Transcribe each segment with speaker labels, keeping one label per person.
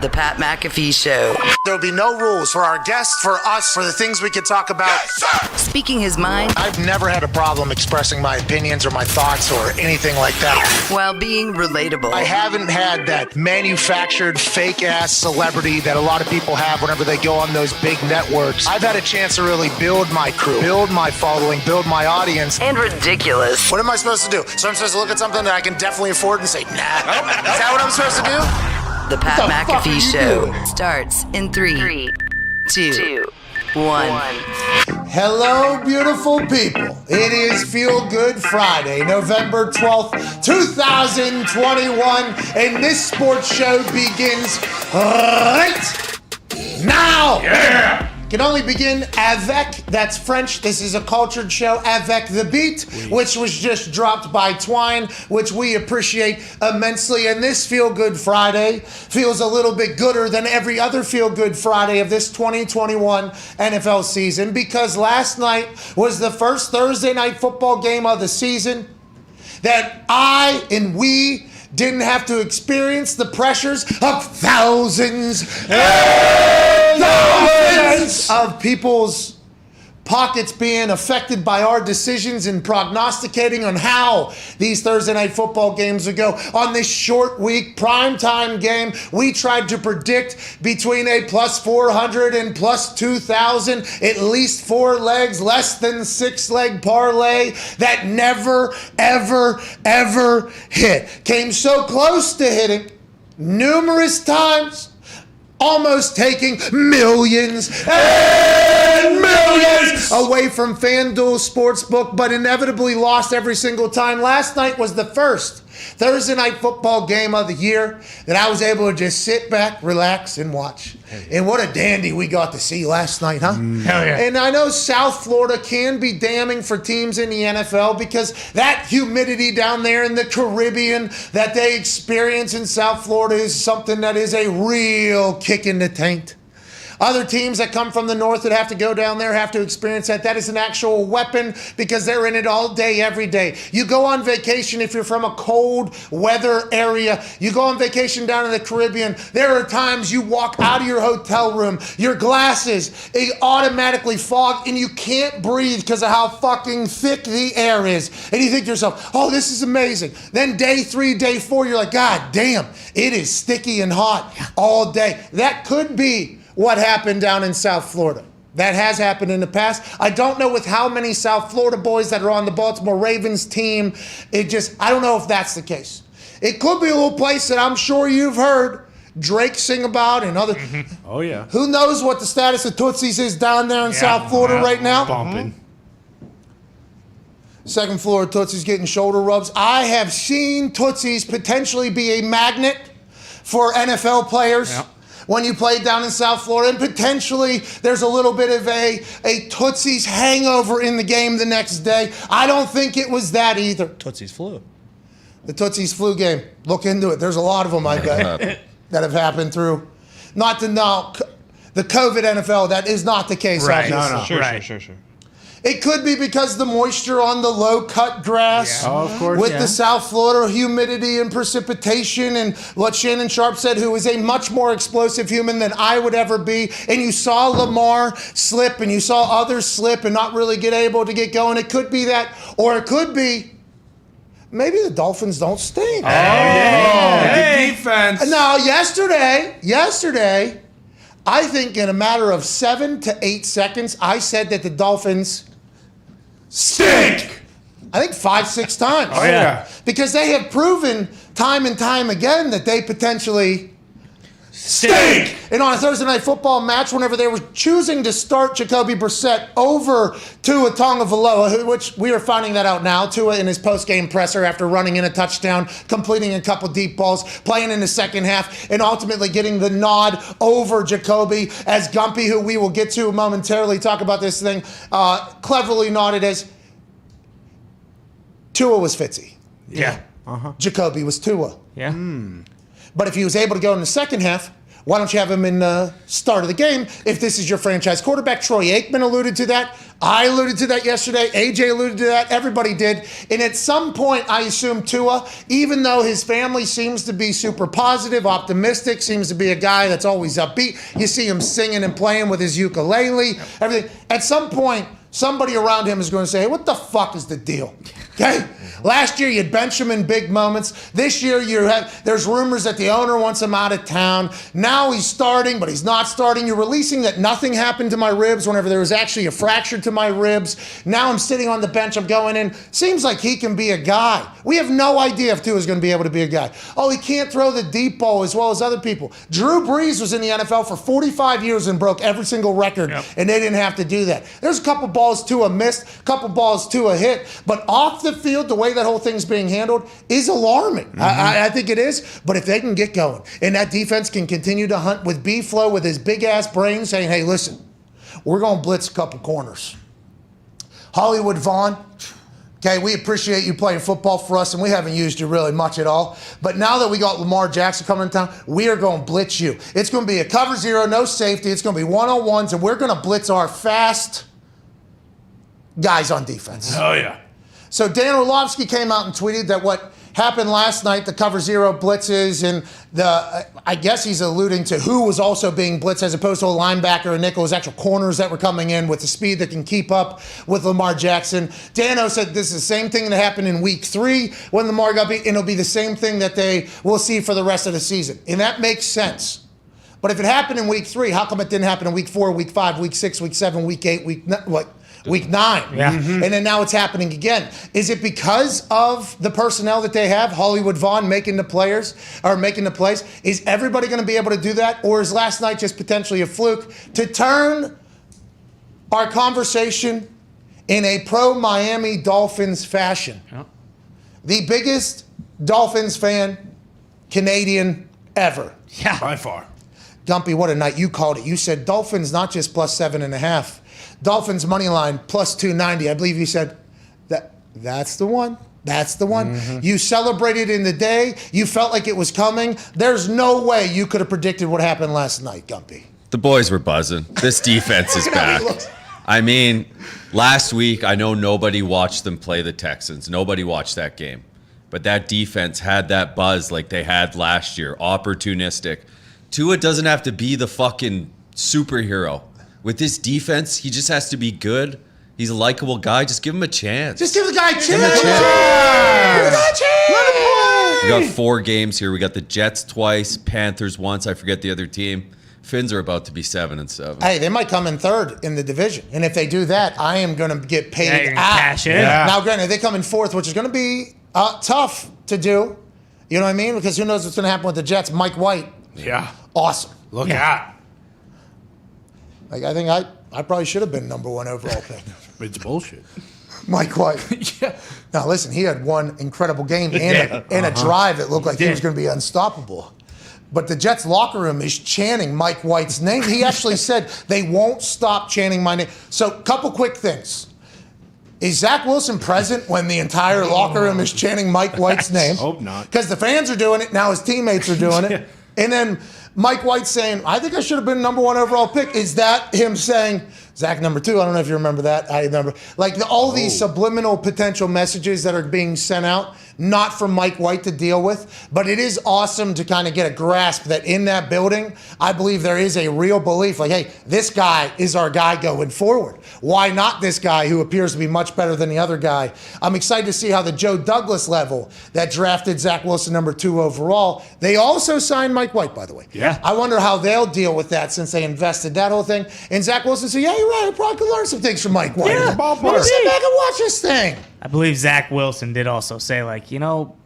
Speaker 1: The Pat McAfee Show.
Speaker 2: There'll be no rules for our guests, for us, for the things we could talk about.
Speaker 1: Yes, speaking his mind.
Speaker 2: I've never had a problem expressing my opinions or my thoughts or anything like that.
Speaker 1: While being relatable.
Speaker 2: I haven't had that manufactured fake-ass celebrity that a lot of people have whenever they go on those big networks. I've had a chance to really build my crew, build my following, build my audience.
Speaker 1: And ridiculous.
Speaker 2: What am I supposed to do? So I'm supposed to look at something that I can definitely afford and say, nah. Is that what I'm supposed to do?
Speaker 1: The Pat McAfee Show starts in 3, 2, 1.
Speaker 3: Hello, beautiful people. It is Feel Good Friday, November 12th, 2021, and this sports show begins right now.
Speaker 4: Yeah!
Speaker 3: Can only begin avec, that's French. This is a cultured show, avec the beat, which was just dropped by Twine, which we appreciate immensely. And this Feel Good Friday feels a little bit gooder than every other Feel Good Friday of this 2021 NFL season, because last night was the first Thursday night football game of the season that I and we didn't have to experience the pressures of thousands of people's pockets being affected by our decisions and prognosticating on how these Thursday night football games would go. On this short week primetime game, we tried to predict between a plus 400 and plus 2,000, at least 4 legs, less than 6 leg parlay that never, ever, ever hit. Came so close to hitting numerous times, almost taking millions and millions away from FanDuel Sportsbook, but inevitably lost every single time. Last night was the first Thursday night football game of the year that I was able to just sit back, relax, and watch. And what a dandy we got to see last night, huh?
Speaker 4: Hell yeah.
Speaker 3: And I know South Florida can be damning for teams in the NFL because that humidity down there in the Caribbean that they experience in South Florida is something that is a real kick in the taint. Other teams that come from the north that have to go down there have to experience that. That is an actual weapon because they're in it all day, every day. You go on vacation if you're from a cold weather area. You go on vacation down in the Caribbean. There are times you walk out of your hotel room, your glasses automatically fog, and you can't breathe because of how fucking thick the air is. And you think to yourself, oh, this is amazing. Then day 3, day 4, you're like, God damn, it is sticky and hot all day. That could be what happened down in South Florida. That has happened in the past. I don't know with how many South Florida boys that are on the Baltimore Ravens team. I don't know if that's the case. It could be a little place that I'm sure you've heard Drake sing about and other.
Speaker 4: Oh, yeah.
Speaker 3: Who knows what the status of Tootsie's is down there in South Florida right now?
Speaker 4: Bumping.
Speaker 3: Second floor, Tootsie's getting shoulder rubs. I have seen Tootsie's potentially be a magnet for NFL players. Yep. When you play down in South Florida, and potentially there's a little bit of a Tootsie's hangover in the game the next day. I don't think it was that either.
Speaker 5: Tootsie's flu.
Speaker 3: The Tootsie's flu game. Look into it. There's a lot of them, I bet, that have happened through. Not to know the COVID NFL, that is not the case,
Speaker 5: Right.
Speaker 3: obviously.
Speaker 5: No. Sure.
Speaker 3: It could be because the moisture on the low-cut grass,
Speaker 4: of course,
Speaker 3: with the South Florida humidity and precipitation, and what Shannon Sharp said, who is a much more explosive human than I would ever be. And you saw Lamar slip, and you saw others slip and not really get able to get going. It could be that, or it could be maybe the Dolphins don't stink.
Speaker 4: Oh, yeah. Good defense.
Speaker 3: Now, yesterday, I think in a matter of 7 to 8 seconds, I said that the Dolphins stink. I think 5-6 times.
Speaker 4: Oh, yeah.
Speaker 3: Because they have proven time and time again that they potentially stink. And on a Thursday night football match, whenever they were choosing to start Jacoby Brissett over Tua Tagovailoa, which we are finding that out now, Tua in his post-game presser after running in a touchdown, completing a couple deep balls, playing in the second half, and ultimately getting the nod over Jacoby as Gumpy, who we will get to momentarily, talk about this thing, cleverly nodded as Tua was Fitzy.
Speaker 4: Yeah.
Speaker 3: Jacoby was Tua.
Speaker 4: Yeah.
Speaker 3: But if he was able to go in the second half, why don't you have him in the start of the game if this is your franchise quarterback? Troy Aikman alluded to that. I alluded to that yesterday. AJ alluded to that. Everybody did. And at some point, I assume Tua, even though his family seems to be super positive, optimistic, seems to be a guy that's always upbeat. You see him singing and playing with his ukulele, everything. At some point, somebody around him is going to say, hey, what the fuck is the deal? Okay? Last year, you'd bench him in big moments. This year, there's rumors that the owner wants him out of town. Now he's starting, but he's not starting. You're releasing that nothing happened to my ribs whenever there was actually a fracture to my ribs. Now I'm sitting on the bench. I'm going in. Seems like he can be a guy. We have no idea if Tua's going to be able to be a guy. Oh, he can't throw the deep ball as well as other people. Drew Brees was in the NFL for 45 years and broke every single record, and they didn't have to do that. There's a couple balls Tua missed, a couple balls Tua hit, but off the field, the way that whole thing's being handled is alarming. I think it is, but if they can get going and that defense can continue to hunt with B-Flow with his big-ass brain saying, hey, listen, we're going to blitz a couple corners. Hollywood Vaughn, okay, we appreciate you playing football for us, and we haven't used you really much at all. But now that we got Lamar Jackson coming in town, we are going to blitz you. It's going to be a cover zero, no safety. It's going to be one-on-ones, and we're going to blitz our fast guys on defense.
Speaker 4: Oh, yeah.
Speaker 3: So Dan Orlovsky came out and tweeted that what happened last night, the cover zero blitzes, and I guess he's alluding to who was also being blitzed as opposed to a linebacker or nickel, it was actual corners that were coming in with the speed that can keep up with Lamar Jackson. Dano said this is the same thing that happened in week 3 when Lamar got beat, and it'll be the same thing that they will see for the rest of the season. And that makes sense. But if it happened in week 3, how come it didn't happen in week 4, week 5, week 6, week 7, week 8, week 9.
Speaker 5: Yeah.
Speaker 3: And then now it's happening again. Is it because of the personnel that they have, Hollywood Vaughn making the plays? Is everybody going to be able to do that? Or is last night just potentially a fluke to turn our conversation in a pro-Miami Dolphins fashion?
Speaker 5: Yep.
Speaker 3: The biggest Dolphins fan, Canadian ever.
Speaker 5: Yeah.
Speaker 4: By far.
Speaker 3: Gumpy, what a night. You called it. You said Dolphins not just plus 7.5. Dolphins money line plus 290. I believe you said that's the one. That's the one. Mm-hmm. You celebrated in the day. You felt like it was coming. There's no way you could have predicted what happened last night, Gumpy.
Speaker 6: The boys were buzzing. This defense is back. I mean, last week, I know nobody watched them play the Texans. Nobody watched that game. But that defense had that buzz like they had last year. Opportunistic. Tua doesn't have to be the fucking superhero. With this defense, he just has to be good. He's a likable guy. Just give him a chance.
Speaker 3: Just give the guy a chance.
Speaker 6: Give him a chance.
Speaker 3: Give the guy a chance. Let him play.
Speaker 6: We got 4 games here. We got the Jets twice, Panthers once. I forget the other team. Fins are about to be 7-7.
Speaker 3: Hey, they might come in third in the division. And if they do that, I am going to get paid out.
Speaker 5: Cash in.
Speaker 4: Yeah.
Speaker 3: Now, granted, they come in fourth, which is going to be tough to do. You know what I mean? Because who knows what's going to happen with the Jets. Mike White.
Speaker 4: Yeah.
Speaker 3: Awesome.
Speaker 4: Look out.
Speaker 3: Like, I think I probably should have been number 1 overall pick.
Speaker 4: It's bullshit.
Speaker 3: Mike White.
Speaker 4: Yeah.
Speaker 3: Now, listen, he had one incredible game and a drive that looked like he was going to be unstoppable. But the Jets locker room is chanting Mike White's name. He actually said they won't stop chanting my name. So, couple quick things. Is Zach Wilson present when the entire locker room is chanting Mike White's name?
Speaker 4: Hope not.
Speaker 3: Because the fans are doing it. Now his teammates are doing it. And then Mike White saying, I think I should have been number 1 overall pick. Is that him saying, Zach number 2? I don't know if you remember that. I remember. Like all these subliminal potential messages that are being sent out, not from Mike White to deal with. But it is awesome to kind of get a grasp that in that building, I believe there is a real belief like, hey, this guy is our guy going forward. Why not this guy who appears to be much better than the other guy? I'm excited to see how the Joe Douglas level that drafted Zach Wilson number 2 overall, they also signed Mike White, by the way.
Speaker 4: Yeah.
Speaker 3: I wonder how they'll deal with that since they invested that whole thing. And Zach Wilson said, yeah, you're right. I probably could learn some things from Mike White.
Speaker 4: Yeah,
Speaker 3: I'm going to sit back and watch this thing.
Speaker 5: I believe Zach Wilson did also say, like, you know,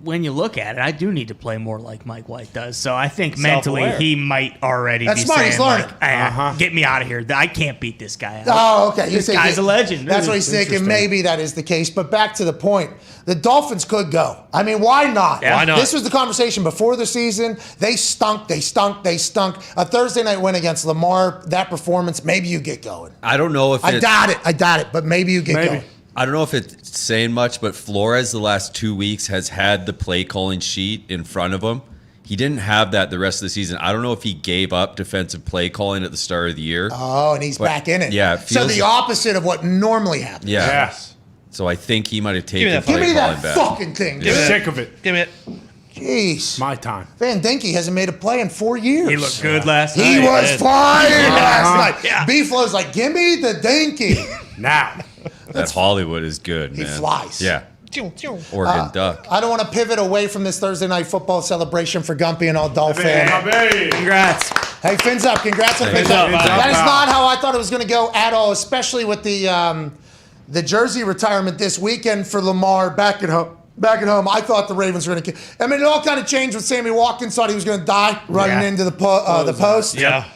Speaker 5: when you look at it, I do need to play more like Mike White does. So I think mentally he might already
Speaker 3: That's
Speaker 5: be
Speaker 3: smart,
Speaker 5: saying,
Speaker 3: he's learning.
Speaker 5: like, get me out of here. I can't beat this guy.
Speaker 3: Oh, okay.
Speaker 5: This guy's a legend.
Speaker 3: That's what he's thinking. Maybe that is the case. But back to the point. The Dolphins could go. I mean, why not?
Speaker 5: Yeah. Why
Speaker 6: not?
Speaker 3: This was the conversation before the season. They stunk. A Thursday night win against Lamar, that performance, maybe you get going.
Speaker 6: I don't know if
Speaker 3: I doubt it, but maybe you get going.
Speaker 6: I don't know if it's saying much, but Flores the last 2 weeks has had the play calling sheet in front of him. He didn't have that the rest of the season. I don't know if he gave up defensive play calling at the start of the year.
Speaker 3: Oh, and he's back in it.
Speaker 6: Yeah.
Speaker 3: So the opposite of what normally happens.
Speaker 6: Yeah.
Speaker 4: Yes.
Speaker 6: So I think he might have taken
Speaker 3: Give me that fucking thing.
Speaker 4: Get sick of it.
Speaker 7: Give me it.
Speaker 3: Jeez.
Speaker 4: My time.
Speaker 3: Van Dinky hasn't made a play in 4 years.
Speaker 5: He looked good last night.
Speaker 3: He was flying last night.
Speaker 5: Yeah.
Speaker 3: B-Flow's like, give me the Dinky.
Speaker 4: Now.
Speaker 6: That Hollywood is good, man.
Speaker 3: He flies.
Speaker 6: Yeah. Oregon Duck.
Speaker 3: I don't want to pivot away from this Thursday night football celebration for Gumpy and all Dolphin.
Speaker 5: Congrats.
Speaker 3: Hey, fins up. Congrats on fins
Speaker 5: up.
Speaker 3: up. That is not how I thought it was going to go at all, especially with the jersey retirement this weekend for Lamar back at home. I thought the Ravens were going to. I mean, it all kind of changed when Sammy Watkins thought he was going to die running into the post.
Speaker 7: Yeah.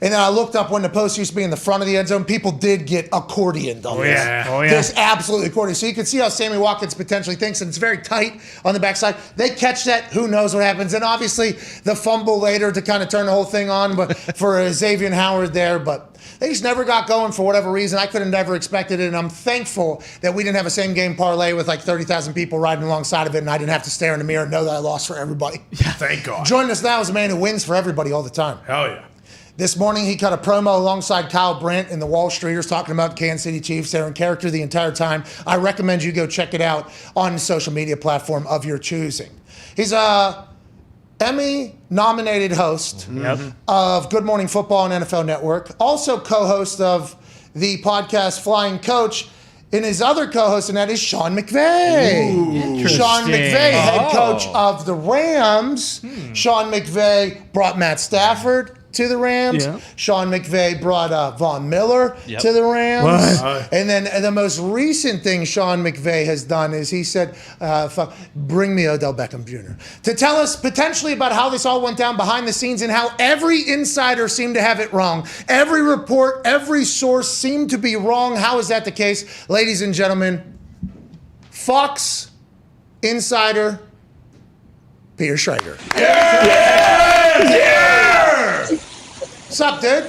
Speaker 3: And then I looked up when the post used to be in the front of the end zone. People did get accordioned on this.
Speaker 5: Oh, yeah.
Speaker 3: Just absolutely accordioned. So you can see how Sammy Watkins potentially thinks, and it's very tight on the backside. They catch that, who knows what happens. And obviously the fumble later to kind of turn the whole thing on, but for Xavier Howard there. But they just never got going for whatever reason. I could have never expected it, and I'm thankful that we didn't have a same-game parlay with like 30,000 people riding alongside of it, and I didn't have to stare in the mirror and know that I lost for everybody.
Speaker 4: Yeah, thank God.
Speaker 3: Joining us now is a man who wins for everybody all the time.
Speaker 4: Hell yeah.
Speaker 3: This morning, he cut a promo alongside Kyle Brandt in the Wall Streeters talking about the Kansas City Chiefs. They're in character the entire time. I recommend you go check it out on the social media platform of your choosing. He's a Emmy-nominated host of Good Morning Football and NFL Network, also co-host of the podcast Flying Coach. And his other co-host in that is Sean McVay. Sean McVay, head coach of the Rams. Sean McVay brought Matt Stafford to the Rams.
Speaker 5: Yeah.
Speaker 3: Sean McVay brought Von Miller to the Rams. And then the most recent thing Sean McVay has done is he said, bring me Odell Beckham Jr. to tell us potentially about how this all went down behind the scenes and how every insider seemed to have it wrong. Every report, every source seemed to be wrong. How is that the case? Ladies and gentlemen, Fox insider Peter Schrager. What's up, dude?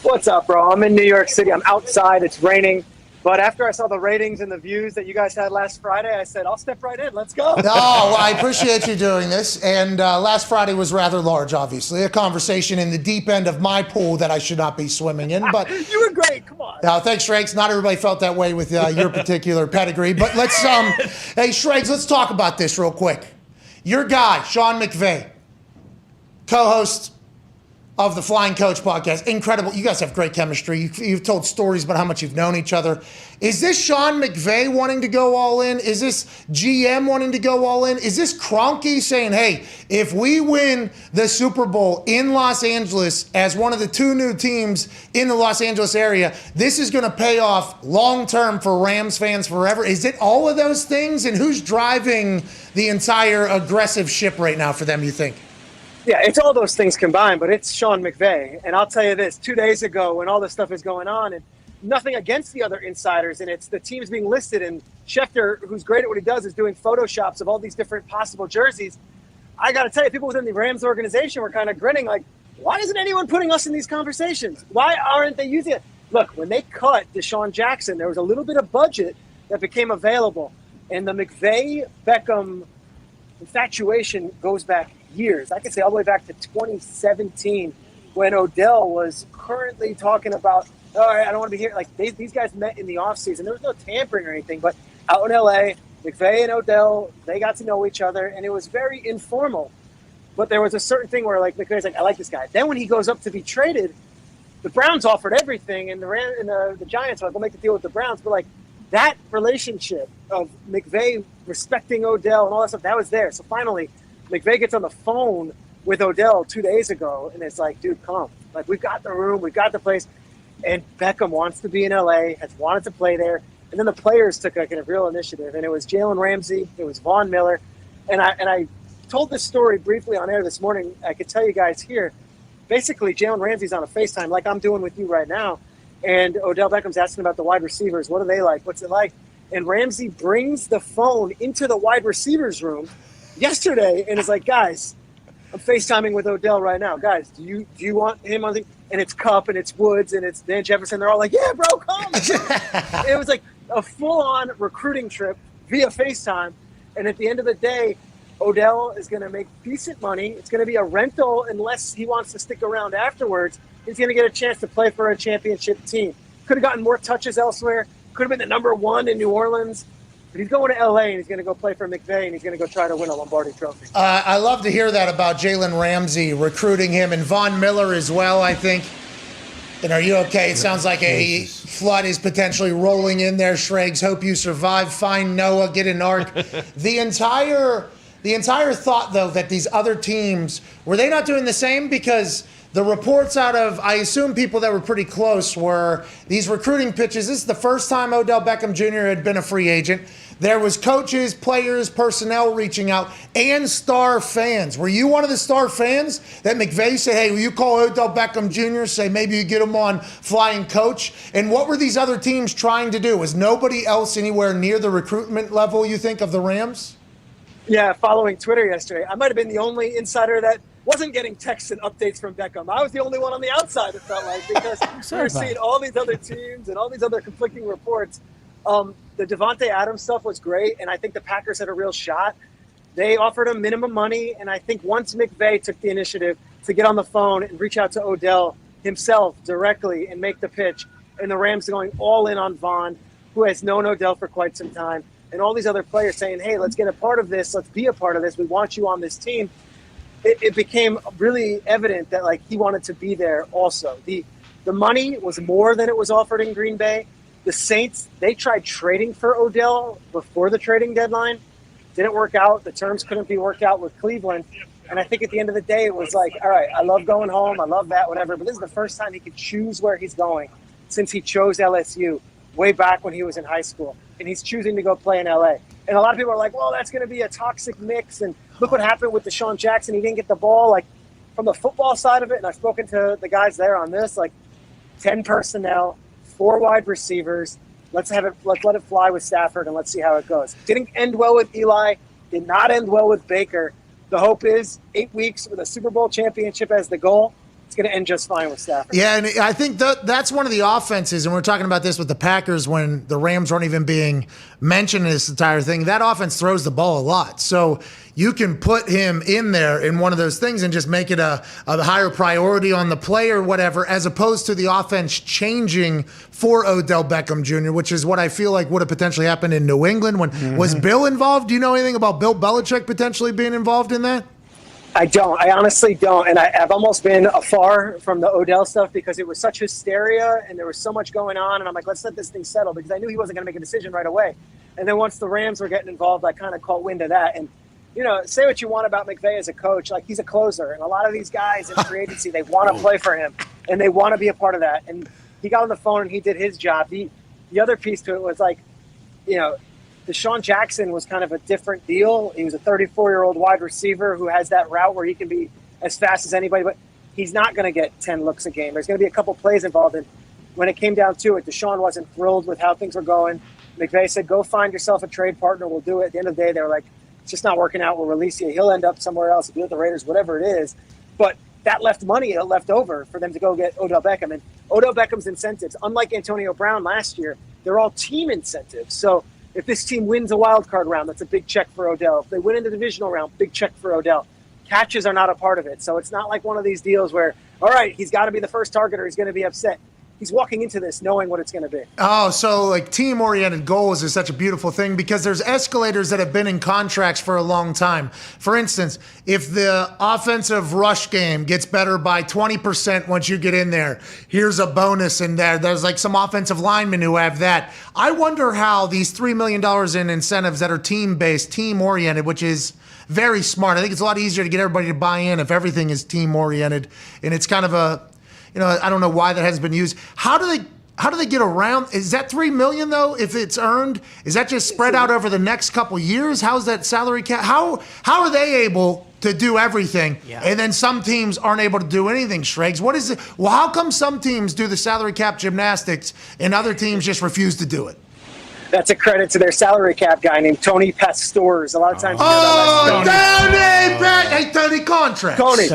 Speaker 8: What's up, bro? I'm in New York City. I'm outside. It's raining. But after I saw the ratings and the views that you guys had last Friday, I said, I'll step right in. Let's go.
Speaker 3: No, well, I appreciate you doing this. And last Friday was rather large, obviously. A conversation in the deep end of my pool that I should not be swimming in. But
Speaker 8: you were great. Come on.
Speaker 3: Thanks, Shrakes. Not everybody felt that way with your particular pedigree. But let's, hey, Shrakes, let's talk about this real quick. Your guy, Sean McVay, co-host of the Flying Coach podcast. Incredible. You guys have great chemistry. You've told stories about how much you've known each other. Is this Sean McVay wanting to go all in? Is this GM wanting to go all in? Is this Kroenke saying, hey, if we win the Super Bowl in Los Angeles as one of the two new teams in the Los Angeles area, this is going to pay off long-term for Rams fans forever? Is it all of those things? And who's driving the entire aggressive ship right now for them, you think?
Speaker 8: Yeah, it's all those things combined, but it's Sean McVay. And I'll tell you this, 2 days ago when all this stuff is going on, and nothing against the other insiders, and it's the teams being listed, and Schefter, who's great at what he does, is doing Photoshops of all these different possible jerseys. I got to tell you, people within the Rams organization were kind of grinning like, why isn't anyone putting us in these conversations? Why aren't they using it? Look, when they cut Deshaun Jackson, there was a little bit of budget that became available. And the McVay-Beckham infatuation goes back years. I could say all the way back to 2017 when Odell was currently talking about, all right, I don't want to be here. Like these guys met in the offseason. There was no tampering or anything, but out in LA, McVay and Odell, they got to know each other, and it was very informal. But there was a certain thing where like McVay's like, I like this guy. Then when he goes up to be traded, the Browns offered everything, and the Giants were like, we'll make the deal with the Browns. But like that relationship of McVay respecting Odell and all that stuff, that was there. So finally, McVay gets on the phone with Odell 2 days ago, and it's like, dude, come. Like, we've got the room, we've got the place. And Beckham wants to be in LA, has wanted to play there. And then the players took like a real initiative. And it was Jalen Ramsey, it was Von Miller. And I told this story briefly on air this morning. I could tell you guys here. Basically, Jalen Ramsey's on a FaceTime like I'm doing with you right now. And Odell Beckham's asking about the wide receivers. What are they like? What's it like? And Ramsey brings the phone into the wide receivers room yesterday and is like, guys, I'm FaceTiming with Odell right now. Guys, do you want him on the – and it's Kupp and it's Woods and it's Dan Jefferson. They're all like, yeah, bro, come. It was like a full-on recruiting trip via FaceTime. And at the end of the day, Odell is going to make decent money. It's going to be a rental unless he wants to stick around afterwards. He's going to get a chance to play for a championship team. Could have gotten more touches elsewhere. Could have been the number one in New Orleans. But he's going to L.A. and he's going to go play for McVay and he's going to go try to win a Lombardi Trophy.
Speaker 3: I love to hear that about Jalen Ramsey recruiting him and Von Miller as well, I think. And are you okay? It sounds like a flood is potentially rolling in there, Schrags. Hope you survive. Find Noah, get an ark. The entire thought, though, that these other teams, were they not doing the same? Because the reports out of, I assume, people that were pretty close were these recruiting pitches. This is the first time Odell Beckham Jr. had been a free agent. There was coaches, players, personnel reaching out, and star fans. Were you one of the star fans that McVay said, hey, will you call Odell Beckham Jr., say maybe you get him on flying coach? And what were these other teams trying to do? Was nobody else anywhere near the recruitment level, you think, of the Rams?
Speaker 8: Yeah, following Twitter yesterday, I might have been the only insider that wasn't getting texts and updates from Beckham. I was the only one on the outside, it felt like, because we were seeing all these other teams and all these other conflicting reports. The Devontae Adams stuff was great, and I think the Packers had a real shot. They offered him minimum money, and I think once McVay took the initiative to get on the phone and reach out to Odell himself directly and make the pitch, and the Rams going all in on Von, who has known Odell for quite some time, and all these other players saying, hey, let's get a part of this, let's be a part of this, we want you on this team. It became really evident that like he wanted to be there also. The money was more than it was offered in Green Bay. The Saints, they tried trading for Odell before the trading deadline. Didn't work out. The terms couldn't be worked out with Cleveland. And I think at the end of the day, it was like, all right, I love going home. I love that, whatever. But this is the first time he could choose where he's going since he chose LSU way back when he was in high school. And he's choosing to go play in LA. And a lot of people are like, well, that's going to be a toxic mix. And look what happened with Deshaun Jackson. He didn't get the ball. Like, from the football side of it, and I've spoken to the guys there on this, like 10 personnel, 4 wide receivers. Let's let it fly with Stafford, and let's see how it goes. Didn't end well with Eli. Did not end well with Baker. The hope is 8 weeks with a Super Bowl championship as the goal. It's going to end just fine with Stafford.
Speaker 3: Yeah, and I think that's one of the offenses, and we're talking about this with the Packers when the Rams weren't even being mentioned in this entire thing. That offense throws the ball a lot. So you can put him in there in one of those things and just make it a higher priority on the play or whatever, as opposed to the offense changing for Odell Beckham Jr., which is what I feel like would have potentially happened in New England. Was Bill involved? Do you know anything about Bill Belichick potentially being involved in that?
Speaker 8: I don't. I honestly don't. And I've almost been afar from the Odell stuff because it was such hysteria and there was so much going on. And I'm like, let's let this thing settle, because I knew he wasn't going to make a decision right away. And then once the Rams were getting involved, I kind of caught wind of that. And, you know, say what you want about McVay as a coach. Like, he's a closer. And a lot of these guys in free agency, they want to play for him and they want to be a part of that. And he got on the phone and he did his job. The other piece to it was like, you know, Deshaun Jackson was kind of a different deal. He was a 34-year-old wide receiver who has that route where he can be as fast as anybody, but he's not going to get 10 looks a game. There's going to be a couple plays involved. And when it came down to it, Deshaun wasn't thrilled with how things were going. McVay said, go find yourself a trade partner. We'll do it. At the end of the day, they were like, it's just not working out. We'll release you. He'll end up somewhere else. He'll be with the Raiders, whatever it is. But that left money left over for them to go get Odell Beckham. And Odell Beckham's incentives, unlike Antonio Brown last year, they're all team incentives. So if this team wins a wild card round, that's a big check for Odell. If they win in the divisional round, big check for Odell. Catches are not a part of it. So it's not like one of these deals where, all right, he's got to be the first target or he's going to be upset. He's walking into this knowing what it's going to be. Oh,
Speaker 3: so like team-oriented goals is such a beautiful thing because there's escalators that have been in contracts for a long time. For instance, if the offensive rush game gets better by 20% once you get in there, here's a bonus in there. There's like some offensive linemen who have that. I wonder how these $3 million in incentives that are team-based, team-oriented, which is very smart. I think it's a lot easier to get everybody to buy in if everything is team-oriented. And it's kind of a, you know, I don't know why that hasn't been used. How do they get around? Is that $3 million though? If it's earned, is that just spread out over the next couple years? How's that salary cap? How are they able to do everything? Yeah. And then some teams aren't able to do anything. Schrags, what is it? Well, how come some teams do the salary cap gymnastics and other teams just refuse to do it?
Speaker 8: That's a credit to their salary cap guy named Tony Pastors. A lot of times.
Speaker 3: Hey, Tony contract.
Speaker 8: Tony's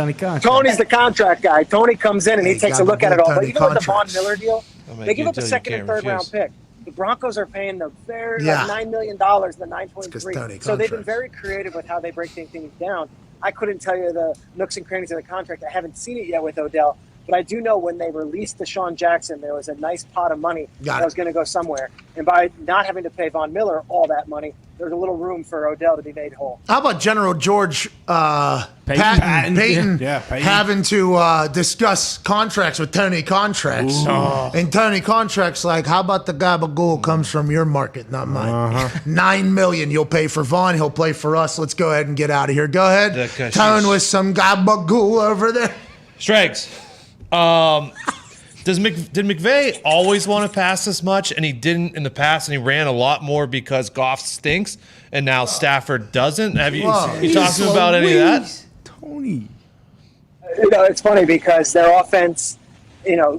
Speaker 8: the contract guy. Tony comes in and he takes a look at it all. But even with the Von Miller deal, they give up a second and third round pick. The Broncos are paying the very like $9 million, the 9.3. So they've been very creative with how they break things down. I couldn't tell you the nooks and crannies of the contract. I haven't seen it yet with Odell. But I do know when they released Deshaun Jackson, there was a nice pot of money that was going to go somewhere. And by not having to pay Von Miller all that money, there's a little room for Odell to be made whole.
Speaker 3: How about General George Peyton having to discuss contracts with Tony Contracts? And Tony Contracts like, how about the gabagool comes from your market, not mine? $9 million you'll pay for Von. He'll play for us. Let's go ahead and get out of here. Go ahead. Tone with some gabagool over there.
Speaker 7: Schrags. Did McVay always want to pass this much, and he didn't in the past, and he ran a lot more because Goff stinks, and now Stafford doesn't? Have you talked to him about any of that?
Speaker 5: Tony.
Speaker 8: It's funny because their offense,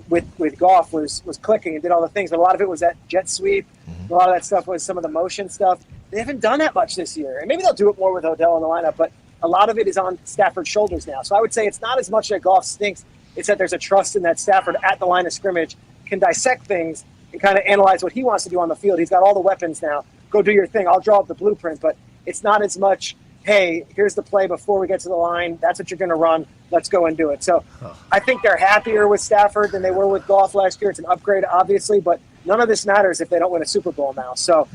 Speaker 8: with Goff was clicking and did all the things, but a lot of it was that jet sweep. A lot of that stuff was some of the motion stuff. They haven't done that much this year, and maybe they'll do it more with Odell in the lineup, but a lot of it is on Stafford's shoulders now. So I would say it's not as much that Goff stinks. It's that there's a trust in that Stafford at the line of scrimmage can dissect things and kind of analyze what he wants to do on the field. He's got all the weapons now. Go do your thing. I'll draw up the blueprint, but it's not as much, hey, here's the play before we get to the line. That's what you're going to run. Let's go and do it. So I think they're happier with Stafford than they were with Goff last year. It's an upgrade, obviously, but none of this matters if they don't win a Super Bowl now. So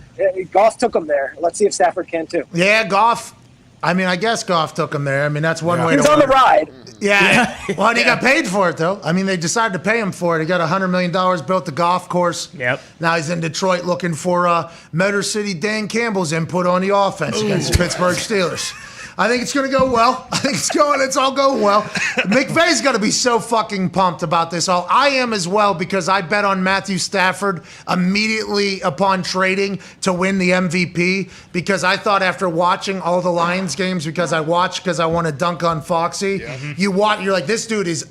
Speaker 8: Goff took them there. Let's see if Stafford can too.
Speaker 3: Yeah, Goff. I mean, I guess Goff took him there. I mean, that's one way to
Speaker 8: He's on the ride.
Speaker 3: Yeah. Well, and he got paid for it, though. I mean, they decided to pay him for it. He got $100 million, built the golf course.
Speaker 5: Yep.
Speaker 3: Now he's in Detroit looking for Motor City Dan Campbell's input on the offense against the Pittsburgh Steelers. I think it's going to go well. It's all going well. McVay's going to be so fucking pumped about this all. I am as well because I bet on Matthew Stafford immediately upon trading to win the MVP because I thought after watching all the Lions games because I want to dunk on Foxy, you're like, this dude is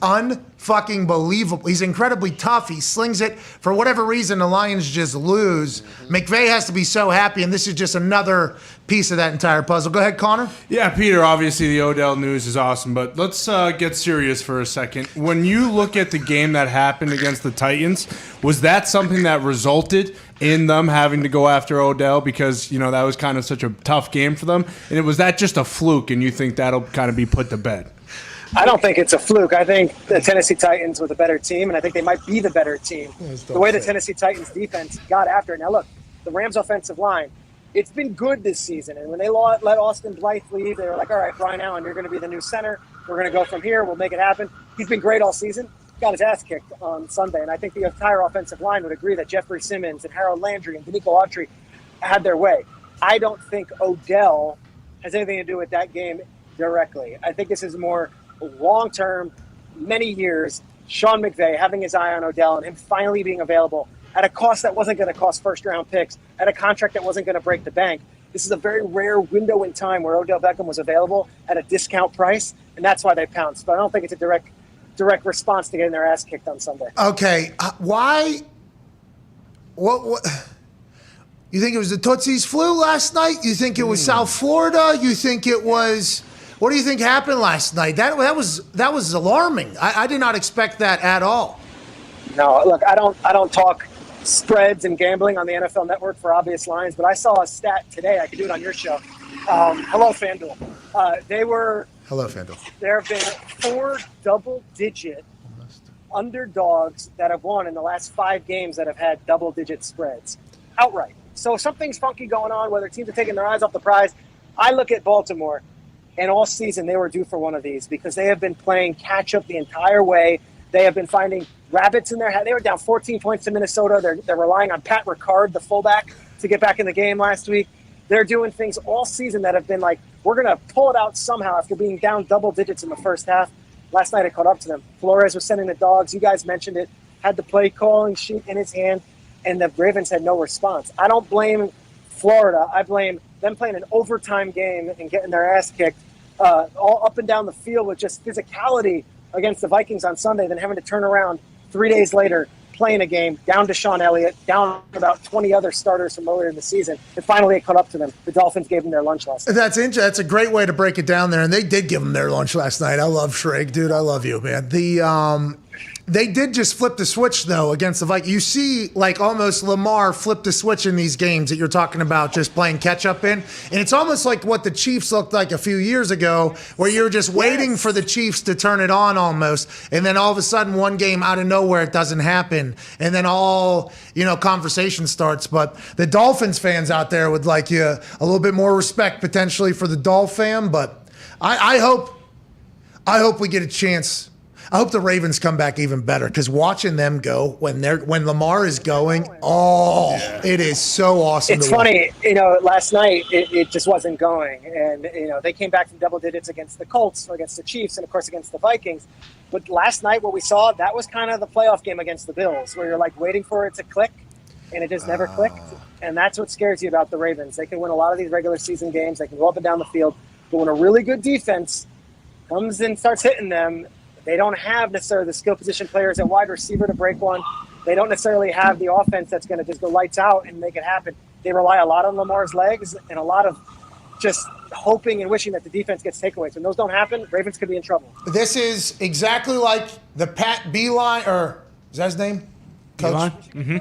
Speaker 3: fucking believable. He's incredibly tough. He slings it. For whatever reason, the Lions just lose. McVay has to be so happy, and this is just another piece of that entire puzzle. Go ahead, Connor.
Speaker 4: Yeah, Peter, obviously the Odell news is awesome, but let's get serious for a second. When you look at the game that happened against the Titans, was that something that resulted in them having to go after Odell because, that was kind of such a tough game for them? And was that just a fluke, and you think that'll kind of be put to bed?
Speaker 8: I don't think it's a fluke. I think the Tennessee Titans were the better team, and I think they might be the better team. The way the Tennessee Titans defense got after it. Now, look, the Rams' offensive line, it's been good this season. And when they let Austin Blythe leave, they were like, all right, Brian Allen, you're going to be the new center. We're going to go from here. We'll make it happen. He's been great all season. Got his ass kicked on Sunday. And I think the entire offensive line would agree that Jeffrey Simmons and Harold Landry and Danico Autry had their way. I don't think Odell has anything to do with that game directly. I think this is more long-term, many years, Sean McVay having his eye on Odell and him finally being available at a cost that wasn't going to cost first-round picks, at a contract that wasn't going to break the bank. This is a very rare window in time where Odell Beckham was available at a discount price, and that's why they pounced. But I don't think it's a direct response to getting their ass kicked on Sunday.
Speaker 3: Okay, why? What? You think it was the Tootsie's flu last night? You think it was South Florida? You think it was? What do you think happened last night? That was alarming. I did not expect that at all.
Speaker 8: No, look, I don't talk spreads and gambling on the NFL Network for obvious lines, but I saw a stat today. I could do it on your show. Hello, FanDuel.
Speaker 3: Hello, FanDuel.
Speaker 8: There have been 4 double-digit underdogs that have won in the last 5 games that have had double-digit spreads outright. So something's funky going on, whether teams are taking their eyes off the prize. I look at Baltimore. And all season, they were due for one of these because they have been playing catch-up the entire way. They have been finding rabbits in their head. They were down 14 points to Minnesota. They're relying on Pat Ricard, the fullback, to get back in the game last week. They're doing things all season that have been like, we're going to pull it out somehow after being down double digits in the first half. Last night, it caught up to them. Flores was sending the dogs. You guys mentioned it. Had the play calling sheet in his hand, and the Ravens had no response. I don't blame Florida. I blame them playing an overtime game and getting their ass kicked all up and down the field with just physicality against the Vikings on Sunday, then having to turn around 3 days later, playing a game, down to Sean Elliott, down about 20 other starters from earlier in the season, and finally it caught up to them. The Dolphins gave them their lunch last night.
Speaker 3: That's a great way to break it down there, and they did give them their lunch last night. I love Schrager, dude. I love you, man. They did just flip the switch, though, against the Vikings. You see, like, almost Lamar flip the switch in these games that you're talking about just playing catch-up in. And it's almost like what the Chiefs looked like a few years ago, where you're just waiting for the Chiefs to turn it on almost. And then all of a sudden, one game out of nowhere, it doesn't happen. And then all, conversation starts. But the Dolphins fans out there would like you a little bit more respect, potentially, for the Dolph fan. But I hope we get a chance. I hope the Ravens come back even better, because watching them go when Lamar is going, it is so awesome.
Speaker 8: It's funny, last night it just wasn't going, and they came back from double digits against the Colts, against the Chiefs, and of course against the Vikings. But last night, what we saw, that was kind of the playoff game against the Bills, where you're like waiting for it to click, and it just never clicked. And that's what scares you about the Ravens. They can win a lot of these regular season games. They can go up and down the field, but when a really good defense comes and starts hitting them, they don't have necessarily the skill position players at wide receiver to break one. They don't necessarily have the offense that's going to just go lights out and make it happen. They rely a lot on Lamar's legs and a lot of just hoping and wishing that the defense gets takeaways. When those don't happen, Ravens could be in trouble.
Speaker 3: This is exactly like the Pat Beeline, or is that his name? Coach?
Speaker 5: Mm-hmm.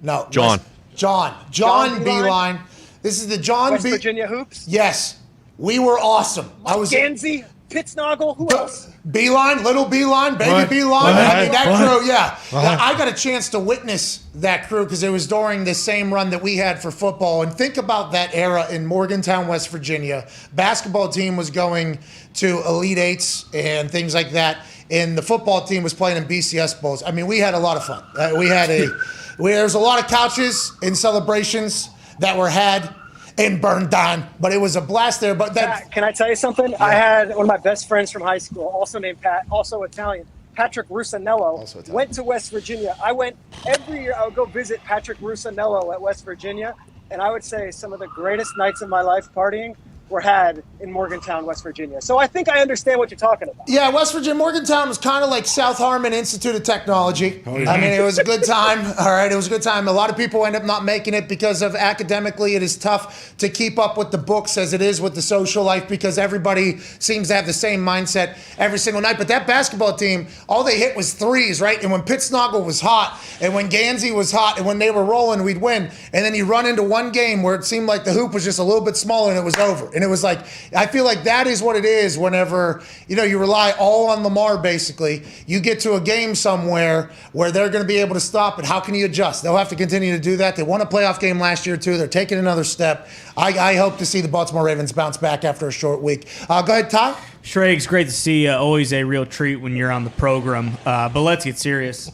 Speaker 3: No.
Speaker 7: John.
Speaker 3: John Beeline. This is the John
Speaker 8: West Virginia hoops.
Speaker 3: Yes. We were awesome.
Speaker 8: Gansey, Pittsnoggle, who else?
Speaker 3: Beeline, little Beeline, baby Beeline. I mean, that crew, yeah. I got a chance to witness that crew because it was during the same run that we had for football. And think about that era in Morgantown, West Virginia. Basketball team was going to Elite Eights and things like that. And the football team was playing in BCS bowls. I mean, we had a lot of fun. There was a lot of couches and celebrations that were had and burned down, but it was a blast there. But
Speaker 8: can I tell you something? Yeah. I had one of my best friends from high school, also named Pat, also Italian, Patrick Rusanello, went to West Virginia. I went every year. I would go visit Patrick Rusanello at West Virginia, and I would say some of the greatest nights of my life partying were had in Morgantown, West Virginia. So I think I understand what you're talking about.
Speaker 3: Yeah, West Virginia, Morgantown was kind of like South Harmon Institute of Technology. I mean, it was a good time. All right, it was a good time. A lot of people end up not making it because of academically it is tough to keep up with the books as it is with the social life, because everybody seems to have the same mindset every single night. But that basketball team, all they hit was threes, right? And when Pittsnoggle was hot, and when Gansey was hot, and when they were rolling, we'd win. And then you run into one game where it seemed like the hoop was just a little bit smaller and it was over. And it was like, I feel like that is what it is whenever, you rely all on Lamar, basically. You get to a game somewhere where they're going to be able to stop it. How can you adjust? They'll have to continue to do that. They won a playoff game last year, too. They're taking another step. I hope to see the Baltimore Ravens bounce back after a short week. Go ahead, Ty.
Speaker 5: Schrager, great to see you. Always a real treat when you're on the program. But let's get serious.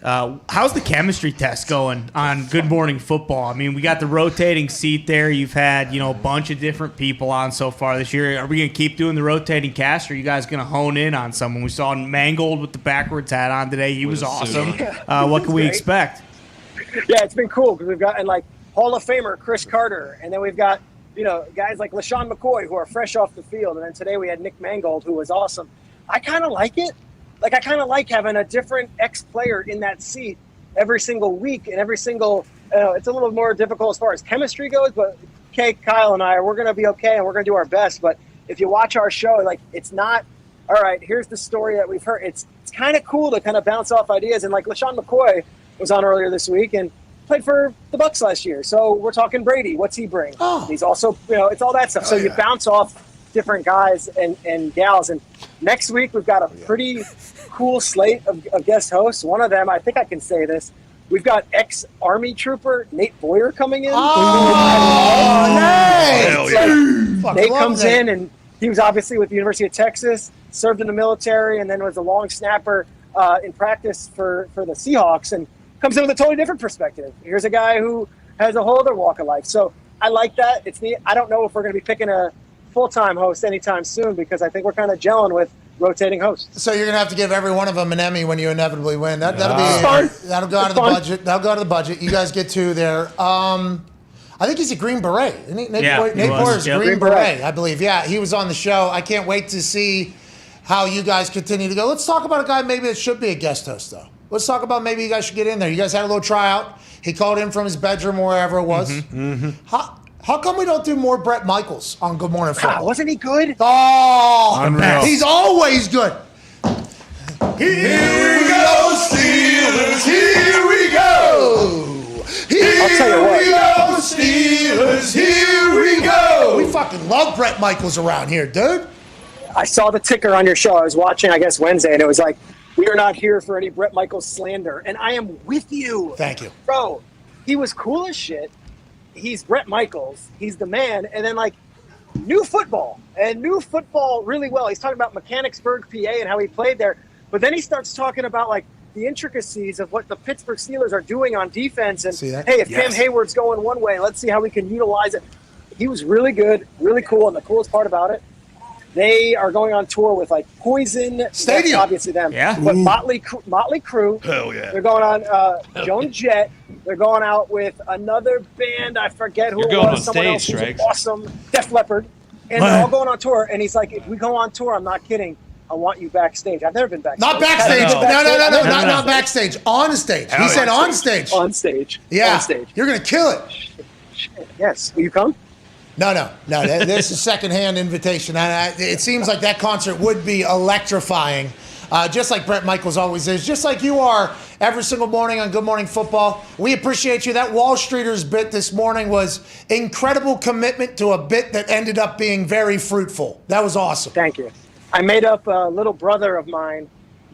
Speaker 5: How's the chemistry test going on Good Morning Football? I mean, we got the rotating seat there. You've had, a bunch of different people on so far this year. Are we going to keep doing the rotating cast, or are you guys going to hone in on someone? We saw Mangold with the backwards hat on today. He was awesome. What can we expect?
Speaker 8: Yeah, it's been cool because we've got Hall of Famer Chris Carter, and then we've got guys like LaShawn McCoy who are fresh off the field, and then today we had Nick Mangold, who was awesome. I kind of like it. I kind of like having a different ex-player in that seat every single week and every single it's a little more difficult as far as chemistry goes, but Kyle and I, we're going to be okay and we're going to do our best. But if you watch our show, it's not, all right, here's the story that we've heard. It's kind of cool to kind of bounce off ideas. And LaShawn McCoy was on earlier this week and played for the Bucs last year. So we're talking Brady. What's he bring? Oh. He's also, it's all that stuff. So you bounce off different guys and gals. And next week we've got a pretty cool slate of guest hosts. One of them, I think I can say this, we've got ex-Army trooper Nate Boyer coming in. Nice! Nate comes in, and he was obviously with the University of Texas, served in the military, and then was a long snapper in practice for the Seahawks, and comes in with a totally different perspective. Here's a guy who has a whole other walk of life. So I like that. It's neat. I don't know if we're going to be picking a full-time host anytime soon, because I think we're kind of gelling with rotating hosts.
Speaker 3: So you're gonna have to give every one of them an Emmy when you inevitably win. That'll go out of the budget. That'll go out of the budget. You guys get two there. I think he's a Green Beret. Isn't he? Nate Boyer's Green Beret, I believe. Yeah, he was on the show. I can't wait to see how you guys continue to go. Let's talk about a guy maybe that should be a guest host, though. Let's talk about maybe you guys should get in there. You guys had a little tryout. He called in from his bedroom or wherever it was. How come we don't do more Bret Michaels on Good Morning Football?
Speaker 8: Wasn't he good?
Speaker 3: Oh,
Speaker 4: unreal.
Speaker 3: He's always good. Here we go, Steelers. Here we go. Here we go, Steelers. Here we go. We fucking love Bret Michaels around here, dude.
Speaker 8: I saw the ticker on your show. I was watching, I guess, Wednesday, and it was like, we are not here for any Bret Michaels slander. And I am with you.
Speaker 3: Thank you.
Speaker 8: Bro, he was cool as shit. He's Bret Michaels. He's the man. And then, like, new football really well. He's talking about Mechanicsburg, PA, and how he played there. But then he starts talking about, like, the intricacies of what the Pittsburgh Steelers are doing on defense. And, hey, if Cam Hayward's going one way, let's see how we can utilize it. He was really good, really cool. And the coolest part about it, they are going on tour with, like, Poison
Speaker 3: Stadium.
Speaker 8: That's obviously them.
Speaker 5: Yeah.
Speaker 8: But Motley Crue.
Speaker 7: Hell yeah.
Speaker 8: They're going on Joan Jett. They're going out with another band. I forget who
Speaker 7: You're
Speaker 8: it
Speaker 7: going
Speaker 8: was.
Speaker 7: on
Speaker 8: Someone
Speaker 7: stage,
Speaker 8: else who's
Speaker 7: Schrager.
Speaker 8: awesome. Def Leppard. And they're all going on tour. And he's like, if we go on tour, I'm not kidding, I want you backstage. I've never been backstage.
Speaker 3: Not backstage.
Speaker 7: No.
Speaker 3: No, not backstage. On stage. He said on stage.
Speaker 8: On stage.
Speaker 3: Yeah.
Speaker 8: On stage.
Speaker 3: You're going to kill it.
Speaker 8: Yes. Will you come?
Speaker 3: No. This is a secondhand invitation. It seems like that concert would be electrifying, just like Bret Michaels always is, just like you are every single morning on Good Morning Football. We appreciate you. That Wall Streeters bit this morning was incredible commitment to a bit that ended up being very fruitful. That was awesome.
Speaker 8: Thank you. I made up a little brother of mine,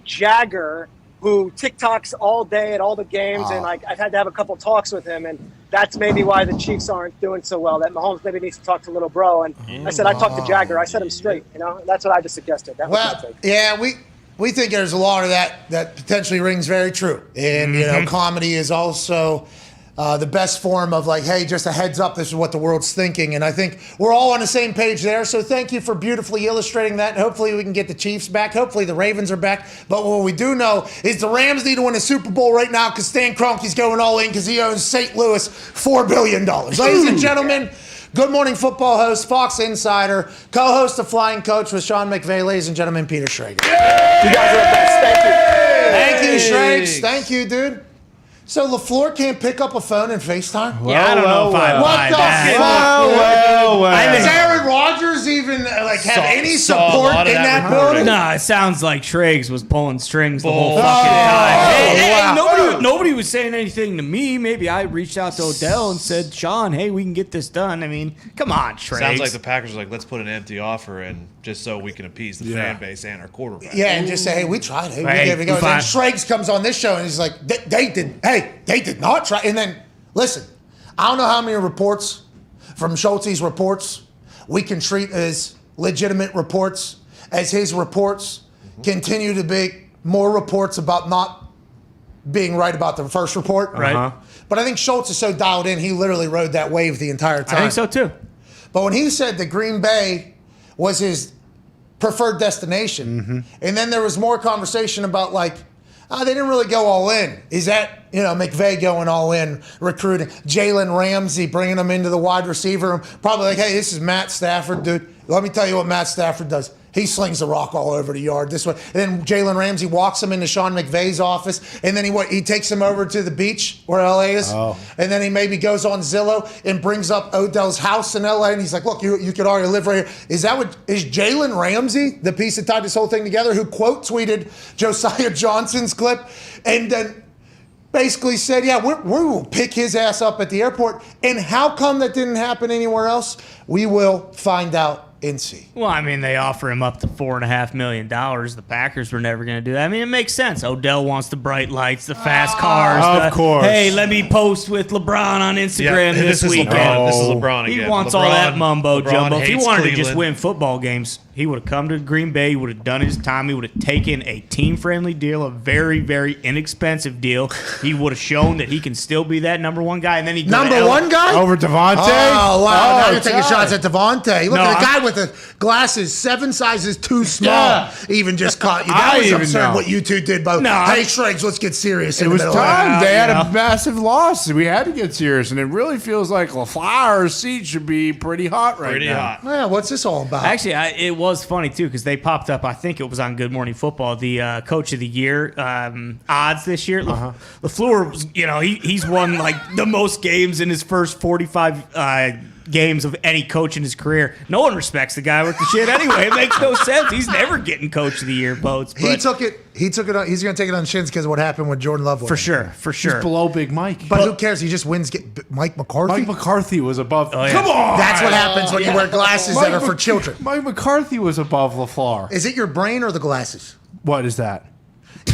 Speaker 8: Jagger, who TikToks all day at all the games, and like I've had to have a couple talks with him, and that's maybe why the Chiefs aren't doing so well. That Mahomes maybe needs to talk to little bro. And I said I talked to Jagger. I set him straight. You know, that's what I just suggested. That was my
Speaker 3: Well,
Speaker 8: take.
Speaker 3: yeah, we think there's a lot of that potentially rings very true. And, you know, comedy is also the best form of like, hey, just a heads up, this is what the world's thinking. And I think we're all on the same page there. So thank you for beautifully illustrating that. Hopefully we can get the Chiefs back. Hopefully the Ravens are back. But what we do know is the Rams need to win a Super Bowl right now because Stan Kroenke's going all in because he owns St. Louis $4 billion. Ladies and gentlemen, Good Morning Football host, Fox Insider, co-host of Flying Coach with Sean McVay. Ladies and gentlemen, Peter Schrager.
Speaker 8: You guys are the best. Thank you.
Speaker 3: Thank you, Schrags. Thank you, dude. So LaFleur can't pick up a phone and FaceTime?
Speaker 5: Yeah, I don't know if I
Speaker 3: What
Speaker 5: buy
Speaker 3: the
Speaker 5: that.
Speaker 3: fuck? Does Aaron Rodgers even have any
Speaker 7: saw a
Speaker 3: support
Speaker 7: lot
Speaker 3: in
Speaker 7: of that
Speaker 3: that
Speaker 7: recruiting.
Speaker 3: building?
Speaker 5: No, it sounds like Schrags was pulling strings the whole
Speaker 7: Bullshit.
Speaker 5: fucking time.
Speaker 3: Oh, wow.
Speaker 5: Nobody was saying anything to me. Maybe I reached out to Odell and said, Sean, hey, we can get this done. I mean, come on, Schrags.
Speaker 7: Sounds like the Packers are like, let's put an empty offer in just so we can appease the fan base and our quarterback.
Speaker 3: Yeah, and just say, hey, we tried. Hey, we
Speaker 5: Hey,
Speaker 3: gave it a go.
Speaker 5: we
Speaker 3: And then
Speaker 5: fine.
Speaker 3: Schrags comes on this show and he's like, they did not try. And then, listen, I don't know how many reports from Schultz's reports we can treat as legitimate reports, as his reports continue to be more reports about not being right about the first report.
Speaker 5: Right.
Speaker 3: But I think Schultz is so dialed in, he literally rode that wave the entire time.
Speaker 5: I think so, too.
Speaker 3: But when he said that Green Bay was his preferred destination, and then there was more conversation about like, they didn't really go all in. Is that, McVay going all in, recruiting Jalen Ramsey, bringing him into the wide receiver room? Probably like, hey, this is Matt Stafford, dude. Let me tell you what Matt Stafford does. He slings the rock all over the yard this way. And then Jalen Ramsey walks him into Sean McVay's office, and then he takes him over to the beach where LA is. And then he maybe goes on Zillow and brings up Odell's house in LA, and he's like, look, you could already live right here. Is Jalen Ramsey the piece that tied this whole thing together, who quote tweeted Josiah Johnson's clip and then basically said, yeah, we will pick his ass up at the airport. And how come that didn't happen anywhere else? We will find out and see.
Speaker 5: Well, I mean, they offer him up to $4.5 million. The Packers were never going to do that. I mean, it makes sense. Odell wants the bright lights, the fast cars.
Speaker 4: Of course.
Speaker 5: Hey, let me post with LeBron on Instagram this weekend.
Speaker 7: This is LeBron again.
Speaker 5: He wants
Speaker 7: LeBron,
Speaker 5: all that mumbo
Speaker 7: LeBron
Speaker 5: jumbo. If he
Speaker 7: hates
Speaker 5: wanted to just
Speaker 7: Cleveland.
Speaker 5: win football games, he would have come to Green Bay. He would have done his time. He would have taken a team-friendly deal, a very, very inexpensive deal. He would have shown that he can still be that number one guy. And then he
Speaker 3: Number one guy?
Speaker 4: Over Devontae?
Speaker 3: Oh, wow. Now you're taking
Speaker 4: God.
Speaker 3: shots at Devontae. Look
Speaker 5: No,
Speaker 3: at the
Speaker 5: I'm-
Speaker 3: guy with the glasses 7 sizes too small.
Speaker 4: Yeah.
Speaker 3: Even just caught you. That
Speaker 4: I
Speaker 3: was
Speaker 4: even
Speaker 3: absurd
Speaker 4: know.
Speaker 3: what you two did both.
Speaker 5: No,
Speaker 3: hey,
Speaker 5: I-
Speaker 3: Schrags, let's get serious.
Speaker 4: It
Speaker 3: in the
Speaker 4: was
Speaker 3: middle of
Speaker 4: time.
Speaker 3: that.
Speaker 4: They had
Speaker 5: you
Speaker 4: a
Speaker 5: know.
Speaker 4: massive loss. We had to get serious, and it really feels like LaFleur's seat should be pretty hot right
Speaker 7: Pretty
Speaker 4: now.
Speaker 7: hot.
Speaker 3: Well, what's this all about?
Speaker 5: Actually, it was funny, too, because they popped up, I think it was on Good Morning Football, the Coach of the Year odds this year. LaFleur, was, he's won, like, the most games in his first 45 games of any coach in his career. No one respects the guy with the shit anyway. It makes no sense. He's never getting Coach of the Year votes.
Speaker 3: He took it. He's going to take it on shins because of what happened with Jordan Love.
Speaker 5: For sure.
Speaker 4: He's below Big Mike.
Speaker 3: But who cares? He just wins. Mike McCarthy?
Speaker 4: Mike McCarthy was above.
Speaker 5: Oh, yeah.
Speaker 4: Come on!
Speaker 3: That's what happens when you wear glasses that are for children.
Speaker 4: Mike McCarthy was above LaFleur.
Speaker 3: Is it your brain or the glasses?
Speaker 4: What is that?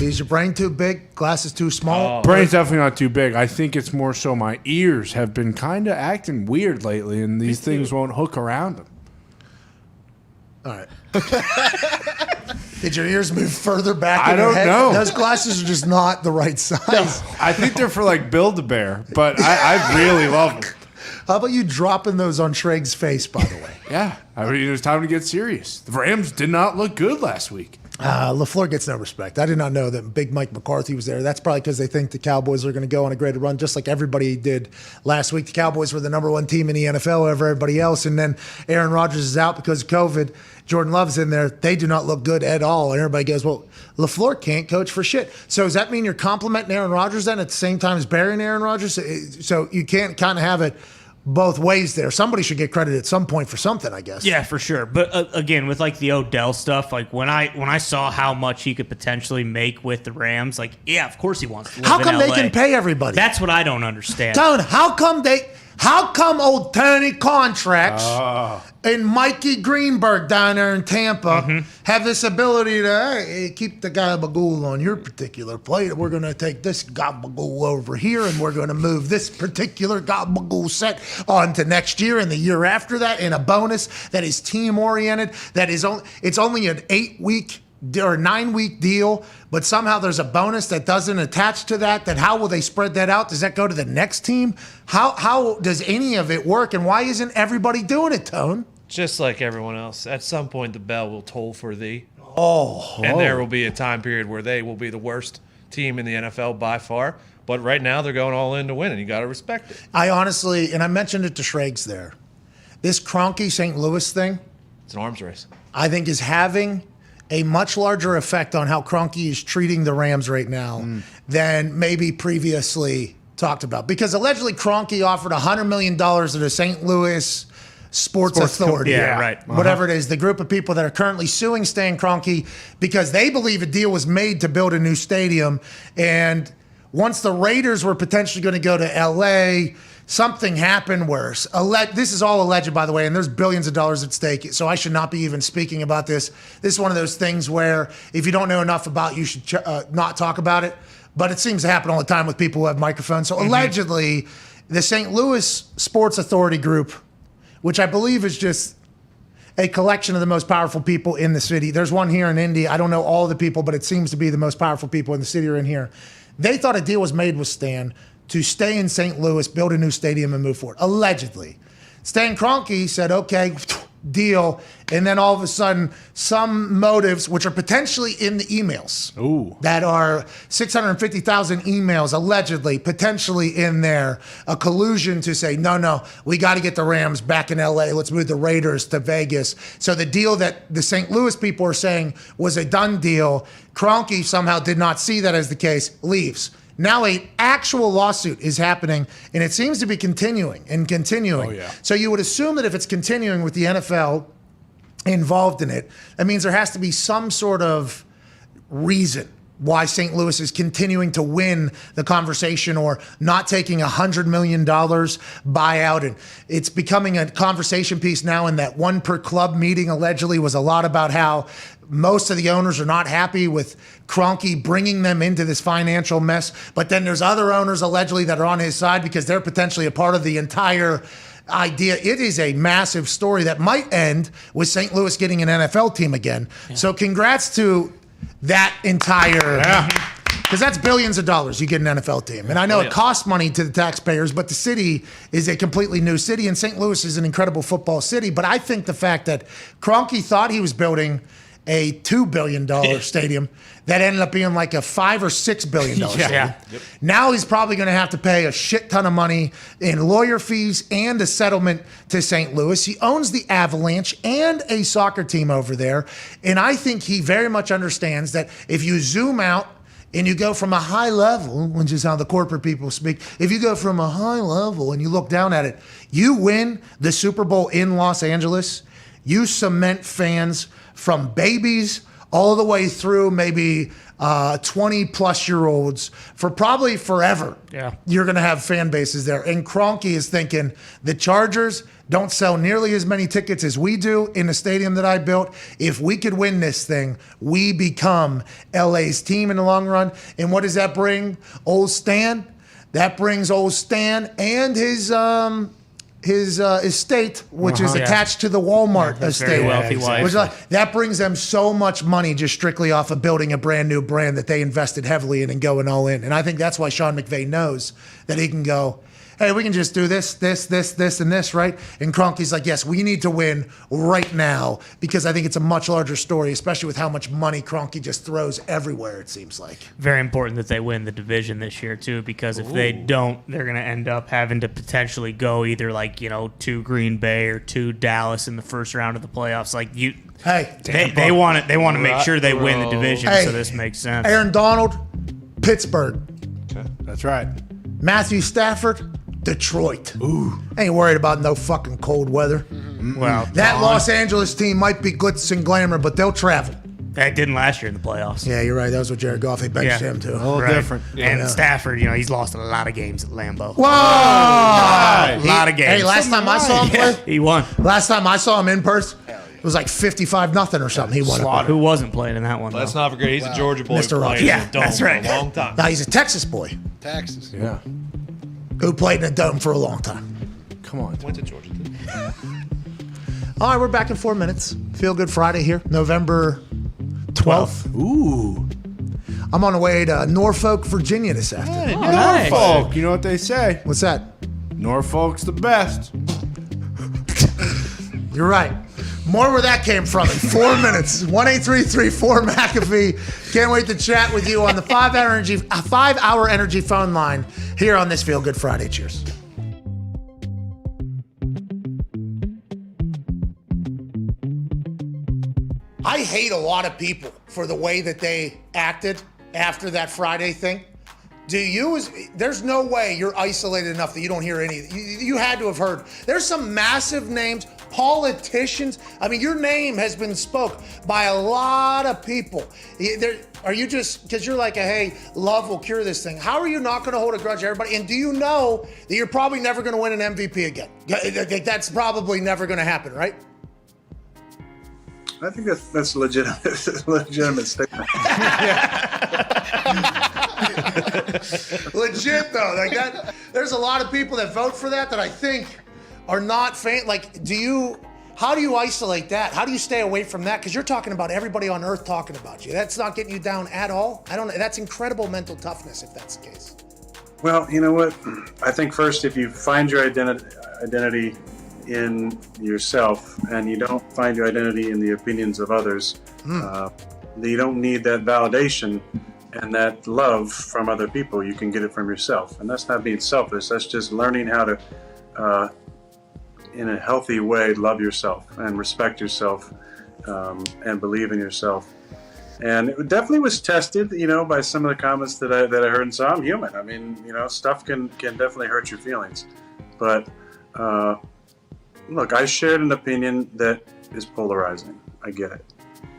Speaker 3: Is your brain too big? Glasses too small?
Speaker 4: Brain's definitely not too big. I think it's more so my ears have been kind of acting weird lately, and these things won't hook around them.
Speaker 3: All right. Did your ears move further back?
Speaker 4: I don't know.
Speaker 3: Those glasses are just not the right size.
Speaker 4: I think they're for like Build-A-Bear, but I really love them.
Speaker 3: How about you dropping those on Schrager's face, by the way?
Speaker 4: Yeah. I mean, it was time to get serious. The Rams did not look good last week.
Speaker 3: LaFleur gets no respect. I did not know that Big Mike McCarthy was there. That's probably because they think the Cowboys are going to go on a greater run, just like everybody did last week. The Cowboys were the number one team in the NFL over everybody else, and then Aaron Rodgers is out because of COVID. Jordan Love's in there. They do not look good at all, and everybody goes, well, LaFleur can't coach for shit. So does that mean you're complimenting Aaron Rodgers then at the same time as burying Aaron Rodgers? So you can't kind of have it both ways there. Somebody should get credit at some point for something, I guess.
Speaker 5: Yeah, for sure. But again, with like the Odell stuff, like when I saw how much he could potentially make with the Rams, like, yeah, of course he wants to live
Speaker 3: How come
Speaker 5: in
Speaker 3: they
Speaker 5: LA.
Speaker 3: can pay everybody?
Speaker 5: That's what I don't understand.
Speaker 3: Tone, how come old Tony Contracts and Mikey Greenberg down there in Tampa have this ability to hey, keep the gabagool on your particular plate? We're going to take this gabagool over here and we're going to move this particular gabagool set on to next year and the year after that in a bonus that is team-oriented, that is it's only an 8-week or 9-week deal, but somehow there's a bonus that doesn't attach to that. That how will they spread that out? Does that go to the next team? How does any of it work? And why isn't everybody doing it, Tone?
Speaker 7: Just like everyone else, at some point the bell will toll for thee. And there will be a time period where they will be the worst team in the NFL by far. But right now they're going all in to win, and you got to respect it.
Speaker 3: I honestly, and I mentioned it to Schrags there, this Kroenke St. Louis thing,
Speaker 7: It's an arms race.
Speaker 3: I think is having a much larger effect on how Kroenke is treating the Rams right now than maybe previously talked about. Because allegedly Kroenke offered $100 million to the St. Louis Sports Authority.
Speaker 5: Yeah, right.
Speaker 3: Whatever it is, the group of people that are currently suing Stan Kroenke because they believe a deal was made to build a new stadium. And once the Raiders were potentially going to go to L.A., something happened worse. This is all alleged, by the way, and there's billions of dollars at stake, so I should not be even speaking about this. This is one of those things where if you don't know enough about, you should not talk about it. But it seems to happen all the time with people who have microphones. So allegedly, the St. Louis Sports Authority Group, which I believe is just a collection of the most powerful people in the city. There's one here in Indy. I don't know all the people, but it seems to be the most powerful people in the city are in here. They thought a deal was made with Stan to stay in St. Louis, build a new stadium, and move forward. Allegedly. Stan Kroenke said, okay, deal. And then all of a sudden, some motives, which are potentially in the emails, that are 650,000 emails, allegedly, potentially in there, a collusion to say, no, we got to get the Rams back in L.A. Let's move the Raiders to Vegas. So the deal that the St. Louis people are saying was a done deal, Kroenke somehow did not see that as the case, leaves. Now an actual lawsuit is happening, and it seems to be continuing.
Speaker 4: Oh, yeah.
Speaker 3: So you would assume that if it's continuing with the NFL involved in it, that means there has to be some sort of reason why St. Louis is continuing to win the conversation or not taking $100 million buyout. And it's becoming a conversation piece now, in that one per club meeting allegedly was a lot about how most of the owners are not happy with Kroenke bringing them into this financial mess. But then there's other owners allegedly that are on his side because they're potentially a part of the entire idea. It is a massive story that might end with St. Louis getting an NFL team again. Yeah. So congrats to that entire, because that's billions of dollars you get an NFL team. And I know it costs money to the taxpayers, but the city is a completely new city, and St. Louis is an incredible football city. But I think the fact that Kroenke thought he was building a $2 billion stadium that ended up being like a $5 or $6 billion stadium.
Speaker 5: Yep.
Speaker 3: Now he's probably going to have to pay a shit ton of money in lawyer fees and a settlement to St. Louis. He owns the Avalanche and a soccer team over there. And I think he very much understands that if you zoom out and you go from a high level, which is how the corporate people speak, if you go from a high level and you look down at it, you win the Super Bowl in Los Angeles, you cement fans from babies all the way through maybe 20-plus-year-olds for probably forever.
Speaker 5: Yeah.
Speaker 3: You're going to have fan bases there. And Kroenke is thinking the Chargers don't sell nearly as many tickets as we do in the stadium that I built. If we could win this thing, we become LA's team in the long run. And what does that bring? Old Stan? That brings old Stan and his estate, which is attached to the Walmart estate.
Speaker 5: Very wealthy wife.
Speaker 3: Which, that brings them so much money just strictly off of building a brand new brand that they invested heavily in and going all in. And I think that's why Sean McVay knows that he can go, hey, we can just do this, and this, right? And Kroenke's like, yes, we need to win right now because I think it's a much larger story, especially with how much money Kroenke just throws everywhere, it seems like.
Speaker 5: Very important that they win the division this year, too, because if they don't, they're going to end up having to potentially go either to Green Bay or to Dallas in the first round of the playoffs. They want to make sure they win the division, so this makes sense.
Speaker 3: Aaron Donald, Pittsburgh.
Speaker 4: Okay. That's right.
Speaker 3: Matthew Stafford, Detroit. Ooh. Ain't worried about no fucking cold weather.
Speaker 5: Mm-hmm. Well,
Speaker 3: that Los Angeles team might be glitz and glamour, but they'll travel.
Speaker 5: That didn't last year in the playoffs.
Speaker 3: Yeah, you're right. That was with Jared Goff. They benched him, too.
Speaker 4: A little different.
Speaker 5: And Stafford, he's lost a lot of games at Lambeau.
Speaker 3: Whoa!
Speaker 5: A lot of games.
Speaker 3: Hey, last time I saw him play,
Speaker 5: he won.
Speaker 3: Last time I saw him in person, it was like 55-0 or something. He won.
Speaker 5: Who wasn't playing in that one?
Speaker 7: Let's not forget, he's a Georgia boy.
Speaker 3: Mr. Rodgers.
Speaker 5: Yeah, that's right.
Speaker 7: For a long time.
Speaker 3: Now, he's a Texas boy.
Speaker 9: Texas.
Speaker 4: Yeah.
Speaker 3: Who played in a dome for a long time.
Speaker 4: Come on.
Speaker 7: Went to Georgia.
Speaker 3: All right, we're back in 4 minutes. Feel Good Friday here, November 12th.
Speaker 4: Ooh.
Speaker 3: I'm on the way to Norfolk, Virginia this afternoon.
Speaker 5: Oh, nice.
Speaker 4: Norfolk. You know what they say?
Speaker 3: What's that?
Speaker 4: Norfolk's the best.
Speaker 3: You're right. More where that came from in 4 minutes. 1-833-4 McAfee. Can't wait to chat with you on the 5-hour energy phone line here on this Feel Good Friday. Cheers. I hate a lot of people for the way that they acted after that Friday thing. There's no way you're isolated enough that you don't hear any. You had to have heard. There's some massive names, politicians. I mean, your name has been spoke by a lot of people. Are you just, because you're like, hey, love will cure this thing. How are you not going to hold a grudge to everybody? And do you know that you're probably never going to win an MVP again? That's probably never going to happen, right?
Speaker 10: I think that's a legitimate statement.
Speaker 3: Legit though, like that. There's a lot of people that vote for that I think are not fan. Like, how do you isolate that? How do you stay away from that? Because you're talking about everybody on earth talking about you. That's not getting you down at all. I don't know. That's incredible mental toughness if that's the case.
Speaker 10: Well, you know what? I think first, if you find your identity in yourself and you don't find your identity in the opinions of others, you don't need that validation and that love from other people. You can get it from yourself. And that's not being selfish. That's just learning how to, in a healthy way, love yourself and respect yourself and believe in yourself. And it definitely was tested, by some of the comments that I heard. And so I'm human. I mean, stuff can definitely hurt your feelings. But look, I shared an opinion that is polarizing. I get it.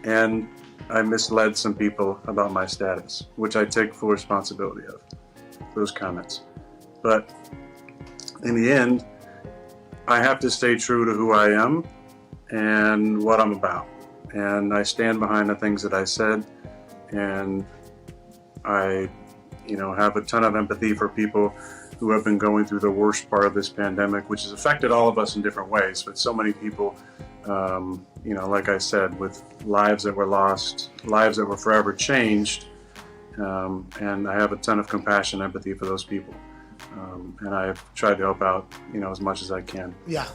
Speaker 10: And I misled some people about my status, which I take full responsibility of, those comments. But in the end, I have to stay true to who I am and what I'm about. And I stand behind the things that I said. And I, have a ton of empathy for people who have been going through the worst part of this pandemic, which has affected all of us in different ways. But so many people, like I said, with lives that were lost, lives that were forever changed. And I have a ton of compassion and empathy for those people. And I've tried to help out, as much as I can.
Speaker 3: Yeah.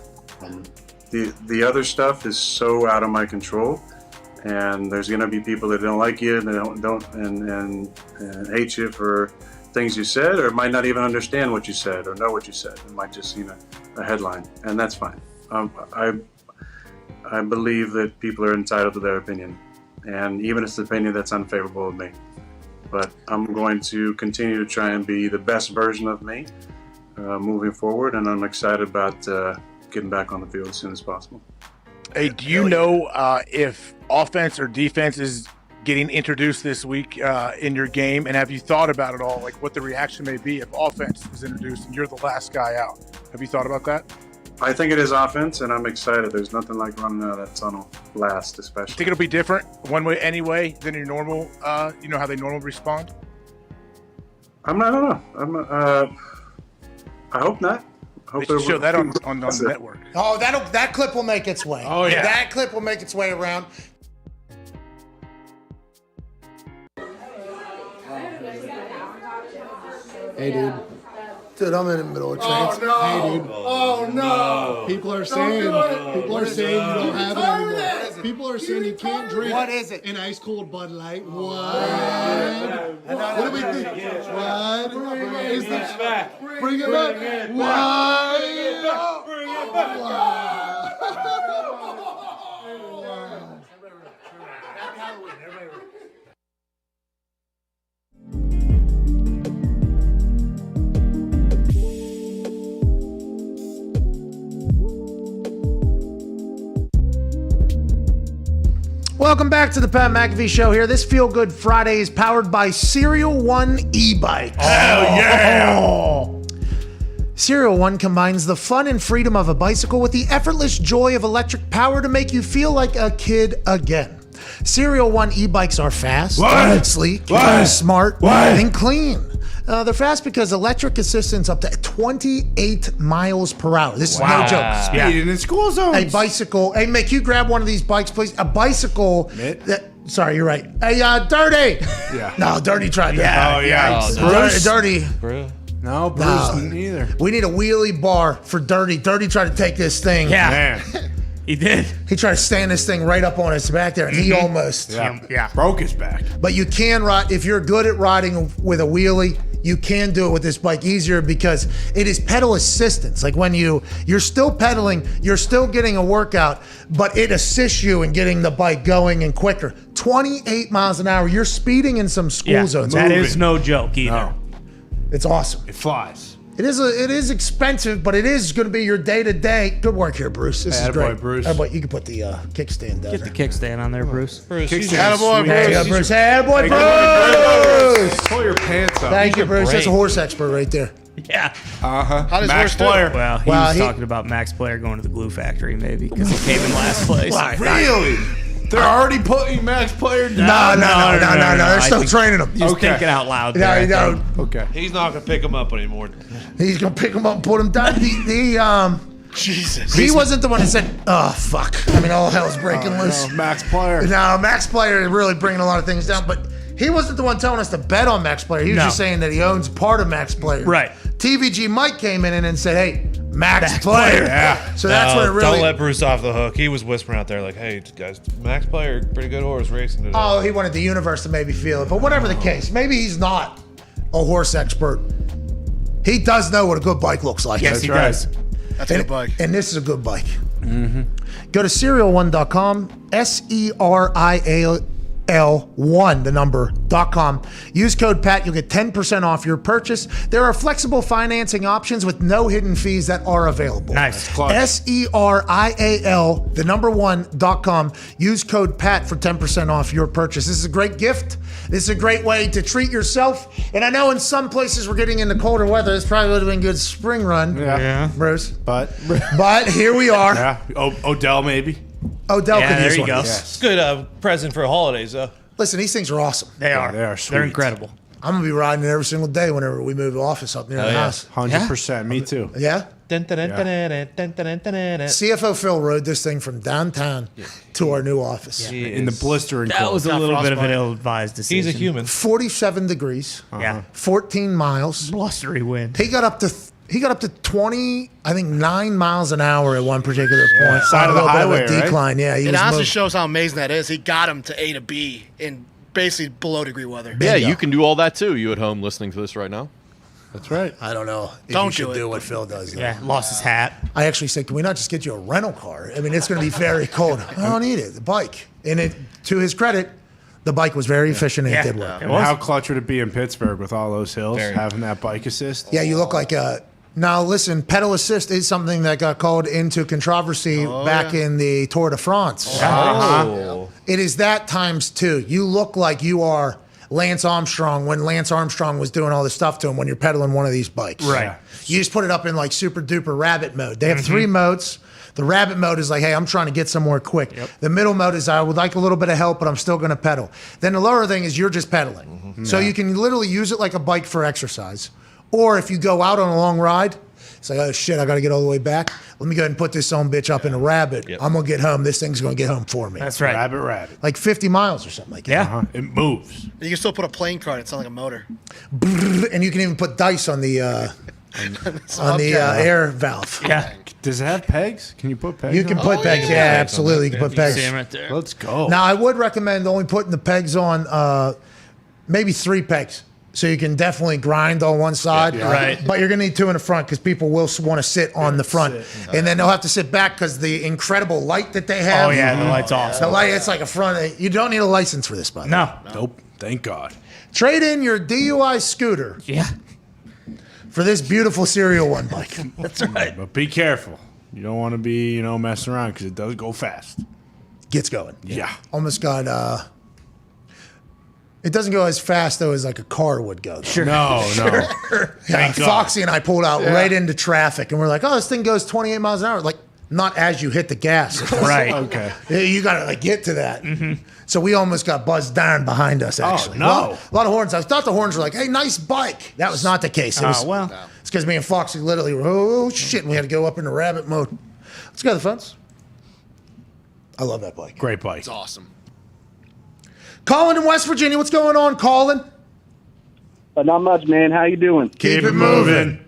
Speaker 10: The other stuff is so out of my control. And there's going to be people that don't like you and hate you for things you said, or might not even understand what you said or know what you said. It might just see a headline, and that's fine. I believe that people are entitled to their opinion, and even if it's an opinion that's unfavorable to me. but I'm going to continue to try and be the best version of me moving forward, and I'm excited about getting back on the field as soon as possible.
Speaker 9: Hey, do you know if offense or defense is getting introduced this week in your game, and have you thought about it all, like what the reaction may be if offense is introduced and you're the last guy out? Have you thought about that?
Speaker 10: I think it is offense, and I'm excited. There's nothing like running out of that tunnel last, especially.
Speaker 9: Think it'll be different one way anyway than your normal, you know how they normally respond?
Speaker 10: I don't know. I hope not.
Speaker 9: They should show that on the network.
Speaker 3: Oh, that clip will make its way.
Speaker 9: Oh, yeah.
Speaker 3: That clip will make its way around.
Speaker 11: Hey, dude.
Speaker 3: Dude, I'm in the middle of trans.
Speaker 11: Oh, no.
Speaker 3: Hey, dude.
Speaker 11: Oh, no. People are saying you don't have it anymore. People are saying you can't drink
Speaker 3: What is it?
Speaker 11: an ice cold Bud Light. What? What do we think? What? Is this? Bring it back. What? Bring it back.
Speaker 3: Welcome back to the Pat McAfee Show here. This Feel Good Friday is powered by Serial One e-bikes.
Speaker 9: Hell yeah!
Speaker 3: Serial One combines the fun and freedom of a bicycle with the effortless joy of electric power to make you feel like a kid again. Serial One e-bikes are fast, sleek, smart, and clean. They're fast because electric assistance up to 28 miles per hour. This is no joke.
Speaker 4: Speed in the school zones.
Speaker 3: A bicycle. Hey, Mick, you grab one of these bikes, please. A bicycle. Sorry, you're right. Hey, Dirty.
Speaker 4: Yeah.
Speaker 3: No, Dirty tried that.
Speaker 4: Oh, yeah.
Speaker 3: Bruce. Dirty.
Speaker 4: No, Bruce neither.
Speaker 3: We need a wheelie bar for Dirty. Dirty tried to take this thing.
Speaker 5: Yeah.
Speaker 4: Man.
Speaker 5: He did.
Speaker 3: He tried to stand this thing right up on his back there, and he almost.
Speaker 4: Broke his back.
Speaker 3: But you can ride, if you're good at riding with a wheelie, you can do it with this bike easier because it is pedal assistance. Like when you're still pedaling, you're still getting a workout, but it assists you in getting the bike going and quicker. 28 miles an hour. You're speeding in some school zones.
Speaker 5: That is no joke either.
Speaker 4: No.
Speaker 3: It's awesome.
Speaker 4: It flies.
Speaker 3: It is expensive, but it is going to be your day-to-day. Good work here, Bruce. This is great.
Speaker 4: Bruce.
Speaker 3: Attaboy, you can put the kickstand down
Speaker 5: Get the kickstand on there, Bruce.
Speaker 3: Attaboy, Bruce. Attaboy, Bruce.
Speaker 4: Pull your pants up.
Speaker 3: Thank you, Bruce. That's a horse expert right there.
Speaker 5: Yeah.
Speaker 4: Uh-huh.
Speaker 11: How does
Speaker 4: Max
Speaker 11: horse do?
Speaker 4: Player.
Speaker 5: Well, he was talking about Max Player going to the glue factory, maybe, because he came in last place.
Speaker 4: Really? They're already putting Max Player down?
Speaker 3: No. They're still training him.
Speaker 5: He's thinking out loud there.
Speaker 3: No.
Speaker 4: Okay.
Speaker 7: He's not going to pick him up anymore.
Speaker 3: He's going to pick him up and put him down.
Speaker 11: Jesus.
Speaker 3: He wasn't the one that said, oh, fuck. I mean, all hell's breaking loose.
Speaker 4: No, Max Player.
Speaker 3: No, Max Player is really bringing a lot of things down, but he wasn't the one telling us to bet on Max Player. He was just saying that he owns part of Max Player.
Speaker 5: Right.
Speaker 3: TVG Mike came in and said, hey, Max Player.
Speaker 4: Yeah.
Speaker 3: So that's what it really...
Speaker 7: Don't let Bruce off the hook. He was whispering out there like, hey, guys, Max Player, pretty good horse racing today.
Speaker 3: Oh, he wanted the universe to maybe feel it. But whatever the case, maybe he's not a horse expert. He does know what a good bike looks like.
Speaker 5: Yes, he does.
Speaker 11: That's a good bike.
Speaker 3: And this is a good bike. Mm-hmm. Go to serial1.com, SERIAL1, the number.com. Use code PAT. You'll get 10% off your purchase. There are flexible financing options with no hidden fees that are available.
Speaker 5: Nice.
Speaker 3: SERIAL, the number 1.com. Use code PAT for 10% off your purchase. This is a great gift. This is a great way to treat yourself. And I know in some places we're getting into colder weather. This probably would have been a good spring run.
Speaker 4: Yeah.
Speaker 3: Bruce.
Speaker 4: But
Speaker 3: here we are.
Speaker 4: yeah. Odell maybe.
Speaker 3: Odell
Speaker 5: Yeah,
Speaker 3: could
Speaker 5: there
Speaker 3: use
Speaker 5: you
Speaker 3: one.
Speaker 5: go.
Speaker 7: It's a good present for holidays, though.
Speaker 3: Listen, these things are awesome.
Speaker 5: They are.
Speaker 4: They are sweet.
Speaker 5: They're incredible.
Speaker 3: I'm going to be riding it every single day whenever we move the office up near the house.
Speaker 4: 100%. Me too.
Speaker 3: Yeah? CFO Phil rode this thing from downtown to our new office.
Speaker 4: In the blistering
Speaker 5: That
Speaker 4: cold.
Speaker 5: was a little bit of an ill-advised decision.
Speaker 7: He's a human.
Speaker 3: 47 degrees,
Speaker 5: Yeah.
Speaker 3: 14 miles.
Speaker 5: Blustery wind.
Speaker 3: He got up to 20, I think 9 miles an hour at one particular point.
Speaker 4: Side of
Speaker 3: A
Speaker 4: the
Speaker 3: little bit
Speaker 4: highway,
Speaker 3: of a decline. Yeah, he
Speaker 11: It
Speaker 3: was
Speaker 11: honestly
Speaker 3: moving.
Speaker 11: shows how amazing that is. He got him to A to B in basically below degree weather.
Speaker 12: Yeah,
Speaker 3: Bingo.
Speaker 12: you can do all that too. You at home listening to this right now?
Speaker 4: That's right.
Speaker 3: I don't know if
Speaker 11: Don't
Speaker 3: you should
Speaker 11: do it.
Speaker 3: do what Phil does. Though.
Speaker 5: Yeah, lost his hat.
Speaker 3: I actually said, can we not just get you a rental car? I mean, it's going to be very cold. I don't need it. The bike. And to his credit, The bike was very efficient and it did work.
Speaker 4: And how clutch would it be in Pittsburgh with all those hills, having that bike assist?
Speaker 3: Yeah, you look like a... Now, listen, pedal assist is something that got called into controversy back in the Tour de France. It is that times 2. You look like you are Lance Armstrong when Lance Armstrong was doing all this stuff to him when you're pedaling one of these bikes.
Speaker 5: Right.
Speaker 3: You just put it up in like super duper rabbit mode. They have 3 modes. The rabbit mode is like, hey, I'm trying to get somewhere quick. The middle mode is I would like a little bit of help, but I'm still going to pedal. Then the lower thing is you're just pedaling. So you can literally use it like a bike for exercise. Or if you go out on a long ride, it's like, oh shit, I got to get all the way back. Let me go ahead and put this bitch up in a rabbit. I'm going to get home. This thing's going to get home for me.
Speaker 5: That's right.
Speaker 4: Rabbit.
Speaker 3: Like 50 miles or something like that.
Speaker 5: Yeah.
Speaker 4: It moves.
Speaker 13: You can still put a plane car in it. It's not like a motor.
Speaker 3: And you can even put dice on the air valve.
Speaker 5: Yeah.
Speaker 4: Does it have pegs? Can you put pegs?
Speaker 3: You can put pegs. Yeah, absolutely. You can put pegs.
Speaker 5: See him right there.
Speaker 4: Let's go.
Speaker 3: Now, I would recommend only putting the pegs on maybe 3 pegs. So you can definitely grind on one side.
Speaker 5: Right.
Speaker 3: But you're going to need 2 in the front because people will want to sit on the front. And then they'll have to sit back because the incredible light that they have.
Speaker 5: Oh, yeah, the light's awesome.
Speaker 3: The light, it's like a front. You don't need a license for this, by the way.
Speaker 5: No.
Speaker 4: Nope. Thank God.
Speaker 3: Trade in your DUI scooter
Speaker 5: Yeah.
Speaker 3: for this beautiful Serial One bike.
Speaker 5: That's right.
Speaker 4: But be careful. You don't want to be, messing around because it does go fast.
Speaker 3: Gets going.
Speaker 4: Yeah.
Speaker 3: Almost got... It doesn't go as fast, though, as like a car would go. Though.
Speaker 5: Sure.
Speaker 4: No.
Speaker 3: Yeah, Foxy and I pulled out right into traffic, and we're like, oh, this thing goes 28 miles an hour. Like, not as you hit the gas.
Speaker 5: Right.
Speaker 4: Okay.
Speaker 3: You got to like get to that. So we almost got buzzed down behind us, actually.
Speaker 4: no.
Speaker 3: A lot of horns. I thought the horns were like, hey, nice bike. That was not the case. It was, It's because me and Foxy literally were, oh, shit, and we had to go up into rabbit mode. Let's go to the fence. I love that bike.
Speaker 4: Great bike.
Speaker 13: It's awesome.
Speaker 3: Colin in West Virginia. What's going on, Colin?
Speaker 14: Not much, man. How you doing?
Speaker 3: Keep it moving.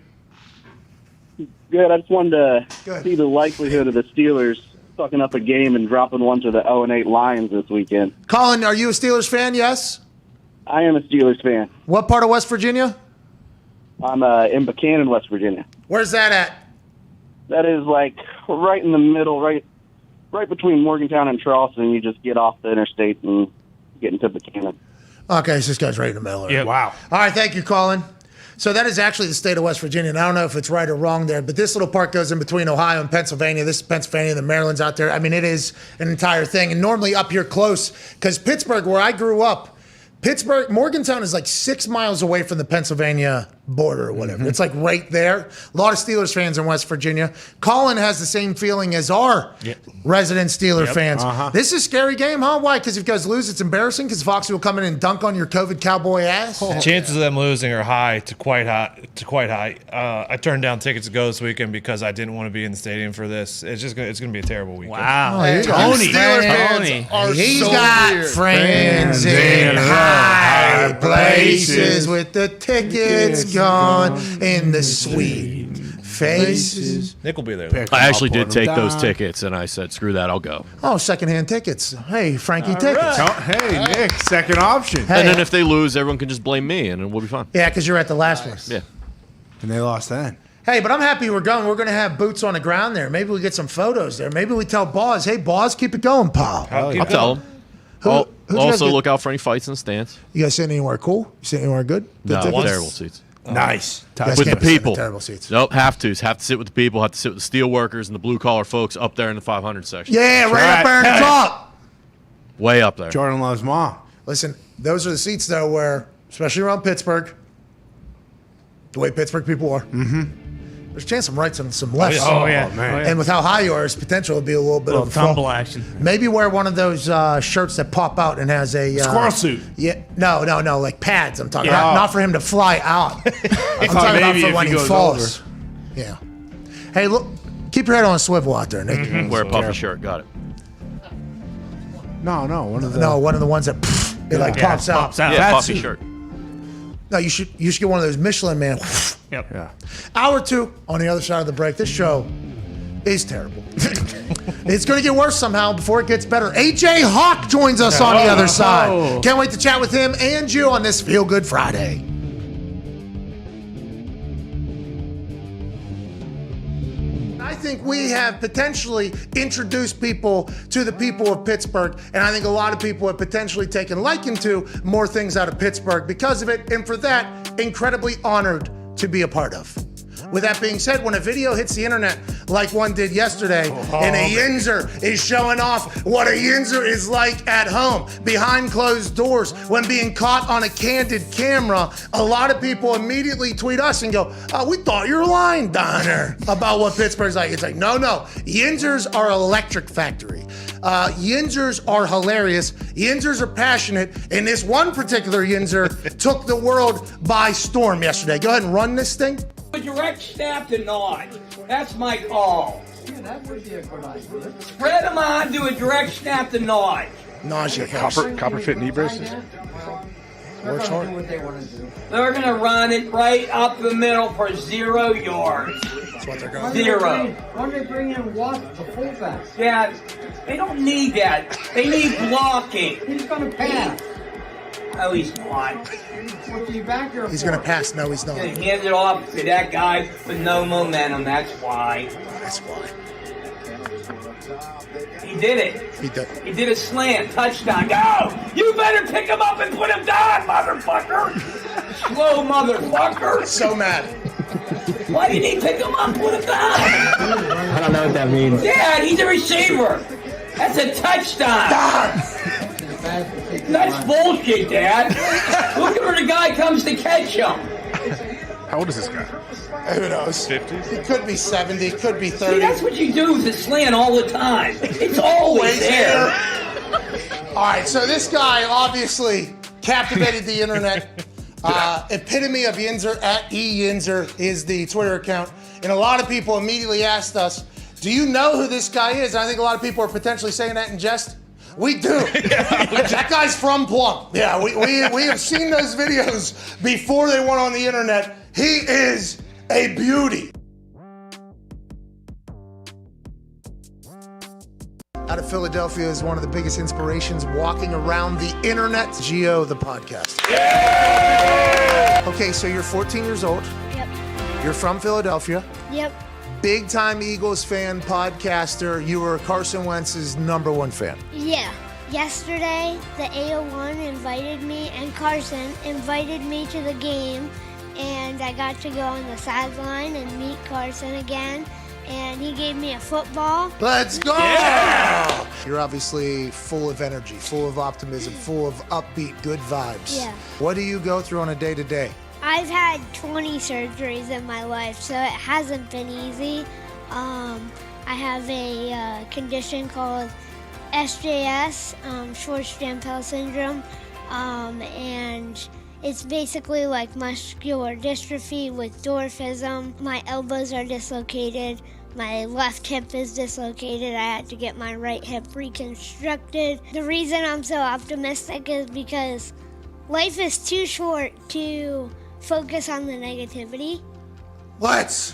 Speaker 14: Good. I just wanted to see the likelihood of the Steelers fucking up a game and dropping one to the 0-8 Lions this weekend.
Speaker 3: Colin, are you a Steelers fan? Yes?
Speaker 14: I am a Steelers fan.
Speaker 3: What part of West Virginia?
Speaker 14: I'm in Buchanan, West Virginia.
Speaker 3: Where's that at?
Speaker 14: That is like right in the middle, right between Morgantown and Charleston. You just get off the interstate and get into Buchanan.
Speaker 3: Okay, so this guy's right in the middle.
Speaker 5: Yeah.
Speaker 4: Wow.
Speaker 3: All right, thank you, Colin. So that is actually the state of West Virginia, and I don't know if it's right or wrong there, but this little part goes in between Ohio and Pennsylvania. This is Pennsylvania, the Maryland's out there. I mean, it is an entire thing, and normally up here close, because Pittsburgh, where I grew up, Morgantown is like 6 miles away from the Pennsylvania border or whatever. It's like right there. A lot of Steelers fans in West Virginia. Colin has the same feeling as our resident Steeler fans. This is a scary game, huh? Why? Because if you guys lose, it's embarrassing because Foxy will come in and dunk on your COVID cowboy ass.
Speaker 7: The chances of them losing are high to quite high. I turned down tickets to go this weekend because I didn't want to be in the stadium for this. It's gonna be a terrible weekend.
Speaker 5: Wow.
Speaker 3: Tony.
Speaker 13: Steelers fans are
Speaker 3: He's
Speaker 13: so
Speaker 3: got
Speaker 13: weird.
Speaker 3: friends in high places with the tickets gone in the sweet faces.
Speaker 7: Nick will be there.
Speaker 12: I actually did take those tickets, and I said, screw that, I'll go.
Speaker 3: Oh, secondhand tickets. Hey, Frankie tickets.
Speaker 4: Hey, Nick, second option.
Speaker 3: Hey.
Speaker 12: And then if they lose, everyone can just blame me, and we'll be fine.
Speaker 3: Yeah, because you're at the last one.
Speaker 12: Yeah.
Speaker 4: And they lost then.
Speaker 3: Hey, but I'm happy we're going. We're going to have boots on the ground there. Maybe we get some photos there. Maybe we tell Boz, hey, Boz, keep it going, pal.
Speaker 12: I'll tell them.
Speaker 3: who'd you guys
Speaker 12: Also,
Speaker 3: get-
Speaker 12: look out for any fights in the stands.
Speaker 3: You guys sitting anywhere cool? You sitting anywhere good?
Speaker 12: No,
Speaker 3: tickets?
Speaker 12: terrible seats.
Speaker 4: Nice.
Speaker 3: You guys
Speaker 12: With the
Speaker 3: can't sit in
Speaker 12: people.
Speaker 3: terrible seats.
Speaker 12: Nope, have to sit with the people, have to sit with the steel workers and the blue collar folks up there in the 500 section.
Speaker 3: Yeah, right up there in the top.
Speaker 12: Way up there.
Speaker 4: Jordan loves mom.
Speaker 3: Listen, those are the seats, though, where, especially around Pittsburgh, the way Pittsburgh people are, there's a chance some rights and some lefts.
Speaker 5: Oh, yeah.
Speaker 4: man.
Speaker 3: And with how high you are, it's potential to be a little bit of a
Speaker 5: tumble
Speaker 3: fall.
Speaker 5: action.
Speaker 3: Maybe wear one of those shirts that pop out and has a
Speaker 4: Squirrel suit.
Speaker 3: Yeah, no, like pads. I'm talking
Speaker 4: Yeah.
Speaker 3: about, not for him to fly out. I'm talking about
Speaker 4: maybe
Speaker 3: for
Speaker 4: if
Speaker 3: when
Speaker 4: he
Speaker 3: he
Speaker 4: goes
Speaker 3: falls. Yeah. Hey, look, keep your head on a swivel out there, Nick.
Speaker 12: Wear a puffy shirt. Got it.
Speaker 4: No, one of the.
Speaker 3: No, one of the ones that it like pops out.
Speaker 5: Pops out.
Speaker 12: Yeah,
Speaker 4: That's
Speaker 12: puffy
Speaker 4: it.
Speaker 12: shirt.
Speaker 3: No, you should get one of those Michelin Man.
Speaker 5: Yep.
Speaker 4: Yeah.
Speaker 3: Hour two on the other side of the break. This show is terrible. It's going to get worse somehow before it gets better. AJ Hawk joins us on the other side. Can't wait to chat with him and you on this Feel Good Friday. I think we have potentially introduced people to the people of Pittsburgh, and I think a lot of people have potentially taken liking to more things out of Pittsburgh because of it, and for that, incredibly honored to be a part of. With that being said, when a video hits the internet like one did yesterday, and a Yinzer is showing off what a Yinzer is like at home, behind closed doors, when being caught on a candid camera, a lot of people immediately tweet us and go, oh, we thought you were lying, Donner, about what Pittsburgh's like. It's like, no. Yinzers are electric factory. Yinzers are hilarious. Yinzers are passionate. And this one particular Yinzer took the world by storm yesterday. Go ahead and run this thing.
Speaker 15: A direct snap to Nod. That's my call.
Speaker 11: Yeah, that would be a good idea.
Speaker 15: Spread them on, do a direct snap to Nod.
Speaker 3: Nausea.
Speaker 9: Copper fit knee braces.
Speaker 3: Works hard.
Speaker 11: Do what they want to do.
Speaker 15: They're going to run it right up the middle for 0 yards.
Speaker 3: That's what they're going
Speaker 15: 0.
Speaker 11: Why don't they bring in Watt, the fullback?
Speaker 15: Yeah, they don't need that. They need blocking.
Speaker 11: He's going to pass.
Speaker 15: No, he's not.
Speaker 11: What's he back here
Speaker 3: He's
Speaker 11: for?
Speaker 3: going to pass. No, he's not.
Speaker 15: He's going to hand it off to that guy with no momentum. That's why.
Speaker 3: That's why.
Speaker 15: He did it.
Speaker 3: He did.
Speaker 15: He did a slant. Touchdown. Go! You better pick him up and put him down, motherfucker! Slow motherfucker!
Speaker 3: So mad.
Speaker 15: Why didn't he pick him up and put him down?
Speaker 16: I don't know what that means.
Speaker 15: Dad, he's a receiver. That's a touchdown. That's bullshit, Dad. Look at where the guy comes to catch him.
Speaker 9: How old is this guy?
Speaker 3: Who knows?
Speaker 9: 50?
Speaker 3: He could be 70, could be 30.
Speaker 15: See, that's what you do with the slant all the time. It's always there.
Speaker 3: All right, so this guy obviously captivated the internet. Epitome of Yinzer, at eYinzer is the Twitter account. And a lot of people immediately asked us, do you know who this guy is? And I think a lot of people are potentially saying that in jest. We do. That guy's from Plum. Yeah, we have seen those videos before they went on the internet. He is a beauty. Out of Philadelphia is one of the biggest inspirations walking around the internet. Gio the Podcaster. Yeah! Okay, so you're 14 years old.
Speaker 17: Yep.
Speaker 3: You're from Philadelphia.
Speaker 17: Yep.
Speaker 3: Big time Eagles fan, podcaster. You were Carson Wentz's #1 fan.
Speaker 17: Yeah. Yesterday, the AO1 invited me, and Carson invited me to the game, and I got to go on the sideline and meet Carson again, and he gave me a football.
Speaker 3: Let's go! Yeah! You're obviously full of energy, full of optimism, full of upbeat, good vibes.
Speaker 17: Yeah.
Speaker 3: What do you go through on a day-to-day?
Speaker 17: I've had 20 surgeries in my life, so it hasn't been easy. I have a condition called SJS, Short-Stampede syndrome, and it's basically like muscular dystrophy with dwarfism. My elbows are dislocated. My left hip is dislocated. I had to get my right hip reconstructed. The reason I'm so optimistic is because life is too short to focus on the negativity.
Speaker 3: Let's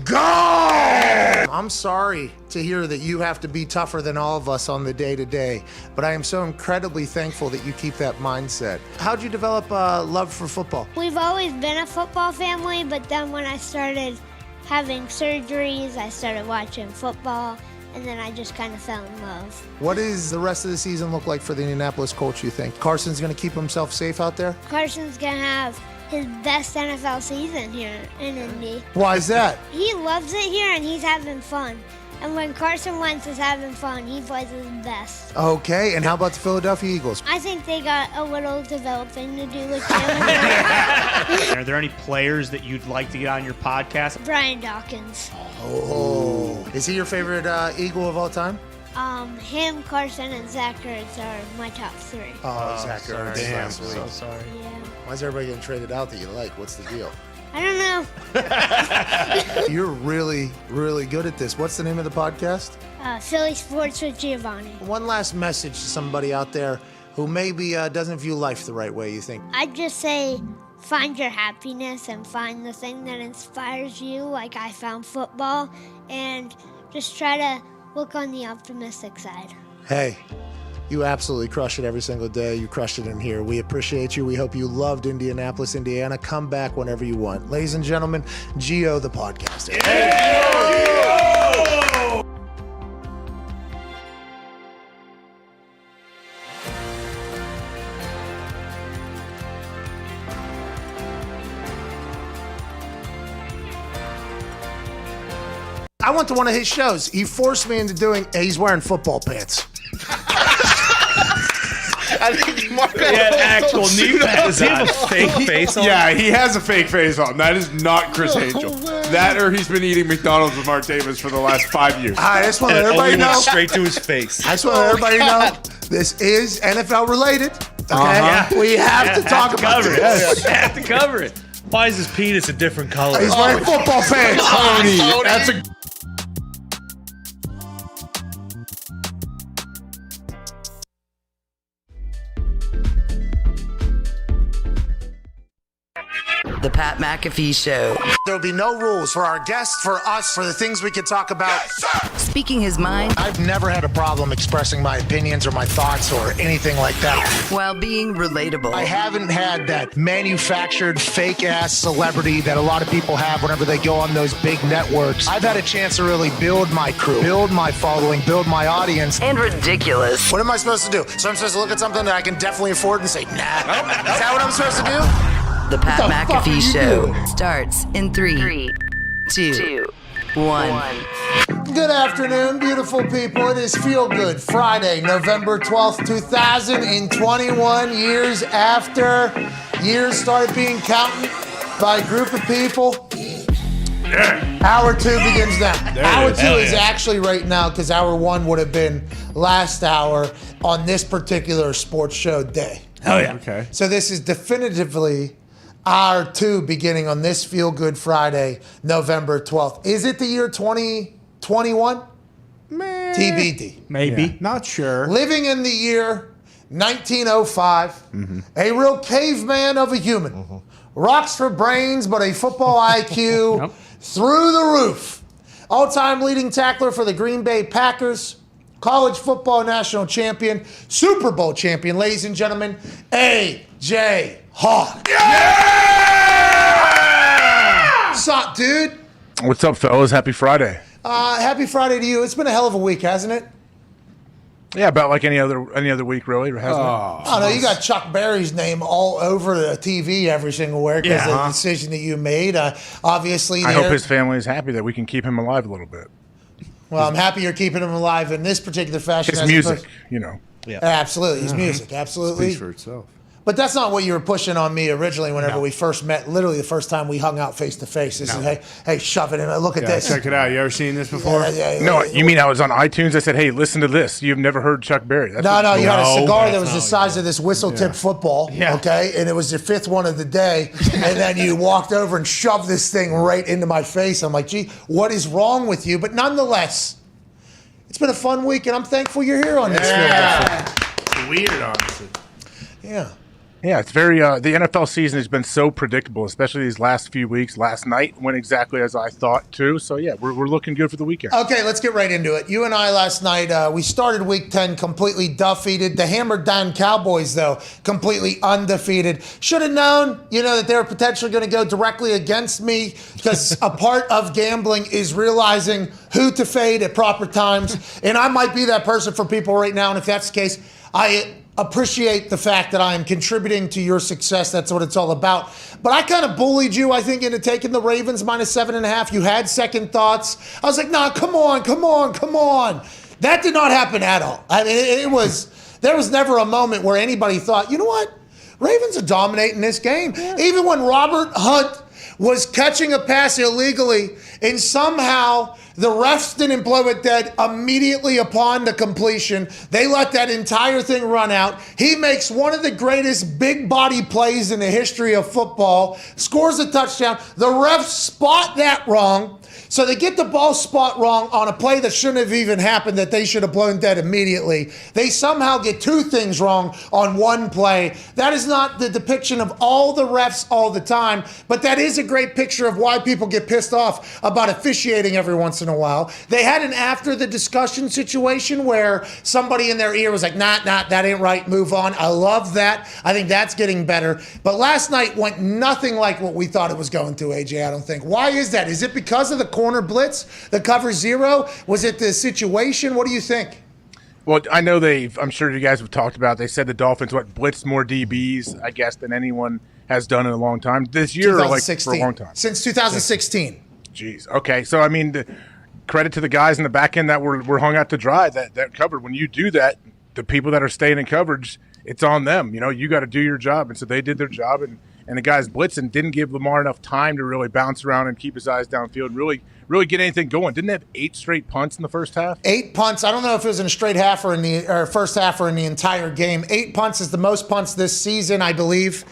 Speaker 3: go! I'm sorry to hear that you have to be tougher than all of us on the day-to-day, but I am so incredibly thankful that you keep that mindset. How'd you develop a love for football?
Speaker 17: We've always been a football family, but then when I started having surgeries, I started watching football, and then I just kind of fell in love.
Speaker 3: What does the rest of the season look like for the Indianapolis Colts, you think? Carson's going to keep himself safe out there?
Speaker 17: Carson's going to have his best NFL season here in Indy.
Speaker 3: Why is that?
Speaker 17: He loves it here, and he's having fun. And when Carson Wentz is having fun, he plays his best.
Speaker 3: Okay, and how about the Philadelphia Eagles?
Speaker 17: I think they got a little developing to do with him.
Speaker 5: Are there any players that you'd like to get on your podcast?
Speaker 17: Brian Dawkins.
Speaker 3: Oh, is he your favorite Eagle of all time?
Speaker 17: Him, Carson, and Zach Ertz are my top 3.
Speaker 3: Oh, Zach Ertz.
Speaker 5: Damn,
Speaker 3: Sweet.
Speaker 5: so sorry.
Speaker 17: Yeah.
Speaker 3: Why is everybody getting traded out that you like? What's the deal?
Speaker 17: I don't know.
Speaker 3: You're really, really good at this. What's the name of the podcast?
Speaker 17: Philly Sports with Giovanni.
Speaker 3: One last message to somebody out there who maybe doesn't view life the right way, you think?
Speaker 17: I'd just say find your happiness and find the thing that inspires you, like I found football, and just try to look on the optimistic side.
Speaker 3: Hey, you absolutely crush it every single day. You crushed it in here. We appreciate you. We hope you loved Indianapolis, Indiana. Come back whenever you want. Ladies and gentlemen, Gio the Podcaster. Yeah! I went to one of his shows. He forced me into doing. He's wearing football pants.
Speaker 11: I think Mark
Speaker 5: He had actual knee pads.
Speaker 7: Does he have a fake face on?
Speaker 4: Yeah, he has a fake face on. That is not Chris Angel. That or he's been eating McDonald's with Mark Davis for the last 5 years.
Speaker 3: I just want to
Speaker 7: And
Speaker 3: let
Speaker 7: it only
Speaker 3: everybody
Speaker 7: went
Speaker 3: know.
Speaker 7: straight to his face.
Speaker 3: I just want to let everybody know this is NFL related. Okay,
Speaker 7: Uh-huh.
Speaker 3: we have to talk about
Speaker 7: cover it.
Speaker 3: this.
Speaker 7: Have to cover it. Why is his penis a different color?
Speaker 3: He's wearing football pants.
Speaker 4: Tony, that's a
Speaker 1: The Pat McAfee Show.
Speaker 2: There'll be no rules for our guests, for us, for the things we could talk about.
Speaker 1: Speaking his mind
Speaker 2: I've never had a problem expressing my opinions or my thoughts or anything like that.
Speaker 1: while being relatable.
Speaker 2: I haven't had that manufactured fake-ass celebrity that a lot of people have whenever they go on those big networks. I've had a chance to really build my crew, build my following, build my audience.
Speaker 1: And ridiculous.
Speaker 2: What am I supposed to do? So I'm supposed to look at something that I can definitely afford and say, nah. Is that what I'm supposed to do?
Speaker 1: The Pat
Speaker 3: What the fuck are
Speaker 1: McAfee
Speaker 3: you
Speaker 1: Show
Speaker 3: doing?
Speaker 1: starts in 3, 2, 1.
Speaker 3: Good afternoon, beautiful people. It is Feel Good Friday, November 12th, 2021, years after years started being counted by a group of people. Hour 2 begins now. Hour 2 is actually right now because hour 1 would have been last hour on this particular sports show day.
Speaker 5: Oh, yeah.
Speaker 4: okay.
Speaker 3: So this is definitively hour 2 beginning on this Feel Good Friday, November 12th. Is it the year 2021? TBD.
Speaker 5: Maybe.
Speaker 4: Yeah, not sure.
Speaker 3: Living in the year 1905, a real caveman of a human. Rocks for brains, but a football IQ through the roof. All-time leading tackler for the Green Bay Packers, college football national champion, Super Bowl champion, ladies and gentlemen, A.J. Hawk. Yeah! What's up, dude?
Speaker 9: What's up, fellas? Happy Friday.
Speaker 3: Happy Friday to you. It's been a hell of a week, hasn't it?
Speaker 9: Yeah, about like any other week, really, hasn't it?
Speaker 3: Oh, no, you got Chuck Berry's name all over the TV every single where because of the decision that you made. Obviously,
Speaker 9: I hope his family is happy that we can keep him alive a little bit.
Speaker 3: Well, I'm happy you're keeping him alive in this particular fashion.
Speaker 9: His
Speaker 3: as
Speaker 9: music,
Speaker 3: opposed-
Speaker 9: you know.
Speaker 7: Yeah.
Speaker 3: Absolutely, his music, absolutely.
Speaker 4: Speaks for itself.
Speaker 3: But that's not what you were pushing on me originally whenever we first met. Literally the first time we hung out face to face. This is, hey, shove it in. Look at
Speaker 4: Yeah,
Speaker 3: this.
Speaker 4: check it out. You ever seen this before?
Speaker 9: No, you mean I was on iTunes? I said, hey, listen to this. You've never heard Chuck Berry. That's
Speaker 3: No,
Speaker 9: what-
Speaker 3: you had a cigar that
Speaker 7: that's
Speaker 3: was the
Speaker 7: not
Speaker 3: size of this whistle-tip football, okay? And it was your 5th one of the day. And then you walked over and shoved this thing right into my face. I'm like, gee, what is wrong with you? But nonetheless, it's been a fun week, and I'm thankful you're here on this.
Speaker 4: It's weird, honestly.
Speaker 3: Yeah.
Speaker 9: Yeah, it's very, the NFL season has been so predictable, especially these last few weeks. Last night went exactly as I thought, too. So, yeah, we're looking good for the weekend.
Speaker 3: Okay, let's get right into it. You and I last night, we started week 10 completely defeated. The hammered down Cowboys, though, completely undefeated. Should have known, that they were potentially going to go directly against me because a part of gambling is realizing who to fade at proper times. And I might be that person for people right now. And if that's the case, I appreciate the fact that I am contributing to your success. That's what it's all about. But I kind of bullied you, I think, into taking the Ravens -7.5. You had second thoughts. I was like, nah, come on. That did not happen at all. I mean, there was never a moment where anybody thought, you know what? Ravens are dominating this game. Yeah. Even when Robert Hunt was catching a pass illegally and somehow the refs didn't blow it dead immediately upon the completion. They let that entire thing run out. He makes one of the greatest big body plays in the history of football, scores a touchdown. The refs spot that wrong. So they get the ball spot wrong on a play that shouldn't have even happened, that they should have blown dead immediately. They somehow get 2 things wrong on one play. That is not the depiction of all the refs all the time, but that is a great picture of why people get pissed off about officiating every once in in a while. They had an after the discussion situation where somebody in their ear was like, nah, that ain't right, move on. I love that. I think that's getting better. But last night went nothing like what we thought it was going to, AJ, I don't think. Why is that? Is it because of the corner blitz, the cover zero? Was it the situation? What do you think?
Speaker 9: Well, I know I'm sure you guys have talked about, they said the Dolphins, blitzed more DBs, I guess, than anyone has done in a long time. This year, or like for a long time?
Speaker 3: Since 2016.
Speaker 9: Jeez. Okay. So, I mean, the credit to the guys in the back end that were hung out to dry that covered. When you do that, the people that are staying in coverage, it's on them. You got to do your job. And so they did their job. And the guys blitzing didn't give Lamar enough time to really bounce around and keep his eyes downfield, really get anything going. Didn't they have 8 straight punts in the first half?
Speaker 3: 8 punts. I don't know if it was in a straight half or in the first half or in the entire game. 8 punts is the most punts this season, I believe,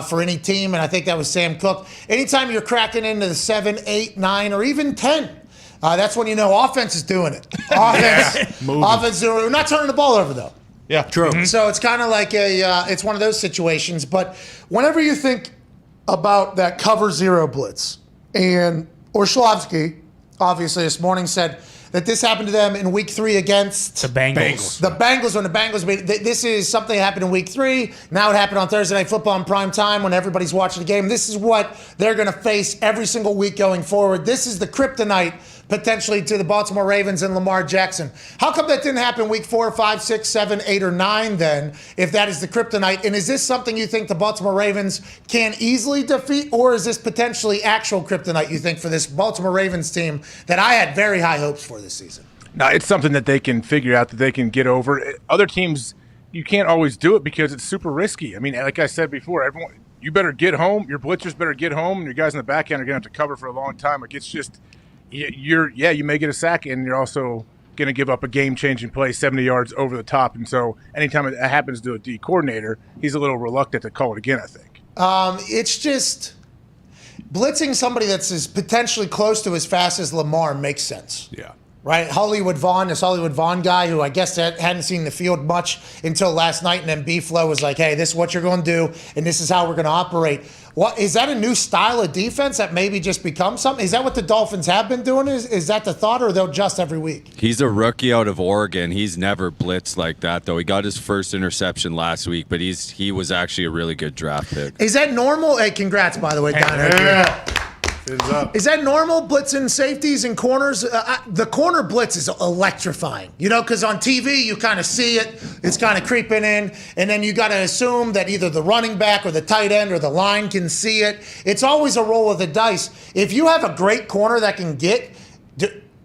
Speaker 3: for any team, and I think that was Sam Cook. Anytime you're cracking into the 7, 8, 9, or even 10, that's when you know offense is doing it. Offense, we're not turning the ball over, though.
Speaker 7: Yeah,
Speaker 3: true. Mm-hmm. So it's kind of like it's one of those situations. But whenever you think about that cover zero blitz, and Orshlovsky, obviously this morning, said that this happened to them in week 3 against
Speaker 5: the Bengals.
Speaker 3: The Bengals, when the Bengals made this is something that happened in week 3. Now it happened on Thursday Night Football in prime time when everybody's watching the game. This is what they're going to face every single week going forward. This is the kryptonite potentially to the Baltimore Ravens and Lamar Jackson. How come that didn't happen week 4, 5, 6, 7, 8, or 9 then, if that is the kryptonite? And is this something you think the Baltimore Ravens can easily defeat, or is this potentially actual kryptonite, you think, for this Baltimore Ravens team that I had very high hopes for this season?
Speaker 9: No, it's something that they can figure out, that they can get over. Other teams, you can't always do it because it's super risky. I mean, like I said before, you better get home. Your blitzers better get home, and your guys in the back end are going to have to cover for a long time. Like, it's just – you may get a sack, and you're also going to give up a game-changing play 70 yards over the top. And so anytime it happens to a D coordinator, he's a little reluctant to call it again, I think.
Speaker 3: It's just blitzing somebody that's as potentially close to as fast as Lamar makes sense.
Speaker 4: Yeah.
Speaker 3: Right? This Hollywood Vaughn guy who I guess hadn't seen the field much until last night, and then B-Flow was like, hey, this is what you're going to do, and this is how we're going to operate. What is that, a new style of defense that maybe just becomes something? Is that what the Dolphins have been doing? Is that the thought, or they'll adjust every week?
Speaker 6: He's a rookie out of Oregon. He's never blitzed like that, though. He got his first interception last week, but he was actually a really good draft pick.
Speaker 3: Is that normal? Hey, congrats, by the way, Dahn. Is that normal, blitzing safeties and corners? The corner blitz is electrifying, because on TV you kind of see it. It's kind of creeping in, and then you got to assume that either the running back or the tight end or the line can see it. It's always a roll of the dice. If you have a great corner that can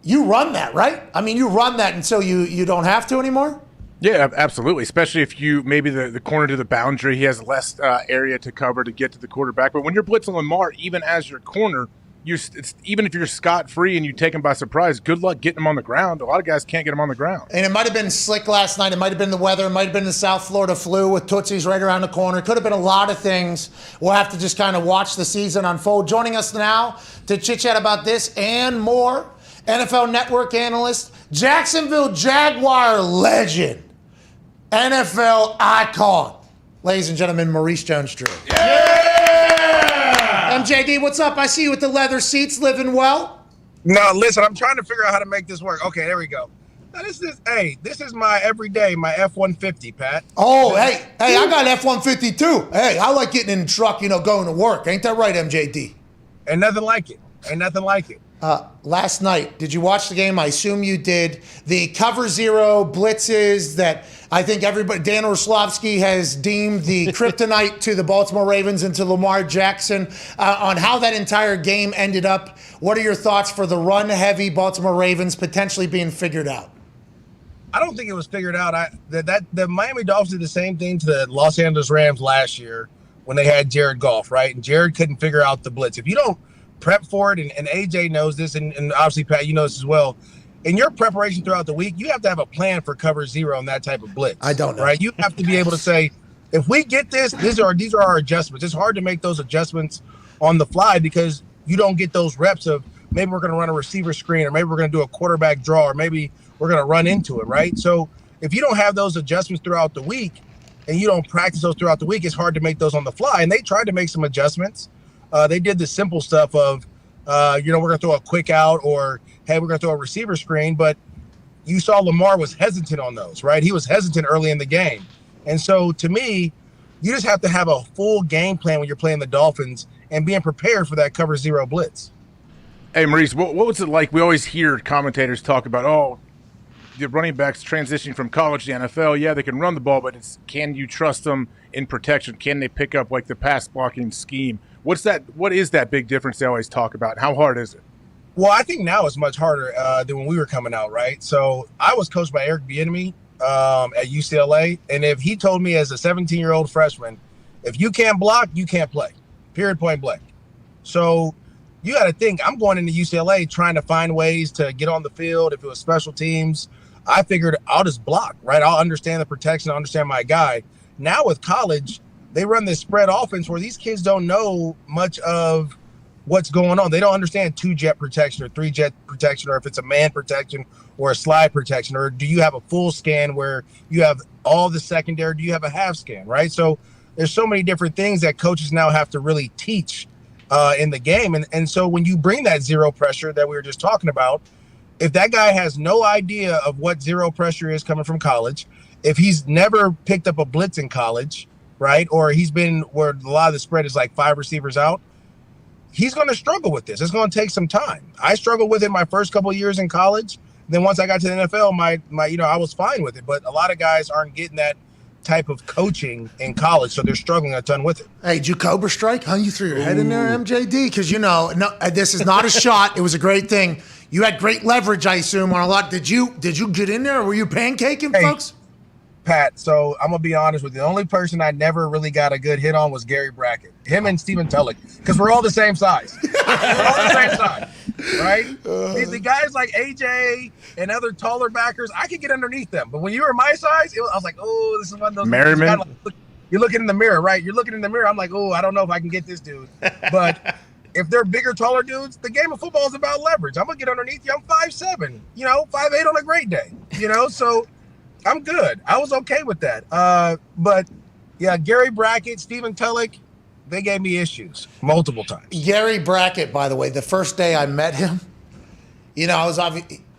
Speaker 3: you run that, right? I mean, you run that until you don't have to anymore?
Speaker 9: Yeah, absolutely. Especially if maybe the corner to the boundary, he has less area to cover to get to the quarterback. But when you're blitzing Lamar, even as your corner, even if you're scot-free and you take him by surprise, good luck getting him on the ground. A lot of guys can't get him on the ground.
Speaker 3: And it might have been slick last night. It might have been the weather. It might have been the South Florida flu with Tootsie's right around the corner. It could have been a lot of things. We'll have to just kind of watch the season unfold. Joining us now to chit-chat about this and more, NFL Network analyst, Jacksonville Jaguar legend, NFL icon, ladies and gentlemen, Maurice Jones-Drew. MJD, what's up? I see you with the leather seats, living well.
Speaker 18: No, listen, I'm trying to figure out how to make this work. Okay, there we go. Now, this is my everyday, my F-150, Pat.
Speaker 3: Oh, hey, I got F-150 too. Hey, I like getting in the truck, going to work. Ain't that right, MJD?
Speaker 18: Ain't nothing like it.
Speaker 3: Last night, did you watch the game? I assume you did. The cover zero blitzes that I think Dan Orshlovsky has deemed the kryptonite to the Baltimore Ravens and to Lamar Jackson. On how that entire game ended up, what are your thoughts for the run-heavy Baltimore Ravens potentially being figured out?
Speaker 18: I don't think it was figured out. The Miami Dolphins did the same thing to the Los Angeles Rams last year when they had Jared Goff, right? And Jared couldn't figure out the blitz. If you don't prep for it, and AJ knows this, and obviously, Pat, you know this as well. In your preparation throughout the week, you have to have a plan for cover zero and that type of blitz.
Speaker 3: I don't know.
Speaker 18: Right? You have to be able to say, if we get this, these are our adjustments. It's hard to make those adjustments on the fly because you don't get those reps of maybe we're going to run a receiver screen, or maybe we're going to do a quarterback draw, or maybe we're going to run into it, right? So if you don't have those adjustments throughout the week and you don't practice those throughout the week, it's hard to make those on the fly. And they tried to make some adjustments. They did the simple stuff of we're going to throw a quick out, or, hey, we're going to throw a receiver screen. But you saw Lamar was hesitant on those, right? He was hesitant early in the game. And so, to me, you just have to have a full game plan when you're playing the Dolphins and being prepared for that cover zero blitz.
Speaker 9: Hey, Maurice, what was it like? We always hear commentators talk about, the running backs transitioning from college to the NFL. Yeah, they can run the ball, but can you trust them in protection? Can they pick up like the pass blocking scheme? What is that big difference they always talk about? How hard is it?
Speaker 18: Well, I think now it's much harder than when we were coming out, right? So I was coached by Eric Bieniemy at UCLA, and if he told me as a 17-year-old freshman, if you can't block, you can't play, period, point blank. So you got to think, I'm going into UCLA trying to find ways to get on the field. If it was special teams, I figured I'll just block, right? I'll understand the protection, I'll understand my guy. Now with college, they run this spread offense where these kids don't know much of what's going on. They don't understand 2-jet protection or 3-jet protection, or if it's a man protection or a slide protection, or do you have a full scan where you have all the secondary? Do you have a half scan, right? So there's so many different things that coaches now have to really teach in the game. And so when you bring that zero pressure that we were just talking about, if that guy has no idea of what zero pressure is coming from college, if he's never picked up a blitz in college, right, or he's been where a lot of the spread is like 5 receivers out, he's going to struggle with this. It's going to take some time. I struggled with it my first couple of years in college. Then once I got to the NFL, I was fine with it. But a lot of guys aren't getting that type of coaching in college, so they're struggling a ton with it.
Speaker 3: Hey, did you Cobra Strike? Huh? You threw your head in there, MJD? Because, this is not a shot. It was a great thing. You had great leverage, I assume, on a lot. Did you get in there, or were you pancaking, folks?
Speaker 18: Pat, so I'm going to be honest with you. The only person I never really got a good hit on was Gary Brackett. Him and Stephen Tulloch, because we're all the same size. We're all the same size, right? The guys like AJ and other taller backers, I could get underneath them. But when you were my size, I was like, oh, this is one of those.
Speaker 9: Merriman.
Speaker 18: You're looking in the mirror, right? You're looking in the mirror. I'm like, oh, I don't know if I can get this dude. But if they're bigger, taller dudes, the game of football is about leverage. I'm going to get underneath you. I'm 5'7", 5'8" on a great day, so I'm good. I was okay with that. But, yeah, Gary Brackett, Stephen Tulloch, they gave me issues multiple times.
Speaker 3: Gary Brackett, by the way, the first day I met him, I was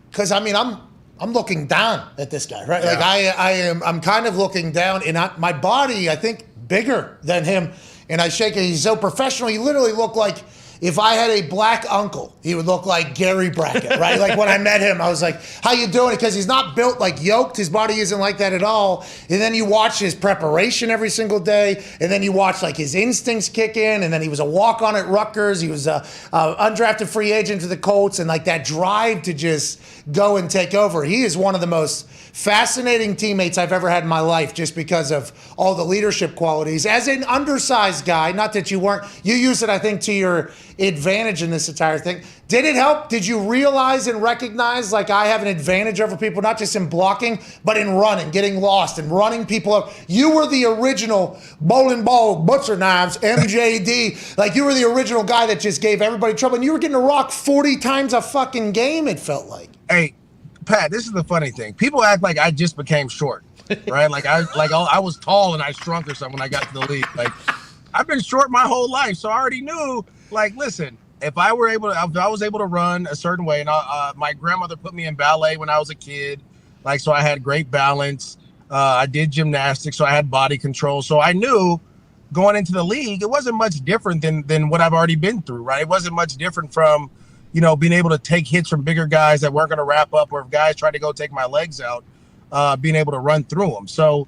Speaker 3: because I'm looking down at this guy, right? Yeah. I'm kind of looking down, and my body, I think, bigger than him, and I shake it. He's so professional. He literally looked like, if I had a black uncle, he would look like Gary Brackett, right? Like when I met him, I was like, how you doing? Because he's not built like yoked. His body isn't like that at all. And then you watch his preparation every single day. And then you watch like his instincts kick in. And then he was a walk-on at Rutgers. He was a undrafted free agent to the Colts. And like that drive to just go and take over. He is one of the most fascinating teammates I've ever had in my life, just because of all the leadership qualities. As an undersized guy, not that you used it, I think, to your advantage in this entire thing. Did it help? Did you realize and recognize, like, I have an advantage over people, not just in blocking, but in running, getting lost and running people up? You were the original bowling ball, butcher knives, MJD. Like, you were the original guy that just gave everybody trouble. And you were getting to rock 40 times a fucking game, it felt like.
Speaker 18: Hey, Pat, this is the funny thing. People act like I just became short, right? I was tall and I shrunk or something when I got to the league. Like, I've been short my whole life, so I already knew. Like, listen, if I was able to run a certain way, and my grandmother put me in ballet when I was a kid, like, so I had great balance. I did gymnastics, so I had body control. So I knew going into the league, it wasn't much different than what I've already been through, right? It wasn't much different from, being able to take hits from bigger guys that weren't going to wrap up, or if guys tried to go take my legs out, being able to run through them. So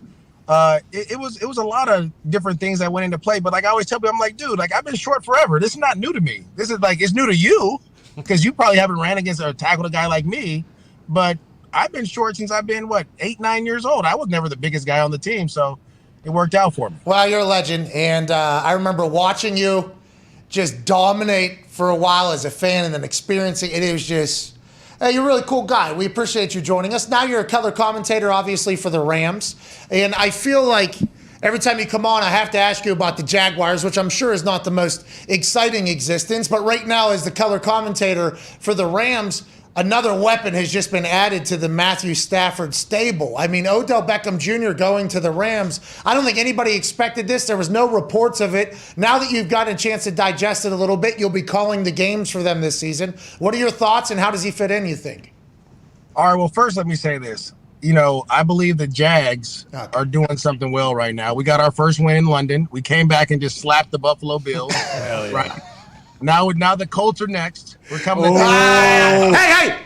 Speaker 18: it was a lot of different things that went into play. But like I always tell people, I'm like, dude, like, I've been short forever. This is not new to me. This is like, it's new to you because you probably haven't ran against or tackled a guy like me. But I've been short since I've been, 8-9 years old. I was never the biggest guy on the team. So it worked out for me.
Speaker 3: Well, you're a legend. And I remember watching you just dominate for a while as a fan and then experiencing it. It was just, hey, you're a really cool guy. We appreciate you joining us. Now you're a color commentator, obviously, for the Rams. And I feel like every time you come on, I have to ask you about the Jaguars, which I'm sure is not the most exciting existence. But right now, as the color commentator for the Rams, another weapon has just been added to the Matthew Stafford stable. I mean, Odell Beckham Jr. going to the Rams. I don't think anybody expected this. There was no reports of it. Now that you've got a chance to digest it a little bit, you'll be calling the games for them this season. What are your thoughts, and how does he fit in, you think?
Speaker 18: All right, well, first let me say this. I believe the Jags are doing something well right now. We got our first win in London. We came back and just slapped the Buffalo Bills. Right. Now the Colts are next. We're coming.
Speaker 3: Hey!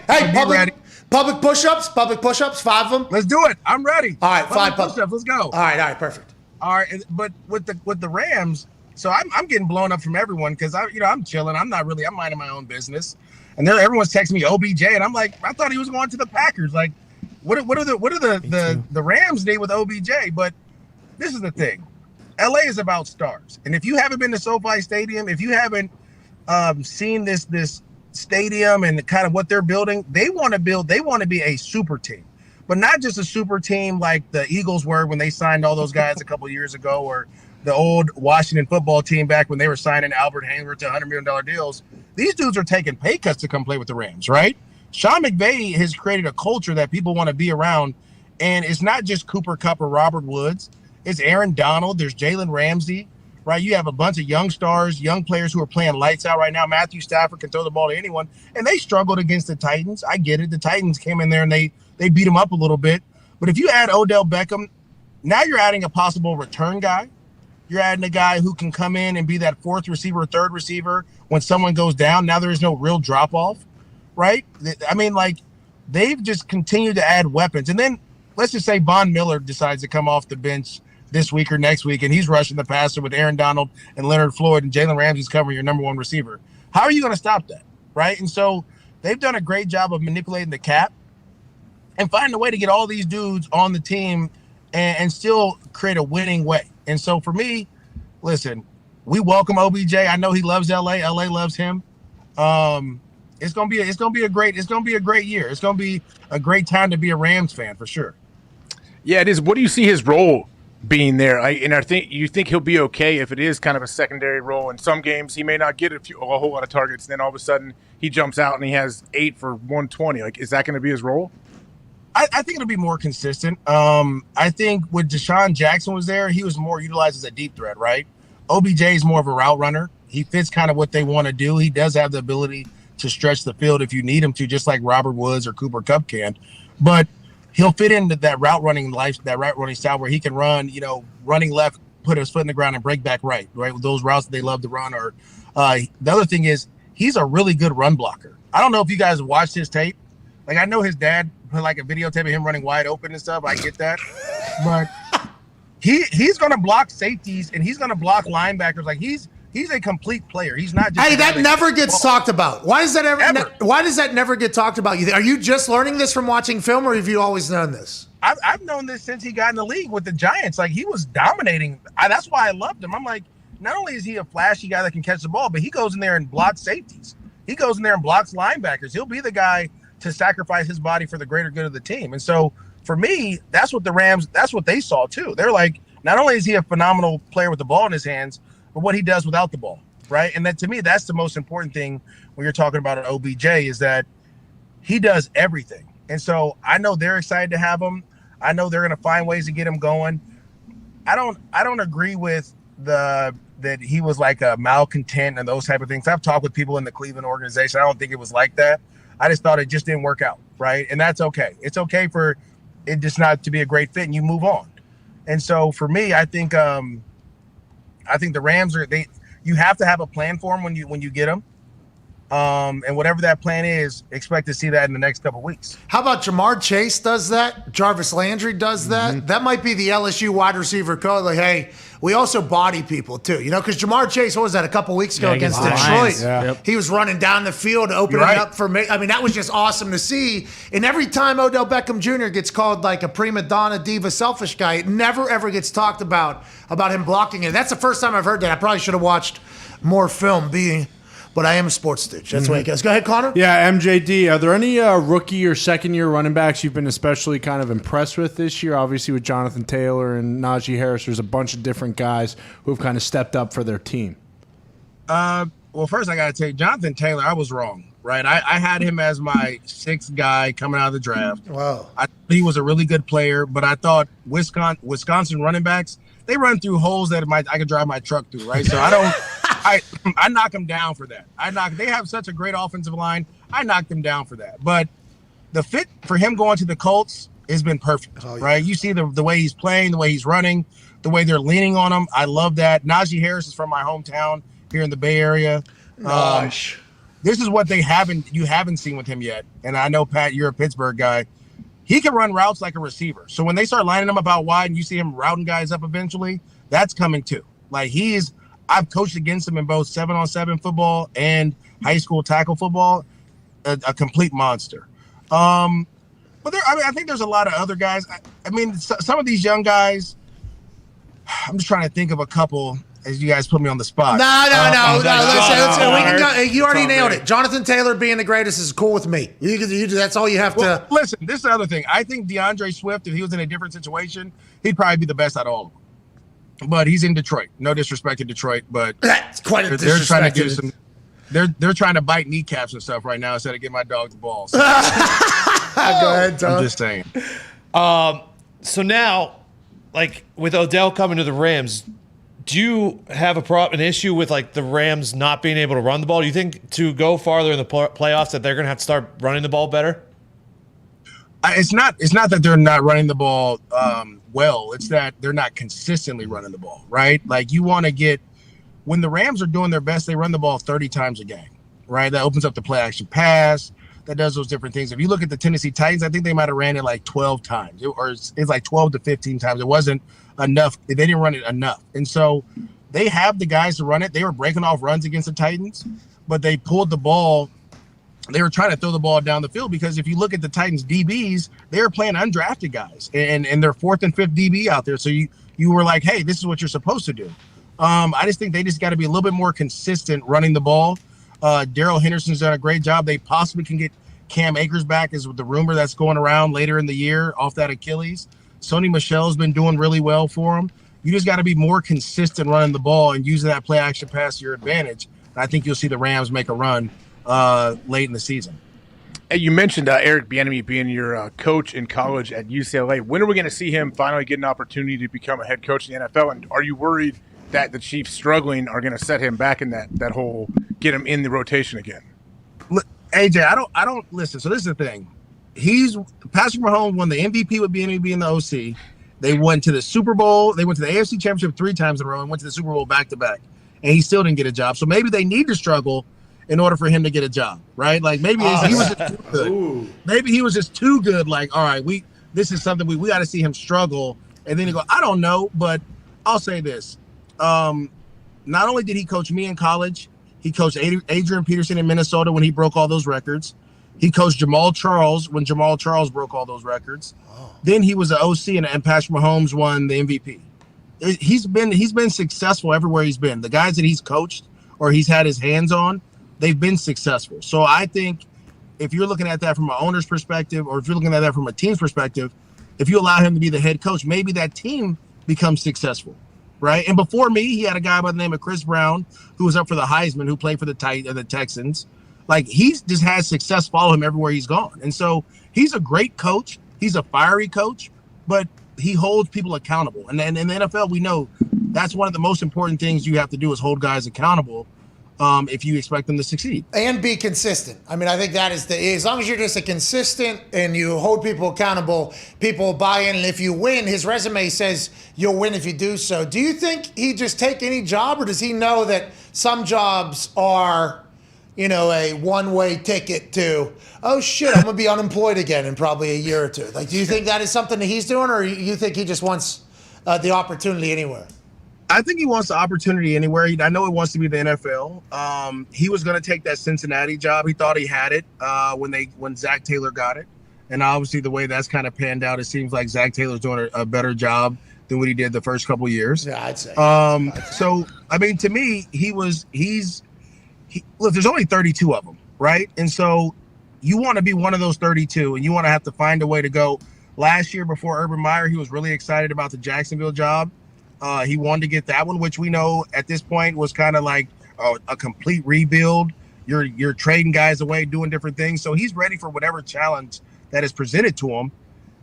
Speaker 3: Public push-ups, 5 of them.
Speaker 18: Let's do it. I'm ready.
Speaker 3: All right, 5
Speaker 18: push-ups. Let's go.
Speaker 3: All right, perfect.
Speaker 18: All right, but with the Rams, so I'm getting blown up from everyone because I'm chilling. I'm minding my own business, and everyone's texting me OBJ, and I'm like, I thought he was going to the Packers. Like, what are the Rams need with OBJ? But this is the thing. LA is about stars. And if you haven't been to SoFi Stadium, if you haven't seen this stadium and kind of what they're building, they want to be a super team. But not just a super team like the Eagles were when they signed all those guys a couple of years ago, or the old Washington football team back when they were signing Albert Hanger to $100 million deals. These dudes are taking pay cuts to come play with the Rams, right? Sean McVay has created a culture that people want to be around, and it's not just Cooper Kupp or Robert Woods. It's Aaron Donald. There's Jalen Ramsey, right? You have a bunch of young stars, young players who are playing lights out right now. Matthew Stafford can throw the ball to anyone, and they struggled against the Titans. I get it. The Titans came in there and they beat them up a little bit. But if you add Odell Beckham, now you're adding a possible return guy. You're adding a guy who can come in and be that fourth receiver or third receiver when someone goes down. Now there is no real drop-off, right? I mean, like, they've just continued to add weapons. And then let's just say Von Miller decides to come off the bench this week or next week, and he's rushing the passer with Aaron Donald and Leonard Floyd, and Jalen Ramsey's covering your number one receiver. How are you going to stop that, right? And so they've done a great job of manipulating the cap and finding a way to get all these dudes on the team and still create a winning way. And so for me, listen, we welcome OBJ. I know he loves LA. LA loves him. It's gonna be a great year. It's gonna be a great time to be a Rams fan for sure.
Speaker 9: Yeah, it is. What do you see his role being there? I think you think he'll be okay if it is kind of a secondary role. In some games, he may not get a whole lot of targets. And then all of a sudden, he jumps out and he has 8 for 120. Like, is that going to be his role?
Speaker 18: I think it'll be more consistent. I think when Deshaun Jackson was there, he was more utilized as a deep threat, right? OBJ is more of a route runner. He fits kind of what they want to do. He does have the ability to stretch the field if you need him to, just like Robert Woods or Cooper Kupp can. But he'll fit into that route running style where he can run, running left, put his foot in the ground and break back right? With those routes that they love to run. Or the other thing is he's a really good run blocker. I don't know if you guys watched his tape. Like, I know his dad put like a videotape of him running wide open and stuff. I get that. But he's going to block safeties and he's going to block linebackers. Like, he's a complete player. He's not just.
Speaker 3: Hey, that never gets talked about. Why does that why does that never get talked about? Are you just learning this from watching film, or have you always known this?
Speaker 18: I've known this since he got in the league with the Giants. Like, he was dominating. That's why I loved him. I'm like, not only is he a flashy guy that can catch the ball, but he goes in there and blocks safeties. He goes in there and blocks linebackers. He'll be the guy to sacrifice his body for the greater good of the team. And so for me, that's what the Rams, that's what they saw too. They're like, not only is he a phenomenal player with the ball in his hands, but what he does without the ball, right? And that, to me, that's the most important thing when you're talking about an OBJ, is that he does everything. And so I know they're excited to have him. I know they're going to find ways to get him going. I don't agree with that he was like a malcontent and those type of things. I've talked with people in the Cleveland organization. I don't think it was like that. I just thought it just didn't work out, right? And that's okay. It's okay for it just not to be a great fit, and you move on. And so for me, I think the Rams you have to have a plan for them when you get them. And whatever that plan is, expect to see that in the next couple of weeks.
Speaker 3: How about Jamar Chase does that? Jarvis Landry does that? Mm-hmm. That might be the LSU wide receiver code. Like, hey, we also body people too, because Jamar Chase, what was that, a couple of weeks ago against Detroit? Yeah. Yep. He was running down the field, opening up for me. I mean, that was just awesome to see. And every time Odell Beckham Jr. gets called like a prima donna, diva, selfish guy, it never ever gets talked about him blocking it. That's the first time I've heard that. I probably should have watched more film but I am a sports stitch. That's the way it goes. Go ahead, Connor.
Speaker 4: Yeah, MJD, are there any rookie or second-year running backs you've been especially kind of impressed with this year? Obviously, with Jonathan Taylor and Najee Harris, there's a bunch of different guys who have kind of stepped up for their team.
Speaker 18: Well, first I got to tell you, Jonathan Taylor, I was wrong, right? I had him as my 6th guy coming out of the draft.
Speaker 3: Wow.
Speaker 18: He was a really good player, but I thought Wisconsin running backs, they run through holes that I could drive my truck through, right? So I knock them down for that. They have such a great offensive line. I knocked them down for that. But the fit for him going to the Colts has been perfect, right? You see the way he's playing, the way he's running, the way they're leaning on him. I love that. Najee Harris is from my hometown here in the Bay Area.
Speaker 3: Gosh.
Speaker 18: This is what you haven't seen with him yet. And I know, Pat, you're a Pittsburgh guy. He can run routes like a receiver. So when they start lining him up out wide and you see him routing guys up eventually, that's coming too. Like I've coached against him in both 7-on-7 football and high school tackle football. A complete monster. But I think there's a lot of other guys. I mean, some of these young guys, I'm just trying to think of a couple as you guys put me on the spot.
Speaker 3: No. Listen, we can go. You already nailed it. Jonathan Taylor being the greatest is cool with me. That's all you have to.
Speaker 18: Listen, this is the other thing. I think DeAndre Swift, if he was in a different situation, he'd probably be the best out of all of them. But he's in Detroit. No disrespect to Detroit, but
Speaker 3: that's quite a
Speaker 18: they're trying to do some. They're trying to bite kneecaps and stuff right now instead of give my dog the balls.
Speaker 3: Go ahead, Tom.
Speaker 18: I'm just saying.
Speaker 7: So now, like with Odell coming to the Rams, do you have an issue with like the Rams not being able to run the ball? Do you think to go farther in the playoffs that they're going to have to start running the ball better?
Speaker 18: It's not that they're not running the ball well. It's that they're not consistently running the ball, right? Like you want to get when the Rams are doing their best, they run the ball 30 times a game, right? That opens up the play action pass. That does those different things. If you look at the Tennessee Titans, I think they might have ran it like 12 times, or it's like 12 to 15 times. It wasn't enough. They didn't run it enough. And so they have the guys to run it. They were breaking off runs against the Titans, but they pulled the ball. They were trying to throw the ball down the field because if you look at the Titans DBs, they were playing undrafted guys and their 4th and 5th DB out there. So you were like, hey, this is what you're supposed to do. I just think they just got to be a little bit more consistent running the ball. Darrell Henderson's done a great job. They possibly can get Cam Akers back, is with the rumor that's going around later in the year off that Achilles. Sony Michel's been doing really well for him. You just got to be more consistent running the ball and using that play action pass to your advantage. And I think you'll see the Rams make a run late in the season.
Speaker 9: Hey, you mentioned Eric Bieniemy being your coach in college at UCLA. When are we going to see him finally get an opportunity to become a head coach in the NFL? And are you worried that the Chiefs struggling are going to set him back in that whole get him in the rotation again?
Speaker 18: Look, AJ, I don't listen. So this is the thing. Patrick Mahomes won the MVP with Bieniemy being the OC. They went to the Super Bowl. They went to the AFC Championship 3 times in a row and went to the Super Bowl back-to-back. And he still didn't get a job. So maybe they need to struggle in order for him to get a job, right? Like maybe he was just too good.
Speaker 3: Ooh.
Speaker 18: Maybe he was just too good. Like, all right, this is something we got to see him struggle. And then he go, I don't know, but I'll say this. Not only did he coach me in college, he coached Adrian Peterson in Minnesota when he broke all those records. He coached Jamal Charles when Jamal Charles broke all those records. Oh. Then he was an OC and Patrick Mahomes won the MVP. He's been successful everywhere he's been. The guys that he's coached or he's had his hands on, they've been successful. So I think if you're looking at that from an owner's perspective, or if you're looking at that from a team's perspective, if you allow him to be the head coach, maybe that team becomes successful, right? And before me, he had a guy by the name of Chris Brown who was up for the Heisman, who played for the Texans. Like, he's just had success follow him everywhere he's gone. And so he's a great coach. He's a fiery coach, but he holds people accountable. And in the NFL, we know that's one of the most important things you have to do is hold guys accountable if you expect them to succeed.
Speaker 3: And be consistent. I mean, I think that is as long as you're just a consistent and you hold people accountable, people buy in. And if you win, his resume says you'll win if you do so. Do you think he just take any job, or does he know that some jobs are, a one-way ticket to, oh shit, I'm gonna be unemployed again in probably a year or two? Like, do you think that is something that he's doing, or you think he just wants the opportunity anywhere?
Speaker 18: I think he wants the opportunity anywhere. I know he wants to be the NFL. He was going to take that Cincinnati job. He thought he had it when Zach Taylor got it. And obviously the way that's kind of panned out, it seems like Zach Taylor's doing a better job than what he did the first couple of years.
Speaker 3: Yeah, I'd say.
Speaker 18: So, I mean, to me, look, there's only 32 of them, right? And so you want to be one of those 32, and you want to have to find a way to go. Last year before Urban Meyer, he was really excited about the Jacksonville job. He wanted to get that one, which we know at this point was kind of like a complete rebuild. You're trading guys away, doing different things. So he's ready for whatever challenge that is presented to him.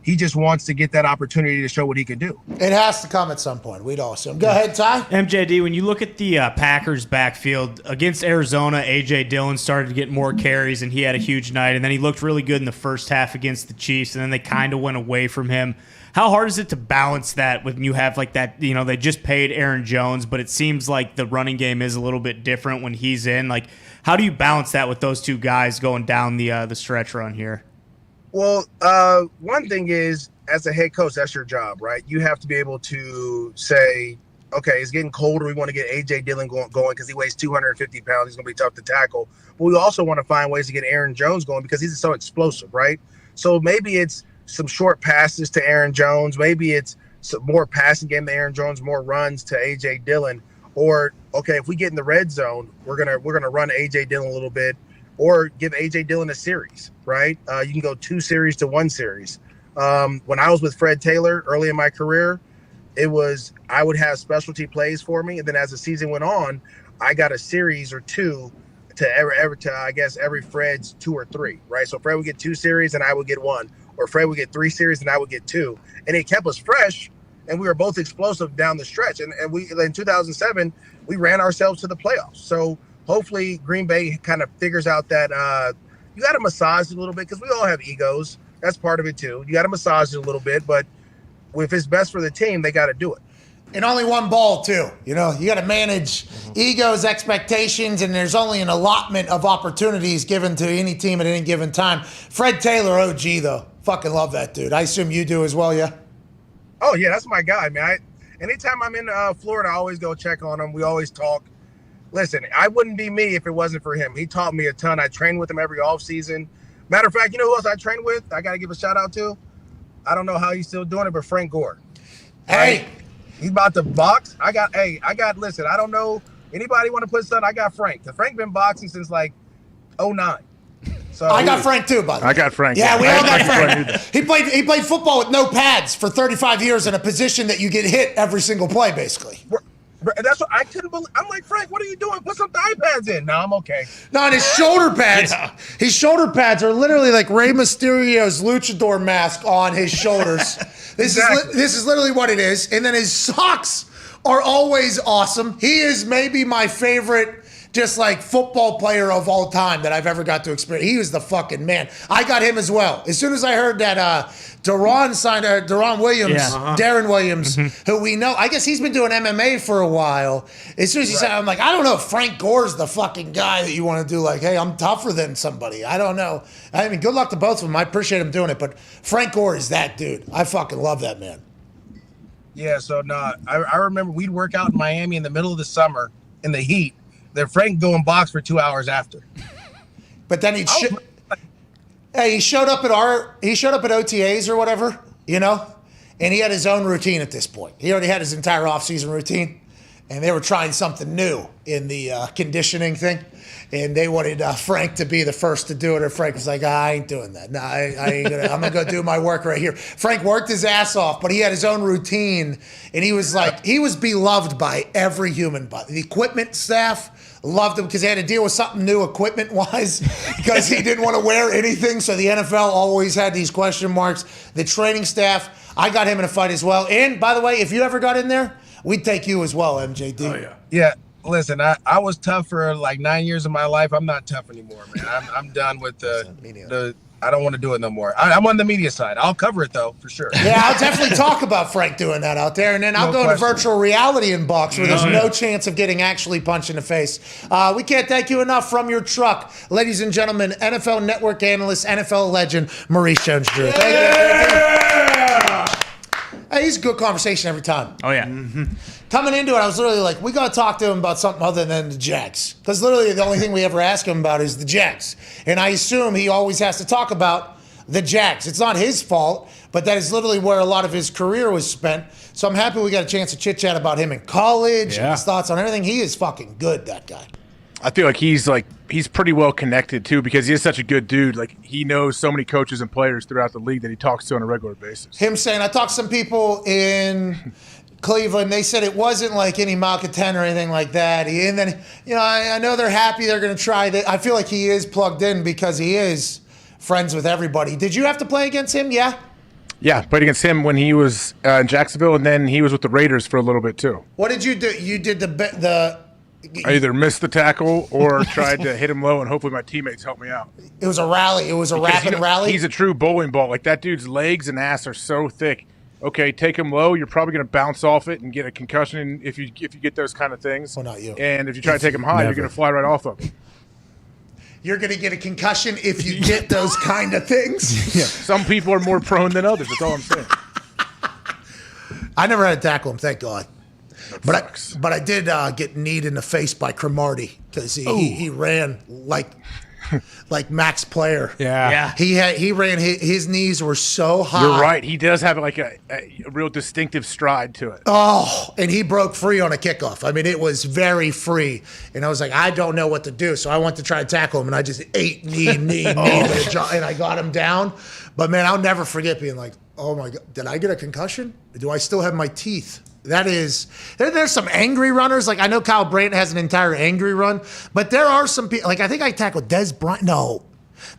Speaker 18: He just wants to get that opportunity to show what he can do.
Speaker 3: It has to come at some point. We'd all assume. Go ahead, Ty.
Speaker 5: MJD, when you look at the Packers backfield against Arizona, A.J. Dillon started to get more carries, and he had a huge night. And then he looked really good in the first half against the Chiefs, and then they kind of went away from him. How hard is it to balance that when you have like that, they just paid Aaron Jones, but it seems like the running game is a little bit different when he's in. Like, how do you balance that with those two guys going down the stretch run here?
Speaker 18: Well, one thing is, as a head coach, that's your job, right? You have to be able to say, okay, it's getting colder. We want to get A.J. Dillon going because he weighs 250 pounds. He's going to be tough to tackle. But we also want to find ways to get Aaron Jones going because he's so explosive, right? So maybe it's some short passes to Aaron Jones. Maybe it's some more passing game to Aaron Jones, more runs to A.J. Dillon. Or, okay, if we get in the red zone, we're gonna run A.J. Dillon a little bit or give A.J. Dillon a series, right? You can go 2 series to 1 series. When I was with Fred Taylor early in my career, I would have specialty plays for me. And then as the season went on, I got a series or 2 to every Fred's 2 or 3, right? So Fred would get 2 series and I would get 1, or Fred would get 3 series and I would get 2. And it kept us fresh and we were both explosive down the stretch. And we, in 2007, we ran ourselves to the playoffs. So hopefully Green Bay kind of figures out that you got to massage it a little bit because we all have egos. That's part of it too. You got to massage it a little bit, but if it's best for the team, they got to do it.
Speaker 3: And only one ball too. You got to manage egos, expectations, and there's only an allotment of opportunities given to any team at any given time. Fred Taylor, OG though. Fucking love that dude. I assume you do as well, yeah?
Speaker 18: Oh yeah, that's my guy, man. Anytime I'm in Florida, I always go check on him. We always talk. Listen, I wouldn't be me if it wasn't for him. He taught me a ton. I trained with him every offseason. Matter of fact, you know who else I trained with? I got to give a shout out to. I don't know how he's still doing it, but Frank Gore.
Speaker 3: Hey.
Speaker 18: Right? He's about to box. Listen, I don't know. Anybody want to put something? I got Frank. Frank been boxing since like 2009. So
Speaker 3: I got Frank too, by the way.
Speaker 9: I got Frank.
Speaker 3: Yeah, we all got Frank. He played football with no pads for 35 years in a position that you get hit every single play, basically.
Speaker 18: That's what I couldn't believe. I'm like, Frank, what are you doing? Put some thigh pads in. No, I'm okay.
Speaker 3: No, and his shoulder pads. Yeah. His shoulder pads are literally like Rey Mysterio's luchador mask on his shoulders. This is literally what it is. And then his socks are always awesome. He is maybe my favorite just like football player of all time that I've ever got to experience. He was the fucking man. I got him as well. As soon as I heard that Dahn signed Darron Williams, Darren Williams, who we know, I guess he's been doing MMA for a while. As soon as he said, I'm like, I don't know if Frank Gore's the fucking guy that you want to do like, hey, I'm tougher than somebody. I don't know. I mean, good luck to both of them. I appreciate him doing it, but Frank Gore is that dude. I fucking love that man.
Speaker 18: Yeah, so I remember we'd work out in Miami in the middle of the summer in the heat. Then Frank go and box for 2 hours after.
Speaker 3: But then he showed up at OTAs or whatever, and he had his own routine at this point. He already had his entire offseason routine, and they were trying something new in the conditioning thing, and they wanted Frank to be the first to do it. And Frank was like, I ain't doing that. No, I ain't gonna. I'm gonna go do my work right here. Frank worked his ass off, but he had his own routine, and he was beloved by every human. But the equipment staff loved him because they had to deal with something new equipment-wise because he didn't want to wear anything. So the NFL always had these question marks. The training staff, I got him in a fight as well. And by the way, if you ever got in there, we'd take you as well, MJD.
Speaker 18: Oh, yeah. Yeah. Listen, I was tough for like 9 years of my life. I'm not tough anymore, man. I'm done with the I don't want to do it no more. I'm on the media side. I'll cover it though, for sure.
Speaker 3: Yeah, I'll definitely talk about Frank doing that out there, and then I'll go into virtual reality and box where there's no chance of getting actually punched in the face. We can't thank you enough from your truck, ladies and gentlemen. NFL Network analyst, NFL legend, Maurice Jones-Drew. Hey, he's a good conversation every time.
Speaker 5: Oh, yeah.
Speaker 3: Coming into it, I was literally like, we got to talk to him about something other than the Jags. Because literally the only thing we ever ask him about is the Jags. And I assume he always has to talk about the Jags. It's not his fault, but that is literally where a lot of his career was spent. So I'm happy we got a chance to chit-chat about him in college and his thoughts on everything. He is fucking good, that guy.
Speaker 9: I feel like he's pretty well connected too because he is such a good dude. Like he knows so many coaches and players throughout the league that he talks to on a regular basis.
Speaker 3: Him saying, I talked to some people in Cleveland, they said it wasn't like any Malcontent or anything like that. And then, I know they're happy they're going to try that. I feel like he is plugged in because he is friends with everybody. Did you have to play against him? Yeah?
Speaker 9: Yeah, played against him when he was in Jacksonville, and then he was with the Raiders for a little bit too.
Speaker 3: What did you do? You did the
Speaker 9: I either missed the tackle or tried to hit him low, and hopefully my teammates helped me out.
Speaker 3: It was a rally. It was a rapid rally.
Speaker 9: He's a true bowling ball. Like, that dude's legs and ass are so thick. Okay, take him low. You're probably going to bounce off it and get a concussion if you get those kind of things.
Speaker 3: Well, not you.
Speaker 9: And if you try to take him high, you're going to fly right off of him.
Speaker 3: You're going to get a concussion if you get those kind of things.
Speaker 9: Yeah. Some people are more prone than others. That's all I'm saying.
Speaker 3: I never had to tackle him, thank God. But I did get kneed in the face by Cromartie because he ran like Max Player.
Speaker 4: Yeah.
Speaker 3: He ran. His knees were so high.
Speaker 9: You're right. He does have like a real distinctive stride to it.
Speaker 3: Oh, and he broke free on a kickoff. I mean, it was very free. And I was like, I don't know what to do. So I went to try to tackle him, and I just ate knee, and I got him down. But, man, I'll never forget being like, oh, my God, did I get a concussion? Do I still have my teeth? There's some angry runners. Like, I know Kyle Brandt has an entire angry run, but there are some people. Like, I think I tackled Dez Bryant. No,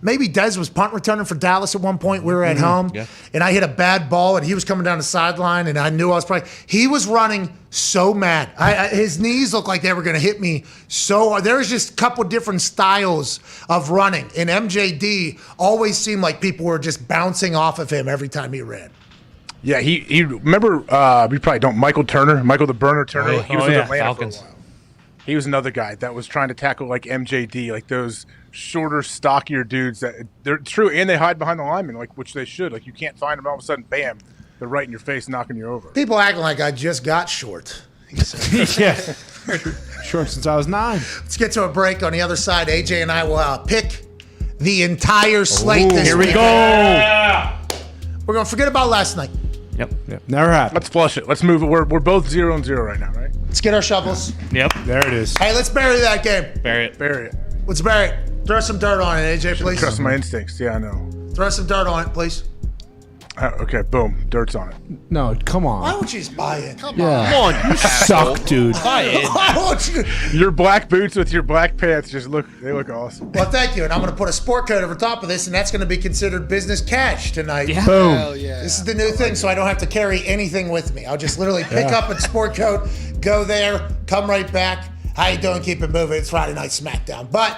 Speaker 3: maybe Dez was punt returning for Dallas at one point. We were at home, and I hit a bad ball, and he was coming down the sideline, and I knew I was probably. He was running so mad. His knees looked like they were going to hit me so hard. There was just a couple different styles of running, and MJD always seemed like people were just bouncing off of him every time he ran.
Speaker 9: Yeah, he remember, we probably don't, Michael the Burner Turner. He was with Atlanta Falcons for a while. He was another guy that was trying to tackle like MJD, like those shorter, stockier dudes that they're true, and they hide behind the linemen, like which they should. Like, you can't find them, all of a sudden, bam, they're right in your face, knocking you over.
Speaker 3: People acting like I just got short.
Speaker 4: Yeah. Short since I was 9.
Speaker 3: Let's get to a break. On the other side, AJ and I will pick the entire slate this week.
Speaker 4: Here we go. Yeah.
Speaker 3: We're going to forget about last night.
Speaker 4: Yep. Never happened.
Speaker 9: Let's flush it. Let's move it. We're both 0-0 right now, right?
Speaker 3: Let's get our shovels.
Speaker 5: Yep.
Speaker 4: There it is.
Speaker 3: Hey, let's bury that game.
Speaker 5: Bury it.
Speaker 9: Bury it.
Speaker 3: Let's bury it. Throw some dirt on it, AJ, please.
Speaker 9: Trust my instincts. Yeah, I know.
Speaker 3: Throw some dirt on it, please.
Speaker 9: Okay, boom. Dirt's on it.
Speaker 4: No, come on.
Speaker 3: Why don't you just buy it?
Speaker 4: Come on, you suck, dude.
Speaker 5: Buy it.
Speaker 3: Why don't you?
Speaker 9: Your black boots with your black pants they look awesome.
Speaker 3: Well, thank you. And I'm going to put a sport coat over top of this, and that's going to be considered business cash tonight.
Speaker 5: Yeah.
Speaker 4: Boom.
Speaker 13: Hell yeah.
Speaker 3: This is the new thing, so I don't have to carry anything with me. I'll just literally pick up a sport coat, go there, come right back. How you doing? Keep it moving. It's Friday Night SmackDown. But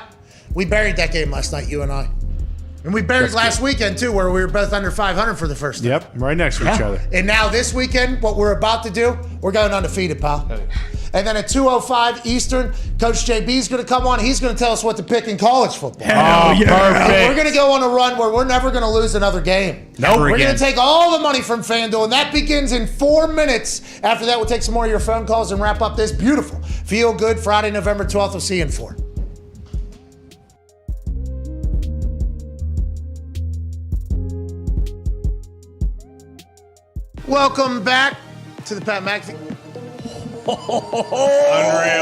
Speaker 3: we buried that game last night, you and I. And we buried last weekend, too, where we were both under 500 for the first time.
Speaker 4: Yep, right next to each other.
Speaker 3: And now this weekend, what we're about to do, we're going undefeated, pal. And then at 2:05 Eastern, Coach JB's going to come on. He's going to tell us what to pick in college football.
Speaker 4: Perfect.
Speaker 3: We're going to go on a run where we're never going to lose another game. We're going to take all the money from FanDuel, and that begins in 4 minutes. After that, we'll take some more of your phone calls and wrap up this beautiful Feel Good Friday, November 12th. We'll see you in 4. Welcome back to the Pat McAfee.
Speaker 4: Unreal.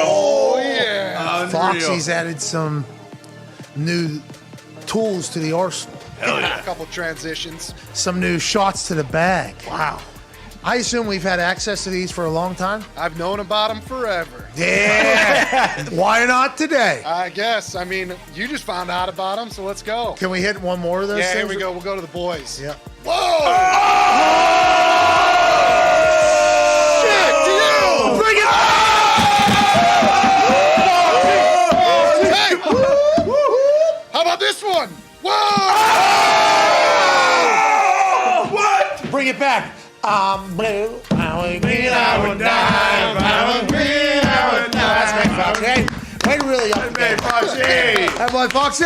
Speaker 3: Oh, yeah. Foxy's added some new tools to the arsenal.
Speaker 13: A couple transitions.
Speaker 3: Some new shots to the bag. Wow. I assume we've had access to these for a long time?
Speaker 13: I've known about them forever.
Speaker 3: Yeah. Why not today?
Speaker 13: I guess. I mean, you just found out about them, so let's go.
Speaker 3: Can we hit one more of those
Speaker 13: Yeah,
Speaker 3: things?
Speaker 13: here we go. We'll go to the boys.
Speaker 3: Yeah.
Speaker 13: Whoa! Shit, to you!
Speaker 3: Bring it
Speaker 13: Hey! How about this one? Whoa!
Speaker 3: What? Bring it back. I'm blue. I would green. I would die. I would green. I would die. That's right, Foxy. Hey, way to really up the game.
Speaker 4: Foxy.
Speaker 3: Hey, boy, Foxy.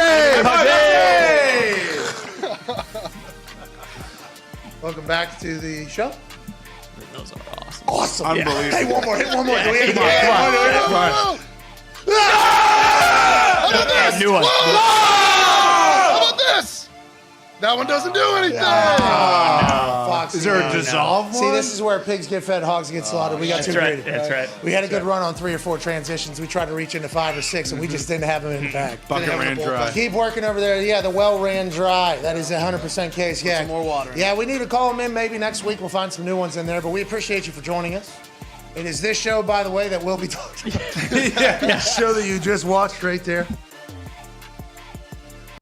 Speaker 3: Welcome back to the show.
Speaker 5: Those are awesome.
Speaker 3: Awesome.
Speaker 4: Unbelievable.
Speaker 3: Hey, one more. Hit one more.
Speaker 4: Yeah,
Speaker 3: Do we hit
Speaker 4: come on.
Speaker 13: How about this?
Speaker 5: New one.
Speaker 13: How about this? That one doesn't do anything.
Speaker 3: Foxy.
Speaker 4: Is there a dissolve one?
Speaker 3: See, this is where pigs get fed, hogs get slaughtered. We got too greedy.
Speaker 5: That's right.
Speaker 3: We had a good run on 3 or 4 transitions. We tried to reach into 5 or 6, and we just didn't have them in the bag.
Speaker 4: Bucket ran dry.
Speaker 3: Keep working over there. Yeah, the well ran dry. That is 100% case. Yeah.
Speaker 13: Some more water.
Speaker 3: Yeah, we need to call them in maybe next week. We'll find some new ones in there. But we appreciate you for joining us. It is this show, by the way, that we'll be talking about. The show that you just watched right there.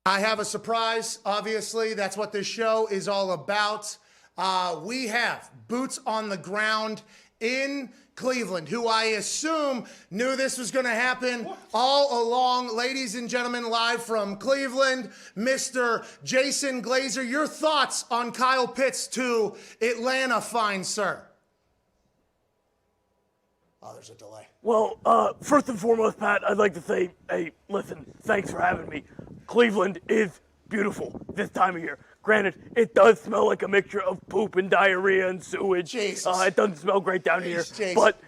Speaker 3: I have a surprise, obviously. That's what this show is all about. We have boots on the ground in Cleveland, who I assume knew this was going to happen all along. Ladies and gentlemen, live from Cleveland, Mr. Jason Glazer. Your thoughts on Kyle Pitts to Atlanta, fine sir? Oh, there's a delay.
Speaker 19: Well, first and foremost, Pat, I'd like to say, hey, listen, thanks for having me. Cleveland is beautiful this time of year. Granted, it does smell like a mixture of poop and diarrhea and sewage.
Speaker 3: Jesus.
Speaker 19: It doesn't smell great down here.
Speaker 3: Jesus.
Speaker 19: But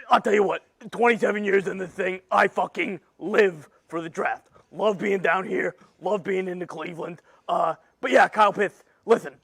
Speaker 19: I'll tell you what, 27 years in this thing, I fucking live for the draft. Love being down here. Love being into Cleveland. But yeah, Kyle Pitts, listen.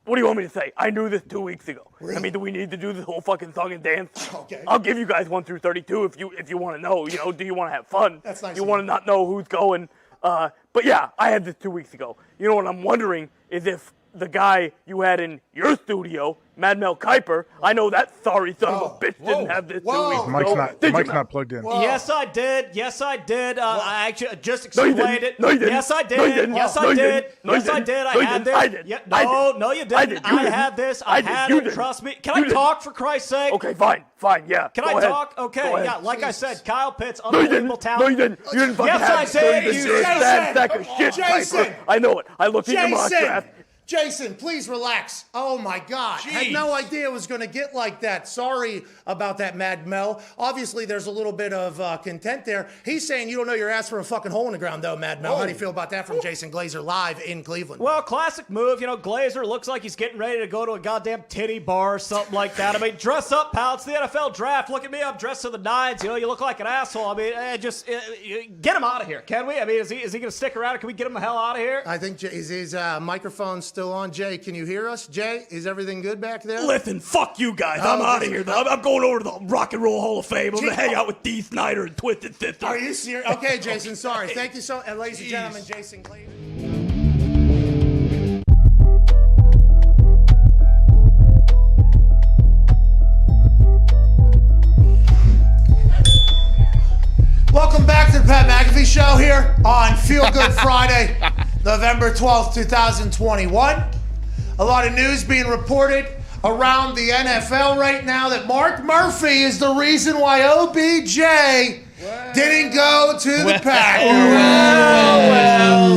Speaker 19: What do you want me to say? I knew this 2 weeks ago. Really? I mean, do we need to do this whole fucking song and dance?
Speaker 3: Okay.
Speaker 19: I'll give you guys 1 through 32 if you want to know. You know, do you want to have fun?
Speaker 3: That's nice.
Speaker 19: You want to not know who's going? But yeah, I had this 2 weeks ago. You know what I'm wondering is if the guy you had in your studio, Mad Mel Kiper, I know that sorry son of a bitch didn't have this 2 weeks ago.
Speaker 9: Mike's not plugged in.
Speaker 5: Whoa. Yes, I did. I actually just explained it.
Speaker 19: No, you didn't.
Speaker 5: Yes, I did.
Speaker 19: No, you didn't.
Speaker 5: Yes,
Speaker 19: No,
Speaker 5: I
Speaker 19: you
Speaker 5: did.
Speaker 19: didn't. No,
Speaker 5: Yes,
Speaker 19: you
Speaker 5: I
Speaker 19: didn't.
Speaker 5: did.
Speaker 19: No,
Speaker 5: I
Speaker 19: you
Speaker 5: had
Speaker 19: didn't.
Speaker 5: this.
Speaker 19: I did.
Speaker 5: Yeah,
Speaker 19: I
Speaker 5: no,
Speaker 19: did.
Speaker 5: no, you
Speaker 19: I
Speaker 5: didn't.
Speaker 19: did. You
Speaker 5: I
Speaker 19: didn't.
Speaker 5: had this.
Speaker 19: I
Speaker 5: I
Speaker 19: did.
Speaker 5: had
Speaker 19: You
Speaker 5: it.
Speaker 19: didn't.
Speaker 5: Trust me. Can
Speaker 19: You
Speaker 5: I
Speaker 19: didn't.
Speaker 5: talk for Christ's sake?
Speaker 19: Okay, fine, yeah.
Speaker 5: Can
Speaker 19: Go
Speaker 5: I
Speaker 19: ahead.
Speaker 5: talk? Okay,
Speaker 19: Go ahead.
Speaker 5: yeah. Like I said, Kyle Pitts,
Speaker 19: No, you didn't.
Speaker 5: unbelievable talent.
Speaker 19: No, you didn't. You didn't fucking have
Speaker 5: Yes, I did.
Speaker 19: it. You're a sad sack of shit,
Speaker 3: Jason.
Speaker 19: Kiper. I know it. I looked at your mock draft.
Speaker 3: Jason, please relax. Oh my God. I had no idea it was going to get like that. Sorry about that, Mad Mel. Obviously, there's a little bit of content there. He's saying you don't know your ass for a fucking hole in the ground, though, Mad Mel. How do you feel about that from Jason Glazer live in Cleveland?
Speaker 5: Well, classic move. You know, Glazer looks like he's getting ready to go to a goddamn titty bar or something like that. I mean, dress up, pal. It's the NFL draft. Look at me. I'm dressed to the nines. You know, you look like an asshole. I mean, get him out of here, can we? I mean, is he going to stick around? Can we get him the hell out of here?
Speaker 3: I think is his microphone still on? Jay, can you hear us? Jay, is everything good back there?
Speaker 19: Listen, fuck you guys. I'm out of here. I'm going over to the Rock and Roll Hall of Fame. I'm going to hang out with Dee Snider and Twisted Sister.
Speaker 3: Are you serious? Okay, Jason, sorry. Thank you so much. And ladies and gentlemen, Jason Glazer. Welcome back to the Pat McAfee Show here on Feel Good Friday, November 12th, 2021. A lot of news being reported around the NFL right now that Mark Murphy is the reason why OBJ didn't go to the Packers.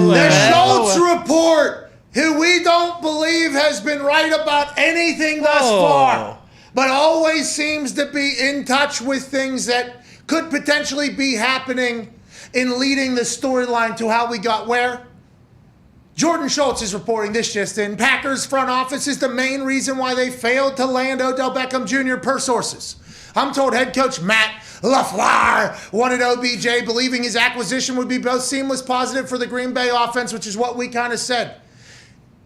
Speaker 3: The Schultz report, who we don't believe has been right about anything thus far, but always seems to be in touch with things that could potentially be happening in leading the storyline to how we got where. Jordan Schultz is reporting this just in. Packers front office is the main reason why they failed to land Odell Beckham Jr. per sources. I'm told head coach Matt LaFleur wanted OBJ, believing his acquisition would be both seamless positive for the Green Bay offense, which is what we kind of said.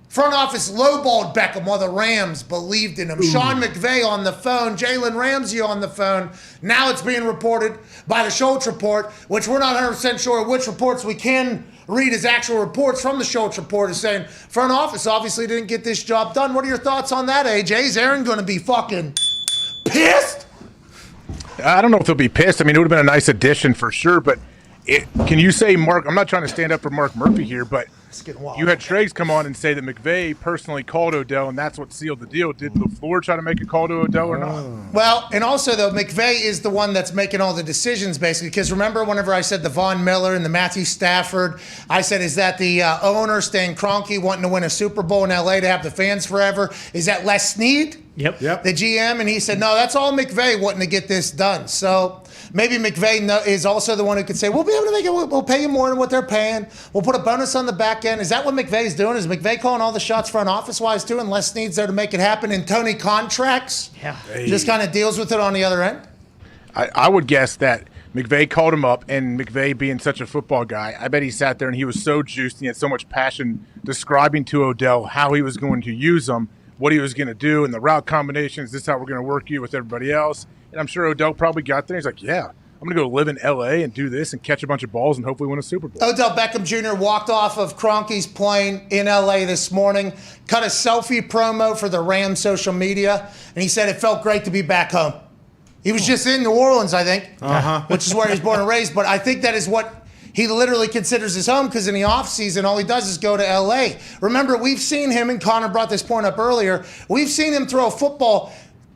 Speaker 3: Front office lowballed Beckham while the Rams believed in him. Sean McVay on the phone, Jalen Ramsey on the phone. Now it's being reported by the Schultz report, which we're not 100% sure which reports we can read as actual reports from the Schultz report, is saying front office obviously didn't get this job done. What are your thoughts on that, AJ? Is Aaron going to be fucking pissed?
Speaker 9: I don't know if they'll be pissed. I mean, it would have been a nice addition for sure, but can you say, Mark, I'm not trying to stand up for Mark Murphy here, but you had Schrager come on and say that McVay personally called Odell, and that's what sealed the deal. Did LaFleur try to make a call to Odell or not?
Speaker 3: Well, and also, though, McVay is the one that's making all the decisions, basically, because remember whenever I said the Von Miller and the Matthew Stafford, I said, is that the owner, Stan Kroenke, wanting to win a Super Bowl in L.A. to have the fans forever? Is that Les Snead?
Speaker 5: Yep.
Speaker 3: The GM? And he said, no, that's all McVay wanting to get this done. So maybe McVay is also the one who could say, we'll be able to make it, we'll pay you more than what they're paying. We'll put a bonus on the back end. Is that what McVay's doing? Is McVay calling all the shots front office-wise too, and Les Snead's there to make it happen? And Tony contracts just kind of deals with it on the other end?
Speaker 9: I would guess that McVay called him up, and McVay being such a football guy, I bet he sat there and he was so juiced and he had so much passion describing to Odell how he was going to use them, what he was going to do, and the route combinations. This is how we're going to work you with everybody else. And I'm sure Odell probably got there. He's like, yeah, I'm going to go live in L.A. and do this and catch a bunch of balls and hopefully win a Super Bowl.
Speaker 3: Odell Beckham Jr. walked off of Kroenke's plane in L.A. this morning, cut a selfie promo for the Rams social media, and he said it felt great to be back home. He was just in New Orleans, I think, which is where he was born and raised, but I think that is what he literally considers his home because in the offseason, all he does is go to L.A. Remember, we've seen him, and Connor brought this point up earlier, we've seen him throw a football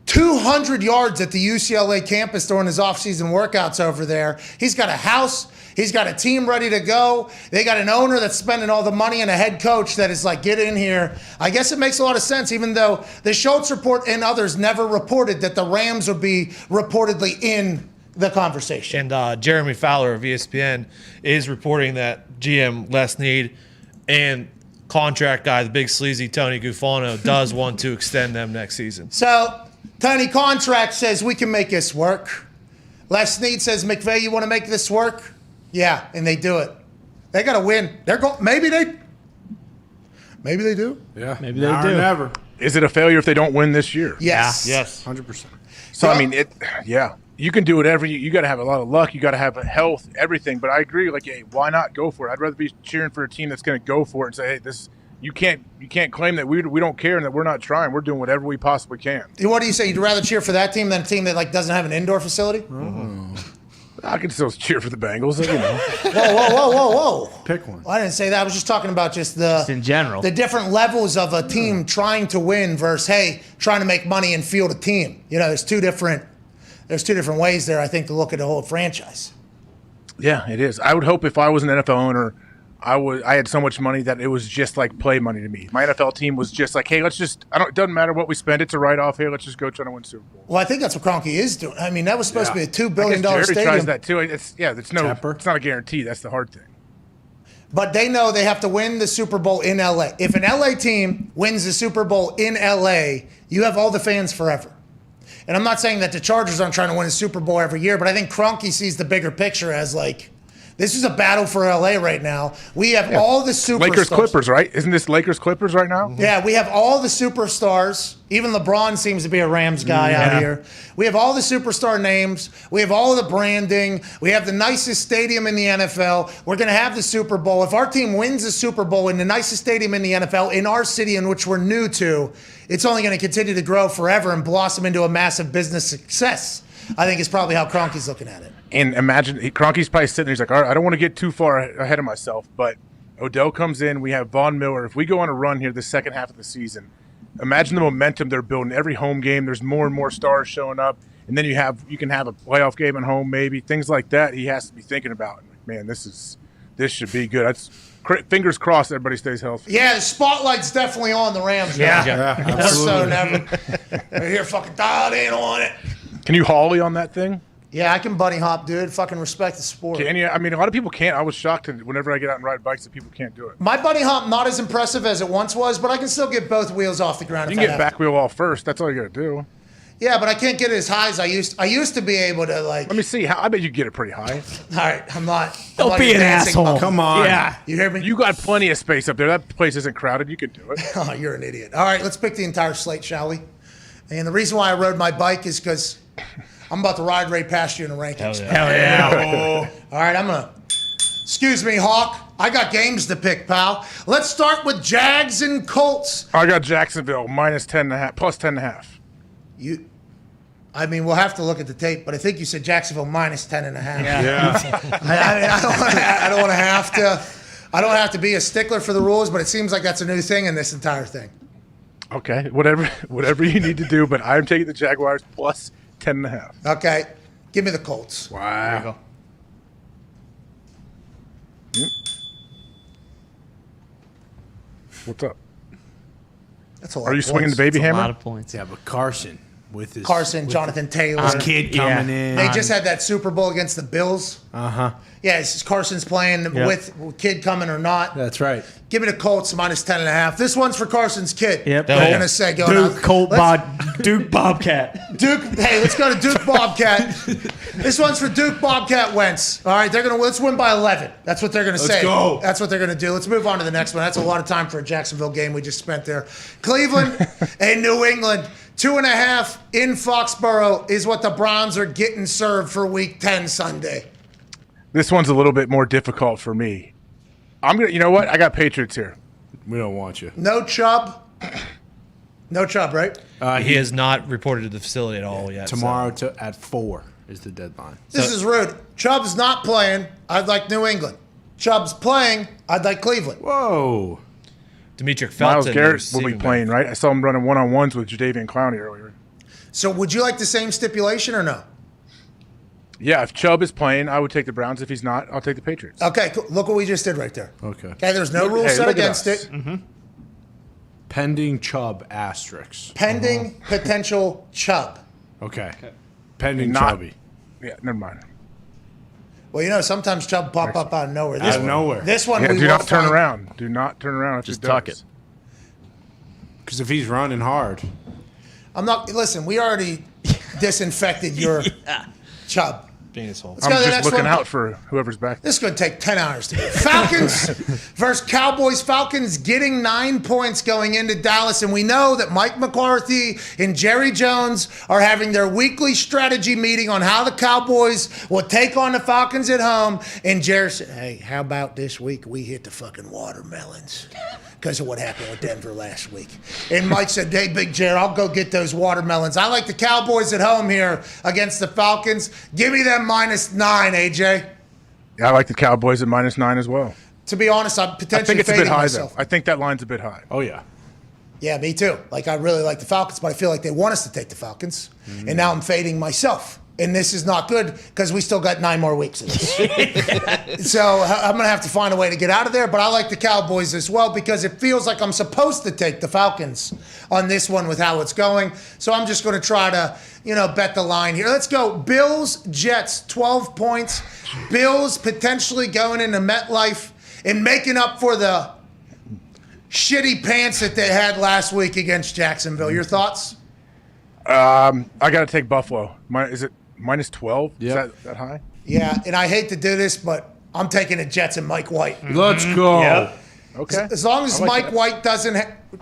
Speaker 3: 200 yards at the UCLA campus during his offseason workouts over there. He's got a house. He's got a team ready to go. They got an owner that's spending all the money and a head coach that is like, get in here. I guess it makes a lot of sense, even though the Schultz report and others never reported that the Rams would be reportedly in the conversation.
Speaker 7: And Jeremy Fowler of ESPN is reporting that GM Les Snead and contract guy, the big sleazy Tony Gufano, does want to extend them next season.
Speaker 3: So Tony contract says we can make this work. Les Snead says, McVay, you want to make this work? Yeah, and they do it. They got to win. They're going. Maybe they do.
Speaker 4: Yeah,
Speaker 5: maybe they do.
Speaker 4: Never.
Speaker 9: Is it a failure if they don't win this year?
Speaker 3: Yes.
Speaker 7: Yes.
Speaker 4: 100%.
Speaker 9: So, I mean, you can do whatever. You got to have a lot of luck. You got to have health, everything. But I agree. Like, hey, why not go for it? I'd rather be cheering for a team that's going to go for it and say, hey, this. You can't claim that we don't care and that we're not trying. We're doing whatever we possibly can.
Speaker 3: What do you say? You'd rather cheer for that team than a team that like doesn't have an indoor facility?
Speaker 9: I can still cheer for the Bengals. You know.
Speaker 3: Whoa.
Speaker 4: Pick one.
Speaker 3: Well, I didn't say that. I was just talking about just
Speaker 5: in general.
Speaker 3: The different levels of a team trying to win versus, hey, trying to make money and field a team. You know, there's two different ways there, I think, to look at the whole franchise.
Speaker 9: Yeah, it is. I would hope if I was an NFL owner, I had so much money that it was just like play money to me. My NFL team was just like, hey, it doesn't matter what we spend. It's a write-off. Hey, let's just go try to win Super Bowl.
Speaker 3: Well, I think that's what Kroenke is doing. I mean, that was supposed to be a $2 billion
Speaker 9: Jerry
Speaker 3: stadium.
Speaker 9: tries that too. It's not a guarantee. That's the hard thing.
Speaker 3: But they know they have to win the Super Bowl in L.A. If an L.A. team wins the Super Bowl in L.A., you have all the fans forever. And I'm not saying that the Chargers aren't trying to win a Super Bowl every year, but I think Kroenke sees the bigger picture as like, this is a battle for L.A. right now. We have all the superstars.
Speaker 9: Lakers Clippers, right? Isn't this Lakers Clippers right now?
Speaker 3: Yeah, we have all the superstars. Even LeBron seems to be a Rams guy out here. We have all the superstar names. We have all the branding. We have the nicest stadium in the NFL. We're going to have the Super Bowl. If our team wins the Super Bowl in the nicest stadium in the NFL, in our city in which we're new to, it's only going to continue to grow forever and blossom into a massive business success. I think is probably how Kroenke's looking at it.
Speaker 9: And imagine, Kroenke's probably sitting there, he's like, all right, I don't want to get too far ahead of myself, but Odell comes in, we have Von Miller. If we go on a run here the second half of the season, imagine the momentum they're building. Every home game, there's more and more stars showing up, and then you can have a playoff game at home maybe, things like that he has to be thinking about. Man, this should be good. Fingers crossed everybody stays healthy.
Speaker 3: Yeah, the spotlight's definitely on the Rams now.
Speaker 9: Yeah,
Speaker 3: More so than ever. They're here fucking dialed in on it.
Speaker 9: Can you Holly on that thing?
Speaker 3: Yeah, I can bunny hop, dude. Fucking respect the sport.
Speaker 9: Can you? I mean, a lot of people can't. I was shocked whenever I get out and ride bikes that people can't do it.
Speaker 3: My bunny hop not as impressive as it once was, but I can still get both wheels off the ground.
Speaker 9: You can get back wheel off first. That's all you got to do.
Speaker 3: Yeah, but I can't get it as high as I used. I used to be able to like.
Speaker 9: Let me see. I bet you get it pretty high.
Speaker 3: All right, I'm not.
Speaker 5: Don't be an asshole.
Speaker 4: Come on.
Speaker 5: Yeah,
Speaker 3: you hear me?
Speaker 9: You got plenty of space up there. That place isn't crowded. You can do it.
Speaker 3: Oh, you're an idiot. All right, let's pick the entire slate, shall we? And the reason why I rode my bike is because I'm about to ride right past you in the rankings.
Speaker 5: Hell yeah.
Speaker 3: All right, I'm gonna. Excuse me, Hawk. I got games to pick, pal. Let's start with Jags and Colts.
Speaker 9: I got Jacksonville minus 10.5, plus 10.5.
Speaker 3: I mean, we'll have to look at the tape, but I think you said Jacksonville minus 10.5.
Speaker 4: Yeah.
Speaker 3: I don't want to have to. I don't have to be a stickler for the rules, but it seems like that's a new thing in this entire thing.
Speaker 9: Okay, whatever you need to do, but I'm taking the Jaguars plus 10.5.
Speaker 3: Okay, give me the Colts.
Speaker 4: Wow.
Speaker 5: There you go.
Speaker 9: What's up?
Speaker 3: That's a lot.
Speaker 9: Are you swinging the baby hammer?
Speaker 5: A lot of points.
Speaker 4: Yeah, but Carson with his
Speaker 3: Jonathan Taylor,
Speaker 4: his kid coming in.
Speaker 3: They just had that Super Bowl against the Bills. Yeah, Carson's playing with kid coming or not.
Speaker 4: That's right.
Speaker 3: Give me the Colts minus 10.5. This one's for Carson's kid.
Speaker 5: Yep.
Speaker 3: They're gonna say
Speaker 5: Duke Bobcat.
Speaker 3: Duke. Hey, let's go to Duke Bobcat. This one's for Duke Bobcat Wentz. All right, let's win by 11. That's what they're gonna say.
Speaker 4: Let's go.
Speaker 3: That's what they're gonna do. Let's move on to the next one. That's a lot of time for a Jacksonville game we just spent there. Cleveland and New England. 2.5 in Foxborough is what the Browns are getting served for Week 10 Sunday.
Speaker 9: This one's a little bit more difficult for me. You know what? I got Patriots here.
Speaker 4: We don't want you.
Speaker 3: No Chubb. No Chubb, right?
Speaker 7: He has not reported to the facility at all yet.
Speaker 4: Tomorrow at 4 is the deadline.
Speaker 3: This is rude. Chubb's not playing. I'd like New England. Chubb's playing. I'd like Cleveland.
Speaker 4: Whoa.
Speaker 7: Demetric Felton.
Speaker 9: Myles Garrett will be playing, right? I saw him running one-on-ones with Jadeveon Clowney earlier.
Speaker 3: So would you like the same stipulation or no?
Speaker 9: Yeah, if Chubb is playing, I would take the Browns. If he's not, I'll take the Patriots.
Speaker 3: Okay, cool. Look what we just did right there.
Speaker 4: Okay.
Speaker 3: Okay, there's no rule set against it.
Speaker 4: Mm-hmm. Pending Chubb asterisks.
Speaker 3: Pending potential Chubb.
Speaker 4: Okay. Pending
Speaker 9: Not-
Speaker 4: Chubby.
Speaker 9: Yeah, never mind.
Speaker 3: Well, sometimes Chubb pop up out of nowhere.
Speaker 4: Out of nowhere.
Speaker 3: This one
Speaker 9: Yeah,
Speaker 3: we
Speaker 9: do
Speaker 3: will
Speaker 9: not turn
Speaker 3: find-
Speaker 9: around. Do not turn around.
Speaker 12: Just tuck it.
Speaker 4: Because if he's running hard.
Speaker 3: I'm not. Listen, we already disinfected your Chubb.
Speaker 7: Penis hole.
Speaker 3: Let's go to the
Speaker 9: I'm
Speaker 3: next
Speaker 9: just looking
Speaker 3: one.
Speaker 9: out for whoever's back.
Speaker 3: This is going to take 10 hours to get. Falcons versus Cowboys. Falcons getting 9 points going into Dallas. And we know that Mike McCarthy and Jerry Jones are having their weekly strategy meeting on how the Cowboys will take on the Falcons at home. And Jerry said, hey, how about this week we hit the fucking watermelons? Because of what happened with Denver last week. And Mike said, hey, Big Jerry, I'll go get those watermelons. I like the Cowboys at home here against the Falcons. Give me them -9, AJ.
Speaker 9: Yeah, I like the Cowboys at -9 as well.
Speaker 3: To be honest, I'm
Speaker 9: I
Speaker 3: potentially
Speaker 9: think it's a bit
Speaker 3: fading
Speaker 9: high,
Speaker 3: myself.
Speaker 9: though. I think that line's a bit high.
Speaker 4: Oh, yeah.
Speaker 3: Yeah, me too. Like, I really like the Falcons, but I feel like they want us to take the Falcons. And now I'm fading myself. And this is not good because we still got 9 more weeks of this. So I'm going to have to find a way to get out of there. But I like the Cowboys as well because it feels like I'm supposed to take the Falcons on this one with how it's going. So I'm just going to try to, bet the line here. Let's go. Bills, Jets, 12 points. Bills potentially going into MetLife and making up for the shitty pants that they had last week against Jacksonville. Your thoughts?
Speaker 9: I got to take Buffalo. Is it -12?
Speaker 4: Yeah.
Speaker 9: Is that high?
Speaker 3: Yeah, and I hate to do this, but I'm taking the Jets and Mike White.
Speaker 4: Let's go.
Speaker 3: Yep.
Speaker 9: Okay.
Speaker 3: As long as
Speaker 9: I like
Speaker 3: Mike
Speaker 9: that.
Speaker 3: White doesn't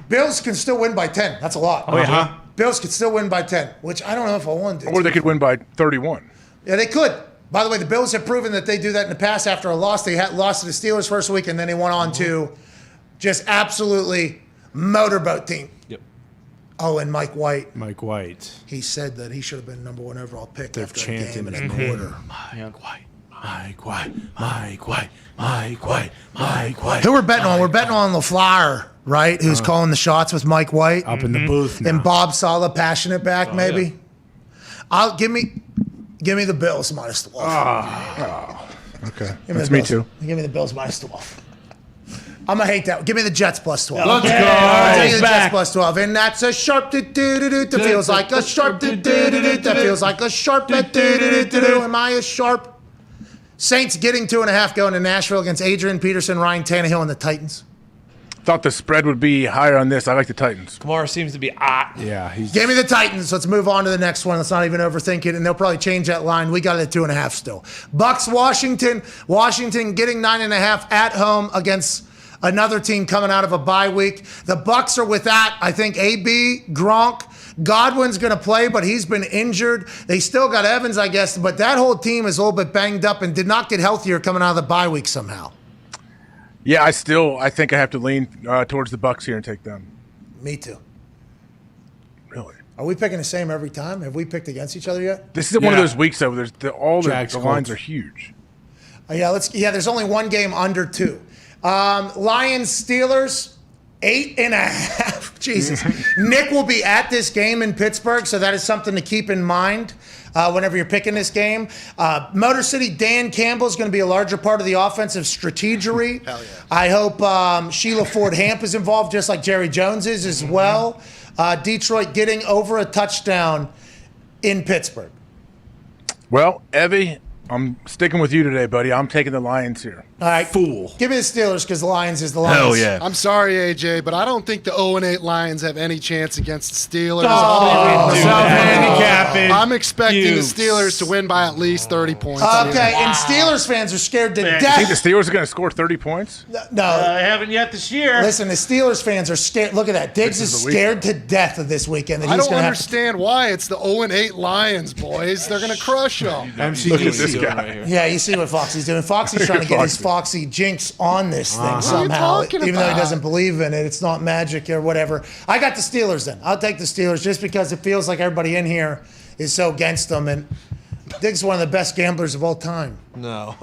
Speaker 3: Bills can still win by 10. That's a lot.
Speaker 9: Oh, yeah.
Speaker 3: Bills could still win by 10, which I don't know if I want to do.
Speaker 9: Or they could win by 31.
Speaker 3: Yeah, they could. By the way, the Bills have proven that they do that in the past after a loss. They had lost to the Steelers first week, and then they went on to just absolutely motorboat team.
Speaker 4: Yep.
Speaker 3: Oh, and Mike White.
Speaker 4: Mike White.
Speaker 3: He said that he should have been number 1 overall pick
Speaker 4: They're
Speaker 3: after a
Speaker 4: chanting
Speaker 3: game and
Speaker 4: his
Speaker 3: a
Speaker 4: name.
Speaker 3: quarter.
Speaker 4: Mike White. Mike White. Mike White. Mike White. Mike White.
Speaker 3: Who we're betting on? We're betting on LaFleur, right? Who's calling the shots with Mike White.
Speaker 4: Up in the booth now.
Speaker 3: And Bob Sala, passionate back, maybe. I'll give me the Bills -12.
Speaker 9: Okay.
Speaker 3: Give
Speaker 9: That's
Speaker 3: the
Speaker 9: me
Speaker 3: Bills.
Speaker 9: too.
Speaker 3: Give me the Bills -12. I'm going to hate that. Give me the Jets +12.
Speaker 4: Let's go.
Speaker 3: I'll take the
Speaker 4: Back.
Speaker 3: Jets +12. And that's a sharp do-do-do-do. That feels like a sharp do-do-do-do. That feels like a sharp do-do-do-do. Am I a sharp? Saints getting 2.5 going to Nashville against Adrian Peterson, Ryan Tannehill, and the Titans.
Speaker 9: Thought the spread would be higher on this. I like the Titans.
Speaker 7: Kamara seems to be
Speaker 4: Yeah, he's
Speaker 3: Give me the Titans. Let's move on to the next one. Let's not even overthink it. And they'll probably change that line. We got it at 2.5 still. Bucks, Washington. Washington getting 9.5 at home against another team coming out of a bye week. The Bucks are without, I think, AB, Gronk. Godwin's going to play, but he's been injured. They still got Evans, I guess. But that whole team is a little bit banged up and did not get healthier coming out of the bye week somehow.
Speaker 9: Yeah, I think I have to lean towards the Bucks here and take them.
Speaker 3: Me too.
Speaker 9: Really?
Speaker 3: Are we picking the same every time? Have we picked against each other yet?
Speaker 9: This is one of those weeks though. All the
Speaker 4: Jags,
Speaker 9: lines
Speaker 4: Colts.
Speaker 9: are huge.
Speaker 3: There's only one game under 2. Lions, Steelers, 8.5. Jesus. Nick will be at this game in Pittsburgh, so that is something to keep in mind whenever you're picking this game. Motor City, Dan Campbell is going to be a larger part of the offensive strategery.
Speaker 2: Hell yeah.
Speaker 3: I hope Sheila Ford Hamp is involved, just like Jerry Jones is as well. Detroit getting over a touchdown in Pittsburgh.
Speaker 9: Well, Evie, I'm sticking with you today, buddy. I'm taking the Lions here.
Speaker 3: All right.
Speaker 4: Fool.
Speaker 3: Give me the Steelers because the Lions is the Lions.
Speaker 9: Hell yeah.
Speaker 11: I'm sorry, AJ, but I don't think the 0-8 Lions have any chance against the Steelers. I'm expecting the Steelers to win by at least 30 points.
Speaker 3: Okay, and Steelers fans are scared to
Speaker 9: You
Speaker 3: death.
Speaker 9: think the Steelers are going to score 30 points?
Speaker 3: No.
Speaker 7: I haven't yet this year.
Speaker 3: Listen, the Steelers fans are scared. Look at that. Diggs is scared to death of this weekend. That
Speaker 11: I
Speaker 3: he's
Speaker 11: don't
Speaker 3: gonna have
Speaker 11: understand why. It's the 0-8 Lions, boys. They're going to crush them.
Speaker 9: Look at this guy.
Speaker 3: Right here. Yeah, you see what Foxy's doing. Foxy's trying to get his Foxy jinx on this thing
Speaker 11: What are you
Speaker 3: somehow,
Speaker 11: talking
Speaker 3: even though he
Speaker 11: about?
Speaker 3: doesn't believe in it. It's not magic or whatever. I got the Steelers then. I'll take the Steelers just because it feels like everybody in here is so against them. And Diggs is one of the best gamblers of all time.
Speaker 7: No.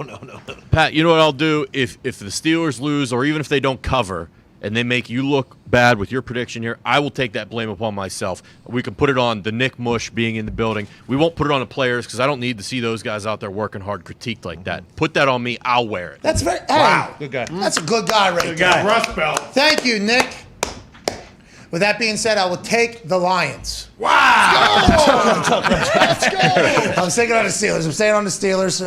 Speaker 12: Pat, you know what I'll do if the Steelers lose or even if they don't cover and they make you look bad with your prediction here, I will take that blame upon myself. We can put it on the Nick Mush being in the building. We won't put it on the players because I don't need to see those guys out there working hard critiqued like that. Put that on me. I'll wear it.
Speaker 3: That's very
Speaker 7: Good guy.
Speaker 3: That's a good guy right there.
Speaker 4: Rust belt.
Speaker 3: Thank you, Nick. With that being said, I will take the Lions.
Speaker 11: Wow!
Speaker 3: I'm sticking on the Steelers. I'm staying on the Steelers.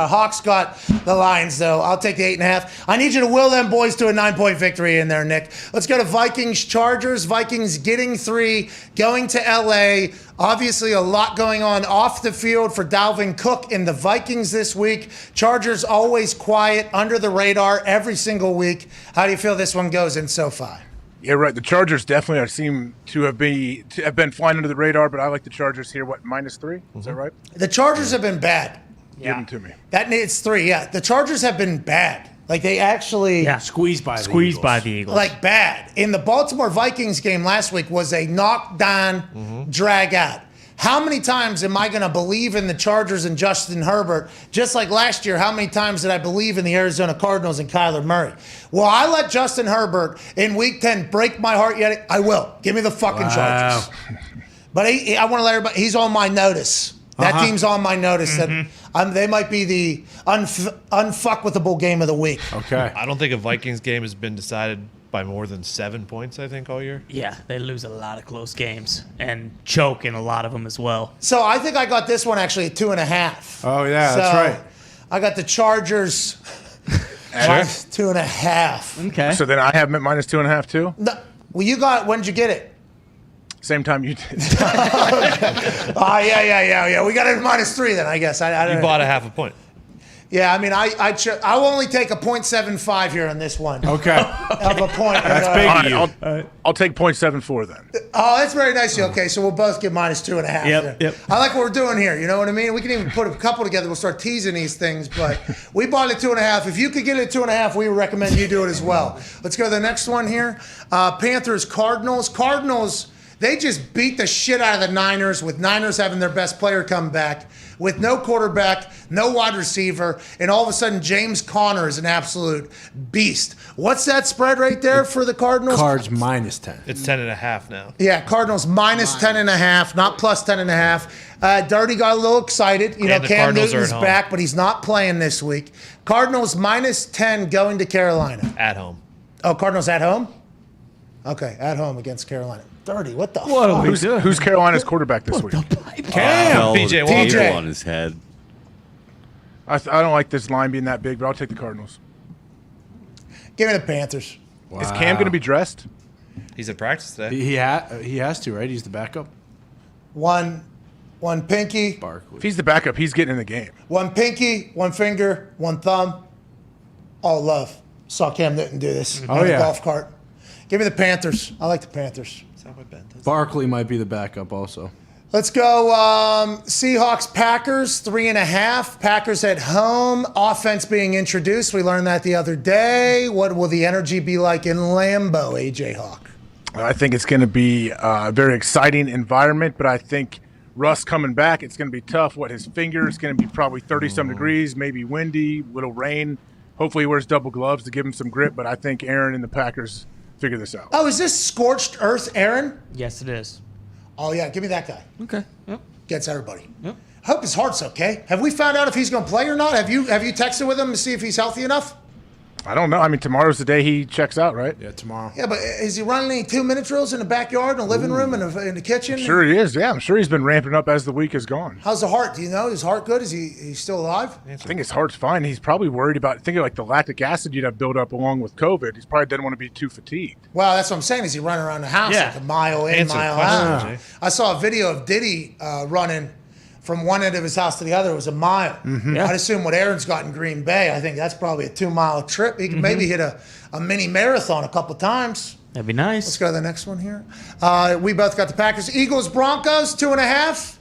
Speaker 3: Hawks got the Lions, though. I'll take the 8.5. I need you to will them boys to a 9-point victory in there, Nick. Let's go to Vikings Chargers. Vikings getting 3, going to LA. Obviously, a lot going on off the field for Dalvin Cook and the Vikings this week. Chargers always quiet, under the radar every single week. How do you feel this one goes in SoFi?
Speaker 9: Yeah, right. The Chargers definitely seem to have been flying under the radar, but I like the Chargers here. What, -3? Is that right?
Speaker 3: The Chargers have been bad.
Speaker 9: Give them to me.
Speaker 3: That needs 3, yeah. The Chargers have been bad. Like, they actually...
Speaker 5: Squeezed by the Eagles. Like,
Speaker 3: bad. In the Baltimore Vikings game last week was a knockdown, drag out. How many times am I going to believe in the Chargers and Justin Herbert? Just like last year, how many times did I believe in the Arizona Cardinals and Kyler Murray? Will I let Justin Herbert in Week 10 break my heart yet? I will. Give me the fucking Chargers. But I want to let everybody, he's on my notice. That team's on my notice. That they might be the unfuckwithable game of the week.
Speaker 4: Okay.
Speaker 7: I don't think a Vikings game has been decided by more than 7 points, I think, all year.
Speaker 5: Yeah, they lose a lot of close games and choke in a lot of them as well.
Speaker 3: So I think I got this one actually at 2.5.
Speaker 4: Oh, yeah, that's right.
Speaker 3: I got the Chargers minus 2.5.
Speaker 5: Okay.
Speaker 9: So then I have them at -2.5 too?
Speaker 3: No, well, you got, when did you get it?
Speaker 9: Same time you did.
Speaker 3: Yeah. We got it at -3 then, I guess. I don't
Speaker 7: You
Speaker 3: know.
Speaker 7: bought a half a point.
Speaker 3: Yeah, I mean, I will only take a 0.75 here on this one.
Speaker 4: Okay.
Speaker 3: Of a point.
Speaker 4: That's big of you.
Speaker 9: I'll take 0.74 then.
Speaker 3: Oh, that's very nice of you. Okay, so we'll both get -2.5.
Speaker 5: Yep.
Speaker 3: I like what we're doing here. You know what I mean? We can even put a couple together. We'll start teasing these things. But we bought it at 2.5. If you could get it at 2.5, we would recommend you do it as well. Let's go to the next one here. Panthers, Cardinals. Cardinals, they just beat the shit out of the Niners, with Niners having their best player come back, with no quarterback, no wide receiver, and all of a sudden James Conner is an absolute beast. What's that spread right there for the Cardinals?
Speaker 4: Cards -10.
Speaker 7: It's 10.5 now.
Speaker 3: Yeah, Cardinals -10.5, not +10.5. Dirty got a little excited. You know,
Speaker 7: the
Speaker 3: Cam
Speaker 7: Cardinals are
Speaker 3: Newton's
Speaker 7: at home.
Speaker 3: back, but he's not playing this week. Cardinals -10 going to Carolina.
Speaker 7: At home.
Speaker 3: Oh, Cardinals at home? Okay, at home against Carolina. Dirty, what the
Speaker 5: What
Speaker 3: fuck?
Speaker 5: are we doing?
Speaker 9: Who's Carolina's quarterback this week?
Speaker 6: Cam.
Speaker 7: PJ
Speaker 6: Table
Speaker 3: TJ.
Speaker 6: on his head.
Speaker 9: I don't like this line being that big, but I'll take the Cardinals.
Speaker 3: Give me the Panthers.
Speaker 9: Is Cam going to be dressed?
Speaker 7: He's at practice today.
Speaker 4: He has to, right? He's the backup.
Speaker 3: One pinky,
Speaker 9: If he's the backup, he's getting in the game.
Speaker 3: one pinky, one finger, one thumb. All love. Saw Cam Newton do this
Speaker 4: Oh,
Speaker 3: on
Speaker 4: yeah.
Speaker 3: a golf cart. Give me the Panthers. I like the Panthers.
Speaker 4: Barkley might be the backup also.
Speaker 3: Let's go Seahawks, Packers, 3.5. Packers at home. Offense being introduced. We learned that the other day. What will the energy be like in Lambeau, AJ Hawk?
Speaker 9: I think it's going to be a very exciting environment, but I think Russ coming back, it's going to be tough. His finger is going to be probably 30-some degrees, maybe windy, little rain. Hopefully he wears double gloves to give him some grip, but I think Aaron and the Packers figure this out.
Speaker 3: Oh, is this scorched earth, Aaron?
Speaker 5: Yes, it is.
Speaker 3: Oh, yeah. Give me that guy.
Speaker 5: Okay. Yep.
Speaker 3: Gets everybody.
Speaker 5: Yep.
Speaker 3: I hope his heart's okay. Have we found out if he's going to play or not? Have you texted with him to see if he's healthy enough?
Speaker 9: I don't know. I mean, tomorrow's the day he checks out, right?
Speaker 4: Yeah, tomorrow.
Speaker 3: Yeah, but is he running any 2-minute drills in the backyard, in the living room, in the kitchen?
Speaker 9: I'm sure he is. Yeah, I'm sure he's been ramping up as the week has gone.
Speaker 3: How's the heart? Do you know? Is his heart good? Is he still alive?
Speaker 9: I think his heart's fine. He's probably worried about thinking like the lactic acid you'd have built up along with COVID. He's probably doesn't want to be too fatigued.
Speaker 3: Well, that's what I'm saying. Is he running around the house
Speaker 9: Yeah.
Speaker 3: like a mile in,
Speaker 9: Answer the
Speaker 3: mile
Speaker 9: question,
Speaker 3: out?
Speaker 9: Jay.
Speaker 3: I saw a video of Diddy running from one end of his house to the other. It was a mile.
Speaker 9: Mhm. Yeah.
Speaker 3: I'd assume what Aaron's got in Green Bay, I think that's probably a 2-mile trip. He could maybe hit a mini marathon a couple times.
Speaker 5: That'd be nice.
Speaker 3: Let's go to the next one here. We both got the Packers. Eagles, Broncos, 2.5.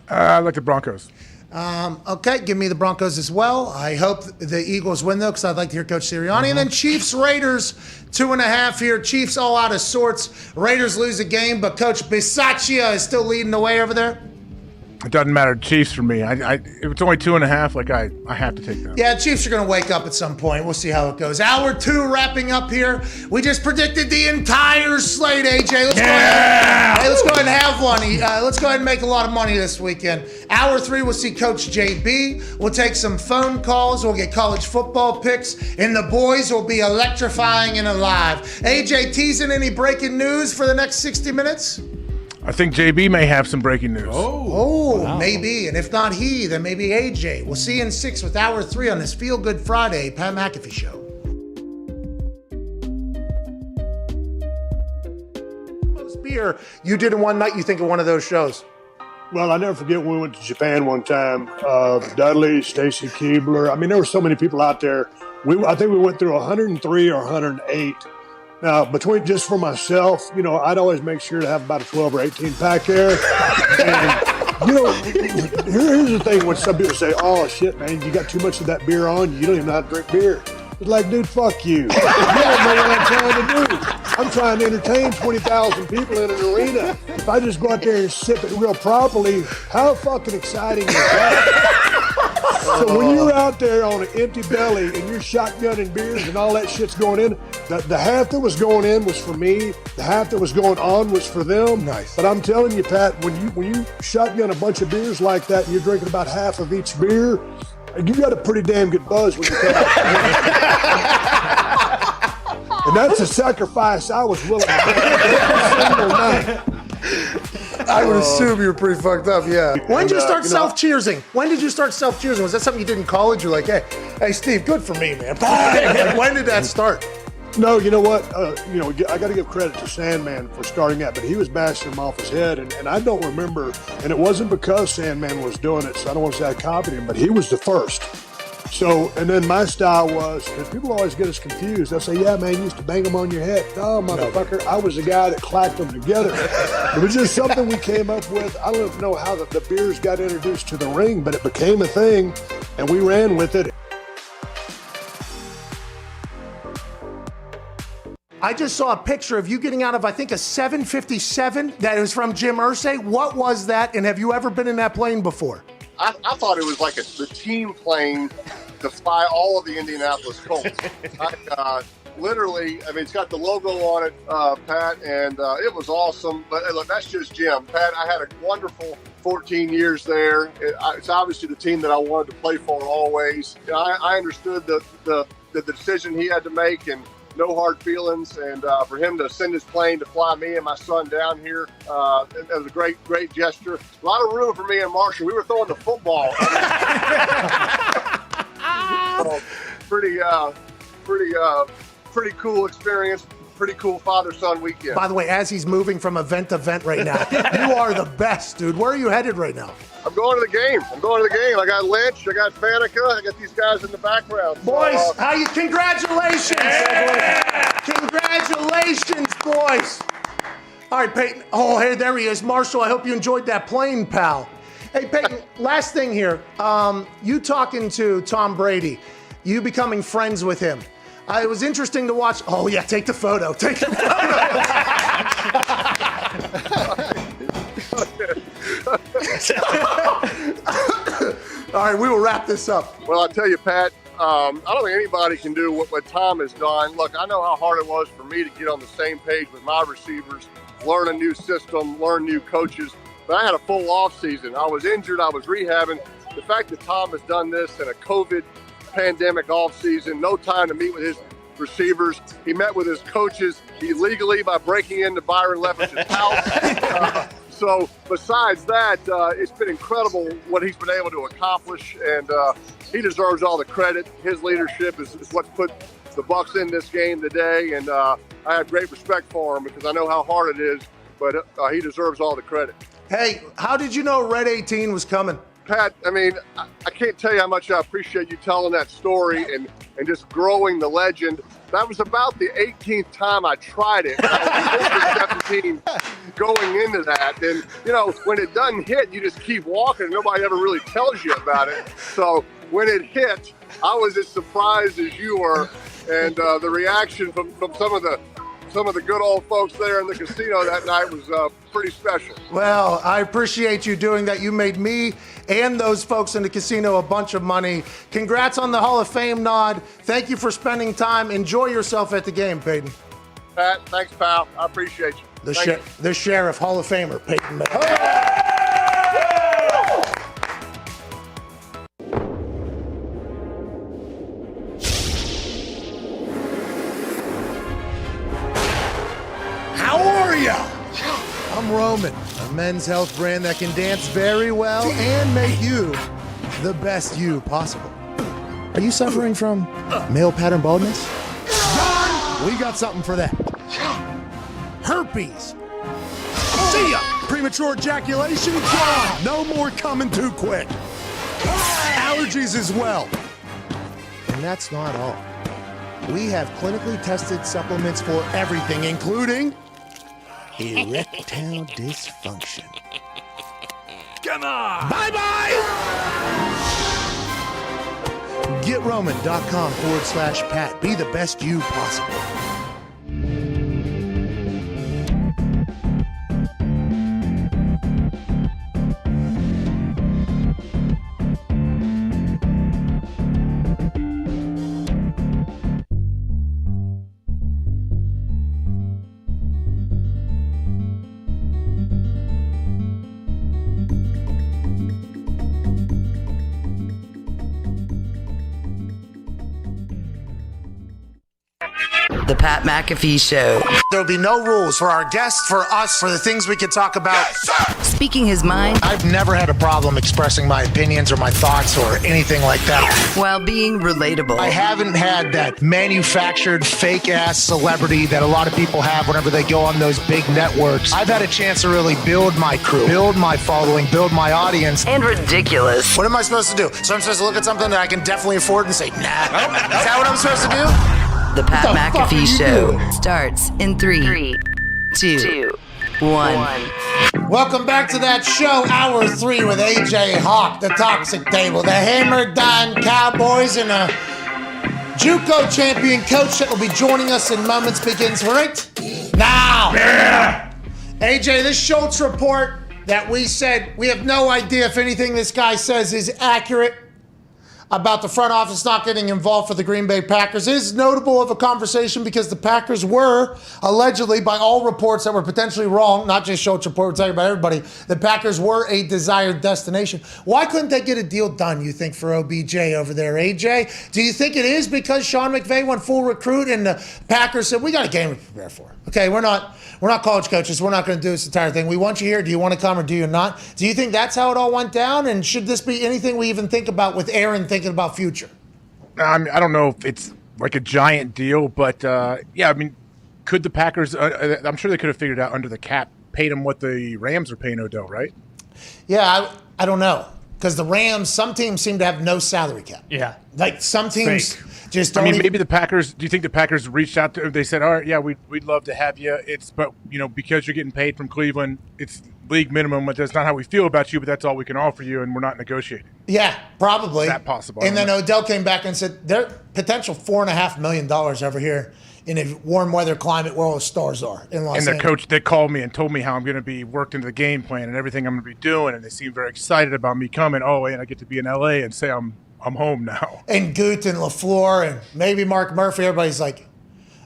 Speaker 9: I like the Broncos.
Speaker 3: Okay, give me the Broncos as well. I hope the Eagles win, though, because I'd like to hear Coach Sirianni. And then Chiefs, Raiders, 2.5 here. Chiefs all out of sorts. Raiders lose a game, but Coach Bisaccia is still leading the way over there.
Speaker 9: It doesn't matter. Chiefs for me. If it's only 2.5, like I have to take that.
Speaker 3: Yeah, Chiefs are going to wake up at some point. We'll see how it goes. Hour 2 wrapping up here. We just predicted the entire slate, AJ. Let's go ahead. Hey, let's go ahead and have one. Let's go ahead and make a lot of money this weekend. Hour 3, we'll see Coach JB. We'll take some phone calls. We'll get college football picks. And the boys will be electrifying and alive. AJ, teasing any breaking news for the next 60 minutes?
Speaker 9: I think JB may have some breaking news.
Speaker 3: Oh, maybe. And if not he, then maybe AJ. We'll see you in 6 with Hour 3 on this Feel Good Friday, Pat McAfee Show. Most beer you did in one night, you think of one of those shows?
Speaker 20: Well, I never forget when we went to Japan one time. Dudley, Stacy Keebler. I mean, there were so many people out there. I think we went through 103 or 108. Now, between just for myself, I'd always make sure to have about a 12 or 18 pack there. And, here's the thing when some people say, oh, shit, man, you got too much of that beer on you. You don't even know how to drink beer. It's like, dude, fuck you. You don't know what I'm trying to do. I'm trying to entertain 20,000 people in an arena. If I just go out there and sip it real properly, how fucking exciting is that? So when you're out there on an empty belly and you're shotgunning beers and all that shit's going in, the half that was going in was for me. The half that was going on was for them. Nice. But I'm telling you, Pat, when you shotgun a bunch of beers like that and you're drinking about half of each beer, you got a pretty damn good buzz when you come out. And that's a sacrifice I was willing to make every single night.
Speaker 3: I would assume you were pretty fucked up, yeah. When did you start
Speaker 20: you know,
Speaker 3: self-cheersing? When did you start self-cheersing? Was that something you did in college? You're like, hey, Steve, good for me, man. Like, when did that start?
Speaker 20: No, you know what? I got to give credit to Sandman for starting that, but he was bashing him off his head, and I don't remember, and it wasn't because Sandman was doing it, so I don't want to say I copied him, but he was the first. So, and then my style was, because people always get us confused. They'll say, yeah, man, you used to bang them on your head. No, motherfucker, I was the guy that clacked them together. It was just something we came up with. I don't know how the beers got introduced to the ring, but it became a thing, and we ran with it.
Speaker 3: I just saw a picture of you getting out of, I think, a 757 that was from Jim Irsay. What was that, and have you ever been in that plane before?
Speaker 13: I thought it was like the team plane to fly all of the Indianapolis Colts. Literally, I mean, it's got the logo on it, Pat, and it was awesome. But look, that's just Jim. Pat, I had a wonderful 14 years there. It's obviously the team that I wanted to play for always. I understood the decision he had to make, and no hard feelings, and for him to send his plane to fly me and my son down here, it was a great gesture. A lot of room for me and Marshall. We were throwing the football. Pretty cool experience. Pretty cool father-son weekend.
Speaker 3: By the way, as he's moving from event to event right now, you are the best, dude. Where are you headed right now?
Speaker 13: I'm going to the game. I got Lynch. I got Faneca. I got these guys in the background.
Speaker 3: Boys, congratulations. Yeah. Congratulations, boys. All right, Peyton. Oh, hey, there he is. Marshall, I hope you enjoyed that plane, pal. Hey, Peyton, last thing here. You talking to Tom Brady, you becoming friends with him. It was interesting to watch. Oh, yeah, take the photo. Take the All right, we will wrap this up.
Speaker 13: Well, I'll tell you, Pat, I don't think anybody can do what Tom has done. Look, I know how hard it was for me to get on the same page with my receivers, learn a new system, learn new coaches. But I had a full off season. I was injured. I was rehabbing. The fact that Tom has done this in a COVID pandemic offseason, no time to meet with his receivers. He met with his coaches illegally by breaking into Byron Leftwich's house. So besides that, it's been incredible what he's been able to accomplish, and he deserves all the credit. His leadership is what's put the Bucs in this game today, and I have great respect for him because I know how hard it is, but he deserves all the credit.
Speaker 3: Hey, how did you know Red 18 was coming?
Speaker 13: Pat, I mean, I can't tell you how much I appreciate you telling that story and just growing the legend. That was about the 18th time I tried it. I was 17 going into that. And, you know, when it doesn't hit, you just keep walking. Nobody ever really tells you about it. So when it hit, I was as surprised as you were. And the reaction from some of the good old folks there in the casino that night was pretty special.
Speaker 3: Well, I appreciate you doing that. You made me and those folks in the casino a bunch of money. Congrats on the Hall of Fame nod. Thank you for spending time. Enjoy yourself at the game, Peyton.
Speaker 13: Pat, thanks, pal. I appreciate you.
Speaker 3: The Sheriff Hall of Famer, Peyton Meyer. How are ya? I'm Roman, a men's health brand that can dance very well and make you the best you possible. Are you suffering from male pattern baldness? Dahn, we got something for that. Herpes. See ya. Premature ejaculation, gone. No more coming too quick. Allergies as well. And that's not all. We have clinically tested supplements for everything, including erectile dysfunction. Come on! Bye-bye! GetRoman.com/Pat. Be the best you possible.
Speaker 1: The Pat McAfee Show.
Speaker 3: There'll be no rules for our guests, for us, for the things we can talk about. Yes,
Speaker 1: speaking his mind.
Speaker 2: I've never had a problem expressing my opinions or my thoughts or anything like that.
Speaker 1: While being relatable.
Speaker 2: I haven't had that manufactured fake-ass celebrity that a lot of people have whenever they go on those big networks. I've had a chance to really build my crew, build my following, build my audience.
Speaker 1: And ridiculous.
Speaker 3: What am I supposed to do? So I'm supposed to look at something that I can definitely afford and say, nah. Is that what I'm supposed to do?
Speaker 1: The Pat McAfee Show starts in 3, 2, 1.
Speaker 3: Welcome back to that show, Hour 3 with AJ Hawk, the Toxic Table, the Hammer Dahn Cowboys, and a JUCO champion coach that will be joining us in moments begins right now. Yeah. AJ, this Schultz report that we said we have no idea if anything this guy says is accurate about the front office not getting involved for the Green Bay Packers is notable of a conversation because the Packers were allegedly, by all reports that were potentially wrong, not just Schultz report, we're talking about everybody, the Packers were a desired destination. Why couldn't they get a deal done, you think, for OBJ over there, AJ? Do you think it is because Sean McVay went full recruit and the Packers said, we got a game to prepare for? Okay, we're not college coaches. We're not going to do this entire thing. We want you here. Do you want to come or do you not? Do you think that's how it all went down? And should this be anything we even think about with Aaron thinking about future?
Speaker 9: I mean, I don't know if it's like a giant deal, but yeah, I mean, could the Packers, I'm sure they could have figured out under the cap, paid him what the Rams are paying Odell, right?
Speaker 3: Yeah, I don't know. Because the Rams, some teams seem to have no salary cap.
Speaker 5: Yeah.
Speaker 3: Like some teams just don't.
Speaker 9: I mean, maybe the Packers, do you think the Packers reached out to, they said, all right, yeah, we'd love to have you. But, you know, because you're getting paid from Cleveland, it's league minimum, but that's not how we feel about you, but that's all we can offer you, and we're not negotiating.
Speaker 3: Yeah, probably.
Speaker 9: Is that possible?
Speaker 3: And then Odell came back and said, there's potential $4.5 million over here in a warm weather climate where all the stars are in Los Angeles.
Speaker 9: And the coach, they called me and told me how I'm going to be worked into the game plan and everything I'm going to be doing, and they seem very excited about me coming. Oh, and I get to be in LA and say I'm home now.
Speaker 3: And Goot and LaFleur and maybe Mark Murphy, everybody's like,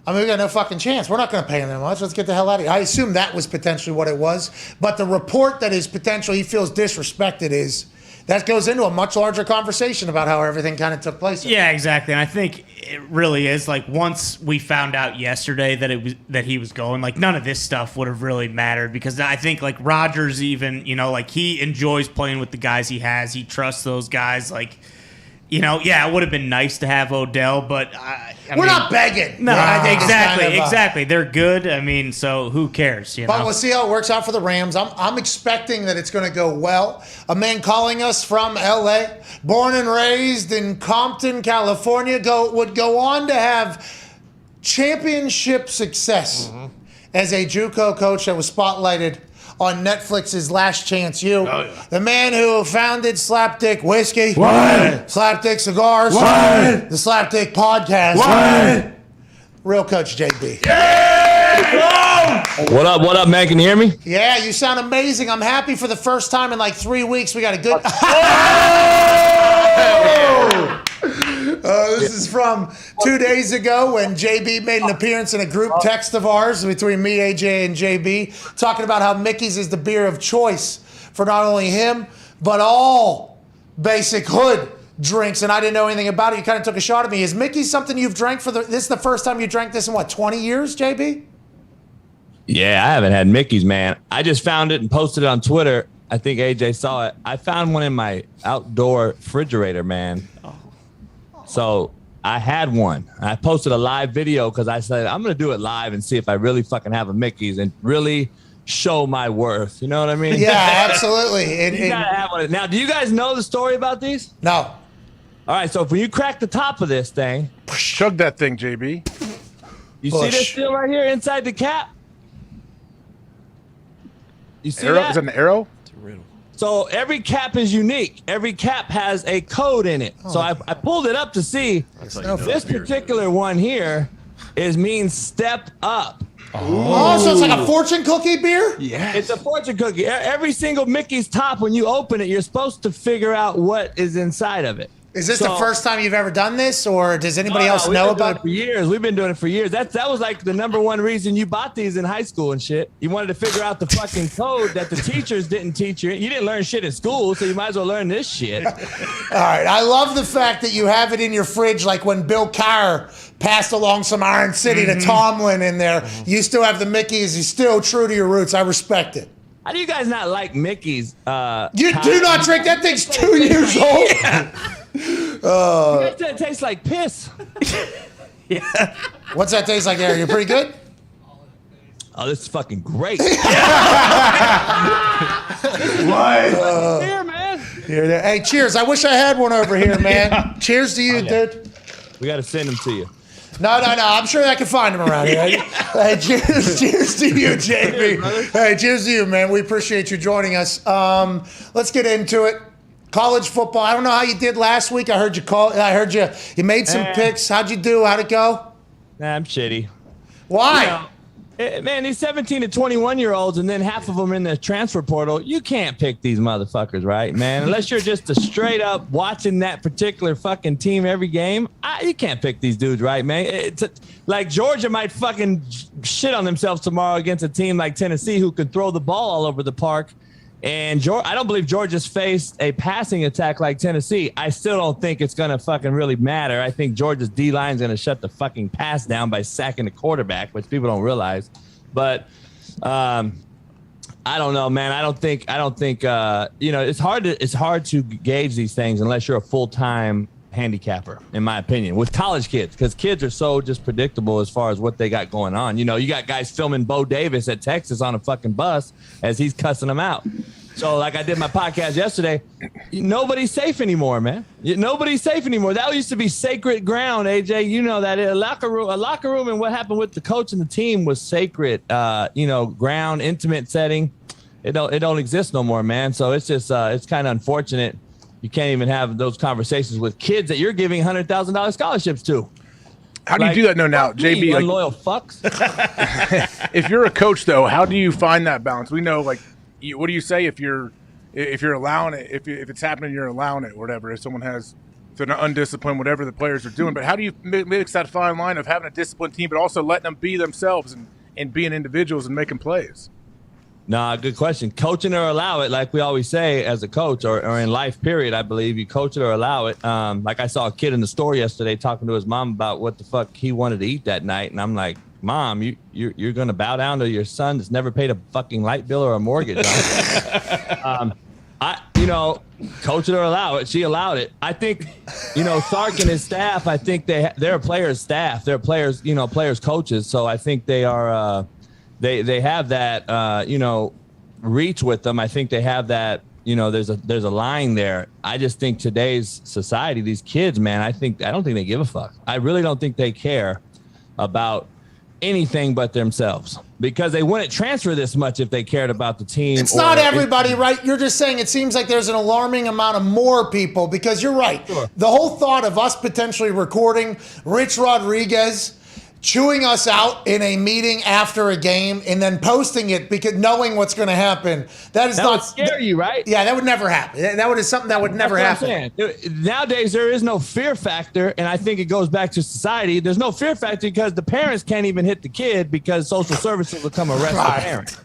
Speaker 3: I mean, we got no fucking chance. We're not going to pay him that much. Let's get the hell out of here. I assume that was potentially what it was. But the report that is potential, he feels disrespected, is that goes into a much larger conversation about how everything kind of took place.
Speaker 5: Yeah, exactly. And I think it really is like once we found out yesterday that he was going, like none of this stuff would have really mattered because I think like Rodgers even, like he enjoys playing with the guys he has. He trusts those guys. Like, it would have been nice to have Odell, but
Speaker 3: we're not begging.
Speaker 5: No,
Speaker 3: I think
Speaker 5: exactly. They're good. I mean, so who cares?
Speaker 3: But we'll see how it works out for the Rams. I'm expecting that it's going to go well. A man calling us from L.A., born and raised in Compton, California, would go on to have championship success as a JUCO coach that was spotlighted on Netflix's Last Chance U. Oh, yeah. The man who founded Slapdick Whiskey, Slapdick Cigars, the Slapdick Podcast, Real Coach JB.
Speaker 16: Yeah! What up, man? Can you hear me?
Speaker 3: Yeah, you sound amazing. I'm happy for the first time in like 3 weeks. We got a good... This is from 2 days ago when JB made an appearance in a group text of ours between me, AJ, and JB, talking about how Mickey's is the beer of choice for not only him, but all basic hood drinks. And I didn't know anything about it. You kind of took a shot at me. Is Mickey's something you've drank this is the first time you drank this in 20 years, JB?
Speaker 16: Yeah, I haven't had Mickey's, man. I just found it and posted it on Twitter. I think AJ saw it. I found one in my outdoor refrigerator, man. So I had one. I posted a live video because I said, I'm going to do it live and see if I really fucking have a Mickey's and really show my worth. You know what I mean?
Speaker 3: Yeah, absolutely.
Speaker 16: You gotta have one. Now, do you guys know the story about these?
Speaker 3: No.
Speaker 16: All right, so when you crack the top of this thing.
Speaker 9: Chug that thing, JB.
Speaker 16: You see this deal right here inside the cap? You see
Speaker 9: arrow?
Speaker 16: that?
Speaker 9: Is that an arrow?
Speaker 16: So every cap is unique. Every cap has a code in it. So I pulled it up to see. This particular one here means step up.
Speaker 3: Oh, so it's like a fortune cookie beer?
Speaker 16: Yeah. It's a fortune cookie. Every single Mickey's top, when you open it, you're supposed to figure out what is inside of it.
Speaker 3: Is this the first time you've ever done this, or does anybody else know about it?
Speaker 16: For years. We've been doing it for years. That was like the number one reason you bought these in high school and shit. You wanted to figure out the fucking code that the teachers didn't teach you. You didn't learn shit in school, so you might as well learn this shit.
Speaker 3: All right. I love the fact that you have it in your fridge like when Bill Carr passed along some Iron City to Tomlin in there. You still have the Mickey's. You're still true to your roots. I respect it.
Speaker 16: How do you guys not like Mickey's?
Speaker 3: You do not drink. That thing's 2 years old.
Speaker 16: Yeah. You guys said it tastes like piss.
Speaker 3: Yeah. What's that taste like there? You're pretty good?
Speaker 16: Oh, this is fucking great.
Speaker 3: What?
Speaker 16: Here, man.
Speaker 3: Hey, cheers. I wish I had one over here, man. Cheers to you, dude.
Speaker 16: We got to send them to you.
Speaker 3: No. I'm sure I can find them around here. Hey, cheers to you, JB. Hey, cheers to you, man. We appreciate you joining us. Let's get into it. College football. I don't know how you did last week. I heard you made some picks. How'd you do? How'd it go?
Speaker 16: Nah, I'm shitty.
Speaker 3: Why?
Speaker 16: Man, these 17 to 21-year-olds and then half of them in the transfer portal, you can't pick these motherfuckers, right, man? Unless you're just a straight up watching that particular fucking team every game, you can't pick these dudes, right, man? Like Georgia might fucking shit on themselves tomorrow against a team like Tennessee who can throw the ball all over the park. And I don't believe Georgia's faced a passing attack like Tennessee. I still don't think it's going to fucking really matter. I think Georgia's D-line is going to shut the fucking pass down by sacking the quarterback, which people don't realize. But I don't know, man. I don't think it's hard to gauge these things unless you're a full-time handicapper, in my opinion, with college kids, because kids are so just predictable as far as what they got going on. You got guys filming Bo Davis at Texas on a fucking bus as he's cussing them out. So like I did my podcast yesterday, nobody's safe anymore, man. Nobody's safe anymore. That used to be sacred ground, AJ. You know that a locker room and what happened with the coach and the team was sacred, ground, intimate setting. It don't exist no more, man. So it's just it's kind of unfortunate. You can't even have those conversations with kids that you're giving $100,000 scholarships to.
Speaker 9: How do you do that now, JB?
Speaker 16: Unloyal fucks.
Speaker 9: If you're a coach, though, how do you find that balance? We know, what do you say if you're allowing it? If it's happening, you're allowing it, or whatever. If someone if they're not undisciplined, whatever the players are doing. But how do you mix that fine line of having a disciplined team, but also letting them be themselves and being individuals and making plays?
Speaker 16: Nah, good question. Coach it or allow it, like we always say as a coach or in life, period, I believe. You coach it or allow it. Like I saw a kid in the store yesterday talking to his mom about what the fuck he wanted to eat that night. And I'm like, Mom, you're going to bow down to your son that's never paid a fucking light bill or a mortgage. Coach it or allow it. She allowed it. I think, Sark and his staff, I think they're players' staff. They're players, players' coaches. So I think they are they have that, reach with them. I think they have that, there's a line there. I just think today's society, these kids, man, I don't think they give a fuck. I really don't think they care about anything but themselves, because they wouldn't transfer this much if they cared about the team.
Speaker 3: It's not everybody, right? You're just saying it seems like there's an alarming amount of more people, because you're right. Sure. The whole thought of us potentially recording Rich Rodriguez chewing us out in a meeting after a game and then posting it because knowing what's going to happen, that
Speaker 16: would scare you, right?
Speaker 3: Yeah, that would never happen. That is something that would never happen.
Speaker 16: Nowadays, there is no fear factor, and I think it goes back to society. There's no fear factor because the parents can't even hit the kid because social services will come arrest the parent.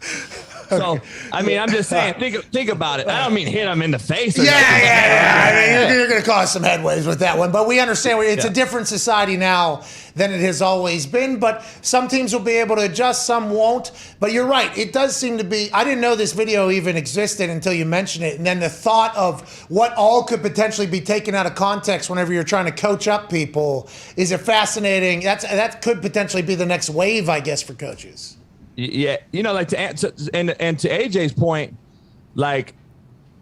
Speaker 16: So, I mean, I'm just saying, think about it. I don't mean hit them in the face.
Speaker 3: Yeah. I mean, you're going to cause some headways with that one. But we understand it's a different society now than it has always been. But some teams will be able to adjust, some won't. But you're right. It does seem to be. I didn't know this video even existed until you mentioned it. And then the thought of what all could potentially be taken out of context whenever you're trying to coach up people is a fascinating. That could potentially be the next wave, I guess, for coaches.
Speaker 16: Yeah, like to answer, and to AJ's point, like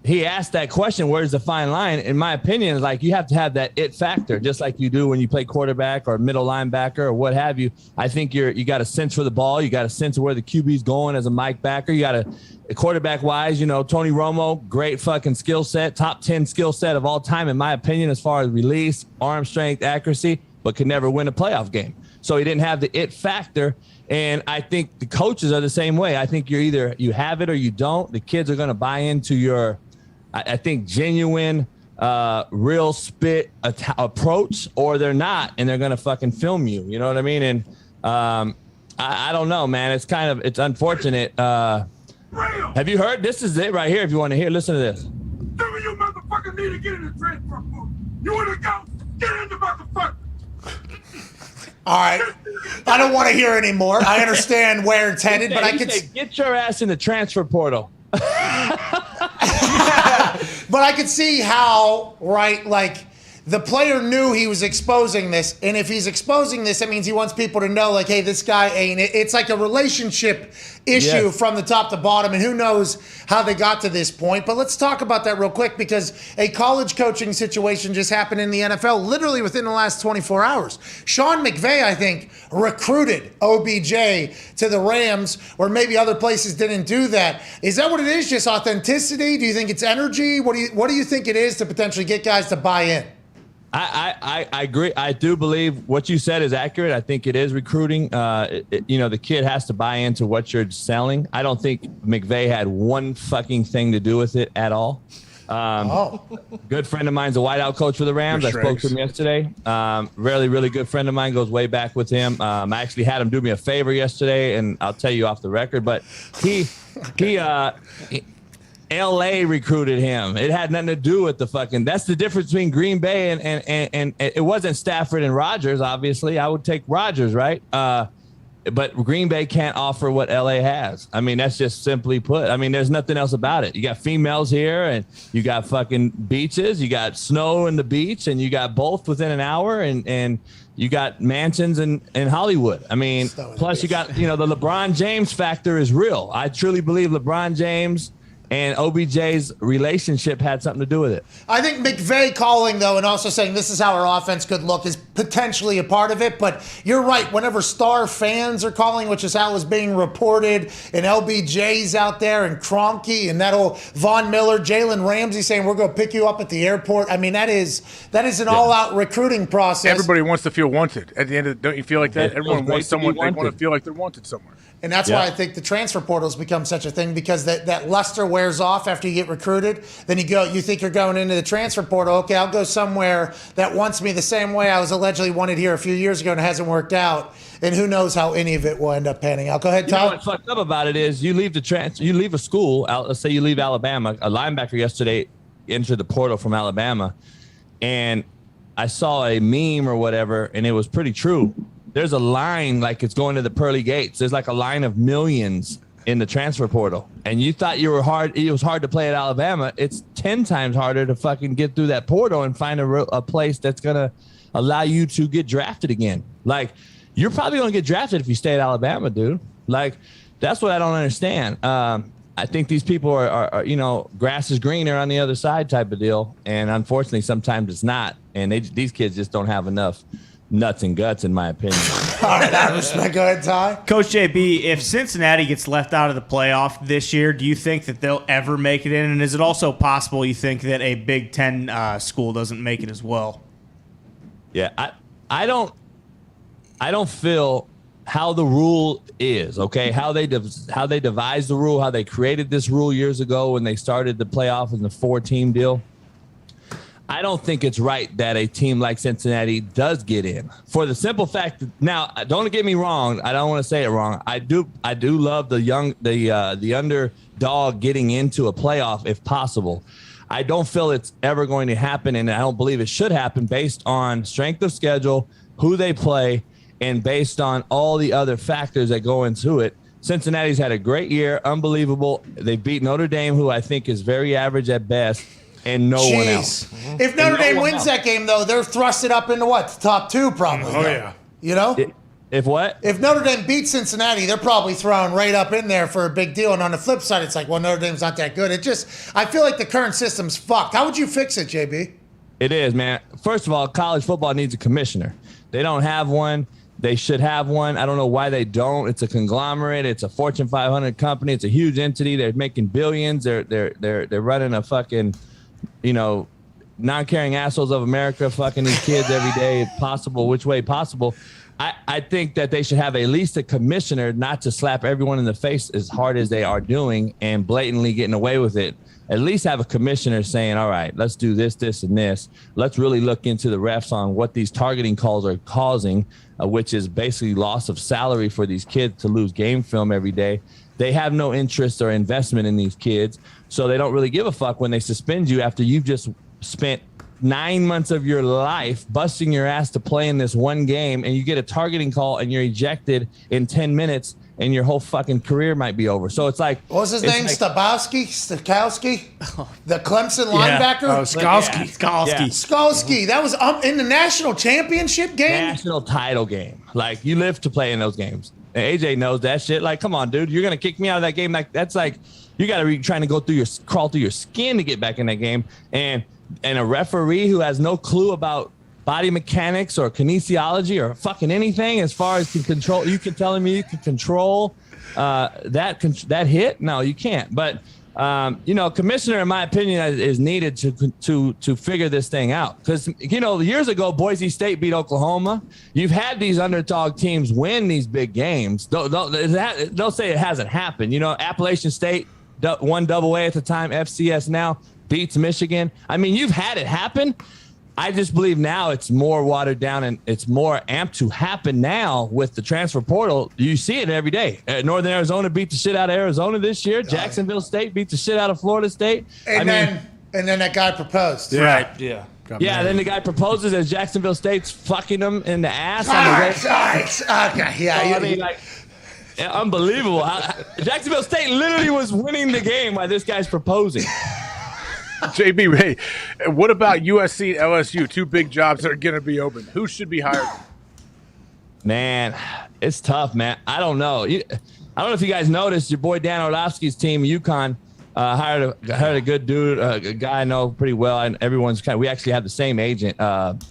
Speaker 16: he asked that question, where's the fine line? In my opinion, like you have to have that it factor, just like you do when you play quarterback or middle linebacker or what have you. I think you got a sense for the ball, you got a sense of where the QB's going as a Mike backer. You got a quarterback wise, Tony Romo, great fucking skill set, top 10 skill set of all time, in my opinion, as far as release, arm strength, accuracy, but could never win a playoff game. So he didn't have the it factor. And I think the coaches are the same way. I think you have it or you don't. The kids are going to buy into your, I think, genuine, real spit approach, or they're not, and they're going to fucking film you. You know what I mean? And I don't know, man. It's unfortunate. Have you heard? This is it right here. If you want to hear, listen to this.
Speaker 11: Some of you motherfuckers need to get in the transfer booth. You want to go? Get in the motherfucker.
Speaker 3: All right. I don't want to hear anymore. I understand where it's headed, but I could
Speaker 16: get your ass in the transfer portal.
Speaker 3: But I could see how, right, like the player knew he was exposing this, and if he's exposing this, that means he wants people to know, like, hey, this guy ain't it. It's like a relationship issue from the top to bottom, and who knows how they got to this point. But let's talk about that real quick, because a college coaching situation just happened in the NFL literally within the last 24 hours. Sean McVay, I think, recruited OBJ to the Rams, or maybe other places didn't do that. Is that what it is? Just authenticity? Do you think it's energy? What do you think it is to potentially get guys to buy in?
Speaker 16: I agree. I do believe what you said is accurate. I think it is recruiting. The kid has to buy into what you're selling. I don't think McVay had one fucking thing to do with it at all. Good friend of mine's a wideout coach for the Rams. I spoke to him yesterday. Really, really good friend of mine, goes way back with him. I actually had him do me a favor yesterday, and I'll tell you off the record, but he LA recruited him. It had nothing to do with the fucking. That's the difference between Green Bay and it wasn't Stafford and Rodgers. Obviously, I would take Rodgers, right? But Green Bay can't offer what LA has. I mean, that's just simply put. I mean, there's nothing else about it. You got females here, and you got fucking beaches. You got snow in the beach, and you got both within an hour, and you got mansions in Hollywood. I mean, plus you got the LeBron James factor is real. I truly believe LeBron James and OBJ's relationship had something to do with it.
Speaker 3: I think McVay calling, though, and also saying this is how our offense could look is potentially a part of it. But you're right. Whenever star fans are calling, which is how it was being reported, and LBJ's out there, and Kroenke, and that old Von Miller, Jalen Ramsey saying, we're going to pick you up at the airport. I mean, that is an all-out recruiting process.
Speaker 9: Everybody wants to feel wanted. At the end of don't you feel like that? Everyone wants someone. They want to feel like they're wanted somewhere.
Speaker 3: And that's why I think the transfer portal has become such a thing, because that luster wears off after you get recruited. Then you think you're going into the transfer portal. Okay, I'll go somewhere that wants me the same way I was allegedly wanted here a few years ago and it hasn't worked out. And who knows how any of it will end up panning out. Go ahead, Tom.
Speaker 16: You know what's fucked up about it is you leave a school. Let's say you leave Alabama. A linebacker yesterday entered the portal from Alabama, and I saw a meme or whatever, and it was pretty true. There's a line like it's going to the pearly gates. There's like a line of millions in the transfer portal, and you thought you were hard. It was hard to play at Alabama. It's 10 times harder to fucking get through that portal and find a place that's gonna allow you to get drafted again. Like, you're probably gonna get drafted if you stay at Alabama, dude. Like, that's what I don't understand. I think these people are grass is greener on the other side type of deal, and unfortunately, sometimes it's not. And these kids just don't have enough nuts and guts, in my opinion.
Speaker 3: All right, I respect. Go ahead, Ty.
Speaker 5: Coach JB, if Cincinnati gets left out of the playoff this year, do you think that they'll ever make it in? And is it also possible you think that a Big Ten school doesn't make it as well?
Speaker 16: Yeah, I don't feel how the rule is, okay? How they devised the rule, how they created this rule years ago when they started the playoff and the 4-team deal. I don't think it's right that a team like Cincinnati does get in for the simple fact that, now, don't get me wrong. I don't want to say it wrong. I do love the underdog getting into a playoff if possible. I don't feel it's ever going to happen, and I don't believe it should happen based on strength of schedule, who they play, and based on all the other factors that go into it. Cincinnati's had a great year, unbelievable. They beat Notre Dame, who I think is very average at best, and no one else.
Speaker 3: If Notre Dame wins that game, though, they're thrusted up into what? The top 2, probably.
Speaker 4: Oh, yeah.
Speaker 3: You know?
Speaker 16: If what?
Speaker 3: If Notre Dame beats Cincinnati, they're probably thrown right up in there for a big deal. And on the flip side, it's like, well, Notre Dame's not that good. I feel like the current system's fucked. How would you fix it, JB?
Speaker 16: It is, man. First of all, college football needs a commissioner. They don't have one. They should have one. I don't know why they don't. It's a conglomerate. It's a Fortune 500 company. It's a huge entity. They're making billions. They're running a fucking, non-caring assholes of America, fucking these kids every day possible, which way possible. I think that they should have at least a commissioner, not to slap everyone in the face as hard as they are doing and blatantly getting away with it. At least have a commissioner saying, all right, let's do this, this, and this. Let's really look into the refs on what these targeting calls are causing, which is basically loss of salary for these kids to lose game film every day. They have no interest or investment in these kids, so they don't really give a fuck when they suspend you after you've just spent 9 months of your life busting your ass to play in this one game, and you get a targeting call and you're ejected in 10 minutes and your whole fucking career might be over. So it's like,
Speaker 3: what was his name? Like, Stakowski? The Clemson linebacker?
Speaker 4: Oh, Skalski.
Speaker 3: Skalski. That was in the national championship game?
Speaker 16: National title game. Like, you live to play in those games. And AJ knows that shit. Like, come on, dude. You're going to kick me out of that game. Like, that's like, you got to be trying to crawl through your skin to get back in that game. And a referee who has no clue about body mechanics or kinesiology or fucking anything as far as can control. You can tell me you can control that hit? No, you can't. But commissioner, in my opinion, is needed to figure this thing out. Because years ago, Boise State beat Oklahoma. You've had these underdog teams win these big games. They'll say it hasn't happened. Appalachian State won AA at the time. FCS now beats Michigan. I mean, you've had it happen. I just believe now it's more watered down and it's more amped to happen now with the transfer portal. You see it every day. Northern Arizona beat the shit out of Arizona this year. Jacksonville State beat the shit out of Florida State.
Speaker 3: And then that guy proposed.
Speaker 4: Yeah. Right. Yeah.
Speaker 16: Then the guy proposes as Jacksonville State's fucking him in the ass.
Speaker 3: Okay. Yeah.
Speaker 16: Unbelievable. Jacksonville State literally was winning the game while this guy's proposing.
Speaker 9: JB Ray, what about USC and LSU? 2 big jobs that are going to be open. Who should be hired?
Speaker 16: Man, it's tough, man. I don't know. I don't know if you guys noticed, your boy Dan Orlovsky's team, UConn, hired a good dude, a guy I know pretty well, and we actually have the same agent. Mora.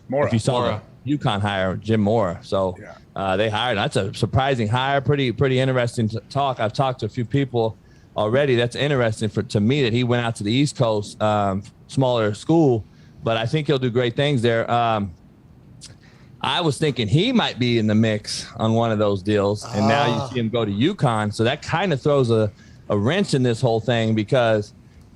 Speaker 16: If you saw the UConn hire, Jim Mora. So they hired. That's a surprising hire. Pretty interesting to talk. I've talked to a few people already. That's interesting to me that he went out to the East Coast, smaller school, but I think he'll do great things there. I was thinking he might be in the mix on one of those deals, and now you see him go to UConn, so that kind of throws a a wrench in this whole thing because,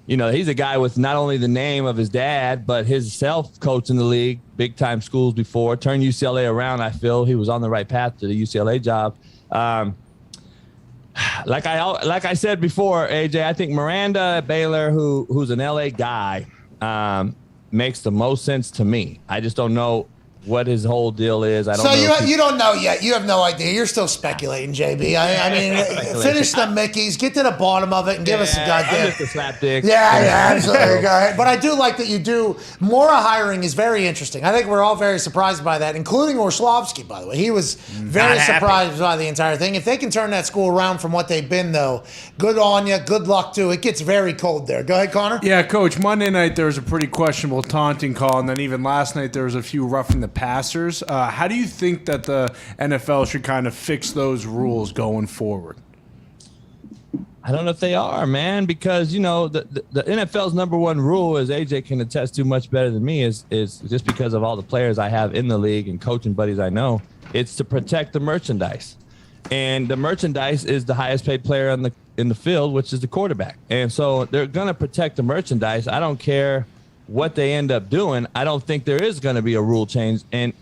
Speaker 16: you know, he's a guy with not only the name of his dad, but his self coach in the league, big time schools before, turned UCLA around. I feel he was on the right path to the UCLA job. Like I said before, AJ, I think Miranda at Baylor, who's an LA guy, makes the most sense to me. I just don't know what his whole deal is. I don't know.
Speaker 3: So you don't know yet. You have no idea. You're still speculating, JB. I mean, finish the Mickeys, get to the bottom of it, and give us a goddamn.
Speaker 16: I'm just a slapdick.
Speaker 3: Yeah, absolutely. Go ahead. But I do like that you do. Mora hiring is very interesting. I think we're all very surprised by that, including Orshlovsky, by the way. He was very surprised by the entire thing. If they can turn that school around from what they've been, though, good on you. Good luck, too. It gets very cold there. Go ahead, Connor.
Speaker 4: Yeah, Coach, Monday night there was a pretty questionable taunting call, and then even last night there was a few roughing the passers. How do you think that the NFL should kind of fix those rules going forward?
Speaker 16: I don't know if they are, man, because, you know, the NFL's number one rule, as AJ can attest to much better than me, is just because of all the players I have in the league and coaching buddies I know, it's to protect the merchandise. And the merchandise is the highest paid player in the field, which is the quarterback. And so they're going to protect the merchandise. I don't care what they end up doing. I don't think there is going to be a rule change. And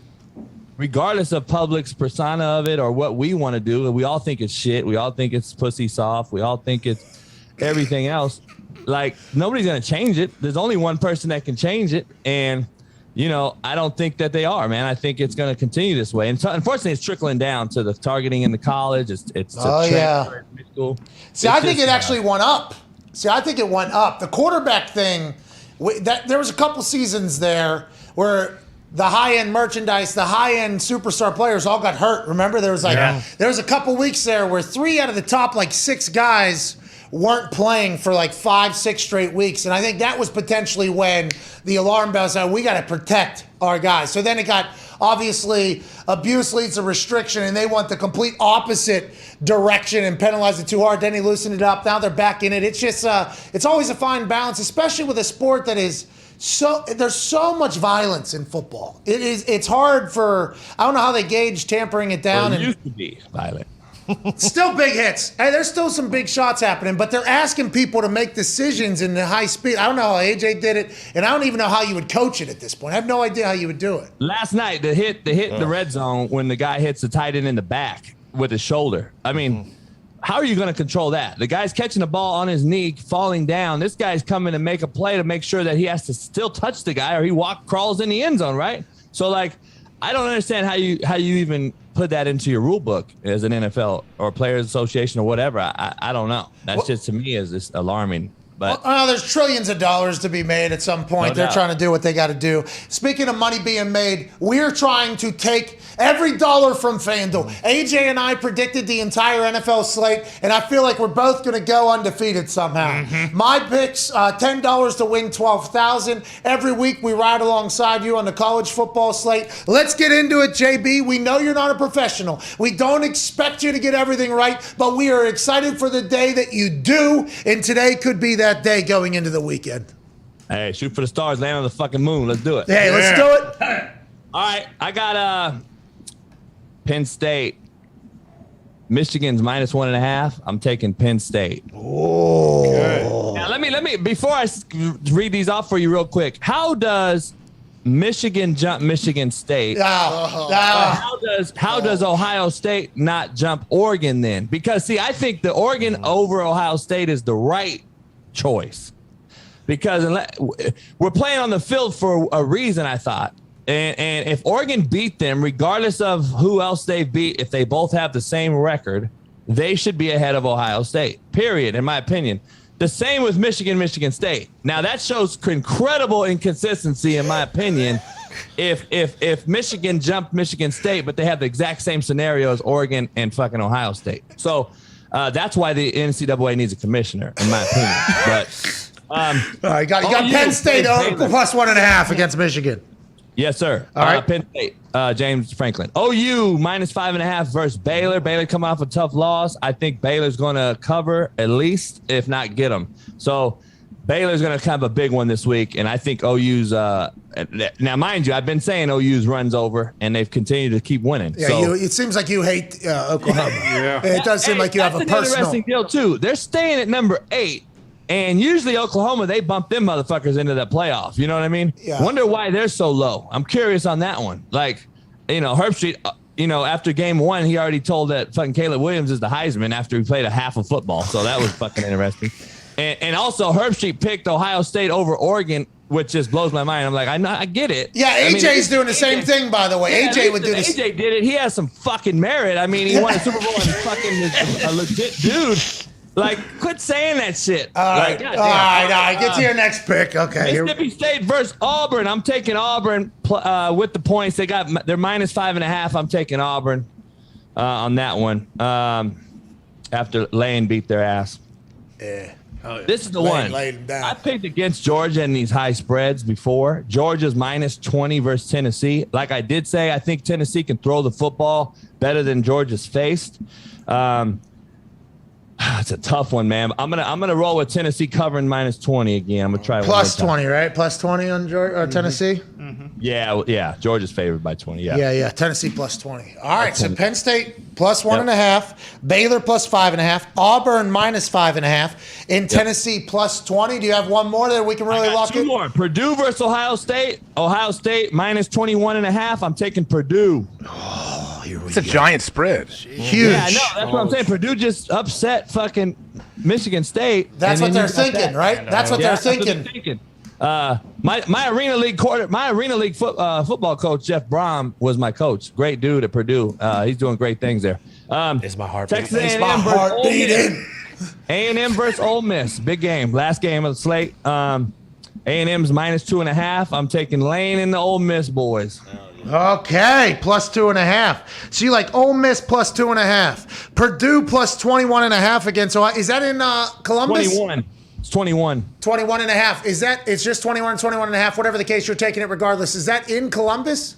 Speaker 16: regardless of public's persona of it or what we want to do, we all think it's shit. We all think it's pussy soft. We all think it's everything else. Like, nobody's going to change it. There's only one person that can change it. And, you know, I don't think that they are, man. I think it's going to continue this way. And so, unfortunately, it's trickling down to the targeting in the college. It's
Speaker 3: yeah.
Speaker 16: School.
Speaker 3: See, I think it actually went up. The quarterback thing, there was a couple seasons there where the high-end merchandise, the high-end superstar players all got hurt. Remember, there was a couple weeks there where 3 out of the top 6 guys weren't playing for 5-6 straight weeks. And I think that was potentially when the alarm bells said, we got to protect our guys. So then it got, obviously, abuse leads to restriction, and they went the complete opposite direction and penalized it too hard. Then he loosened it up. Now they're back in it. It's just, it's always a fine balance, especially with a sport that is there's so much violence in football. It's hard for, I don't know how they gauge tampering it down.
Speaker 16: It used to be violent.
Speaker 3: Still big hits. Hey, there's still some big shots happening, but they're asking people to make decisions in the high speed. I don't know how AJ did it, and I don't even know how you would coach it at this point. I have no idea how you would do it.
Speaker 16: Last night, the hit in the red zone when the guy hits the tight end in the back with his shoulder. I mean, how are you going to control that? The guy's catching the ball on his knee, falling down. This guy's coming to make a play to make sure that he has to still touch the guy or he crawls in the end zone, right? So, I don't understand how you even put that into your rule book as an NFL or Players Association or whatever. I don't know. That's just, to me, is just alarming. But
Speaker 3: there's trillions of dollars to be made at some point. They're trying to do what they got to do. Speaking of money being made, we're trying to take every dollar from FanDuel. AJ and I predicted the entire NFL slate, and I feel like we're both going to go undefeated somehow. My picks, $10 to win $12,000. Every week we ride alongside you on the college football slate. Let's get into it, JB. We know you're not a professional. We don't expect you to get everything right, but we are excited for the day that you do, and today could be that day going into the weekend.
Speaker 16: Hey, shoot for the stars, land on the fucking moon. Let's do it.
Speaker 3: Hey, let's do it.
Speaker 16: All right, I got Penn State. Michigan's -1.5. I'm taking Penn State.
Speaker 3: Oh.
Speaker 16: Okay. Now let me before I read these off for you real quick. How does Michigan jump Michigan State? How does Ohio State not jump Oregon then? Because see, I think the Oregon over Ohio State is the right choice. Because we're playing on the field for a reason, I thought. And if Oregon beat them, regardless of who else they beat, if they both have the same record, they should be ahead of Ohio State, period, in my opinion. The same with Michigan State. Now, that shows incredible inconsistency, in my opinion, if Michigan jumped Michigan State, but they have the exact same scenario as Oregon and fucking Ohio State. So that's why the NCAA needs a commissioner, in my opinion. But
Speaker 3: all right, you got Penn State +1.5 against Michigan.
Speaker 16: Yes, sir.
Speaker 3: All right.
Speaker 16: Penn State, James Franklin. OU -5.5 versus Baylor. Baylor coming off a tough loss. I think Baylor's going to cover at least, if not get them. So Baylor's going to have a big one this week, and I think OU's Now, mind you, I've been saying OU's runs over, and they've continued to keep winning.
Speaker 3: Yeah,
Speaker 16: so,
Speaker 3: it seems like you hate Oklahoma. Yeah. It does seem like you have a
Speaker 16: that's
Speaker 3: personal.
Speaker 16: an interesting deal, too. They're staying at number 8, and usually Oklahoma, they bump them motherfuckers into that playoff. You know what I mean?
Speaker 3: Yeah.
Speaker 16: Wonder why they're so low. I'm curious on that one. Like, Herb Street, after game 1, he already told that fucking Caleb Williams is the Heisman after he played a half of football. So that was fucking interesting. And also, Herb Street picked Ohio State over Oregon, which just blows my mind. I'm like, I get it.
Speaker 3: Yeah, AJ's doing the same thing, by the way.
Speaker 16: Yeah,
Speaker 3: AJ would do this.
Speaker 16: AJ did it. He has some fucking merit. I mean, he won a Super Bowl and fucking is a legit dude. Like, quit saying that shit.
Speaker 3: All right, all right. Get to your next pick. Okay.
Speaker 16: Mississippi State versus Auburn. I'm taking Auburn with the points. They're -5.5. I'm taking Auburn on that one. After Lane beat their ass.
Speaker 3: Yeah.
Speaker 16: Oh, yeah. This is the one. I picked against Georgia in these high spreads before. Georgia's -20 versus Tennessee. Like I did say, I think Tennessee can throw the football better than Georgia's faced. It's a tough one, man. I'm gonna roll with Tennessee covering -20 again. I'm gonna try
Speaker 3: plus 20, right? Plus 20 on Tennessee.
Speaker 16: Mm-hmm. Yeah. Georgia's favored by 20.
Speaker 3: Yeah. Tennessee plus 20. All right. So Penn State plus 1.5, Baylor plus 5.5, Auburn -5.5, and Tennessee plus 20. Do you have one more that we can really lock in?
Speaker 16: Two more. Purdue versus Ohio State. Ohio State -21.5. I'm taking Purdue.
Speaker 9: It's a giant spread.
Speaker 3: Huge.
Speaker 16: Yeah, I know. That's what I'm saying. Purdue just upset fucking Michigan State.
Speaker 3: That's what they're thinking, right? That's what they're thinking.
Speaker 16: My arena league football coach Jeff Brom was my coach. Great dude at Purdue. He's doing great things there.
Speaker 7: It's my heart.
Speaker 16: Texas A&M versus Ole Miss. A&M versus Ole Miss. Big game. Last game of the slate. A&M's -2.5. I'm taking Lane and the Ole Miss boys.
Speaker 3: Okay, plus 2.5. So you like Ole Miss plus 2.5. Purdue plus 21.5 against Ohio. Is that in Columbus?
Speaker 16: 21. It's 21.
Speaker 3: 21.5. Is that? It's just 21 and 21.5. Whatever the case, you're taking it regardless. Is that in Columbus?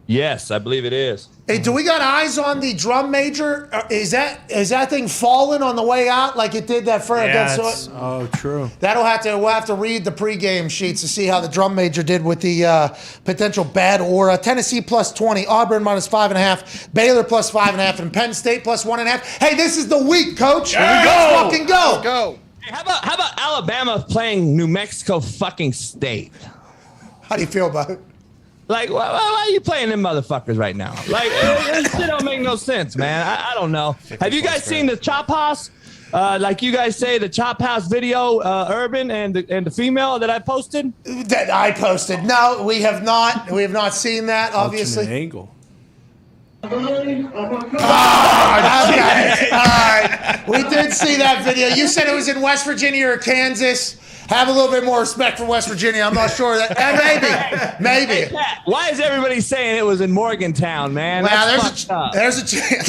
Speaker 16: Yes, I believe it is.
Speaker 3: Hey, do we got eyes on the drum major? Is that thing falling on the way out like it did that for against?
Speaker 4: Oh, true.
Speaker 3: We'll have to read the pregame sheets to see how the drum major did with the potential bad aura. Tennessee plus 20, Auburn -5.5, Baylor plus 5.5, and Penn State plus 1.5. Hey, this is the week, Coach.
Speaker 9: Yeah.
Speaker 3: Let's fucking go.
Speaker 9: Let's go.
Speaker 16: Hey, how about Alabama playing New Mexico fucking State?
Speaker 3: How do you feel about it?
Speaker 16: Like, why are you playing them motherfuckers right now? Like, this shit don't make no sense, man. I don't know. Have you guys seen the Chop House? Like you guys say, the Chop House video, Urban and the female that I posted?
Speaker 3: That I posted. No, we have not. We have not seen that, obviously.
Speaker 4: Alternate angle.
Speaker 3: All right. We did see that video. You said it was in West Virginia or Kansas. Have a little bit more respect for West Virginia. I'm not sure that. Maybe.
Speaker 16: Hey, Pat, why is everybody saying it was in Morgantown, man?
Speaker 3: Well, there's a chance.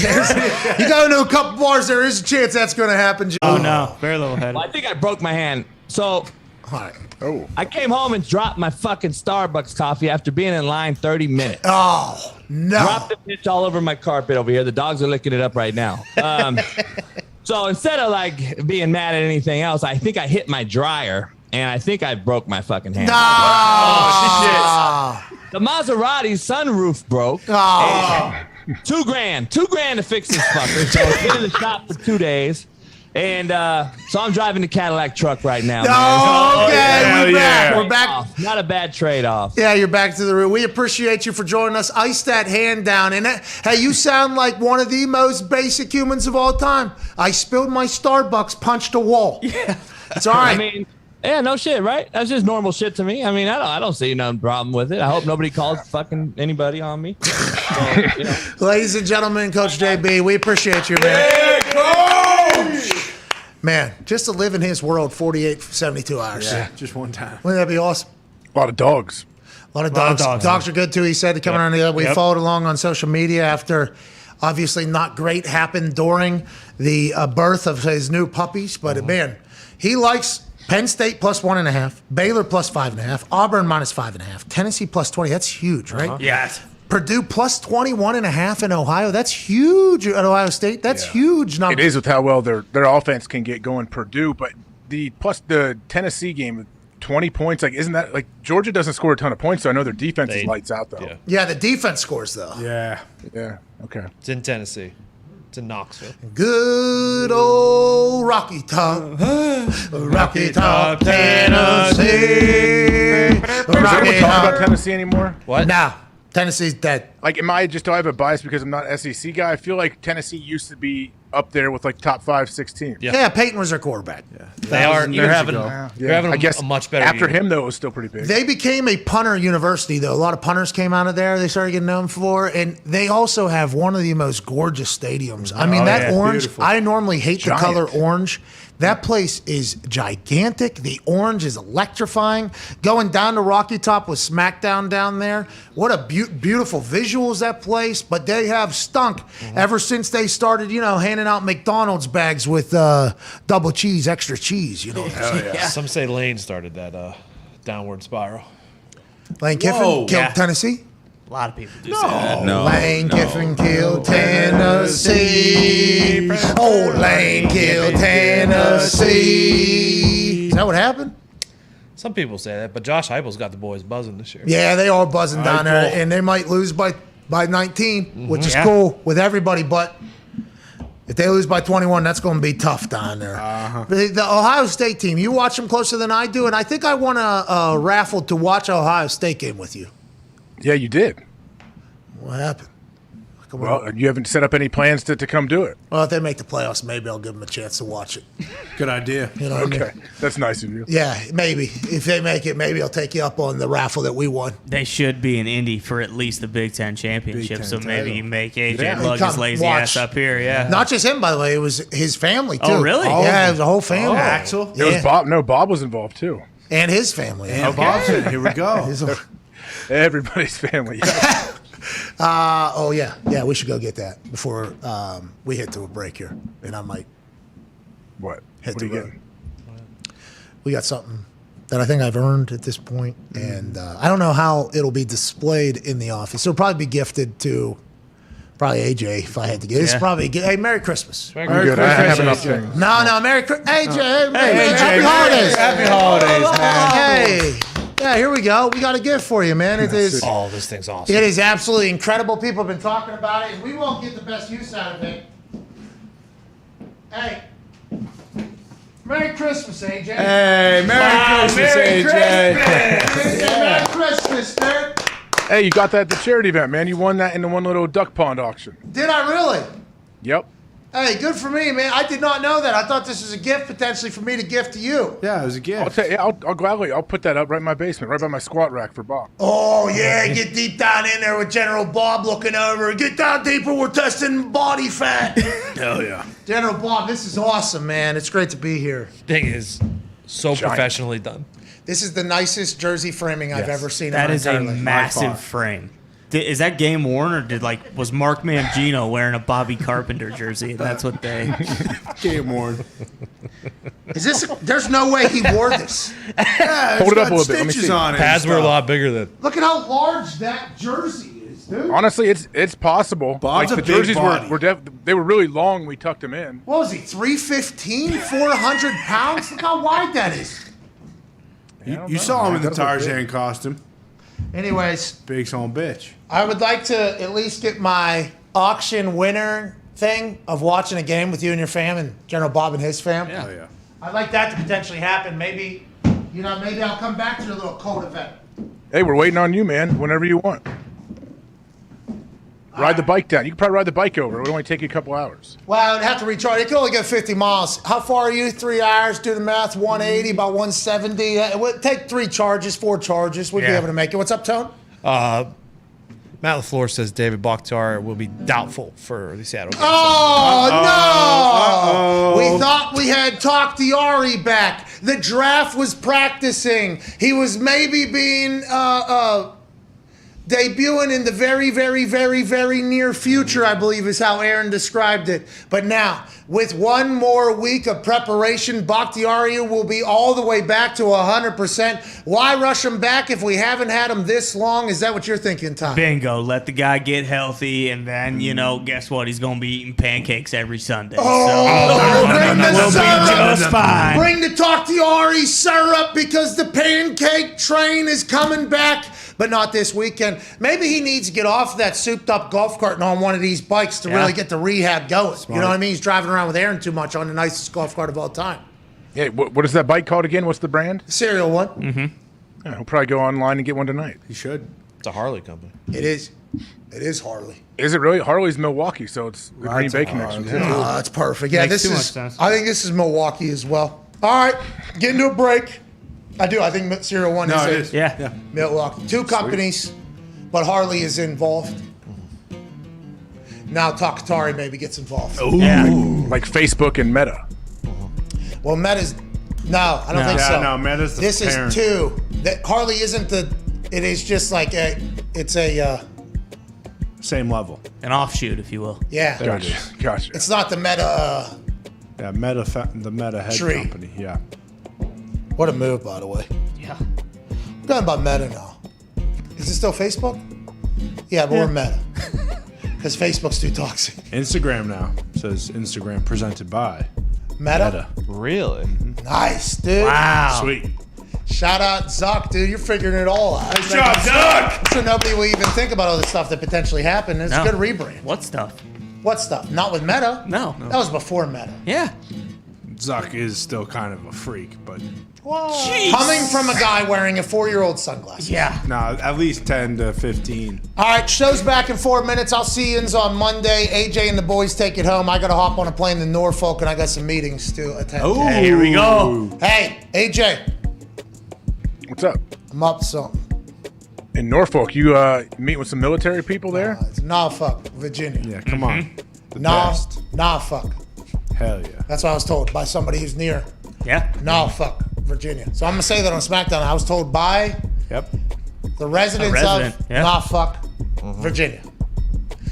Speaker 3: You go to a couple bars, there is a chance that's going to happen. Joe.
Speaker 5: Oh, no. Very little head.
Speaker 16: Well, I think I broke my hand. So I came home and dropped my fucking Starbucks coffee after being in line 30 minutes.
Speaker 3: Oh, no.
Speaker 16: Dropped the bitch all over my carpet over here. The dogs are licking it up right now. So instead of like being mad at anything else, I think I hit my dryer and I think I broke my fucking hand.
Speaker 3: No!
Speaker 16: Oh, shit. The Maserati sunroof broke.
Speaker 3: Oh.
Speaker 16: $2,000 to fix this fucker. So it's been in the shop for 2 days. And so I'm driving the Cadillac truck right now.
Speaker 3: Okay, we're back. We're back.
Speaker 16: Not a bad trade-off.
Speaker 3: Yeah, you're back to the room. We appreciate you for joining us. Ice that hand down. And hey, you sound like one of the most basic humans of all time. I spilled my Starbucks, punched a wall. Yeah. It's all right.
Speaker 16: I mean, yeah, no shit, right? That's just normal shit to me. I mean, I don't see no problem with it. I hope nobody calls fucking anybody on me. So, you know.
Speaker 3: Ladies and gentlemen, Coach JB, we appreciate you, man.
Speaker 9: Yeah, Coach!
Speaker 3: Man, just to live in his world 48, 72 hours.
Speaker 4: Yeah, just one time.
Speaker 3: Wouldn't that be awesome?
Speaker 9: A lot of dogs.
Speaker 3: A lot of dogs. Dogs are good, too. He said to come around the other. We followed along on social media after obviously not great happened during the birth of his new puppies. But, man, he likes Penn State plus 1.5, Baylor plus 5.5, Auburn -5.5, Tennessee plus 20. That's huge, right?
Speaker 5: Yes.
Speaker 3: Purdue plus 21.5 in Ohio. That's huge at Ohio State. That's huge number.
Speaker 9: It is with how well their offense can get going. Purdue, but the Tennessee game, 20 points. Like, isn't that like Georgia doesn't score a ton of points? So I know their defense is lights out though.
Speaker 3: Yeah, the defense scores though.
Speaker 9: Yeah. Okay.
Speaker 7: It's in Tennessee. It's in Knoxville.
Speaker 3: Good old Rocky Top, Rocky Top, Tennessee.
Speaker 9: Does anyone talk about Tennessee anymore?
Speaker 7: What?
Speaker 3: Nah, Tennessee's dead.
Speaker 9: Like, do I have a bias because I'm not an SEC guy? I feel like Tennessee used to be up there with like top 5-6 teams.
Speaker 3: Yeah, Peyton was their quarterback.
Speaker 7: They're having
Speaker 9: I guess
Speaker 7: a much better
Speaker 9: after
Speaker 7: year.
Speaker 9: him though. It was still pretty big.
Speaker 3: They became a punter university, though. A lot of punters came out of there. They started getting known for, and they also have one of the most gorgeous stadiums. I mean, that orange.
Speaker 9: Beautiful.
Speaker 3: I normally hate
Speaker 9: Giant.
Speaker 3: the color orange. That place is gigantic. The orange is electrifying. Going down to Rocky Top with SmackDown down there. What a beautiful visuals that place. But they have stunk ever since they started, handing out McDonald's bags with double cheese, extra cheese.
Speaker 7: Some say Lane started that downward spiral.
Speaker 3: Lane Kiffin killed Tennessee.
Speaker 5: A lot of people do say that.
Speaker 3: Lane Kiffin killed Tennessee. Oh, Lane killed Tennessee. Is that what happened?
Speaker 7: Some people say that, but Josh Heupel's got the boys buzzing this year.
Speaker 3: Yeah, they are buzzing down there, and they might lose by 19, which is cool with everybody. But if they lose by 21, that's going to be tough down there. The Ohio State team, you watch them closer than I do, and I think I won a raffle to watch Ohio State game with you.
Speaker 9: Yeah, you did.
Speaker 3: What happened?
Speaker 9: Well, you haven't set up any plans to come do it.
Speaker 3: Well, if they make the playoffs, maybe I'll give them a chance to watch it.
Speaker 4: Good idea.
Speaker 3: You know what I mean?
Speaker 9: That's nice of you.
Speaker 3: Yeah, maybe. If they make it, maybe I'll take you up on the raffle that we won.
Speaker 5: They should be in Indy for at least the Big Ten championship, so maybe you make AJ lug his lazy ass up here. Yeah,
Speaker 3: Not just him, by the way. It was his family too.
Speaker 5: Oh, really?
Speaker 3: Yeah, it was the whole family.
Speaker 4: Axel.
Speaker 9: It was Bob. No, Bob was involved too.
Speaker 3: And his family.
Speaker 4: And Bob's in. Here we go.
Speaker 9: Everybody's family.
Speaker 3: Yeah, we should go get that before we hit to a break here, and I might hit
Speaker 9: What
Speaker 3: the
Speaker 9: are you
Speaker 3: road. We got something that I think I've earned at this point, and I don't know how it'll be displayed in the office. It'll probably be gifted to probably AJ if I had to get. It's probably hey, Merry Christmas.
Speaker 9: I'm good. I have enough things.
Speaker 3: No, Merry Christmas, AJ.
Speaker 4: Hey,
Speaker 3: Happy holidays.
Speaker 4: Happy holidays, man.
Speaker 3: Hey. Yeah, here we go. We got a gift for you, man. It is.
Speaker 7: Oh, this thing's awesome.
Speaker 3: It is absolutely incredible. People have been talking about it, and we won't get the best use out of it. Hey, Merry Christmas, AJ.
Speaker 4: Hey, Merry Christmas, AJ.
Speaker 3: Merry Christmas, dude.
Speaker 9: Hey, you got that at the charity event, man. You won that in the one little duck pond auction.
Speaker 3: Did I really?
Speaker 9: Yep.
Speaker 3: Hey, good for me, man. I did not know that. I thought this was a gift potentially for me to gift to you.
Speaker 4: Yeah, it was a gift.
Speaker 9: I'll gladly. I'll put that up right in my basement, right by my squat rack for Bob.
Speaker 3: Oh, yeah. Get deep down in there with General Bob looking over. Get down deeper. We're testing body fat.
Speaker 9: Hell yeah.
Speaker 3: General Bob, this is awesome, man. It's great to be here.
Speaker 7: Thing is so professionally done.
Speaker 3: This is the nicest jersey framing I've ever seen.
Speaker 5: That
Speaker 3: in my
Speaker 5: is a
Speaker 3: entire life.
Speaker 5: massive frame. Is that game worn, or was Mark Mangino wearing a Bobby Carpenter jersey? And that's what they
Speaker 4: game worn.
Speaker 3: Is this? There's no way he wore this.
Speaker 4: Yeah,
Speaker 9: Hold it up a
Speaker 4: got
Speaker 9: little bit. Let me
Speaker 4: stitches
Speaker 9: see.
Speaker 4: on it.
Speaker 7: Pads were a lot bigger than.
Speaker 3: Look at how large that jersey is, dude.
Speaker 9: Honestly, it's possible.
Speaker 4: Bob's
Speaker 9: like
Speaker 4: a
Speaker 9: the
Speaker 4: big
Speaker 9: jerseys
Speaker 4: body.
Speaker 9: they were really long. We tucked them in.
Speaker 3: What was he? 315, 400 pounds. Look how wide that is.
Speaker 4: You saw him in the Tarzan costume.
Speaker 3: Anyways,
Speaker 4: Big son bitch.
Speaker 3: I would like to at least get my auction winner thing of watching a game with you and your fam and General Bob and his fam.
Speaker 4: Oh yeah.
Speaker 3: I'd like that to potentially happen. Maybe, maybe I'll come back to your little code event.
Speaker 9: Hey, we're waiting on you, man. Whenever you want. Ride the bike down. You can probably ride the bike over. It would only take you a couple hours.
Speaker 3: Well, I'd have to recharge. It can only go 50 miles. How far are you? 3 hours. Do the math. 180, about 170. It would take 4 charges. We'd be able to make it. What's up, Tone?
Speaker 7: Matt LaFleur says David Bakhtiari will be doubtful for the Seattle game.
Speaker 3: Oh, no! We thought we had talked Diari back. The draft was practicing. He was maybe being debuting in the very, very, very, very near future, I believe is how Aaron described it. But now, with one more week of preparation, Bakhtiari will be all the way back to 100%. Why rush him back if we haven't had him this long? Is that what you're thinking, Tom?
Speaker 5: Bingo. Let the guy get healthy, and then, guess what? He's going to be eating pancakes every Sunday.
Speaker 3: Bring the
Speaker 5: we'll
Speaker 3: syrup.
Speaker 5: be just fine.
Speaker 3: Bring the Bakhtiari syrup because the pancake train is coming back. But not this weekend. Maybe he needs to get off that souped-up golf cart and on one of these bikes to really get the rehab going.
Speaker 9: Smart.
Speaker 3: You know what I mean? He's driving around with Aaron too much on the nicest golf cart of all time.
Speaker 9: Yeah, what is that bike called again? What's the brand?
Speaker 3: Serial one.
Speaker 5: Mm-hmm.
Speaker 9: Yeah, he'll probably go online and get one tonight.
Speaker 4: He should.
Speaker 7: It's a Harley company.
Speaker 3: It is. It is Harley.
Speaker 9: Is it really? Harley's Milwaukee, so it's the Green Bay connection, too.
Speaker 3: Oh, that's perfect. Yeah,
Speaker 5: Makes
Speaker 3: this
Speaker 5: too
Speaker 3: is.
Speaker 5: much sense.
Speaker 3: I think this is Milwaukee as well. All right, get into a break. I do. I think Serial One
Speaker 4: No, it
Speaker 3: is
Speaker 4: is.
Speaker 5: Yeah.
Speaker 3: Milwaukee. Two companies, but Harley is involved. Now Bakhtiari maybe gets involved.
Speaker 9: Ooh. Like Facebook and Meta.
Speaker 3: Well, Meta's. No, I don't think so.
Speaker 4: No, Meta's the
Speaker 3: This
Speaker 4: parent.
Speaker 3: is two. That Harley isn't the. It is just like it's a.
Speaker 4: Same level.
Speaker 5: An offshoot, if you will.
Speaker 3: Yeah.
Speaker 9: Gotcha.
Speaker 3: It's not the Meta.
Speaker 4: Yeah, the Meta head
Speaker 3: Tree.
Speaker 4: company. Yeah.
Speaker 3: What a move, by the way.
Speaker 5: Yeah.
Speaker 3: We're talking about Meta now. Is it still Facebook? Yeah, but we're Meta. Because Facebook's too toxic.
Speaker 4: Instagram now says Instagram presented by
Speaker 3: Meta?
Speaker 7: Really?
Speaker 3: Nice, dude.
Speaker 5: Wow.
Speaker 4: Sweet.
Speaker 3: Shout out Zuck, dude. You're figuring it all out.
Speaker 4: Nice job, Zuck!
Speaker 3: So nobody will even think about all the stuff that potentially happened. It's
Speaker 5: No.
Speaker 3: a good rebrand.
Speaker 5: What stuff?
Speaker 3: What stuff? Not with Meta.
Speaker 5: No.
Speaker 3: That was before Meta.
Speaker 5: Yeah.
Speaker 4: Zuck is still kind of a freak, but
Speaker 3: Coming from a guy wearing a 4-year-old sunglasses.
Speaker 5: Yeah.
Speaker 4: no, at least 10 to 15.
Speaker 3: All right, show's back in 4 minutes. I'll see yous on Monday. AJ and the boys take it home. I got to hop on a plane to Norfolk, and I got some meetings to attend.
Speaker 4: Oh,
Speaker 5: Hey, here we go.
Speaker 3: Hey, AJ,
Speaker 9: What's up?
Speaker 3: I'm up to something.
Speaker 9: In Norfolk, you meet with some military people there?
Speaker 3: It's Norfolk, Virginia.
Speaker 4: Yeah, come on. The
Speaker 3: Nah,
Speaker 4: best.
Speaker 3: Norfolk.
Speaker 4: Hell yeah.
Speaker 3: That's what I was told by somebody who's near
Speaker 5: Yeah.
Speaker 3: Norfolk, Virginia. So I'm going to say that on SmackDown. I was told by
Speaker 4: Yep.
Speaker 3: the residents
Speaker 5: resident,
Speaker 3: of
Speaker 5: yeah.
Speaker 3: Norfolk, Virginia.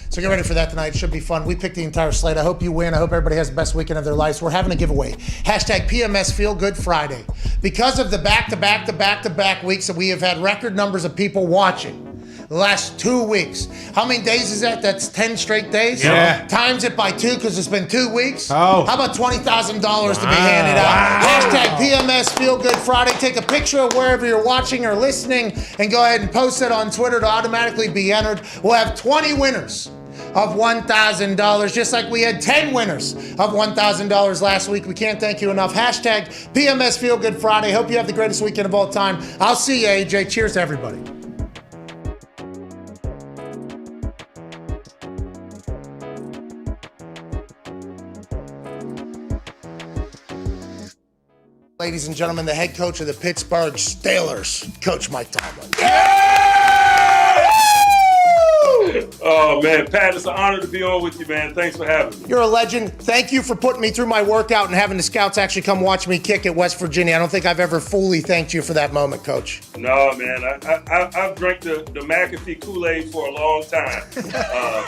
Speaker 3: So get ready for that tonight. It should be fun. We picked the entire slate. I hope you win. I hope everybody has the best weekend of their lives. We're having a giveaway. Hashtag PMS Feel Good Friday. Because of the back-to-back weeks that we have had record numbers of people watching the last 2 weeks. How many days is that? That's 10 straight days?
Speaker 4: Yeah.
Speaker 3: Times it by 2 because it's been 2 weeks.
Speaker 4: Oh.
Speaker 3: How about $20,000 to be handed out? Hashtag PMS Feel Good Friday. Take a picture of wherever you're watching or listening and go ahead and post it on Twitter to automatically be entered. We'll have 20 winners of $1,000, just like we had 10 winners of $1,000 last week. We can't thank you enough. Hashtag PMS Feel Good Friday. Hope you have the greatest weekend of all time. I'll see you, AJ. Cheers to everybody. Ladies and gentlemen, the head coach of the Pittsburgh Steelers, Coach Mike Tomlin.
Speaker 21: Oh, man, Pat, it's an honor to be on with you, man. Thanks for having me.
Speaker 3: You're a legend. Thank you for putting me through my workout and having the scouts actually come watch me kick at West Virginia. I don't think I've ever fully thanked you for that moment, Coach.
Speaker 21: No, man, I've drank the McAfee Kool-Aid for a long time.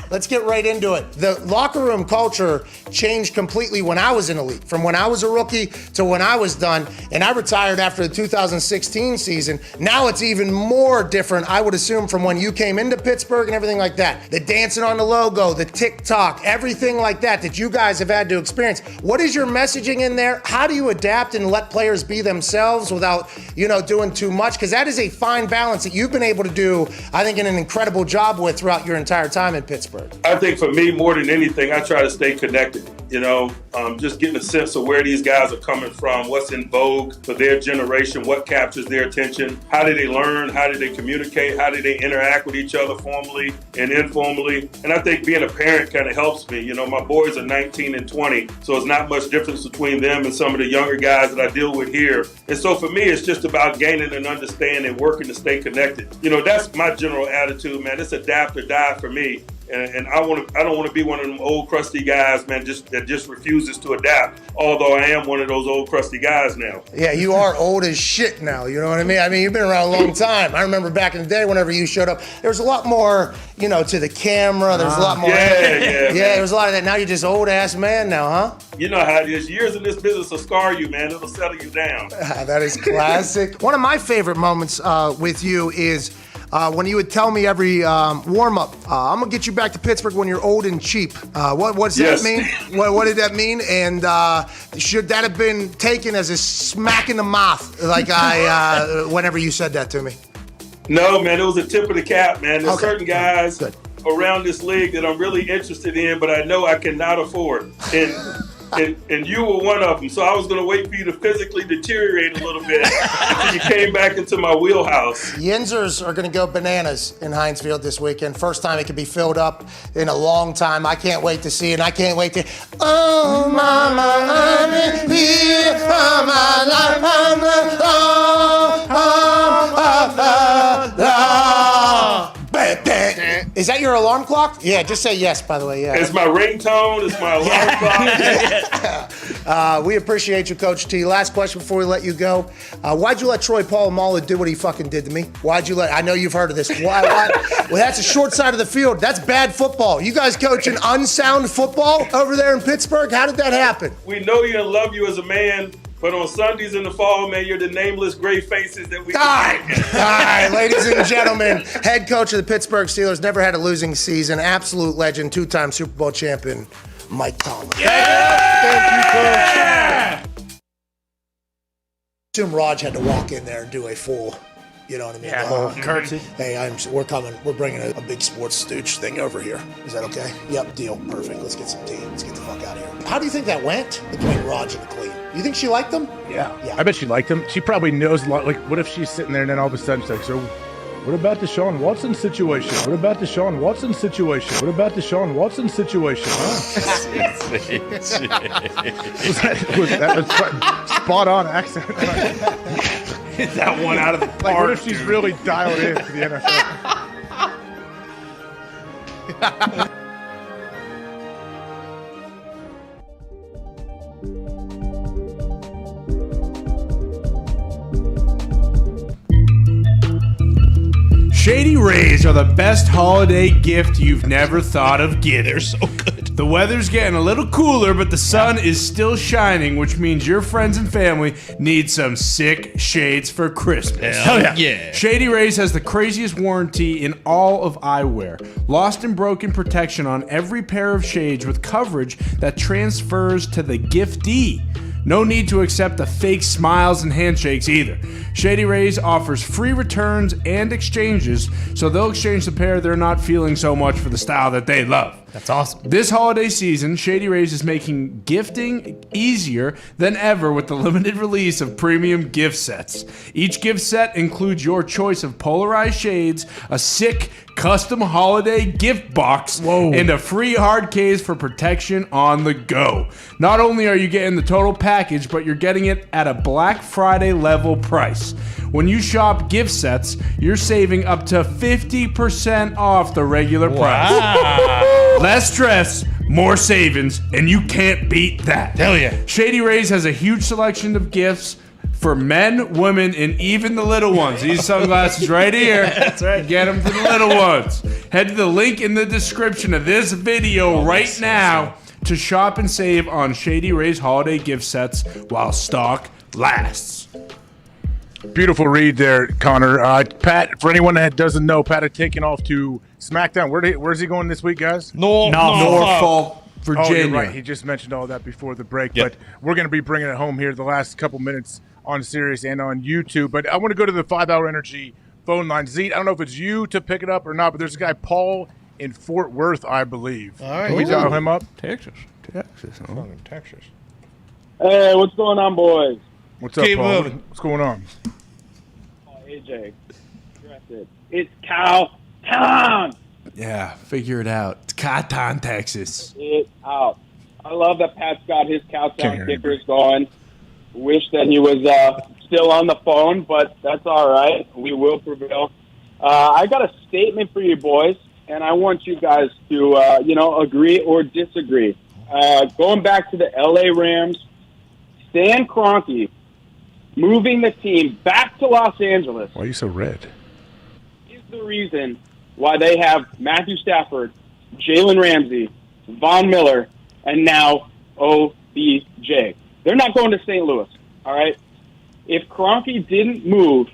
Speaker 3: Let's get right into it. The locker room culture changed completely when I was in the league, from when I was a rookie to when I was done, and I retired after the 2016 season. Now it's even more different, I would assume, from when you came into Pittsburgh and everything like that. The dancing on the logo, the TikTok, everything like that you guys have had to experience. What is your messaging in there? How do you adapt and let players be themselves without, doing too much? Because that is a fine balance that you've been able to do, I think, an incredible job with throughout your entire time in Pittsburgh.
Speaker 21: I think for me, more than anything, I try to stay connected. Just getting a sense of where these guys are coming from, what's in vogue for their generation, what captures their attention, how do they learn, how do they communicate, how do they interact with each other formally and informally. And I think being a parent kind of helps me. My boys are 19 and 20, so it's not much difference between them and some of the younger guys that I deal with here. And so for me, it's just about gaining an understanding, working to stay connected. That's my general attitude, man. It's adapt or die for me. And I don't want to be one of them old crusty guys, man, that just refuses to adapt. Although I am one of those old crusty guys now.
Speaker 3: Yeah, you are old as shit now. You know what I mean? I mean, you've been around a long time. I remember back in the day, whenever you showed up, there was a lot more, to the camera. There was a lot more.
Speaker 21: Yeah.
Speaker 3: There was a lot of that. Now you're just old ass man now, huh?
Speaker 21: You know how it is. Years in this business will scar you, man. It'll settle you down.
Speaker 3: That is classic. One of my favorite moments with you is when you would tell me every warm-up, I'm going to get you back to Pittsburgh when you're old and cheap. What's that mean? What did that mean? And should that have been taken as a smack in the mouth, like whenever you said that to me?
Speaker 21: No, man, it was a tip of the cap, man. There's certain guys around this league that I'm really interested in, but I know I cannot afford. And you were one of them, so I was going to wait for you to physically deteriorate a little bit until you came back into my wheelhouse.
Speaker 3: Yinzers are going to go bananas in Heinz Field this weekend. First time it could be filled up in a long time. I can't wait to see it, and I can't wait to... Oh, mama, I'm here for my life. Is that your alarm clock? Yeah, just say yes, by the way. Yeah.
Speaker 21: It's my ringtone. It's my alarm clock.
Speaker 3: We appreciate you, Coach T. Last question before we let you go. Why'd you let Troy Polamalu do what he fucking did to me? Why'd you let... I know you've heard of this. Why? Well, that's a short side of the field. That's bad football. You guys coaching unsound football over there in Pittsburgh? How did that happen?
Speaker 21: We know you and love you as a man. But on Sundays in the fall, man, you're the nameless gray faces that we...
Speaker 3: All right, ladies and gentlemen, head coach of the Pittsburgh Steelers, never had a losing season, absolute legend, two-time Super Bowl champion, Mike Tomlin.
Speaker 21: Yeah!
Speaker 3: Thank you, Coach. I assume Raj had to walk in there and do a full... You know what I mean?
Speaker 19: Yeah, curtsy.
Speaker 3: Hey, we're coming. We're bringing a big sports stooge thing over here. Is that okay? Yep, deal. Perfect. Let's get some tea. Let's get the fuck out of here. How do you think that went between Raj and the Queen? You think she liked them?
Speaker 9: Yeah. I bet she liked them. She probably knows a lot. Like, what if she's sitting there and then all of a sudden she's like, so what about the Sean Watson situation? What about the Sean Watson situation? What about the Sean Watson situation? That was spot on accent.
Speaker 19: Hit that one out of the park.
Speaker 9: Like, what if she's really dialed in to the NFL?
Speaker 4: Shady Rays are the best holiday gift you've never thought of getting.
Speaker 7: They're so good.
Speaker 4: The weather's getting a little cooler, but the sun is still shining, which means your friends and family need some sick shades for Christmas.
Speaker 7: Hell yeah.
Speaker 4: Shady Rays has the craziest warranty in all of eyewear. Lost and broken protection on every pair of shades with coverage that transfers to the giftee. No need to accept the fake smiles and handshakes either. Shady Rays offers free returns and exchanges, so they'll exchange the pair they're not feeling so much for the style that they love.
Speaker 5: That's awesome.
Speaker 4: This holiday season, Shady Rays is making gifting easier than ever with the limited release of premium gift sets. Each gift set includes your choice of polarized shades, a sick custom holiday gift box, and a free hard case for protection on the go. Not only are you getting the total package, but you're getting it at a Black Friday level price. When you shop gift sets, you're saving up to 50% off the regular price. Less stress, more savings, and you can't beat that.
Speaker 7: Hell yeah.
Speaker 4: Shady Rays has a huge selection of gifts for men, women, and even the little ones. These sunglasses right here.
Speaker 5: That's right.
Speaker 4: Get them to the little ones. Head to the link in the description of this video right now to shop and save on Shady Rays holiday gift sets while stock lasts.
Speaker 9: Beautiful read there, Connor. Pat, for anyone that doesn't know, Pat had taken off to SmackDown. Where's he going this week, guys?
Speaker 4: Norfolk, Virginia.
Speaker 9: Oh, you're right. He just mentioned all that before the break. Yep. But we're going to be bringing it home here the last couple minutes on Sirius and on YouTube. But I want to go to the 5 Hour Energy phone line. Zeke, I don't know if it's you to pick it up or not, but there's a guy, Paul, in Fort Worth, I believe.
Speaker 7: All right.
Speaker 9: Can we dial him up?
Speaker 4: Texas.
Speaker 9: Huh? Texas.
Speaker 8: Hey, what's going on, boys?
Speaker 9: What's up,
Speaker 7: Keep
Speaker 9: Paul?
Speaker 7: moving.
Speaker 9: What's going on?
Speaker 8: AJ, it's Cow Town.
Speaker 4: Yeah, figure it out. It's Cotton, Texas.
Speaker 8: It out. I love that Pat's got his Cow Town kickers going. Wish that he was still on the phone, but that's all right. We will prevail. I got a statement for you boys. and I want you guys to, agree or disagree. Going back to the L.A. Rams, Stan Kroenke moving the team back to Los Angeles.
Speaker 9: Why are you so red?
Speaker 8: Is the reason why they have Matthew Stafford, Jalen Ramsey, Von Miller, and now OBJ. They're not going to St. Louis, all right? If Kroenke didn't move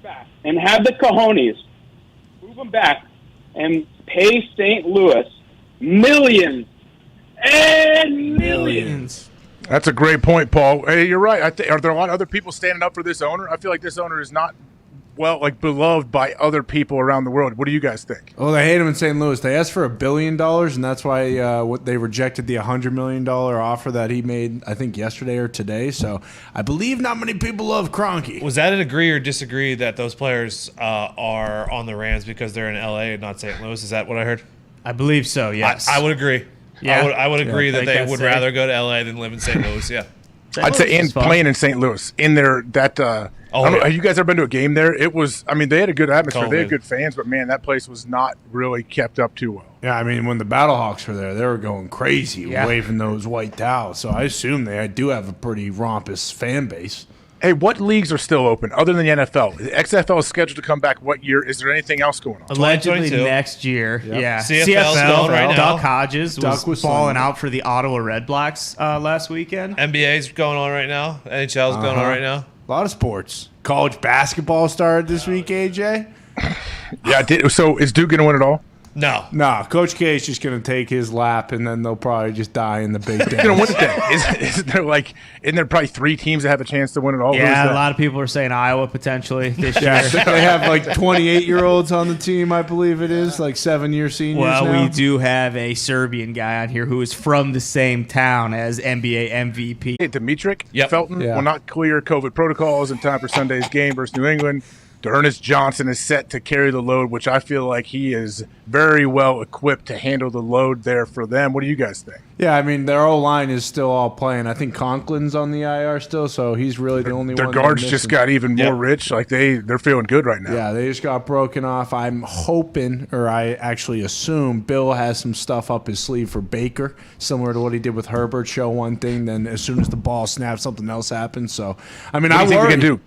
Speaker 8: back and have the cojones, move them back and pay St. Louis millions and millions.
Speaker 9: That's a great point, Paul. Hey, you're right. Are there a lot of other people standing up for this owner? I feel like this owner is not, beloved by other people around the world. What do you guys think?
Speaker 4: Well, they hate him in St. Louis. They asked for $1 billion, and that's why they rejected the $100 million offer that he made, I think, yesterday or today. So I believe not many people love Kroenke.
Speaker 7: Was that an agree or disagree that those players are on the Rams because they're in L.A. and not St. Louis? Is that what I heard?
Speaker 5: I believe so, yes.
Speaker 7: I would agree.
Speaker 5: Yeah.
Speaker 7: I would agree that they would
Speaker 5: safe.
Speaker 7: rather go to L.A. than live in St. Louis, yeah.
Speaker 9: I'd say and playing in St. Louis in there I don't know, have you guys ever been to a game there? It was, they had a good atmosphere. They had good fans, but man, that place was not really kept up too well.
Speaker 4: Yeah, when the Battlehawks were there, they were going crazy, waving those white towels. So I assume they do have a pretty rompous fan base.
Speaker 9: Hey, what leagues are still open other than the NFL? The XFL is scheduled to come back what year? Is there anything else going on?
Speaker 5: Allegedly next year.
Speaker 9: Yep.
Speaker 5: Yeah.
Speaker 7: CFL's going right now.
Speaker 5: Doc Hodges was falling
Speaker 4: Sunday.
Speaker 5: out for the Ottawa Red Blacks last weekend.
Speaker 7: NBA's going on right now. NHL's going on right now.
Speaker 4: A lot of sports. College basketball started this week, AJ.
Speaker 9: Yeah, so is Duke going to win it all?
Speaker 7: No.
Speaker 4: No, Coach K is just going to take his lap, and then they'll probably just die in the big dance.
Speaker 9: Going to win it then? Isn't there probably 3 teams that have a chance to win it all?
Speaker 5: Yeah, a lot of people are saying Iowa potentially this year.
Speaker 4: They have 28-year-olds on the team, I believe it is, 7-year seniors
Speaker 5: Well,
Speaker 4: now.
Speaker 5: we do have a Serbian guy on here who is from the same town as NBA MVP.
Speaker 9: Hey, Dimitrik Felton will not clear COVID protocols in time for Sunday's game versus New England. Ernest Johnson is set to carry the load, which I feel like he is very well equipped to handle the load there for them. What do you guys think?
Speaker 4: Yeah, their O-line is still all playing. I think Conklin's on the IR still, so he's really the only
Speaker 9: Their
Speaker 4: one.
Speaker 9: guards
Speaker 4: they're
Speaker 9: just
Speaker 4: missing.
Speaker 9: got even more rich. They're feeling good right now.
Speaker 4: Yeah, they just got broken off. I'm hoping, or I actually assume, Bill has some stuff up his sleeve for Baker, similar to what he did with Herbert. Show one thing, then as soon as the ball snaps, something else happens. So,
Speaker 9: what do you think they can do?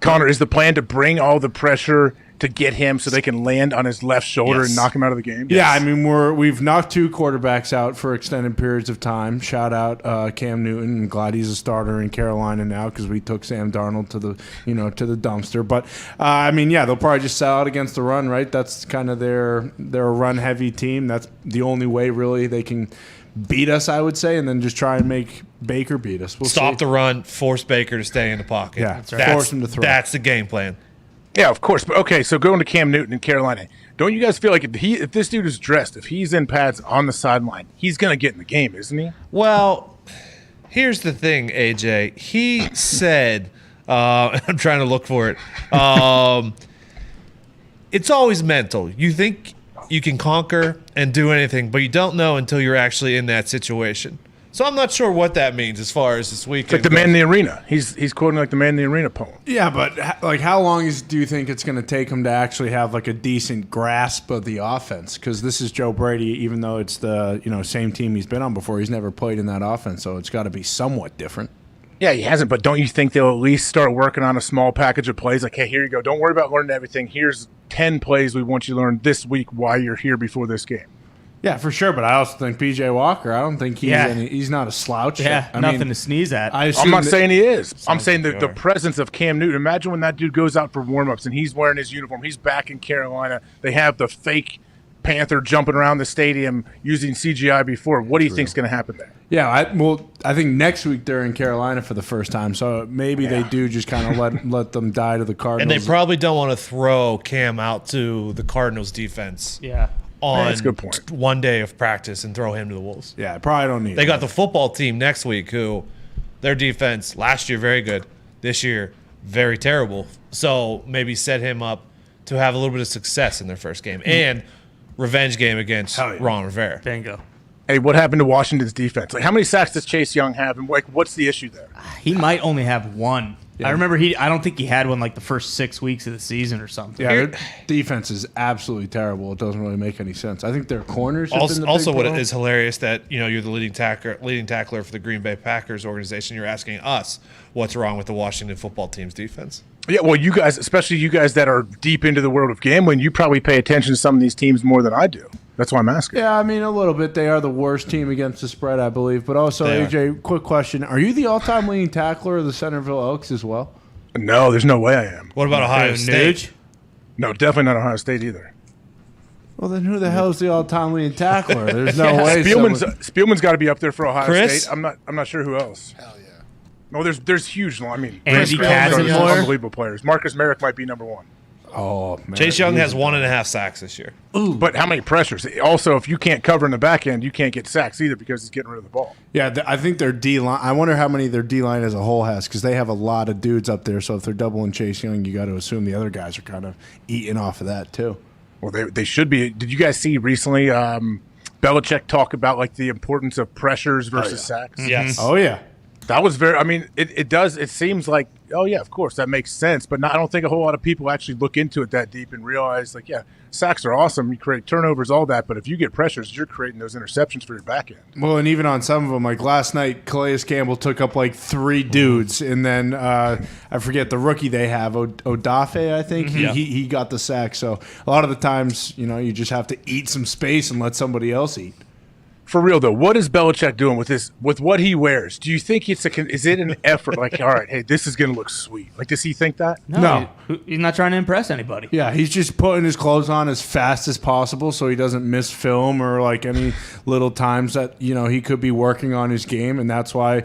Speaker 9: Connor, is the plan to bring all the pressure to get him so they can land on his left shoulder and knock him out of the game?
Speaker 4: Yeah, we've knocked 2 quarterbacks out for extended periods of time. Shout out Cam Newton. I'm glad he's a starter in Carolina now because we took Sam Darnold to the dumpster. But they'll probably just sell out against the run, right? That's kind of their run heavy team. That's the only way really they can beat us, I would say, and then just try and make Baker beat us. We'll
Speaker 7: Stop
Speaker 4: see.
Speaker 7: the run, force Baker to stay in the pocket.
Speaker 4: Yeah, that's right. Force him to throw.
Speaker 7: That's the game plan.
Speaker 9: Yeah, of course. But okay, so going to Cam Newton in Carolina, don't you guys feel like if this dude is dressed, if he's in pads on the sideline, he's going to get in the game, isn't he?
Speaker 7: Well, here's the thing, AJ. He said, I'm trying to look for it. It's always mental. You think you can conquer and do anything, but you don't know until you're actually in that situation. So I'm not sure what that means as far as this weekend.
Speaker 9: It's like the man in the arena. He's quoting like the man in the arena poem.
Speaker 4: Yeah, but how long do you think it's going to take him to actually have a decent grasp of the offense? Because this is Joe Brady, even though it's the same team he's been on before, he's never played in that offense, so it's got to be somewhat different.
Speaker 9: Yeah, he hasn't, but don't you think they'll at least start working on a small package of plays? Like, hey, here you go. Don't worry about learning everything. Here's 10 plays we want you to learn this week while you're here before this game.
Speaker 4: Yeah, for sure. But I also think P.J. Walker, I don't think he's not a slouch.
Speaker 5: Yeah, nothing to sneeze at.
Speaker 9: I'm not saying he is. I'm saying the presence of Cam Newton. Imagine when that dude goes out for warm-ups and he's wearing his uniform. He's back in Carolina. They have the fake Panther jumping around the stadium using CGI before. What do you think is going to happen there?
Speaker 4: Yeah, I think next week they're in Carolina for the first time, so maybe they do just kind of let them die to the Cardinals.
Speaker 7: And they probably don't want to throw Cam out to the Cardinals defense.
Speaker 5: Yeah.
Speaker 7: On
Speaker 9: that's a good point.
Speaker 7: 1 day of practice and throw him to the Wolves.
Speaker 4: Yeah, probably don't need
Speaker 7: They got the football team next week who their defense last year very good, this year very terrible. So maybe set him up to have a little bit of success in their first game and revenge game against Ron Rivera.
Speaker 5: Bingo.
Speaker 9: Hey, what happened to Washington's defense? Like, how many sacks does Chase Young have, and what's the issue there?
Speaker 5: He might only have 1. I remember I don't think he had one like the first 6 weeks of the season or something.
Speaker 4: Yeah, their defense is absolutely terrible. It doesn't really make any sense. I think their corners have been the
Speaker 7: Also,
Speaker 4: big
Speaker 7: what
Speaker 4: problem.
Speaker 7: is hilarious that you're the leading tackler for the Green Bay Packers organization. You're asking us what's wrong with the Washington football team's defense.
Speaker 9: Yeah, well, you guys, especially you guys that are deep into the world of gambling, you probably pay attention to some of these teams more than I do. That's why I'm asking.
Speaker 4: Yeah, I mean, a little bit. They are the worst team against the spread, I believe. But also,
Speaker 9: They
Speaker 4: AJ, quick question. Are you the all-time leading tackler of the Centerville Oaks as well?
Speaker 9: No, there's no way I am.
Speaker 7: What about Ohio State?
Speaker 9: No, definitely not Ohio State either.
Speaker 4: Well, then who the hell is the all-time leading tackler? There's no way.
Speaker 9: Spielman's got to be up there for Ohio
Speaker 4: Chris?
Speaker 9: State. I'm not sure who else. Hell yeah. No, there's huge. I mean,
Speaker 7: Andy
Speaker 9: Chris Spielman's
Speaker 7: Katzenmoyer?
Speaker 9: unbelievable players. Marcus Merrick might be number one.
Speaker 4: Oh, man.
Speaker 7: Chase Young has 1.5 sacks this year.
Speaker 9: But how many pressures? Also, if you can't cover in the back end, you can't get sacks either because he's getting rid of the ball.
Speaker 4: Yeah, I think their D-line – I wonder how many their D-line as a whole has because they have a lot of dudes up there. So if they're doubling Chase Young, you got to assume the other guys are kind of eating off of that too.
Speaker 9: Well, they should be. Did you guys see recently Belichick talk about like the importance of pressures versus sacks?
Speaker 7: Yes.
Speaker 4: Oh, yeah.
Speaker 9: That was very – I mean, it does – it seems like, oh, yeah, of course, that makes sense. But I don't think a whole lot of people actually look into it that deep and realize, like, yeah, sacks are awesome. You create turnovers, all that. But if you get pressures, you're creating those interceptions for your back end.
Speaker 4: Well, and even on some of them, like last night, Calais Campbell took up like 3 dudes. And then I forget the rookie they have, Odafe, I think.
Speaker 7: Mhm.
Speaker 4: He got the sack. So a lot of the times, you just have to eat some space and let somebody else eat.
Speaker 9: For real though, what is Belichick doing with what he wears? Do you think is it an effort? Like, all right, hey, this is going to look sweet. Like, does he think that?
Speaker 4: No.
Speaker 5: He's not trying to impress anybody.
Speaker 4: Yeah, he's just putting his clothes on as fast as possible so he doesn't miss film or like any little times that, he could be working on his game. And that's why,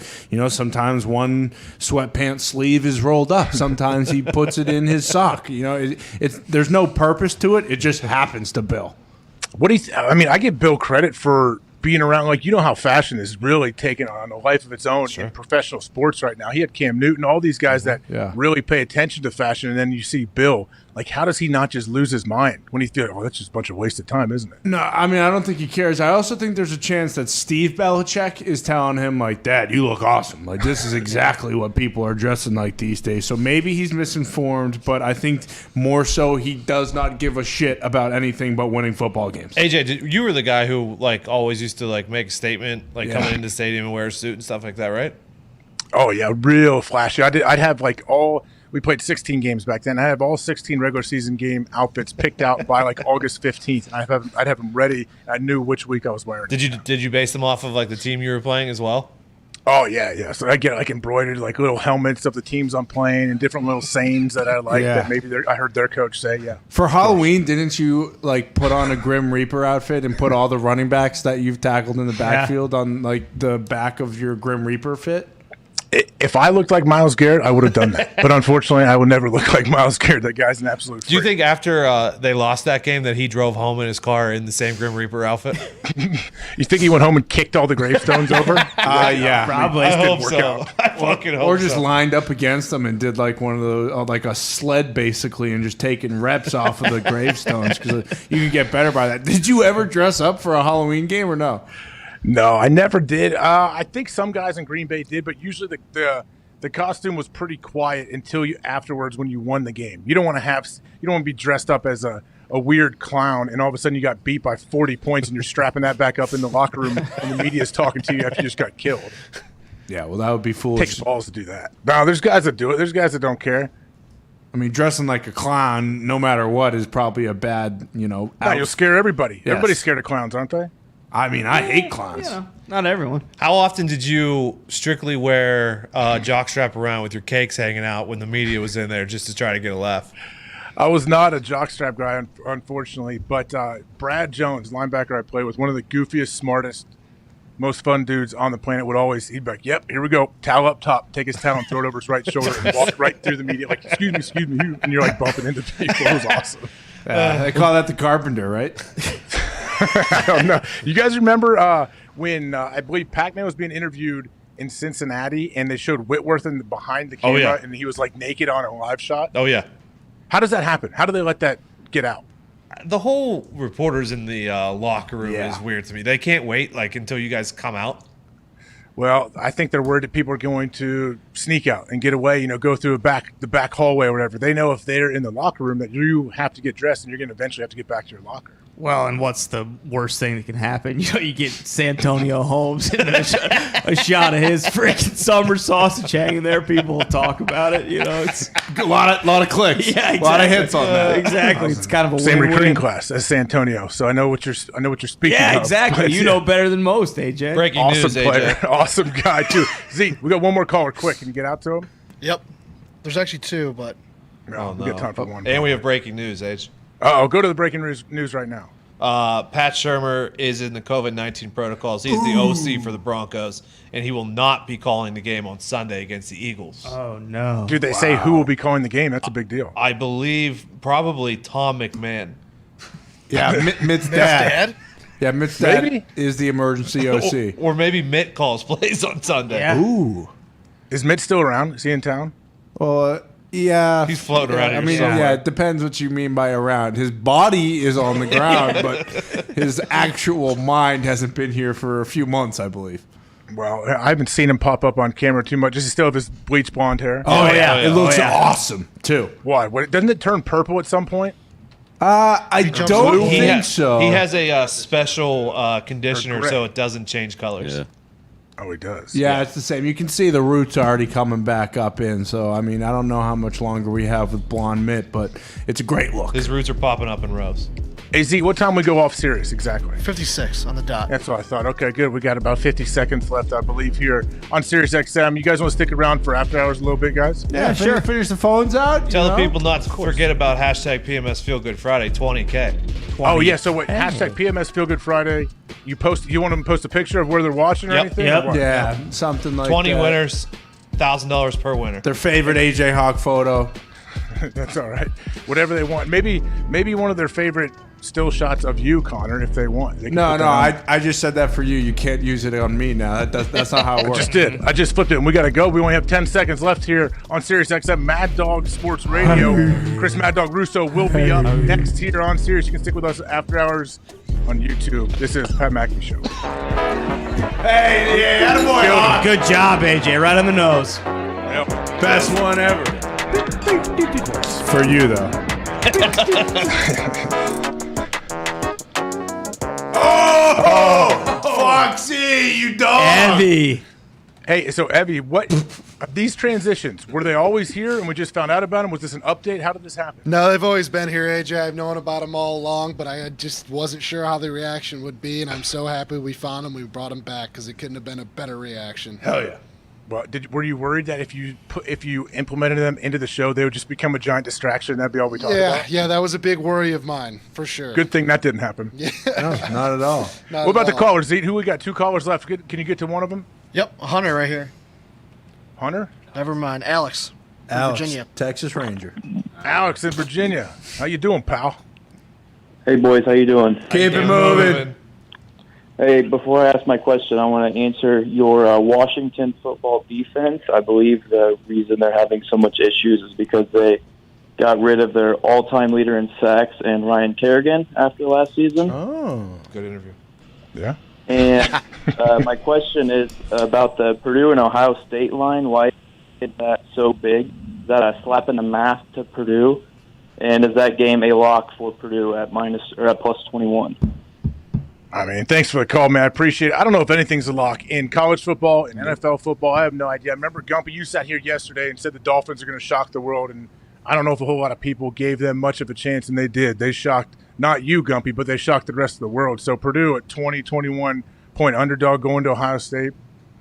Speaker 4: sometimes one sweatpants sleeve is rolled up. Sometimes he puts it in his sock. There's no purpose to it. It just happens to Bill.
Speaker 9: What do you I mean, I give Bill credit for being around, like, how fashion is really taking on a life of its own in professional sports right now. He had Cam Newton, all these guys that really pay attention to fashion, and then you see Bill. Like, how does he not just lose his mind when he's doing, that's just a bunch of wasted time, isn't it?
Speaker 4: No, I mean, I don't think he cares. I also think there's a chance that Steve Belichick is telling him, like, Dad, you look awesome. Like, this is exactly what people are dressing like these days. So maybe he's misinformed, but I think more so he does not give a shit about anything but winning football games.
Speaker 7: AJ, you were the guy who, like, always used to, like, make a statement, like, coming into the stadium and wear a suit and stuff like that, right?
Speaker 9: Oh, yeah, real flashy. I'd have, like, we played 16 games back then. I have all 16 regular season game outfits picked out by like August 15th. And I'd have them ready. I knew which week I was wearing.
Speaker 7: Did you base them off of like the team you were playing as well?
Speaker 9: Oh yeah. So I get like embroidered like little helmets of the teams I'm playing and different little sayings that I like that maybe I heard their coach say. Yeah.
Speaker 4: For Halloween, didn't you like put on a Grim Reaper outfit and put all the running backs that you've tackled in the backfield on like the back of your Grim Reaper fit?
Speaker 9: If I looked like Myles Garrett, I would have done that. But unfortunately, I would never look like Myles Garrett. That guy's an absolute freak.
Speaker 7: Do you think after they lost that game that he drove home in his car in the same Grim Reaper outfit?
Speaker 9: You think he went home and kicked all the gravestones over?
Speaker 4: Yeah,
Speaker 5: probably.
Speaker 7: I hope so. I fucking hope so.
Speaker 4: Or just lined up against them and did like one of those, like a sled basically, and just taking reps off of the gravestones because you can get better by that. Did you ever dress up for a Halloween game or no?
Speaker 9: No, I never did. I think some guys in Green Bay did, but usually the costume was pretty quiet until afterwards when you won the game. You don't want to be dressed up as a weird clown and all of a sudden you got beat by 40 points and you're strapping that back up in the locker room and the media's talking to you after you just got killed.
Speaker 4: Yeah, well, that would be foolish.
Speaker 9: Takes balls to do that. No, there's guys that do it. There's guys that don't care.
Speaker 4: I mean, dressing like a clown, no matter what, is probably a bad,
Speaker 9: No, you'll scare everybody.
Speaker 4: Yes.
Speaker 9: Everybody's scared of clowns, aren't they?
Speaker 4: I mean, I hate clowns.
Speaker 5: Not everyone.
Speaker 7: How often did you strictly wear jockstrap around with your cakes hanging out when the media was in there just to try to get a laugh?
Speaker 9: I was not a jockstrap guy, unfortunately, but Brad Jones, linebacker I played with, one of the goofiest, smartest, most fun dudes on the planet, he'd be like, yep, here we go, towel up top, take his towel and throw it over his right shoulder and walk right through the media like, excuse me, and you're like bumping into people. It was awesome.
Speaker 4: They call that the carpenter, right?
Speaker 9: I don't know. You guys remember when I believe Pac-Man was being interviewed in Cincinnati and they showed Whitworth behind the camera and he was like naked on a live shot?
Speaker 7: Oh, yeah.
Speaker 9: How does that happen? How do they let that get out?
Speaker 7: The whole reporters in the locker room is weird to me. They can't wait until you guys come out.
Speaker 9: Well, I think they're worried that people are going to sneak out and get away, go through the back hallway or whatever. They know if they're in the locker room that you have to get dressed and you're going to eventually have to get back to your locker.
Speaker 5: Well, and what's the worst thing that can happen? You get Santonio Holmes and a shot of his freaking summer sausage hanging there. People will talk about it. It's
Speaker 4: a lot of clicks.
Speaker 5: Yeah, exactly.
Speaker 4: A lot of hits on that.
Speaker 5: Exactly. It's kind of a
Speaker 9: same
Speaker 5: win-win.
Speaker 9: recruiting class as Santonio, so I know what you're speaking.
Speaker 5: Yeah,
Speaker 9: of.
Speaker 5: exactly.
Speaker 9: But,
Speaker 5: You know better than most, AJ.
Speaker 7: Breaking
Speaker 9: awesome
Speaker 7: news,
Speaker 9: player,
Speaker 7: AJ.
Speaker 9: awesome guy too. Z, we got one more caller. Quick, can you get out to him?
Speaker 11: Yep. There's actually two, but
Speaker 9: No, we got time for one.
Speaker 7: And we have breaking news, Age.
Speaker 9: Oh, go to the breaking news right now.
Speaker 7: Pat Shurmur is in the COVID-19 protocols. He's the OC for the Broncos, and he will not be calling the game on Sunday against the Eagles.
Speaker 5: Oh, no.
Speaker 9: Dude, they say who will be calling the game. That's a big deal.
Speaker 7: I believe probably Tom McMahon.
Speaker 4: Yeah, Mitt's dad. Yeah, Mitt's dad
Speaker 9: Maybe?
Speaker 4: is the emergency OC.
Speaker 7: Or maybe Mitt calls plays on Sunday.
Speaker 5: Yeah.
Speaker 4: Ooh.
Speaker 9: Is Mitt still around? Is he in town?
Speaker 4: Well, yeah.
Speaker 7: He's floating around here somewhere.
Speaker 4: yeah, it depends what you mean by around. His body is on the ground, but his actual mind hasn't been here for a few months, I believe.
Speaker 9: Well, I haven't seen him pop up on camera too much. Does he still have his bleach blonde hair?
Speaker 4: Oh, yeah. It looks awesome, too.
Speaker 9: Why? Doesn't it turn purple at some point?
Speaker 4: I don't think so.
Speaker 7: He has a special conditioner
Speaker 9: gray.
Speaker 7: so it doesn't change colors.
Speaker 6: Yeah.
Speaker 9: Oh, he does.
Speaker 4: Yeah, it's the same. You can see the roots already coming back up in. So, I mean, I don't know how much longer we have with Blonde Mitt, but it's a great look.
Speaker 7: His roots are popping up in rows.
Speaker 9: Hey, Z, what time we go off Sirius exactly?
Speaker 11: 56 on the dot.
Speaker 9: That's what I thought. Okay, good. We got about 50 seconds left, I believe, here on Sirius XM. You guys want to stick around for after hours a little bit, guys?
Speaker 4: Yeah, sure. Finish the phones out.
Speaker 7: Tell the people not to forget about hashtag PMS Feel Good Friday 20K.
Speaker 9: Oh, yeah. So, wait, hashtag PMS Feel Good Friday. You want them to post a picture of where they're watching or anything?
Speaker 4: Yep.
Speaker 9: Or what?
Speaker 4: Yeah, something like
Speaker 7: 20
Speaker 4: that.
Speaker 7: winners, $1,000 per winner.
Speaker 4: Their favorite AJ Hawk photo.
Speaker 9: That's all right. Whatever they want. Maybe one of their favorite still shots of you, Connor, if they want. They can
Speaker 4: No,
Speaker 9: put that on.
Speaker 4: I just said that for you. You can't use it on me now. That's not how it works.
Speaker 9: I just did. I just flipped it, and we got to go. We only have 10 seconds left here on Sirius XM Mad Dog Sports Radio. Chris Mad Dog Russo will be up next here on Sirius. You can stick with us after hours on YouTube. This is Pat McAfee Show.
Speaker 4: Hey, yeah, attaboy, Hawk.
Speaker 5: Good job, AJ. Right on the nose.
Speaker 9: Yep.
Speaker 4: Best one ever. For you, though. Oh, Foxy, you dog.
Speaker 5: Evie.
Speaker 9: Hey, so Evie, what these transitions, were they always here and we just found out about them? Was this an update? How did this happen?
Speaker 11: No, they've always been here, AJ. I've known about them all along, but I just wasn't sure how the reaction would be, and I'm so happy we found them. We brought them back because it couldn't have been a better reaction.
Speaker 9: Hell yeah. Well, were you worried that if you implemented them into the show, they would just become a giant distraction? That'd be all we talked about?
Speaker 11: Yeah, that was a big worry of mine, for sure.
Speaker 9: Good thing that didn't happen.
Speaker 11: Yeah.
Speaker 4: No, not at all.
Speaker 9: What about the callers, Zeke? Who we got? 2 callers left. Can you get to one of them?
Speaker 11: Yep, Hunter right here.
Speaker 9: Hunter?
Speaker 11: Never mind. Alex, from Virginia.
Speaker 4: Texas Ranger.
Speaker 9: Alex in Virginia. How you doing, pal?
Speaker 10: Hey, boys. How you doing?
Speaker 4: Keep it moving.
Speaker 10: Hey, before I ask my question, I want to answer your Washington football defense. I believe the reason they're having so much issues is because they got rid of their all-time leader in sacks and Ryan Kerrigan after last season.
Speaker 4: Oh.
Speaker 7: Good interview.
Speaker 9: Yeah.
Speaker 10: And my question is about the Purdue and Ohio State line. Why is that so big? Is that a slap in the math to Purdue? And is that game a lock for Purdue at plus 21?
Speaker 9: I mean, thanks for the call, man. I appreciate it. I don't know if anything's a lock in college football and NFL football. I have no idea. I remember, Gumpy, you sat here yesterday and said the Dolphins are going to shock the world, and I don't know if a whole lot of people gave them much of a chance, and they did. They shocked, not you, Gumpy, but they shocked the rest of the world. So Purdue at 21-point underdog going to Ohio State.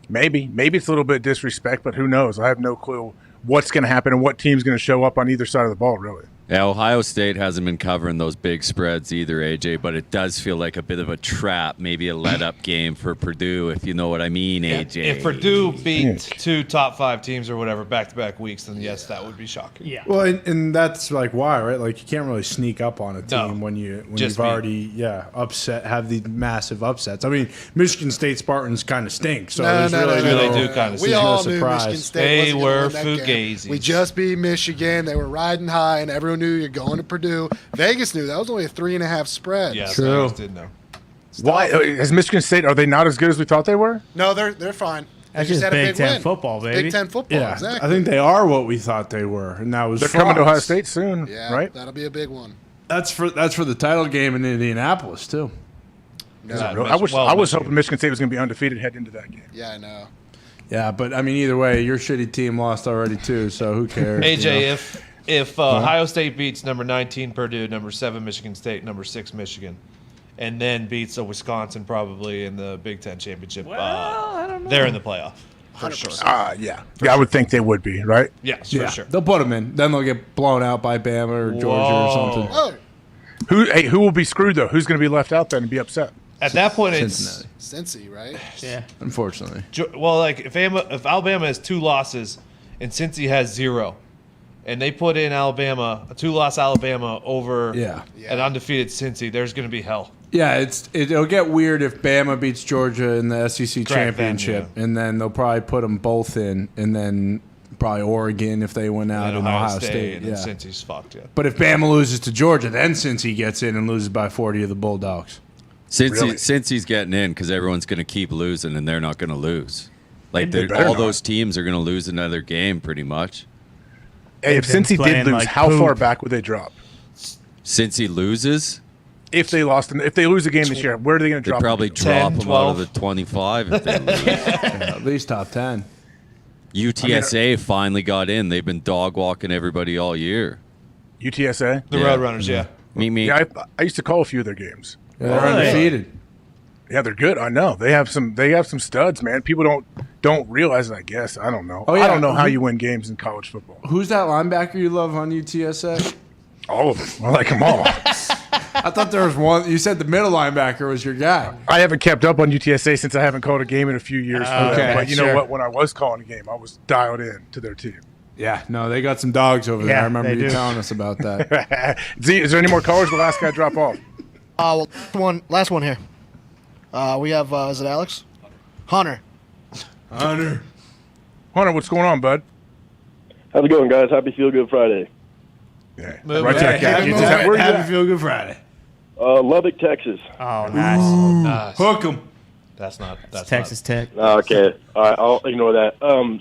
Speaker 9: Maybe it's a little bit disrespect, but who knows? I have no clue what's going to happen and what team's going to show up on either side of the ball, really.
Speaker 6: Yeah, Ohio State hasn't been covering those big spreads either, AJ, but it does feel like a bit of a trap, maybe a let-up game for Purdue, if you know what I mean, AJ.
Speaker 7: If Purdue beat 2 top 5 teams or whatever back-to-back weeks, then yes, that would be shocking.
Speaker 5: Yeah.
Speaker 4: Well, and that's like why, right? Like you can't really sneak up on a team when you've already have the massive upsets. I mean, Michigan State Spartans kind of stink, so
Speaker 7: they do kind of.
Speaker 11: We all knew Michigan State
Speaker 7: they
Speaker 11: wasn't
Speaker 7: were
Speaker 11: gonna win that game.
Speaker 7: fugazi.
Speaker 11: We just beat Michigan. They were riding high, and everyone knew you're going to Purdue. Vegas knew that was only a 3.5 spread.
Speaker 7: Yeah,
Speaker 9: True.
Speaker 7: Vegas did know.
Speaker 9: Why is Michigan State? Are they not as good as we thought they were?
Speaker 11: No, they're fine.
Speaker 5: That's
Speaker 11: just
Speaker 5: just
Speaker 11: had a
Speaker 5: Big
Speaker 11: big
Speaker 5: Ten
Speaker 11: win.
Speaker 5: football, baby.
Speaker 11: Big Ten football,
Speaker 4: Yeah,
Speaker 11: exactly.
Speaker 4: I think they are what we thought they were, and that was
Speaker 9: They're coming to Ohio
Speaker 4: frauds.
Speaker 9: State soon,
Speaker 11: Yeah,
Speaker 9: right?
Speaker 11: that'll be a big one.
Speaker 4: That's for the title game in Indianapolis too.
Speaker 11: No.
Speaker 9: I was hoping Michigan State was going to be undefeated heading into that game.
Speaker 11: Yeah, I know.
Speaker 4: Yeah, but I mean, either way, your shitty team lost already too, so who cares?
Speaker 7: AJ, if Ohio State beats number 19 Purdue, number 7 Michigan State, number 6 Michigan, and then beats a Wisconsin probably in the Big Ten championship,
Speaker 5: I don't know.
Speaker 7: they're in the playoff for sure.
Speaker 9: Yeah, I would think they would be, right?
Speaker 7: Yes,
Speaker 4: Yeah,
Speaker 7: for sure.
Speaker 4: they'll put them in. Then they'll get blown out by Bama or Georgia or something.
Speaker 11: Oh,
Speaker 9: Who will be screwed though? Who's going to be left out then and be upset?
Speaker 7: At that point,
Speaker 4: Cincinnati.
Speaker 11: Cincy, right?
Speaker 5: Yeah.
Speaker 4: Unfortunately.
Speaker 7: Well, like if Alabama has 2 losses and Cincy has 0, and they put in a 2-loss Alabama over an undefeated Cincy, there's going to be hell.
Speaker 4: Yeah, it'll get weird if Bama beats Georgia in the SEC championship,
Speaker 7: then,
Speaker 4: and then they'll probably put them both in, and then probably Oregon if they win out,
Speaker 7: And
Speaker 4: and Ohio State.
Speaker 7: and
Speaker 4: Yeah.
Speaker 7: then Cincy's fucked. Yeah.
Speaker 4: But if Bama loses to Georgia, then Cincy gets in and loses by 40 to the Bulldogs.
Speaker 6: Since he's getting in, because everyone's going to keep losing, and they're not going to lose. Like
Speaker 9: They better
Speaker 6: all
Speaker 9: not.
Speaker 6: those teams are going to lose another game, pretty much.
Speaker 9: Hey, if
Speaker 5: They've been
Speaker 9: Cincy did
Speaker 5: playing
Speaker 9: lose,
Speaker 5: like
Speaker 9: how
Speaker 5: poop.
Speaker 9: far back would they drop?
Speaker 6: Since he loses,
Speaker 9: If they lost, if they lose a game this year, where are they going to
Speaker 6: they
Speaker 9: drop?
Speaker 6: probably
Speaker 9: them to?
Speaker 6: drop
Speaker 7: 10,
Speaker 6: him out of
Speaker 7: 12.
Speaker 6: the 25 if they lose.
Speaker 4: At least top 10.
Speaker 6: UTSA finally got in. They've been dog walking everybody all year.
Speaker 9: UTSA,
Speaker 7: The Roadrunners, yeah.
Speaker 6: Me.
Speaker 9: Yeah, I used to call a few of their games.
Speaker 4: Yeah, they're undefeated.
Speaker 9: Yeah, they're good. I know they have some studs, man. People don't realize it. I guess I don't know.
Speaker 4: Oh, yeah.
Speaker 9: I don't know how you win games in college football.
Speaker 4: Who's that linebacker you love on UTSA?
Speaker 9: All of them. I like them all.
Speaker 4: I thought there was one. You said the middle linebacker was your guy.
Speaker 9: I haven't kept up on UTSA since I haven't called a game in a few years.
Speaker 4: Okay,
Speaker 9: But you know
Speaker 4: sure.
Speaker 9: what? When I was calling a game, I was dialed in to their team.
Speaker 4: Yeah, no, they got some dogs over there.
Speaker 5: Yeah,
Speaker 4: I remember
Speaker 5: they
Speaker 4: you
Speaker 5: do.
Speaker 4: telling us about that.
Speaker 9: Is there any more callers? The last guy drop off.
Speaker 14: Last one here. We have, is it Alex? Hunter.
Speaker 4: Hunter,
Speaker 9: what's going on, bud?
Speaker 22: How's it going, guys? Happy Feel Good Friday.
Speaker 9: Yeah,
Speaker 7: Right
Speaker 9: to that guy. Where you
Speaker 4: Happy
Speaker 9: at?
Speaker 4: Feel Good Friday.
Speaker 22: Lubbock, Texas.
Speaker 5: Oh, nice.
Speaker 7: Nice.
Speaker 4: Hook 'em.
Speaker 7: That's
Speaker 5: Texas Tech.
Speaker 22: Okay. All right, I'll ignore that.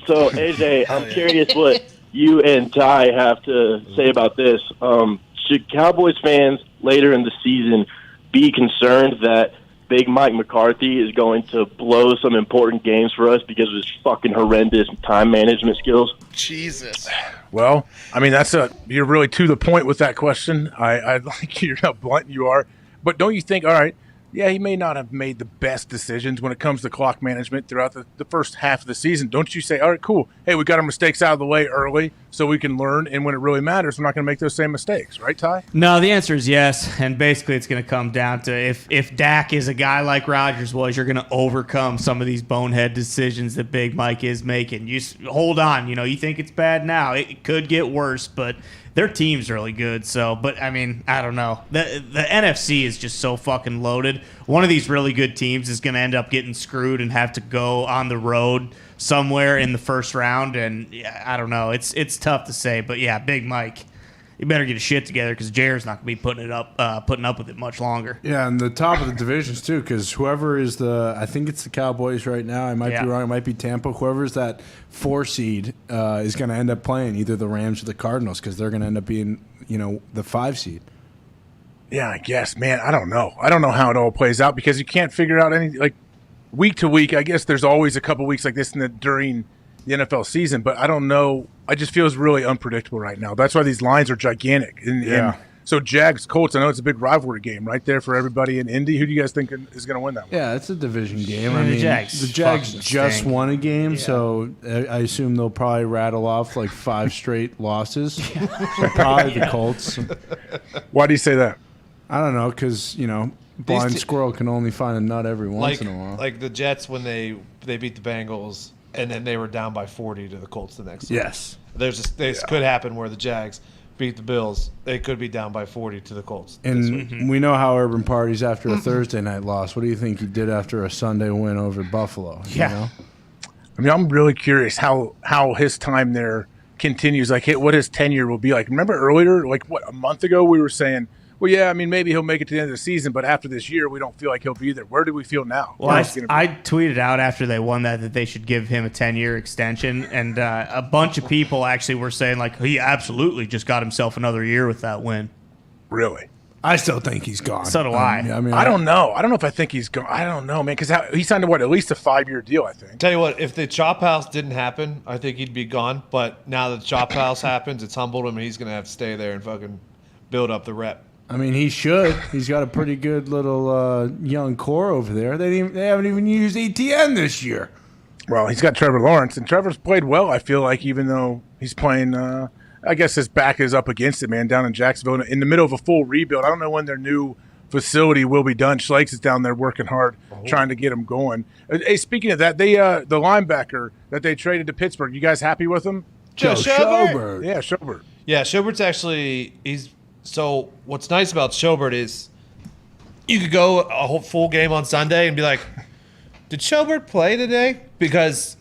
Speaker 22: So, AJ, I'm curious what you and Ty have to say about this. Should Cowboys fans later in the season be concerned that Big Mike McCarthy is going to blow some important games for us because of his fucking horrendous time management skills?
Speaker 11: Jesus.
Speaker 9: Well, I mean, you're really to the point with that question. I like you're how blunt you are, but don't you think? All right, yeah, he may not have made the best decisions when it comes to clock management throughout the first half of the season. Don't you say, all right, cool. Hey, we got our mistakes out of the way early so we can learn, and when it really matters, we're not going to make those same mistakes, right, Ty?
Speaker 5: No, the answer is yes, and basically it's going to come down to if Dak is a guy like Rodgers was, you're going to overcome some of these bonehead decisions that Big Mike is making. Hold on, you think it's bad now. It could get worse, but their team's really good. So, but I mean, I don't know. The NFC is just so fucking loaded. One of these really good teams is going to end up getting screwed and have to go on the road somewhere in the first round, and yeah, I don't know. It's tough to say, but yeah, Big Mike, you better get his shit together because Jared's not gonna be putting up with it much longer.
Speaker 4: Yeah, and the top of the divisions too, because whoever is I think it's the Cowboys right now. I might be wrong. It might be Tampa. Whoever's that 4 seed is going to end up playing either the Rams or the Cardinals because they're going to end up being the 5 seed.
Speaker 9: Yeah, I guess, man. I don't know. I don't know how it all plays out because you can't figure out any week to week. I guess there's always a couple weeks like this during the NFL season, but I don't know. I just feels really unpredictable right now. That's why these lines are gigantic. And so Jags Colts, I know it's a big rivalry game right there for everybody in Indy. Who do you guys think is going to win that one?
Speaker 4: Yeah, it's a division game.
Speaker 5: Yeah,
Speaker 4: I
Speaker 5: the
Speaker 4: mean,
Speaker 5: Jags
Speaker 4: the Jags
Speaker 5: fucking
Speaker 4: just
Speaker 5: stink.
Speaker 4: won a game, so I assume they'll probably rattle off like 5 straight losses. Probably the Colts.
Speaker 9: Why do you say that?
Speaker 4: I don't know, because blind squirrel can only find a nut every once in a while.
Speaker 7: Like the Jets when they beat the Bengals and then they were down by 40 to the Colts the next week.
Speaker 4: Yes.
Speaker 7: This could happen where the Jags beat the Bills. They could be down by 40 to the Colts.
Speaker 4: And we know how Urban parties after a Thursday night loss. What do you think he did after a Sunday win over Buffalo?
Speaker 9: Yeah.
Speaker 4: You know?
Speaker 9: I mean, I'm really curious how his time there continues. Like, what his tenure will be like. Remember earlier, like a month ago, we were saying, Well, yeah, I mean, maybe he'll make it to the end of the season, but after this year, we don't feel like he'll be there. Where do we feel now?
Speaker 5: Well, I tweeted out after they won that they should give him a 10-year extension, and a bunch of people actually were saying, like, he absolutely just got himself another year with that win.
Speaker 9: Really?
Speaker 4: I still think he's gone.
Speaker 5: So do I.
Speaker 9: I don't know. I don't know if I think he's gone. I don't know, man, because he signed a, at least a 5-year deal, I think.
Speaker 7: Tell you what, if the Chop House didn't happen, I think he'd be gone. But now that the Chop House happens, it's humbled him, and he's going to have to stay there and fucking build up the rep.
Speaker 4: I mean, he should. He's got a pretty good little young core over there. They haven't even used ETN this year.
Speaker 9: Well, he's got Trevor Lawrence, and Trevor's played well, I feel like, even though he's playing I guess his back is up against it, man, down in Jacksonville in the middle of a full rebuild. I don't know when their new facility will be done. Schleich is down there working hard, trying to get them going. Hey, speaking of that, the linebacker that they traded to Pittsburgh, you guys happy with him?
Speaker 7: Joe Schobert.
Speaker 9: Yeah, Schobert.
Speaker 7: Yeah, Schobert's actually so what's nice about Schobert is you could go a whole full game on Sunday and be like, did Schobert play today? Because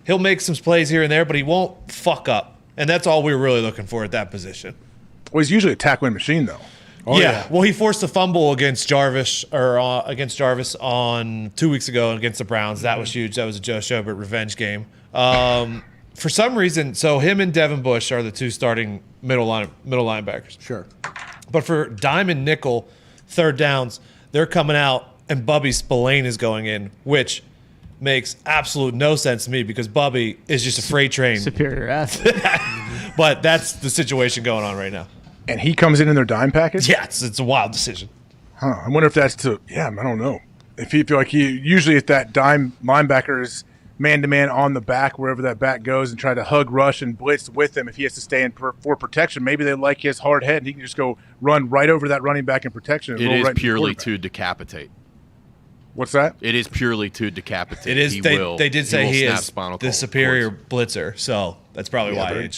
Speaker 7: he'll make some plays here and there, but he won't fuck up. And that's all we were really looking for at that position.
Speaker 9: Well, he's usually a tackling machine, though.
Speaker 7: Yeah. Well, he forced a fumble against Jarvis on 2 weeks ago against the Browns. That was huge. That was a Joe Schobert revenge game. For some reason, so him and Devin Bush are the two starting middle linebackers.
Speaker 4: Sure.
Speaker 7: But for dime and nickel, third downs, they're coming out and Bubby Spillane is going in, which makes absolute no sense to me because Bubby is just a freight train.
Speaker 5: Superior athlete.
Speaker 7: But that's the situation going on right now.
Speaker 9: And he comes in their dime package?
Speaker 7: Yeah, it's a wild decision.
Speaker 9: Huh. I wonder if that's I don't know. If he feel like usually if that dime linebacker is man-to-man on the back, wherever that back goes, and try to hug, rush, and blitz with him if he has to stay in for protection, maybe they like his hard head and he can just go run right over that running back in protection. And
Speaker 12: it
Speaker 9: roll
Speaker 12: is
Speaker 9: right
Speaker 12: purely to decapitate.
Speaker 9: What's that?
Speaker 12: It is purely to decapitate.
Speaker 7: It is. They did say he is the superior
Speaker 12: cords.
Speaker 7: blitzer, so that's probably why.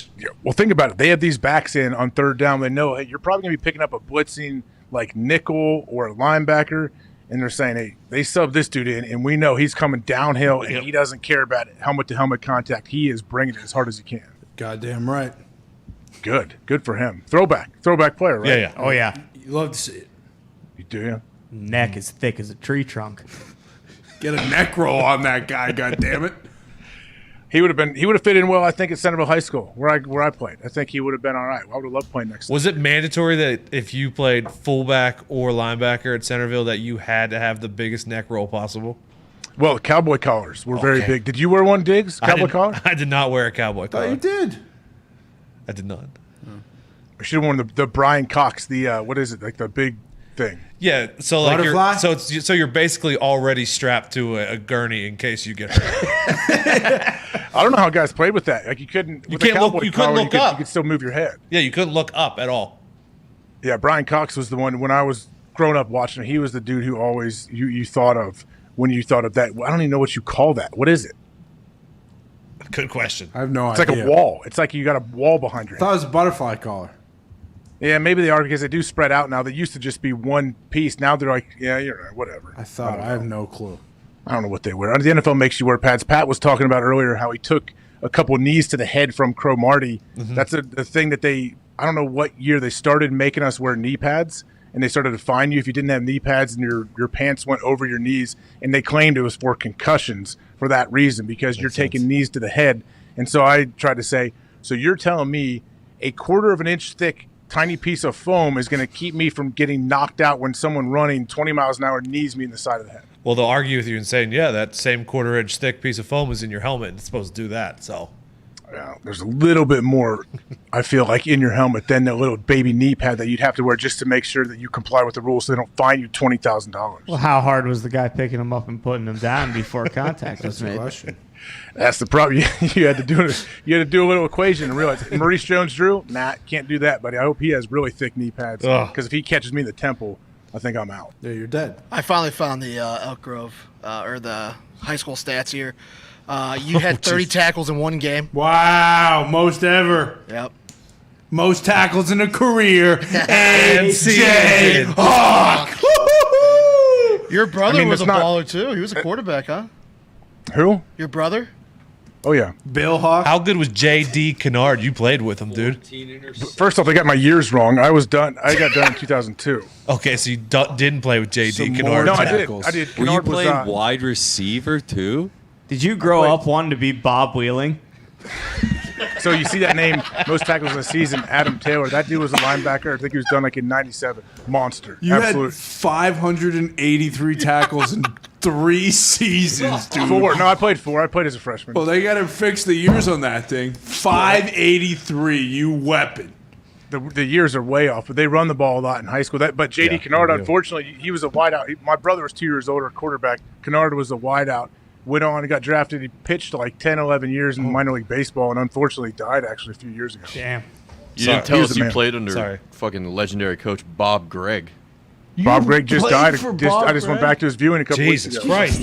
Speaker 9: Well, think about it. They have these backs in on third down. They know, hey, you're probably going to be picking up a blitzing like nickel or a linebacker, and they're saying, hey, they sub this dude in, and we know he's coming downhill, and he doesn't care about helmet-to-helmet contact. He is bringing it as hard as he can.
Speaker 4: Goddamn right.
Speaker 9: Good for him. Throwback player, right?
Speaker 7: Yeah.
Speaker 5: Oh, yeah.
Speaker 4: You love to see it.
Speaker 9: You do, yeah?
Speaker 5: Neck as thick as a tree trunk.
Speaker 4: Get a neck roll on that guy, goddammit.
Speaker 9: He would have fit in well, I think, at Centerville High School, where I played. I think he would have been all right. I would have loved playing next to him.
Speaker 7: Was it mandatory that if you played fullback or linebacker at Centerville that you had to have the biggest neck roll possible?
Speaker 9: Well, cowboy collars were very big. Did you wear one, Diggs? Cowboy collar?
Speaker 7: I did not wear a cowboy collar.
Speaker 4: Oh, you did.
Speaker 7: I did not.
Speaker 9: I should have worn the Brian Cox, what is it, like the big thing.
Speaker 7: Yeah, so like
Speaker 4: Butterfly?
Speaker 7: you're basically already strapped to a gurney in case you get hurt.
Speaker 9: I don't know how guys played with that. Like you couldn't look up. You could still move your head.
Speaker 7: Yeah, you couldn't look up at all.
Speaker 9: Yeah, Brian Cox was the one when I was growing up watching. He was the dude who always you thought of when you thought of that. I don't even know what you call that. What is it?
Speaker 7: Good question.
Speaker 4: I have no
Speaker 9: idea. It's like a wall. It's like you got a wall behind your head.
Speaker 4: I thought it was a butterfly collar.
Speaker 9: Yeah, maybe they are because they do spread out now. They used to just be one piece. Now they're like, yeah, you're right, whatever.
Speaker 4: I have no clue.
Speaker 9: I don't know what they wear. The NFL makes you wear pads. Pat was talking about earlier how he took a couple knees to the head from Crow Marty. Mm-hmm. That's a thing that I don't know what year they started making us wear knee pads, and they started to fine you if you didn't have knee pads and your pants went over your knees, and they claimed it was for concussions for that reason because you're taking knees to the head. And so I tried to say, so you're telling me a 1/4 of an inch thick tiny piece of foam is going to keep me from getting knocked out when someone running 20 miles an hour knees me in the side of the head.
Speaker 7: Well, they'll argue with you and saying, yeah, that same 1/4 inch thick piece of foam is in your helmet. It's supposed to do that. So
Speaker 9: there's a little bit more, I feel like, in your helmet than the little baby knee pad that you'd have to wear just to make sure that you comply with the rules so they don't fine you $20,000.
Speaker 5: Well, how hard was the guy picking him up and putting him down before contact was made?
Speaker 9: That's the problem. You had to do it. You had to do a little equation and realize Maurice Jones-Drew, can't do that, buddy. I hope he has really thick knee pads because if he catches me in the temple, I think I'm out.
Speaker 4: Yeah, you're dead.
Speaker 14: I finally found the Elk Grove or the high school stats here. You had 30 tackles in one game.
Speaker 4: Wow, most ever.
Speaker 14: Yep.
Speaker 4: Most tackles in a career. MJ Hawk.
Speaker 14: Your brother was a baller too. He was a quarterback, huh?
Speaker 9: Who?
Speaker 14: Your brother?
Speaker 9: Oh yeah,
Speaker 4: Bill Hawk.
Speaker 7: How good was J.D. Kennard? You played with him, dude.
Speaker 9: First off, I got my years wrong. I got done in 2002.
Speaker 7: Okay, so you didn't play with J.D.
Speaker 4: Some
Speaker 7: Kennard.
Speaker 9: No,
Speaker 4: tackles.
Speaker 9: I did.
Speaker 6: Were you
Speaker 9: Kennard was,
Speaker 6: playing wide receiver too?
Speaker 5: Did you grow up wanting to be Bob Wheeling?
Speaker 9: So you see that name, most tackles in the season, Adam Taylor. That dude was a linebacker. I think he was done like in '97. Monster.
Speaker 4: You
Speaker 9: Absolute.
Speaker 4: had 583 tackles in 3 seasons, dude.
Speaker 9: 4. No, I played 4. I played as a freshman.
Speaker 4: Well, they got to fix the years on that thing. 583, you weapon.
Speaker 9: The years are way off, but they run the ball a lot in high school. But J.D. Kennard, unfortunately, he was a wideout. My brother was 2 years older, quarterback. Kennard was a wideout. Went on and got drafted. He pitched like 10, 11 years in minor league baseball and unfortunately died actually a few years ago.
Speaker 5: Damn.
Speaker 12: You didn't tell us you
Speaker 9: man.
Speaker 12: played under fucking legendary coach Bob Gregg.
Speaker 9: Bob Gregg just died. I just
Speaker 4: Gregg?
Speaker 9: went back to his viewing a couple weeks
Speaker 7: Jesus
Speaker 9: ago.
Speaker 7: Christ.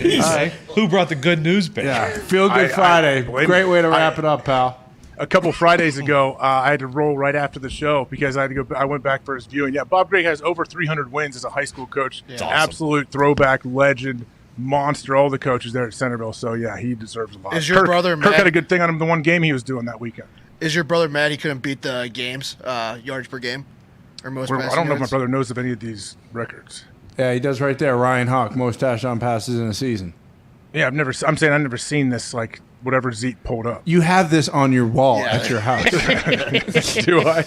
Speaker 7: Who brought the good news back?
Speaker 4: Yeah, Feel Good Friday. Great way to wrap it up, pal.
Speaker 9: A couple Fridays ago, I had to roll right after the show because I had to go. I went back for his viewing. Yeah, Bob Gregg has over 300 wins as a high school coach.
Speaker 7: Yeah. Awesome.
Speaker 9: Absolute throwback, legend, monster. All the coaches there at Centerville. So yeah, he deserves a lot.
Speaker 14: Is your brother
Speaker 9: Kirk
Speaker 14: mad?
Speaker 9: had a good thing on him the one game he was doing that weekend.
Speaker 14: Is your brother mad he couldn't beat the games, yards per game? Or most
Speaker 9: I
Speaker 14: passing
Speaker 9: don't know if my
Speaker 14: yards?
Speaker 9: brother knows of any of these records.
Speaker 4: Yeah, he does right there. Ryan Hawk, most touchdown passes in a season.
Speaker 9: Yeah, I'm saying I've never seen this, like, whatever Zeke pulled up.
Speaker 4: You have this on your wall at your house.
Speaker 9: Do I?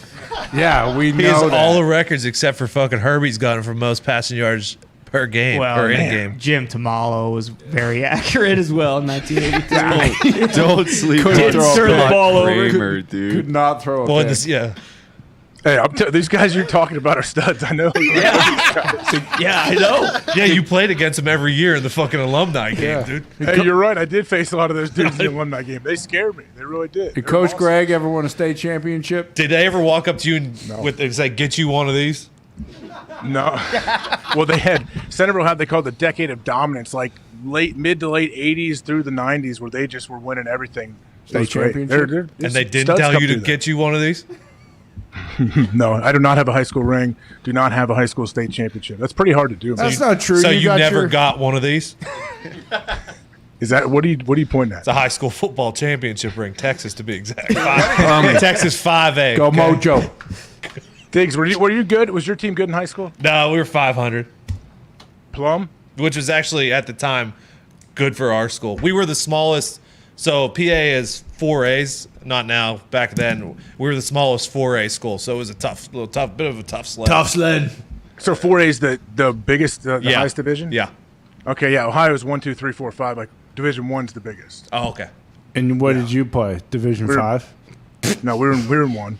Speaker 4: Yeah, we
Speaker 7: He has
Speaker 4: know that.
Speaker 7: all the records except for fucking Herbie's got him for most passing yards per game
Speaker 5: Well,
Speaker 7: or in
Speaker 5: man,
Speaker 7: game.
Speaker 5: Jim Tamalo was very accurate as well in 1983.
Speaker 6: Don't sleep
Speaker 5: Couldn't
Speaker 6: on
Speaker 5: turn the
Speaker 6: Pat
Speaker 5: ball over.
Speaker 6: Kramer, dude.
Speaker 4: Could not throw a
Speaker 7: Boy,
Speaker 4: pick.
Speaker 7: yeah.
Speaker 9: Hey, these guys you're talking about are studs. I know.
Speaker 5: Yeah, I know.
Speaker 7: Yeah, you played against him every year in the fucking alumni game, dude.
Speaker 9: Hey, you're right. I did face a lot of those dudes in the alumni game. They scared me. They really did.
Speaker 4: Did Coach Gregg ever win a state championship?
Speaker 7: Did they ever walk up to you and say, "Get you one of these"?
Speaker 9: No. Well, Centerville had they called the decade of dominance, like mid to late '80s through the '90s, where they just were winning everything.
Speaker 4: State championship?
Speaker 7: And they didn't tell you to get you one of these?
Speaker 9: No, I do not have a high school ring. Do not have a high school state championship. That's pretty hard to do.
Speaker 4: That's not true.
Speaker 7: So you
Speaker 4: got
Speaker 7: never
Speaker 4: your-
Speaker 7: got one of these?
Speaker 9: Is that what are you pointing at?
Speaker 7: It's a high school football championship ring, Texas to be exact. Texas 5A.
Speaker 4: Go
Speaker 7: okay?
Speaker 4: Mojo.
Speaker 9: Diggs, were you good? Was your team good in high school?
Speaker 7: No, we were 500.
Speaker 9: Plum?
Speaker 7: Which was actually, at the time, good for our school. We were the smallest. So PA is 4As, not now. Back then, we were the smallest 4A school. So it was a bit of a tough sled.
Speaker 4: Tough sled.
Speaker 9: So 4A is the biggest, the
Speaker 7: Yeah.
Speaker 9: highest division?
Speaker 7: Yeah.
Speaker 9: Okay, yeah. Ohio's 1, 2, 3, 4, 5. Like Division 1's the biggest.
Speaker 7: Oh, okay.
Speaker 4: And what did you play? Division
Speaker 9: We're-
Speaker 4: 5?
Speaker 9: No, we're in 1.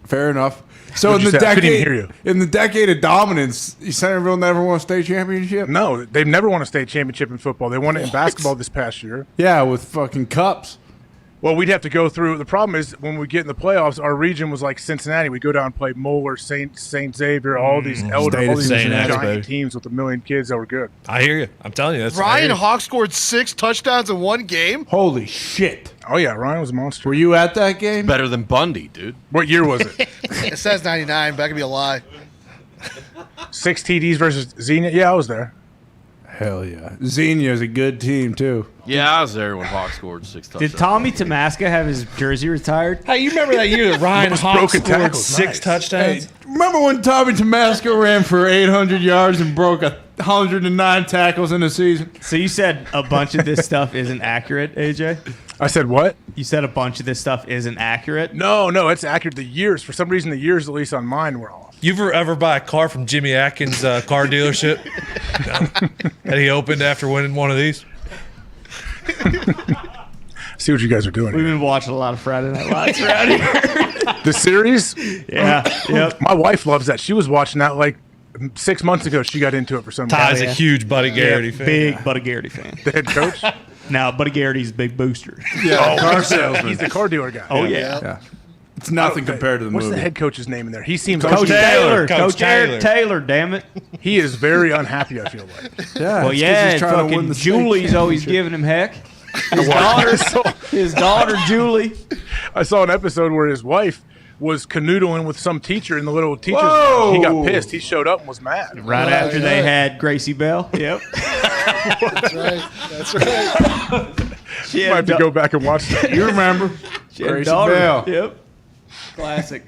Speaker 4: Fair enough. So
Speaker 9: What'd
Speaker 4: in
Speaker 9: you
Speaker 4: the
Speaker 9: say? I couldn't
Speaker 4: decade,
Speaker 9: even hear you.
Speaker 4: in the decade of dominance, Centerville never won a state championship.
Speaker 9: No, they've never won a state championship in football. They won it in basketball this past year.
Speaker 4: Yeah, with fucking cups.
Speaker 9: Well, we'd have to go through. The problem is when we get in the playoffs, our region was like Cincinnati. We go down and play Moeller, Saint Xavier, all these elder, all these
Speaker 7: Saint X,
Speaker 9: giant
Speaker 7: baby.
Speaker 9: teams with a million kids that were good.
Speaker 7: I hear you. I'm telling you. That's
Speaker 14: Ryan Hawk scored 6 touchdowns in one game.
Speaker 4: Holy shit.
Speaker 9: Oh yeah, Ryan was a monster.
Speaker 4: Were you at that game?
Speaker 12: Better than Bundy, dude.
Speaker 9: What year was it?
Speaker 14: It says 99, but that could be a lie.
Speaker 9: 6 TDs versus Xenia. Yeah, I was there.
Speaker 4: Hell yeah. Xenia's a good team, too.
Speaker 12: Yeah, I was there when Hawk scored 6 touchdowns.
Speaker 5: Did Tommy Tamaska have his jersey retired?
Speaker 7: Hey, you remember that year that Ryan
Speaker 9: Most
Speaker 7: Hawk
Speaker 9: broken
Speaker 7: scored
Speaker 9: tackles,
Speaker 7: 6
Speaker 9: nice.
Speaker 7: touchdowns?
Speaker 4: Hey, remember when Tommy Tomasco ran for 800 yards and broke 109 tackles in a season?
Speaker 5: So you said a bunch of this stuff isn't accurate, AJ?
Speaker 9: I said what?
Speaker 5: You said a bunch of this stuff isn't accurate?
Speaker 9: No, it's accurate. The years, for some reason, the years, at least on mine, were off.
Speaker 7: You ever buy a car from Jimmy Atkins' car dealership? No. That he opened after winning one of these?
Speaker 9: See what you guys are doing
Speaker 5: We've
Speaker 9: here.
Speaker 5: been watching a lot of Friday Night Lights around here.
Speaker 9: The series?
Speaker 5: Yeah. Yep.
Speaker 9: My wife loves that. She was watching that like 6 months ago. She got into it for some
Speaker 7: Ty's
Speaker 9: reason.
Speaker 7: a huge Buddy Garrity fan.
Speaker 5: Big Buddy Garrity fan.
Speaker 9: The head coach?
Speaker 5: Now, Buddy Garrity's a big booster.
Speaker 9: Yeah,
Speaker 4: car salesman.
Speaker 9: He's the car dealer guy.
Speaker 5: Oh, yeah.
Speaker 4: Yeah. It's nothing compared to the
Speaker 9: What's
Speaker 4: movie.
Speaker 9: the head coach's name in there? He seems
Speaker 5: Coach Taylor.
Speaker 7: Coach
Speaker 5: Coach Eric
Speaker 7: Taylor.
Speaker 5: Taylor, damn it.
Speaker 9: He is very unhappy, I feel like.
Speaker 4: Yeah,
Speaker 5: Well,
Speaker 4: it's 'cause
Speaker 5: yeah,
Speaker 4: he's trying to win
Speaker 5: fucking
Speaker 4: the state
Speaker 5: Julie's always
Speaker 4: championship.
Speaker 5: giving him heck. His daughter, Julie.
Speaker 9: I saw an episode where his wife was canoodling with some teacher in the little teacher's
Speaker 4: Whoa!
Speaker 9: He got pissed. He showed up and was mad.
Speaker 5: Right after they had Gracie Bell. Yep.
Speaker 11: That's right. That's right.
Speaker 5: She had
Speaker 9: Might have to
Speaker 5: a
Speaker 9: go back and watch that.
Speaker 4: You remember?
Speaker 5: She had a
Speaker 4: Gracie
Speaker 5: daughter.
Speaker 4: Bell.
Speaker 5: Yep. Classic.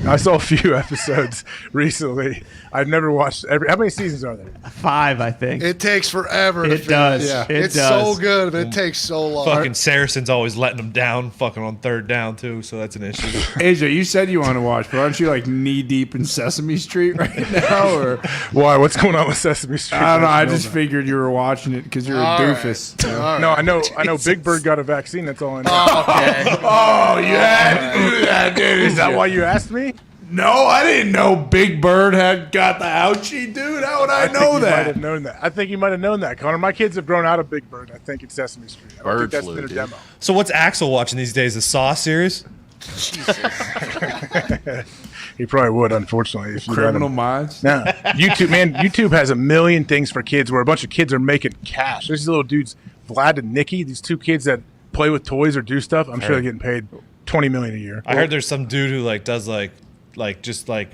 Speaker 9: I saw a few episodes recently. I've never watched every. How many seasons are there?
Speaker 5: 5, I think.
Speaker 11: It takes forever. to
Speaker 5: It does.
Speaker 11: finish.
Speaker 5: Yeah.
Speaker 11: It's
Speaker 5: It does.
Speaker 11: so good, but it takes so long.
Speaker 7: Fucking Saracen's always letting them down, fucking on third down too. So that's an issue.
Speaker 4: AJ, you said you want to watch, but aren't you like knee deep in Sesame Street right now? Or
Speaker 9: Why? What's going on with Sesame Street?
Speaker 4: I don't know. I just figured you were watching it because you're a
Speaker 11: All right.
Speaker 4: doofus. you know?
Speaker 11: All
Speaker 9: No,
Speaker 11: right.
Speaker 9: I know. Big Bird got a vaccine. That's all I know.
Speaker 11: Okay.
Speaker 4: Oh, you had to do that, dude.
Speaker 9: Is that why you asked me?
Speaker 4: No, I didn't know Big Bird had got the ouchie, dude. How would I
Speaker 9: think
Speaker 4: know
Speaker 9: you might
Speaker 4: that?
Speaker 9: have known that. I think you might have known that, Connor. My kids have grown out of Big Bird. I think it's Sesame Street. I don't think
Speaker 12: Bird
Speaker 9: that's
Speaker 12: flu,
Speaker 9: been a
Speaker 12: dude.
Speaker 9: demo.
Speaker 7: So what's Axel watching these days? The Saw series?
Speaker 9: He probably would, unfortunately. If you let
Speaker 4: Criminal
Speaker 9: him.
Speaker 4: Minds.
Speaker 9: No, YouTube, man. YouTube has a million things for kids where a bunch of kids are making cash. There's these little dudes, Vlad and Nikki. These two kids that play with toys or do stuff. I'm sure they're getting paid $20 million a year.
Speaker 7: I heard there's some dude who like does like just like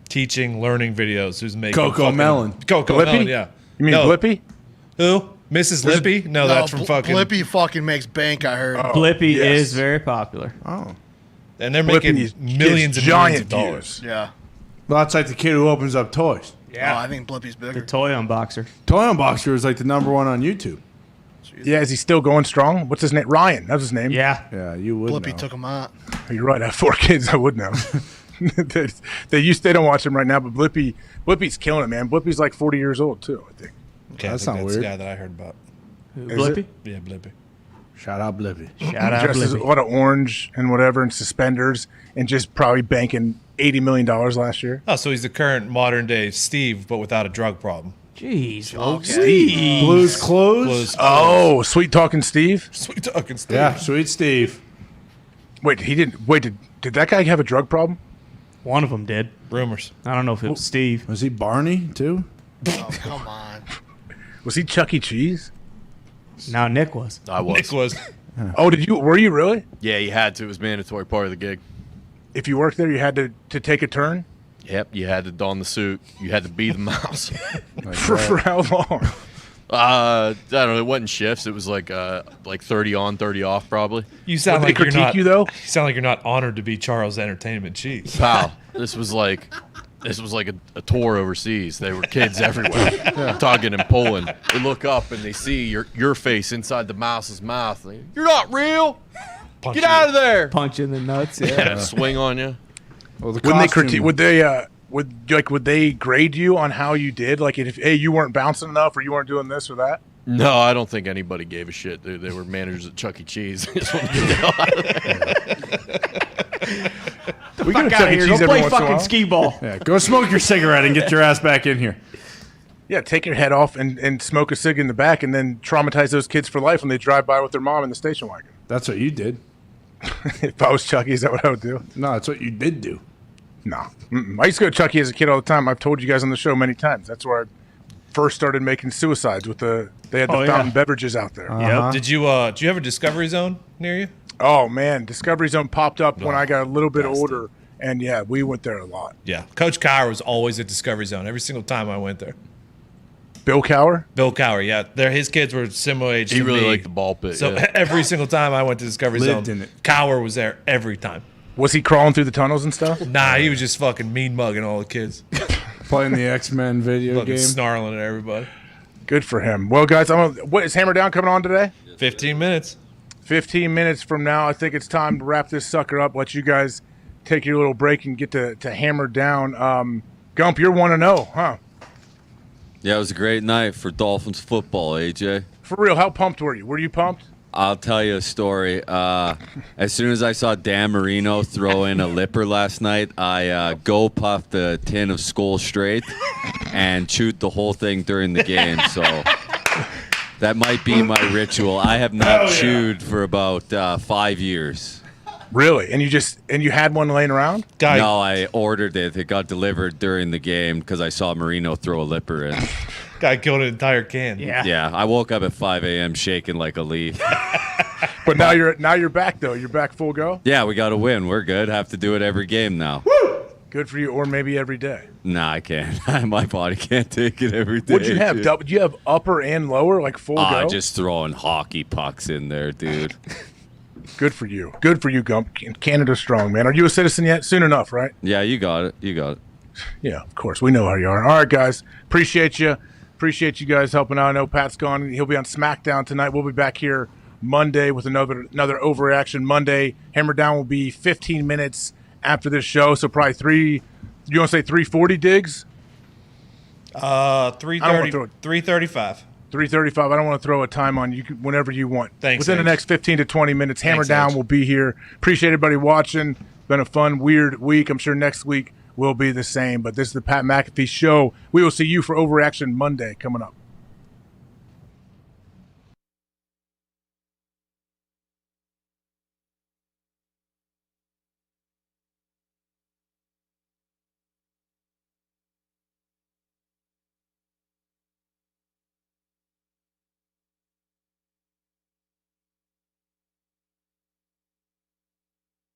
Speaker 7: teaching, learning videos. Who's making
Speaker 4: Coco
Speaker 7: fucking-
Speaker 4: Melon.
Speaker 7: Coco
Speaker 9: Blippi?
Speaker 7: Melon, yeah.
Speaker 9: You mean
Speaker 7: No.
Speaker 9: Blippi?
Speaker 7: Who? Mrs. Lippy? No, that's from fucking.
Speaker 11: Blippi fucking makes bank, I heard.
Speaker 5: Blippi
Speaker 9: yes.
Speaker 5: is very popular.
Speaker 4: Oh.
Speaker 7: And they're
Speaker 9: Blippi
Speaker 7: making
Speaker 9: is-
Speaker 7: millions
Speaker 9: gets
Speaker 7: and millions of
Speaker 9: giant
Speaker 7: dollars.
Speaker 11: Yeah.
Speaker 4: Well, that's like the kid who opens up toys.
Speaker 11: Yeah. Oh, I think Blippi's
Speaker 5: The
Speaker 11: bigger.
Speaker 5: toy unboxer.
Speaker 4: Toy Unboxer is like the #1 on YouTube.
Speaker 9: Yeah, is he still going strong? What's his name? Ryan. That was his name.
Speaker 5: Yeah.
Speaker 4: Yeah, you would
Speaker 11: Blippi
Speaker 4: know.
Speaker 11: took him out.
Speaker 9: You're right. I have 4 kids. I would know. They don't watch him right now, but Blippi's killing it, man. Blippi's like 40 years old too, I think.
Speaker 7: Okay,
Speaker 4: That's
Speaker 7: I think
Speaker 4: not
Speaker 7: that's
Speaker 4: weird.
Speaker 7: the guy that I heard about.
Speaker 5: Blippi?
Speaker 7: Yeah, Blippi.
Speaker 4: Shout out Blippi.
Speaker 5: Shout out
Speaker 9: Dresses a
Speaker 5: Blippi.
Speaker 9: lot of orange and whatever and suspenders and just probably banking $80 million last year.
Speaker 7: Oh, so he's the current modern day Steve, but without a drug problem.
Speaker 5: Jeez.
Speaker 11: Okay.
Speaker 4: Blues Clues.
Speaker 7: Blues
Speaker 9: Oh, sweet talking Steve.
Speaker 7: Sweet talking Steve.
Speaker 4: Yeah, Sweet Steve.
Speaker 9: Wait, he didn't. Wait, did that guy have a drug problem?
Speaker 5: One of them did.
Speaker 7: Rumors.
Speaker 5: I don't know if it was Steve.
Speaker 4: Was he Barney too?
Speaker 11: Oh, come on.
Speaker 9: Was he Chuck E. Cheese?
Speaker 5: No, Nick was.
Speaker 12: I was.
Speaker 7: Nick was.
Speaker 9: Oh, were you really?
Speaker 12: Yeah, you had to. It was mandatory part of the gig.
Speaker 9: If you worked there, you had to take a turn?
Speaker 12: Yep, you had to don the suit. You had to be the mouse.
Speaker 9: For how long?
Speaker 12: I don't know. It wasn't shifts. It was like 30 on, 30 off, probably.
Speaker 7: You sound
Speaker 9: Would
Speaker 7: like
Speaker 9: they
Speaker 7: you're
Speaker 9: critique
Speaker 7: not.
Speaker 9: you, though?
Speaker 7: You sound like you're not honored to be Charles Entertainment Chief.
Speaker 12: Pal, this was like a tour overseas. There were kids everywhere, tugging and pulling. They look up and they see your face inside the mouse's mouth. Like, you're not real. Get out of there.
Speaker 5: Punch in the nuts.
Speaker 12: Yeah,
Speaker 5: Yeah.
Speaker 12: swing on you.
Speaker 4: Well, the
Speaker 9: Wouldn't they
Speaker 4: costume-
Speaker 9: critique? Would they grade you on how you did? Like if you weren't bouncing enough or you weren't doing this or that?
Speaker 12: No, I don't think anybody gave a shit. They were managers at Chuck E. Cheese. They just wanted to get the hell out of there.
Speaker 9: We go to
Speaker 5: Fuck
Speaker 9: Chuck
Speaker 5: out
Speaker 9: E.
Speaker 5: of here.
Speaker 9: Cheese
Speaker 5: Go
Speaker 9: every
Speaker 5: play
Speaker 9: once in a
Speaker 5: fucking
Speaker 9: while.
Speaker 5: skee ball.
Speaker 4: Yeah, go smoke your cigarette and get your ass back in here.
Speaker 9: Yeah, take your head off and smoke a cig in the back and then traumatize those kids for life when they drive by with their mom in the station wagon.
Speaker 4: That's what you did.
Speaker 9: If I was Chucky, is that what I would do?
Speaker 4: No, that's what you did do.
Speaker 9: No. Mm-mm. I used to go to Chucky as a kid all the time. I've told you guys on the show many times. That's where I first started making suicides with they had the fountain beverages out there.
Speaker 7: Yep. Did you have a Discovery Zone near you?
Speaker 9: Oh man, Discovery Zone popped up when I got a little bit older, and yeah, we went there a lot.
Speaker 7: Yeah. Coach Cower was always at Discovery Zone every single time I went there.
Speaker 9: Bill Cower?
Speaker 7: Bill Cower, yeah. His kids were similar age
Speaker 12: He
Speaker 7: to
Speaker 12: really
Speaker 7: me.
Speaker 12: liked the ball pit.
Speaker 7: So
Speaker 12: yeah.
Speaker 7: every single time I went to Discovery
Speaker 4: Lived
Speaker 7: Zone,
Speaker 4: in it.
Speaker 7: Cower was there every time.
Speaker 9: Was he crawling through the tunnels and stuff?
Speaker 7: Nah, he was just fucking mean mugging all the kids.
Speaker 4: Playing the X-Men video
Speaker 7: Fucking
Speaker 4: game.
Speaker 7: snarling at everybody.
Speaker 9: Good for him. Well, guys, what is Hammer Down coming on today?
Speaker 7: 15 minutes.
Speaker 9: 15 minutes from now, I think it's time to wrap this sucker up. Let you guys take your little break and get to Hammer Down. Gump, you're 1-0, huh?
Speaker 6: Yeah, it was a great night for Dolphins football, AJ.
Speaker 9: For real, how pumped were you? Were you pumped?
Speaker 6: I'll tell you a story. As soon as I saw Dan Marino throw in a lipper last night, I go puffed a tin of Skull Straight and chewed the whole thing during the game. So that might be my ritual. I have not chewed for about 5 years.
Speaker 9: Really? And you had one laying around?
Speaker 6: No, I ordered it. It got delivered during the game because I saw Marino throw a lipper in.
Speaker 7: Guy killed an entire can.
Speaker 6: Yeah, I woke up at 5 a.m. shaking like a leaf.
Speaker 9: But now you're back though. You're back full go.
Speaker 6: Yeah, we got to win. We're good. Have to do it every game now.
Speaker 9: Good for you, or maybe every day.
Speaker 6: Nah, I can't. My body can't take it every day.
Speaker 9: What'd you have?
Speaker 6: dude.
Speaker 9: Did you have upper and lower, like full go?
Speaker 6: Just throwing hockey pucks in there, dude.
Speaker 9: Good for you. Good for you, Gump. Canada strong, man. Are you a citizen yet? Soon enough, right?
Speaker 6: Yeah, you got it. You got it.
Speaker 9: Yeah, of course. We know how you are. All right, guys. Appreciate you. Appreciate you guys helping out. I know Pat's gone. He'll be on SmackDown tonight. We'll be back here Monday with another Overreaction Monday. Hammer Down will be 15 minutes after this show, so probably you want to say 3:40, Diggs?
Speaker 7: 3:30, 3:35.
Speaker 9: 3:35. I don't want to throw a time on you whenever you want.
Speaker 7: Thanks.
Speaker 9: Within the next 15 to 20 minutes, Hammer
Speaker 7: Thanks,
Speaker 9: Down
Speaker 7: Edge.
Speaker 9: will be here. Appreciate everybody watching. Been a fun, weird week. I'm sure next week will be the same. But this is the Pat McAfee Show. We will see you for Overreaction Monday coming up.